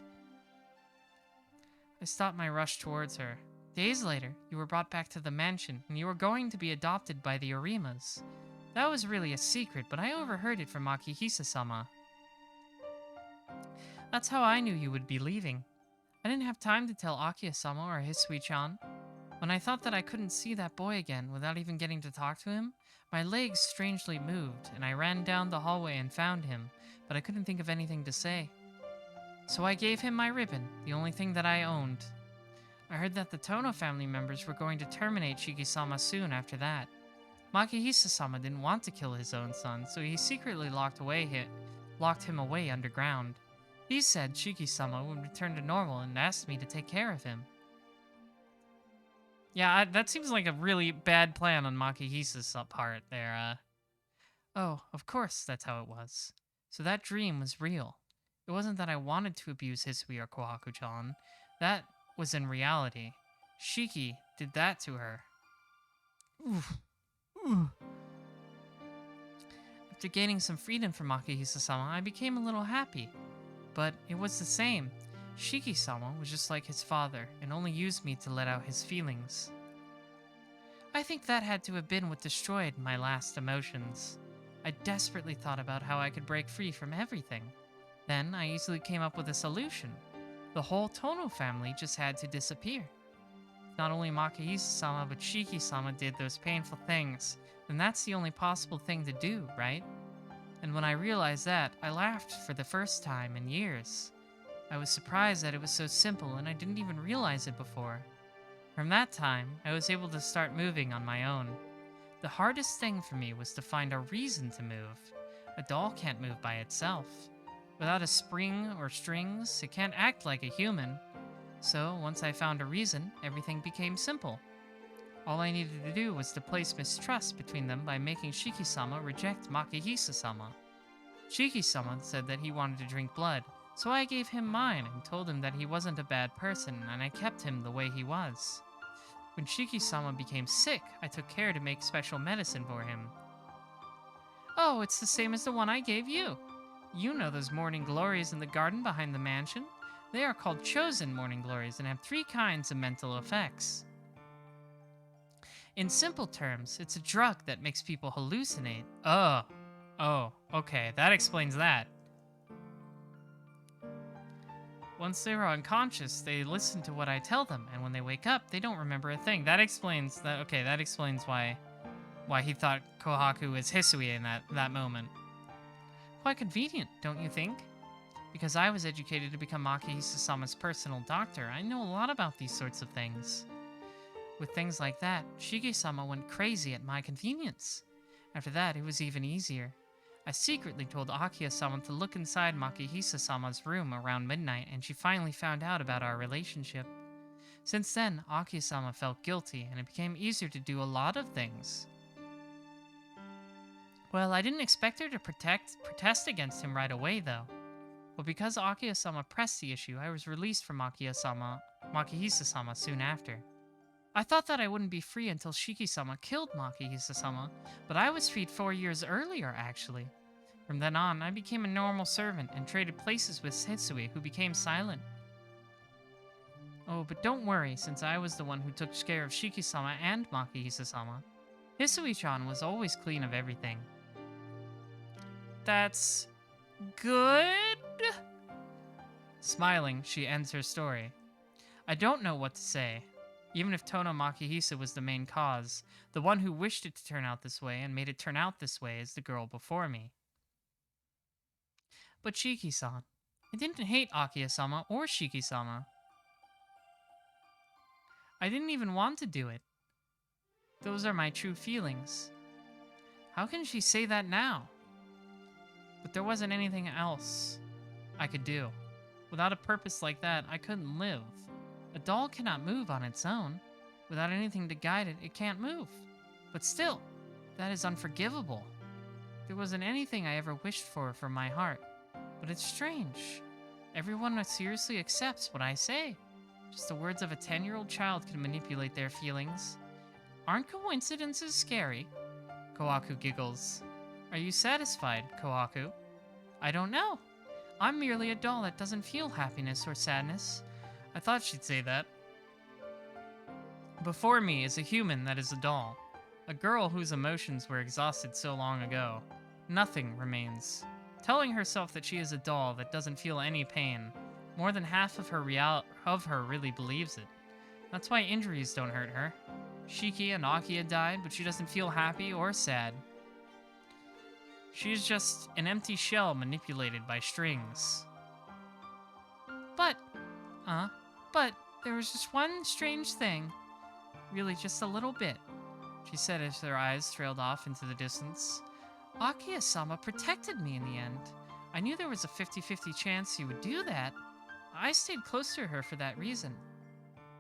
I stopped my rush towards her. Days later, you were brought back to the mansion, and you were going to be adopted by the Orimas. That was really a secret, but I overheard it from Akihisa-sama. That's how I knew you would be leaving. I didn't have time to tell Akiya-sama or Hisui-chan. When I thought that I couldn't see that boy again without even getting to talk to him, my legs strangely moved, and I ran down the hallway and found him, but I couldn't think of anything to say. So I gave him my ribbon, the only thing that I owned. I heard that the Tono family members were going to terminate Shiki-sama soon after that. Makihisa-sama didn't want to kill his own son, so he secretly locked him away underground. He said Shiki-sama would return to normal and asked me to take care of him. Yeah, that seems like a really bad plan on Makihisa's part there. Oh, of course that's how it was. So that dream was real. It wasn't that I wanted to abuse Hisui or Kohaku-chan. That was in reality. Shiki did that to her. Oof. Ooh. After gaining some freedom from Makihisa-sama, I became a little happy. But it was the same. Shiki-sama was just like his father and only used me to let out his feelings. I think that had to have been what destroyed my last emotions. I desperately thought about how I could break free from everything. Then I easily came up with a solution. The whole Tono family just had to disappear. Not only Makihisa-sama but Shiki-sama did those painful things, then that's the only possible thing to do, right? And when I realized that, I laughed for the first time in years. I was surprised that it was so simple and I didn't even realize it before. From that time, I was able to start moving on my own. The hardest thing for me was to find a reason to move. A doll can't move by itself. Without a spring or strings, it can't act like a human. So, once I found a reason, everything became simple. All I needed to do was to place mistrust between them by making Shiki-sama reject Makihisa-sama. Shiki-sama said that he wanted to drink blood, so I gave him mine and told him that he wasn't a bad person and I kept him the way he was. When Shiki-sama became sick, I took care to make special medicine for him. Oh, it's the same as the one I gave you. You know those morning glories in the garden behind the mansion? They are called chosen morning glories and have 3 kinds of mental effects. In simple terms, it's a drug that makes people hallucinate. Oh, okay, that explains that. Once they are unconscious, they listen to what I tell them, and when they wake up, they don't remember a thing. That explains that. Okay, that explains why he thought Kohaku was Hisui in that moment. Quite convenient, don't you think? Because I was educated to become Makihisa-sama's personal doctor, I know a lot about these sorts of things. With things like that, Shige-sama went crazy at my convenience. After that, it was even easier. I secretly told Akiya-sama to look inside Makihisa-sama's room around midnight, and she finally found out about our relationship. Since then, Akiya-sama felt guilty, and it became easier to do a lot of things. Well, I didn't expect her to protest against him right away, though. But because Akiya-sama pressed the issue, I was released from Makihisa-sama soon after. I thought that I wouldn't be free until Shiki-sama killed Makihisa-sama, but I was freed 4 years earlier, actually. From then on, I became a normal servant and traded places with Hisui, who became silent. Oh, but don't worry, since I was the one who took care of Shiki-sama and Makihisa-sama. Hisui-chan was always clean of everything. That's good? Smiling, she ends her story. I don't know what to say. Even if Tono Makihisa was the main cause, the one who wished it to turn out this way and made it turn out this way is the girl before me. But Shiki-san, I didn't hate Akiya-sama or Shiki-sama. I didn't even want to do it. Those are my true feelings. How can she say that now? But there wasn't anything else I could do. Without a purpose like that, I couldn't live. A doll cannot move on its own. Without anything to guide it, it can't move. But still, that is unforgivable. There wasn't anything I ever wished for from my heart. But it's strange. Everyone seriously accepts what I say. Just the words of a 10-year-old child can manipulate their feelings. Aren't coincidences scary? Kohaku giggles. Are you satisfied, Kohaku? I don't know. I'm merely a doll that doesn't feel happiness or sadness. I thought she'd say that. Before me is a human that is a doll. A girl whose emotions were exhausted so long ago. Nothing remains. Telling herself that she is a doll that doesn't feel any pain. More than half of her really believes it. That's why injuries don't hurt her. Shiki and Akiya died, but she doesn't feel happy or sad. She's just an empty shell manipulated by strings. But there was just one strange thing. Really, just a little bit, she said as her eyes trailed off into the distance. Akiya-sama protected me in the end. I knew there was a 50-50 chance he would do that. I stayed close to her for that reason.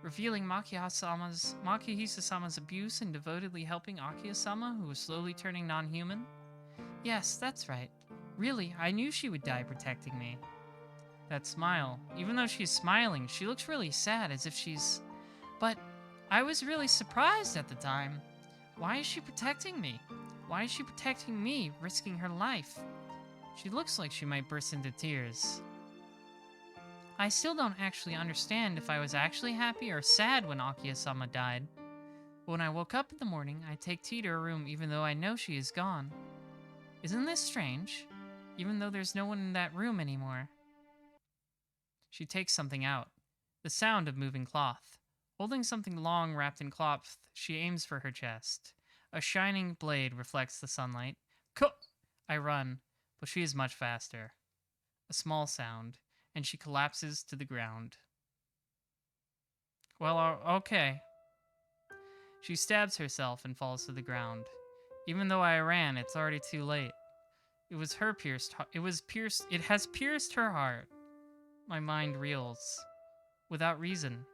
Revealing Makihisa-sama's abuse and devotedly helping Akiya-sama, who was slowly turning non-human. Yes, that's right. Really, I knew she would die protecting me. That smile. Even though she's smiling, she looks really sad, as if she's... But I was really surprised at the time. Why is she protecting me? Why is she protecting me, risking her life? She looks like she might burst into tears. I still don't actually understand if I was actually happy or sad when Akiya-sama died. But when I woke up in the morning, I take tea to her room even though I know she is gone. Isn't this strange? Even though there's no one in that room anymore. She takes something out. The sound of moving cloth. Holding something long wrapped in cloth, she aims for her chest. A shining blade reflects the sunlight. I run, but she is much faster. A small sound, and she collapses to the ground. Well, okay. She stabs herself and falls to the ground. Even though I ran, it's already too late. It has pierced her heart. My mind reels. Without reason.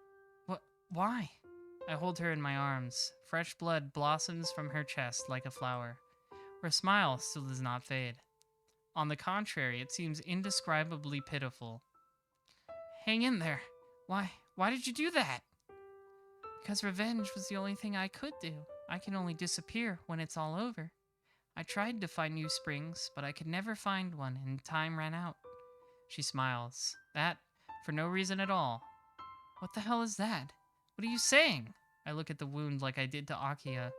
Why? I hold her in my arms. Fresh blood blossoms from her chest like a flower. Her smile still does not fade. On the contrary, it seems indescribably pitiful. Hang in there. Why did you do that? Because revenge was the only thing I could do. I can only disappear when it's all over. I tried to find new springs, but I could never find one, and time ran out. She smiles. That, for no reason at all. What the hell is that? What are you saying? I look at the wound like I did to Akiya.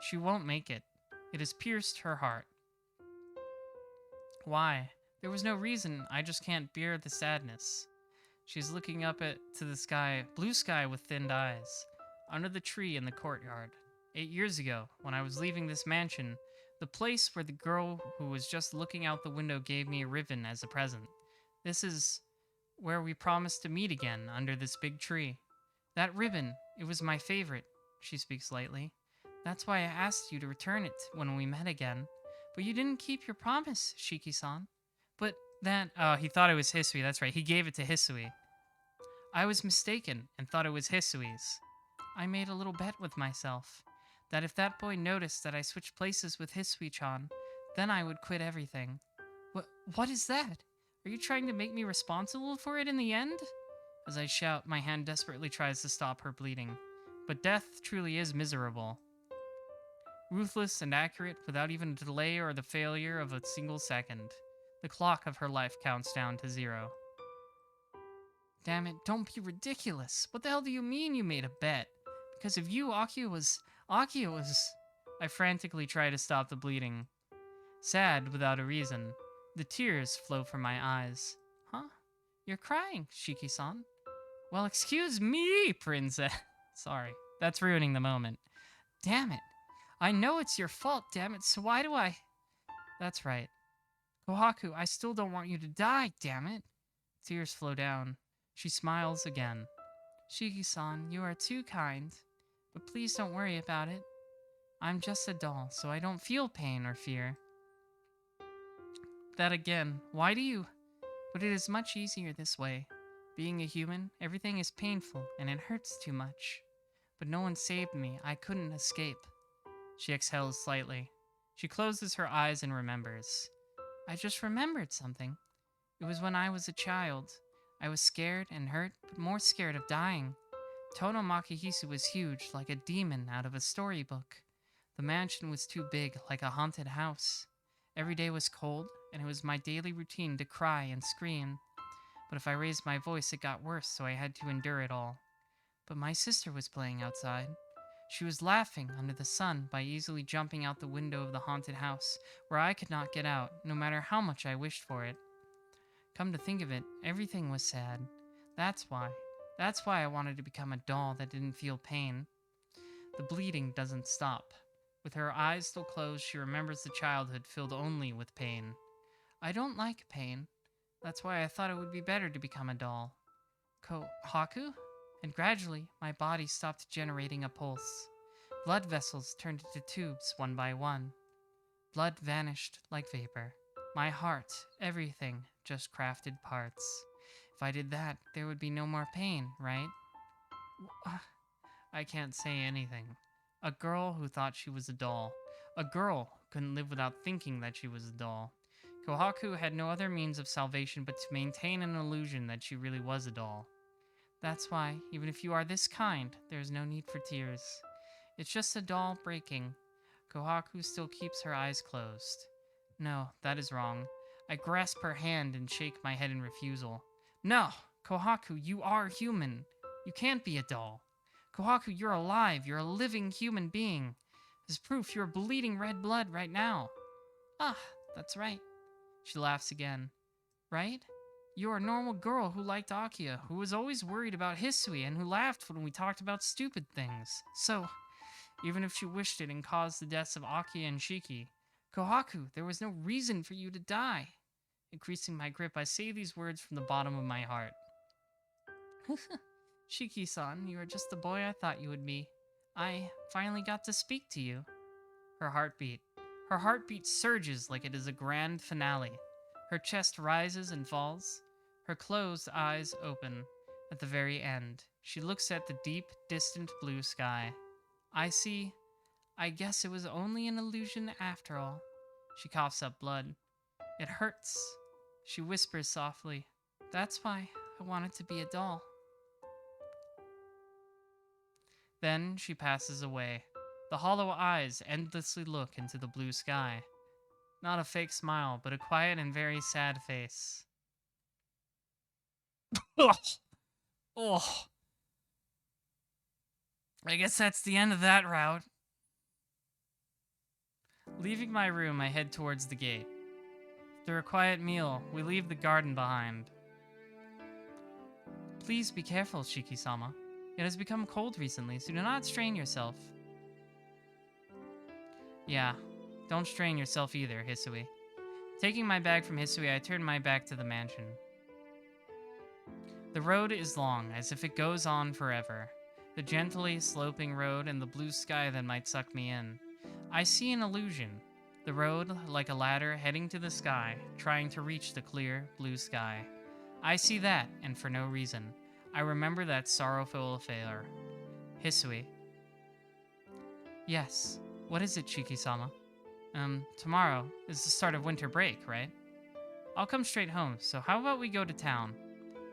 She won't make it. It has pierced her heart. Why? There was no reason. I just can't bear the sadness. She's looking up to the sky, blue sky with thinned eyes. Under the tree in the courtyard. 8 years ago, when I was leaving this mansion, the place where the girl who was just looking out the window gave me a ribbon as a present. This is where we promised to meet again, under this big tree. That ribbon, it was my favorite, she speaks lightly. That's why I asked you to return it when we met again. But you didn't keep your promise, Shiki-san. But that, he thought it was Hisui, that's right, he gave it to Hisui. I was mistaken and thought it was Hisui's. I made a little bet with myself, that if that boy noticed that I switched places with Hisui-chan, then I would quit everything. What is that? Are you trying to make me responsible for it in the end? As I shout, my hand desperately tries to stop her bleeding. But death truly is miserable. Ruthless and accurate, without even a delay or the failure of a single second. The clock of her life counts down to 0. Damn it, don't be ridiculous. What the hell do you mean you made a bet? Because of you, Akiya was... I frantically try to stop the bleeding. Sad without a reason. The tears flow from my eyes. Huh? You're crying, Shiki-san. Well, excuse me, princess. Sorry, that's ruining the moment. Damn it. I know it's your fault, damn it, so why do I... That's right. Kohaku, I still don't want you to die, damn it. Tears flow down. She smiles again. Shiki-san, you are too kind. But please don't worry about it. I'm just a doll, so I don't feel pain or fear. That again, why do you... But it is much easier this way. Being a human, everything is painful, and it hurts too much. But no one saved me, I couldn't escape. She exhales slightly. She closes her eyes and remembers. I just remembered something. It was when I was a child. I was scared and hurt, but more scared of dying. Tono Makihisu was huge, like a demon out of a storybook. The mansion was too big, like a haunted house. Every day was cold, and it was my daily routine to cry and scream. But if I raised my voice, it got worse, so I had to endure it all. But my sister was playing outside. She was laughing under the sun by easily jumping out the window of the haunted house, where I could not get out, no matter how much I wished for it. Come to think of it, everything was sad. That's why I wanted to become a doll that didn't feel pain. The bleeding doesn't stop. With her eyes still closed, she remembers the childhood filled only with pain. I don't like pain. That's why I thought it would be better to become a doll. Kohaku? And gradually, my body stopped generating a pulse. Blood vessels turned into tubes one by one. Blood vanished like vapor. My heart, everything, just crafted parts. If I did that, there would be no more pain, right? I can't say anything. A girl who thought she was a doll. A girl who couldn't live without thinking that she was a doll. Kohaku had no other means of salvation but to maintain an illusion that she really was a doll. That's why, even if you are this kind, there is no need for tears. It's just a doll breaking. Kohaku still keeps her eyes closed. No, that is wrong. I grasp her hand and shake my head in refusal. No! Kohaku, you are human. You can't be a doll. Kohaku, you're alive. You're a living human being. As proof, you're bleeding red blood right now. Ah, that's right. She laughs again. Right? You're a normal girl who liked Akia, who was always worried about Hisui, and who laughed when we talked about stupid things. So, even if she wished it and caused the deaths of Akia and Shiki, Kohaku, there was no reason for you to die. Increasing my grip, I say these words from the bottom of my heart. Shiki-san, you are just the boy I thought you would be. I finally got to speak to you. Her heartbeat surges like it is a grand finale. Her chest rises and falls. Her closed eyes open. At the very end, she looks at the deep, distant blue sky. I guess it was only an illusion after all. She coughs up blood. It hurts. She whispers softly, that's why I wanted to be a doll. Then she passes away. The hollow eyes endlessly look into the blue sky. Not a fake smile, but a quiet and very sad face. Oh. I guess that's the end of that route. Leaving my room, I head towards the gate. After a quiet meal, we leave the garden behind. Please be careful, Shiki-sama. It has become cold recently, so do not strain yourself. Yeah, don't strain yourself either, Hisui. Taking my bag from Hisui, I turn my back to the mansion. The road is long, as if it goes on forever. The gently sloping road and the blue sky that might suck me in. I see an illusion. The road like a ladder heading to the sky, trying to reach the clear blue sky. I see that, and for no reason. I remember that sorrowful affair. Hisui. Yes. What is it, Shiki-sama? Tomorrow is the start of winter break, right? I'll come straight home, so how about we go to town?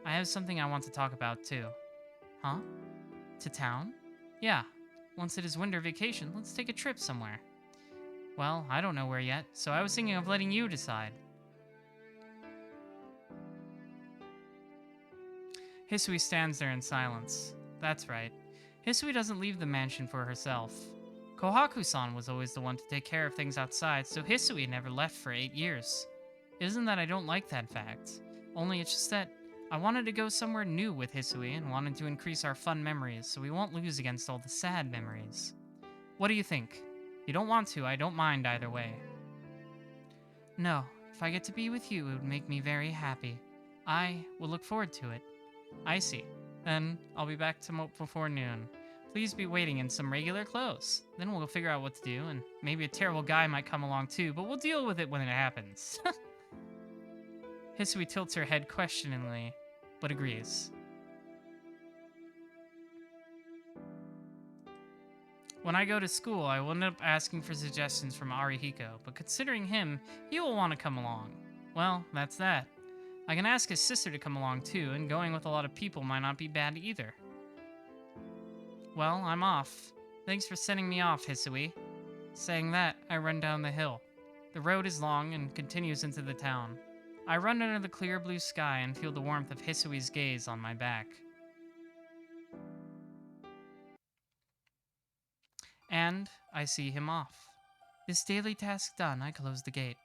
I have something I want to talk about, too. Huh? To town? Yeah. Once it is winter vacation, let's take a trip somewhere. Well, I don't know where yet, so I was thinking of letting you decide. Hisui stands there in silence. That's right. Hisui doesn't leave the mansion for herself. Kohaku-san was always the one to take care of things outside, so Hisui never left for 8 years. It isn't that I don't like that fact. Only it's just that I wanted to go somewhere new with Hisui and wanted to increase our fun memories so we won't lose against all the sad memories. What do you think? If you don't want to, I don't mind either way. No, if I get to be with you, it would make me very happy. I will look forward to it. I see. Then I'll be back before noon. Please be waiting in some regular clothes. Then we'll figure out what to do, and maybe a terrible guy might come along too, but we'll deal with it when it happens. Hisui tilts her head questioningly, but agrees. When I go to school, I will end up asking for suggestions from Arihiko, but considering him, he will want to come along. Well, that's that. I can ask his sister to come along too, and going with a lot of people might not be bad either. Well, I'm off. Thanks for sending me off, Hisui. Saying that, I run down the hill. The road is long and continues into the town. I run under the clear blue sky and feel the warmth of Hisui's gaze on my back. And I see him off. This daily task done, I close the gate.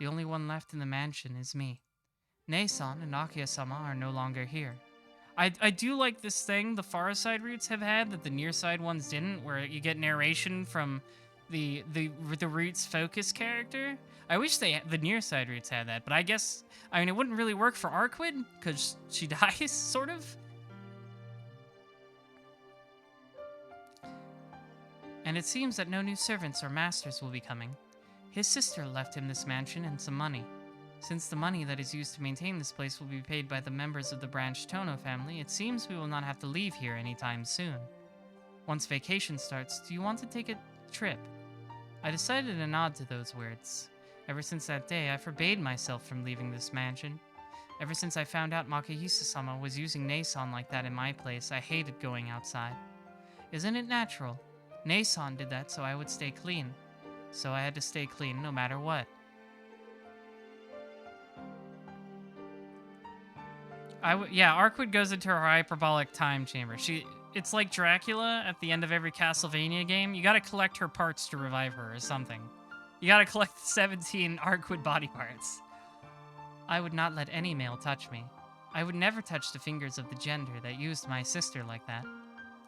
The only one left in the mansion is me. Nei-san and Akia-sama are no longer here. I do like this thing the far side routes have had that the near side ones didn't, where you get narration from the routes focus character. I wish the near side routes had that, but I guess, I mean, it wouldn't really work for Arquid because she dies, sort of. And it seems that no new servants or masters will be coming. His sister left him this mansion and some money. Since the money that is used to maintain this place will be paid by the members of the Branch Tono family, it seems we will not have to leave here anytime soon. Once vacation starts, do you want to take a trip? I decided to nod to those words. Ever since that day, I forbade myself from leaving this mansion. Ever since I found out Makihisa-sama was using Nei-san like that in my place, I hated going outside. Isn't it natural? Nei-san did that so I would stay clean. So I had to stay clean no matter what. Yeah, Arkwood goes into her hyperbolic time chamber. It's like Dracula at the end of every Castlevania game. You gotta collect her parts to revive her or something. You gotta collect 17 Arkwood body parts. I would not let any male touch me. I would never touch the fingers of the gender that used my sister like that.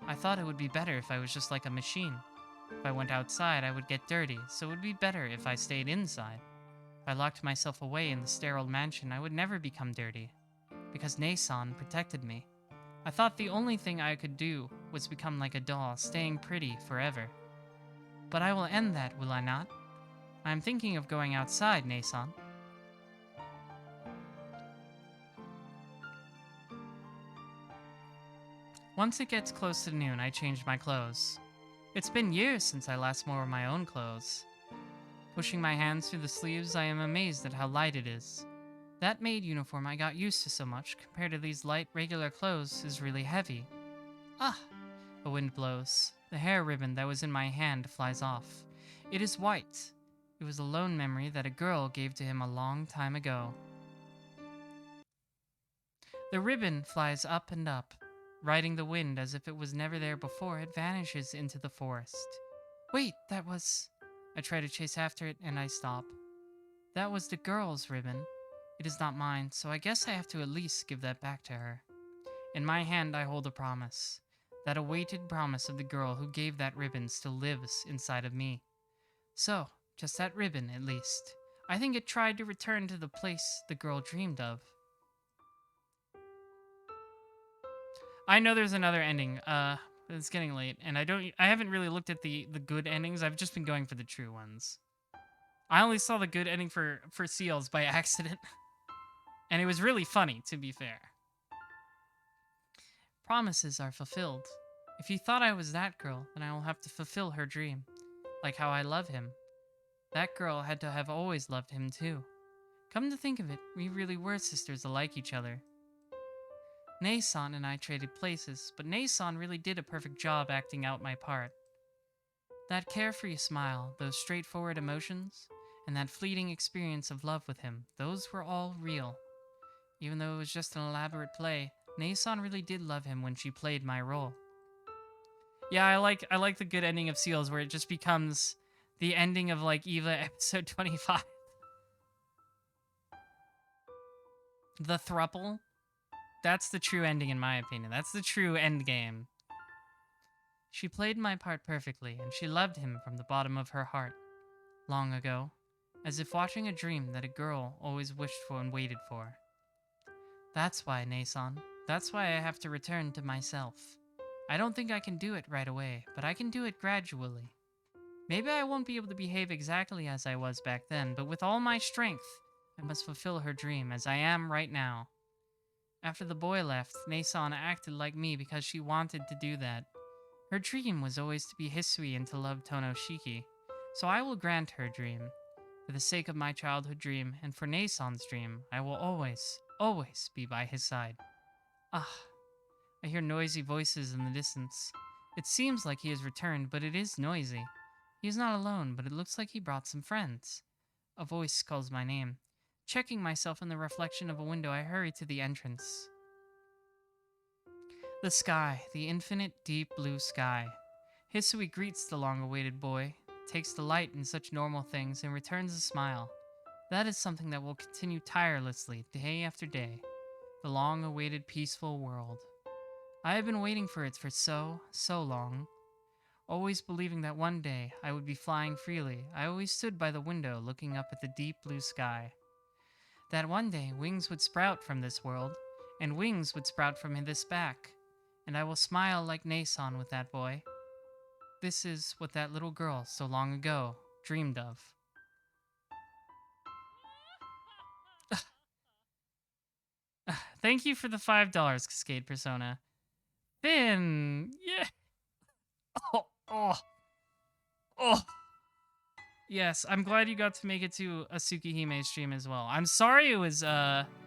I thought it would be better if I was just like a machine. If I went outside, I would get dirty, so it would be better if I stayed inside. If I locked myself away in the sterile mansion, I would never become dirty. Because Nason protected me. I thought the only thing I could do was become like a doll, staying pretty forever. But I will end that, will I not? I am thinking of going outside, Nason. Once it gets close to noon, I change my clothes. It's been years since I last wore my own clothes. Pushing my hands through the sleeves, I am amazed at how light it is. That maid uniform I got used to so much, compared to these light, regular clothes, is really heavy. Ah! A wind blows. The hair ribbon that was in my hand flies off. It is white. It was a lone memory that a girl gave to him a long time ago. The ribbon flies up and up. Riding the wind as if it was never there before, it vanishes into the forest. Wait, that was... I try to chase after it, and I stop. That was the girl's ribbon. It is not mine, so I guess I have to at least give that back to her. In my hand, I hold a promise. That awaited promise of the girl who gave that ribbon still lives inside of me. So, just that ribbon, at least. I think it tried to return to the place the girl dreamed of. I know there's another ending. It's getting late, and I haven't really looked at the good endings. I've just been going for the true ones. I only saw the good ending for Seals by accident. And it was really funny, to be fair. Promises are fulfilled. If you thought I was that girl, then I will have to fulfill her dream. Like how I love him. That girl had to have always loved him too. Come to think of it, we really were sisters alike each other. Nason and I traded places, but Nason really did a perfect job acting out my part. That carefree smile, those straightforward emotions, and that fleeting experience of love with him, those were all real. Even though it was just an elaborate play, Nason really did love him when she played my role. Yeah, I like the good ending of Seals where it just becomes the ending of like Eva episode 25. The thruple. That's the true ending in my opinion. That's the true end game. She played my part perfectly, and she loved him from the bottom of her heart. Long ago, as if watching a dream that a girl always wished for and waited for. That's why, Nason. That's why I have to return to myself. I don't think I can do it right away, but I can do it gradually. Maybe I won't be able to behave exactly as I was back then, but with all my strength, I must fulfill her dream as I am right now. After the boy left, Nason acted like me because she wanted to do that. Her dream was always to be Hisui and to love Tonoshiki, so I will grant her dream. For the sake of my childhood dream, and for Nason's dream, I will always, always be by his side. Ah, I hear noisy voices in the distance. It seems like he has returned, but it is noisy. He is not alone, but it looks like he brought some friends. A voice calls my name. Checking myself in the reflection of a window, I hurry to the entrance. The sky, the infinite deep blue sky. Hisui greets the long-awaited boy, takes delight in such normal things, and returns a smile. That is something that will continue tirelessly, day after day. The long-awaited peaceful world. I have been waiting for it for so long. Always believing that one day I would be flying freely, I always stood by the window looking up at the deep blue sky. That one day wings would sprout from this world, and wings would sprout from this back, and I will smile like Nason with that boy. This is what that little girl so long ago dreamed of. Thank you for the $5, Cascade Persona. Finn! Yeah! Oh! Yes, I'm glad you got to make it to a Tsukihime stream as well. I'm sorry it was,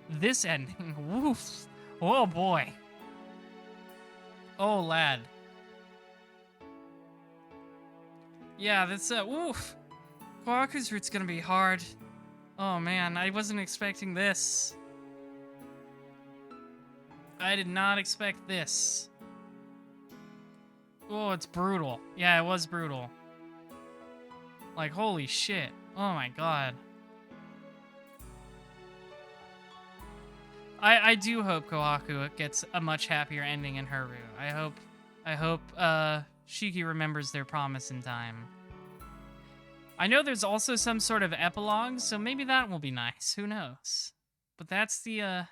this ending. Woof. Oh, boy. Oh, lad. Yeah, that's, woof. Kwaku's route's gonna be hard. Oh, man, I wasn't expecting this. I did not expect this. Oh, it's brutal. Yeah, it was brutal. Like, holy shit. Oh my god. I do hope Kohaku gets a much happier ending in Haru. I hope Shiki remembers their promise in time. I know there's also some sort of epilogue, so maybe that will be nice. Who knows? But that's the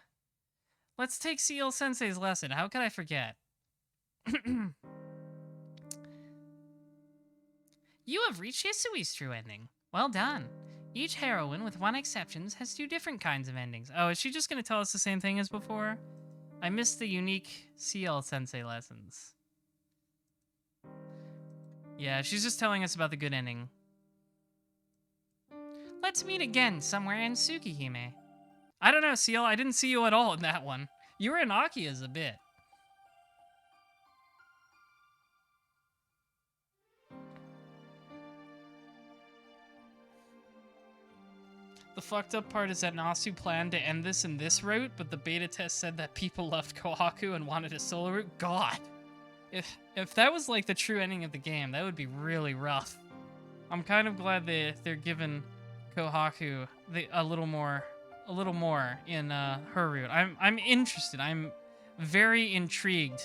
let's take CL Sensei's lesson. How could I forget? You have reached Hisui's true ending. Well done. Each heroine, with one exception, has 2 different kinds of endings. Oh, is she just going to tell us the same thing as before? I missed the unique CL Sensei lessons. Yeah, she's just telling us about the good ending. Let's meet again somewhere in Tsukihime. I don't know, CL. I didn't see you at all in that one. You were in Akia's a bit. The fucked up part is that Nasu planned to end this in this route, but the beta test said that people loved Kohaku and wanted a solo route. God. If that was like the true ending of the game, that would be really rough. I'm kind of glad they're giving Kohaku a little more in her route. I'm interested. I'm very intrigued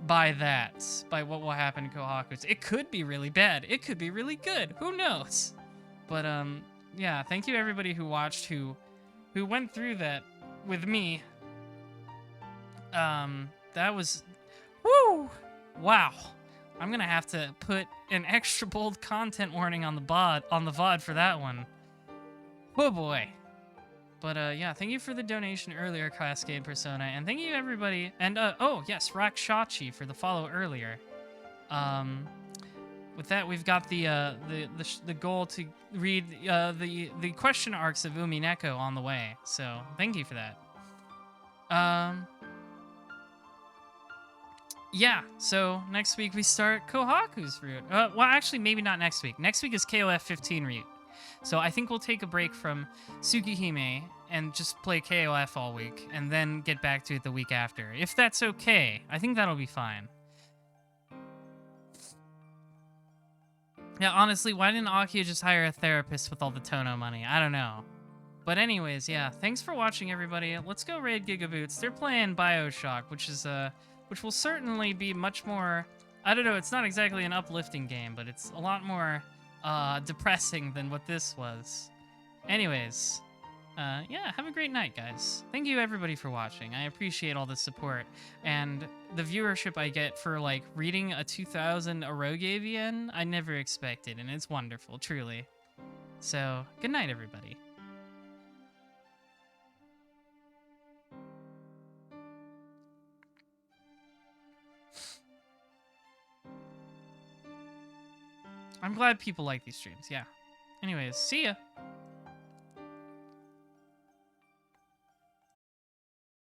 by that, by what will happen to Kohaku. It could be really bad. It could be really good. Who knows? But yeah, thank you everybody who watched, who went through that with me. That was, woo! Wow. I'm gonna have to put an extra bold content warning on the VOD for that one. Oh boy. But yeah, thank you for the donation earlier, Cascade Persona, and thank you everybody, and oh yes, Rakshachi for the follow earlier. With that, we've got the goal to read the question arcs of Umineko on the way. So thank you for that. Yeah. So next week we start Kohaku's route. Well, actually, maybe not next week. Next week is KOF 15 route. So I think we'll take a break from Tsukihime and just play KOF all week, and then get back to it the week after. If that's okay, I think that'll be fine. Yeah, honestly, why didn't Akia just hire a therapist with all the Tono money? I don't know. But anyways, yeah, thanks for watching, everybody. Let's go raid Gigaboots. They're playing BioShock, which will certainly be much more, I don't know, it's not exactly an uplifting game, but it's a lot more depressing than what this was. Anyways, yeah, have a great night, guys. Thank you, everybody, for watching. I appreciate all the support and the viewership I get for, like, reading a 2000 Eroge VN. I never expected, and it's wonderful, truly. So, good night, everybody. I'm glad people like these streams, yeah. Anyways, see ya.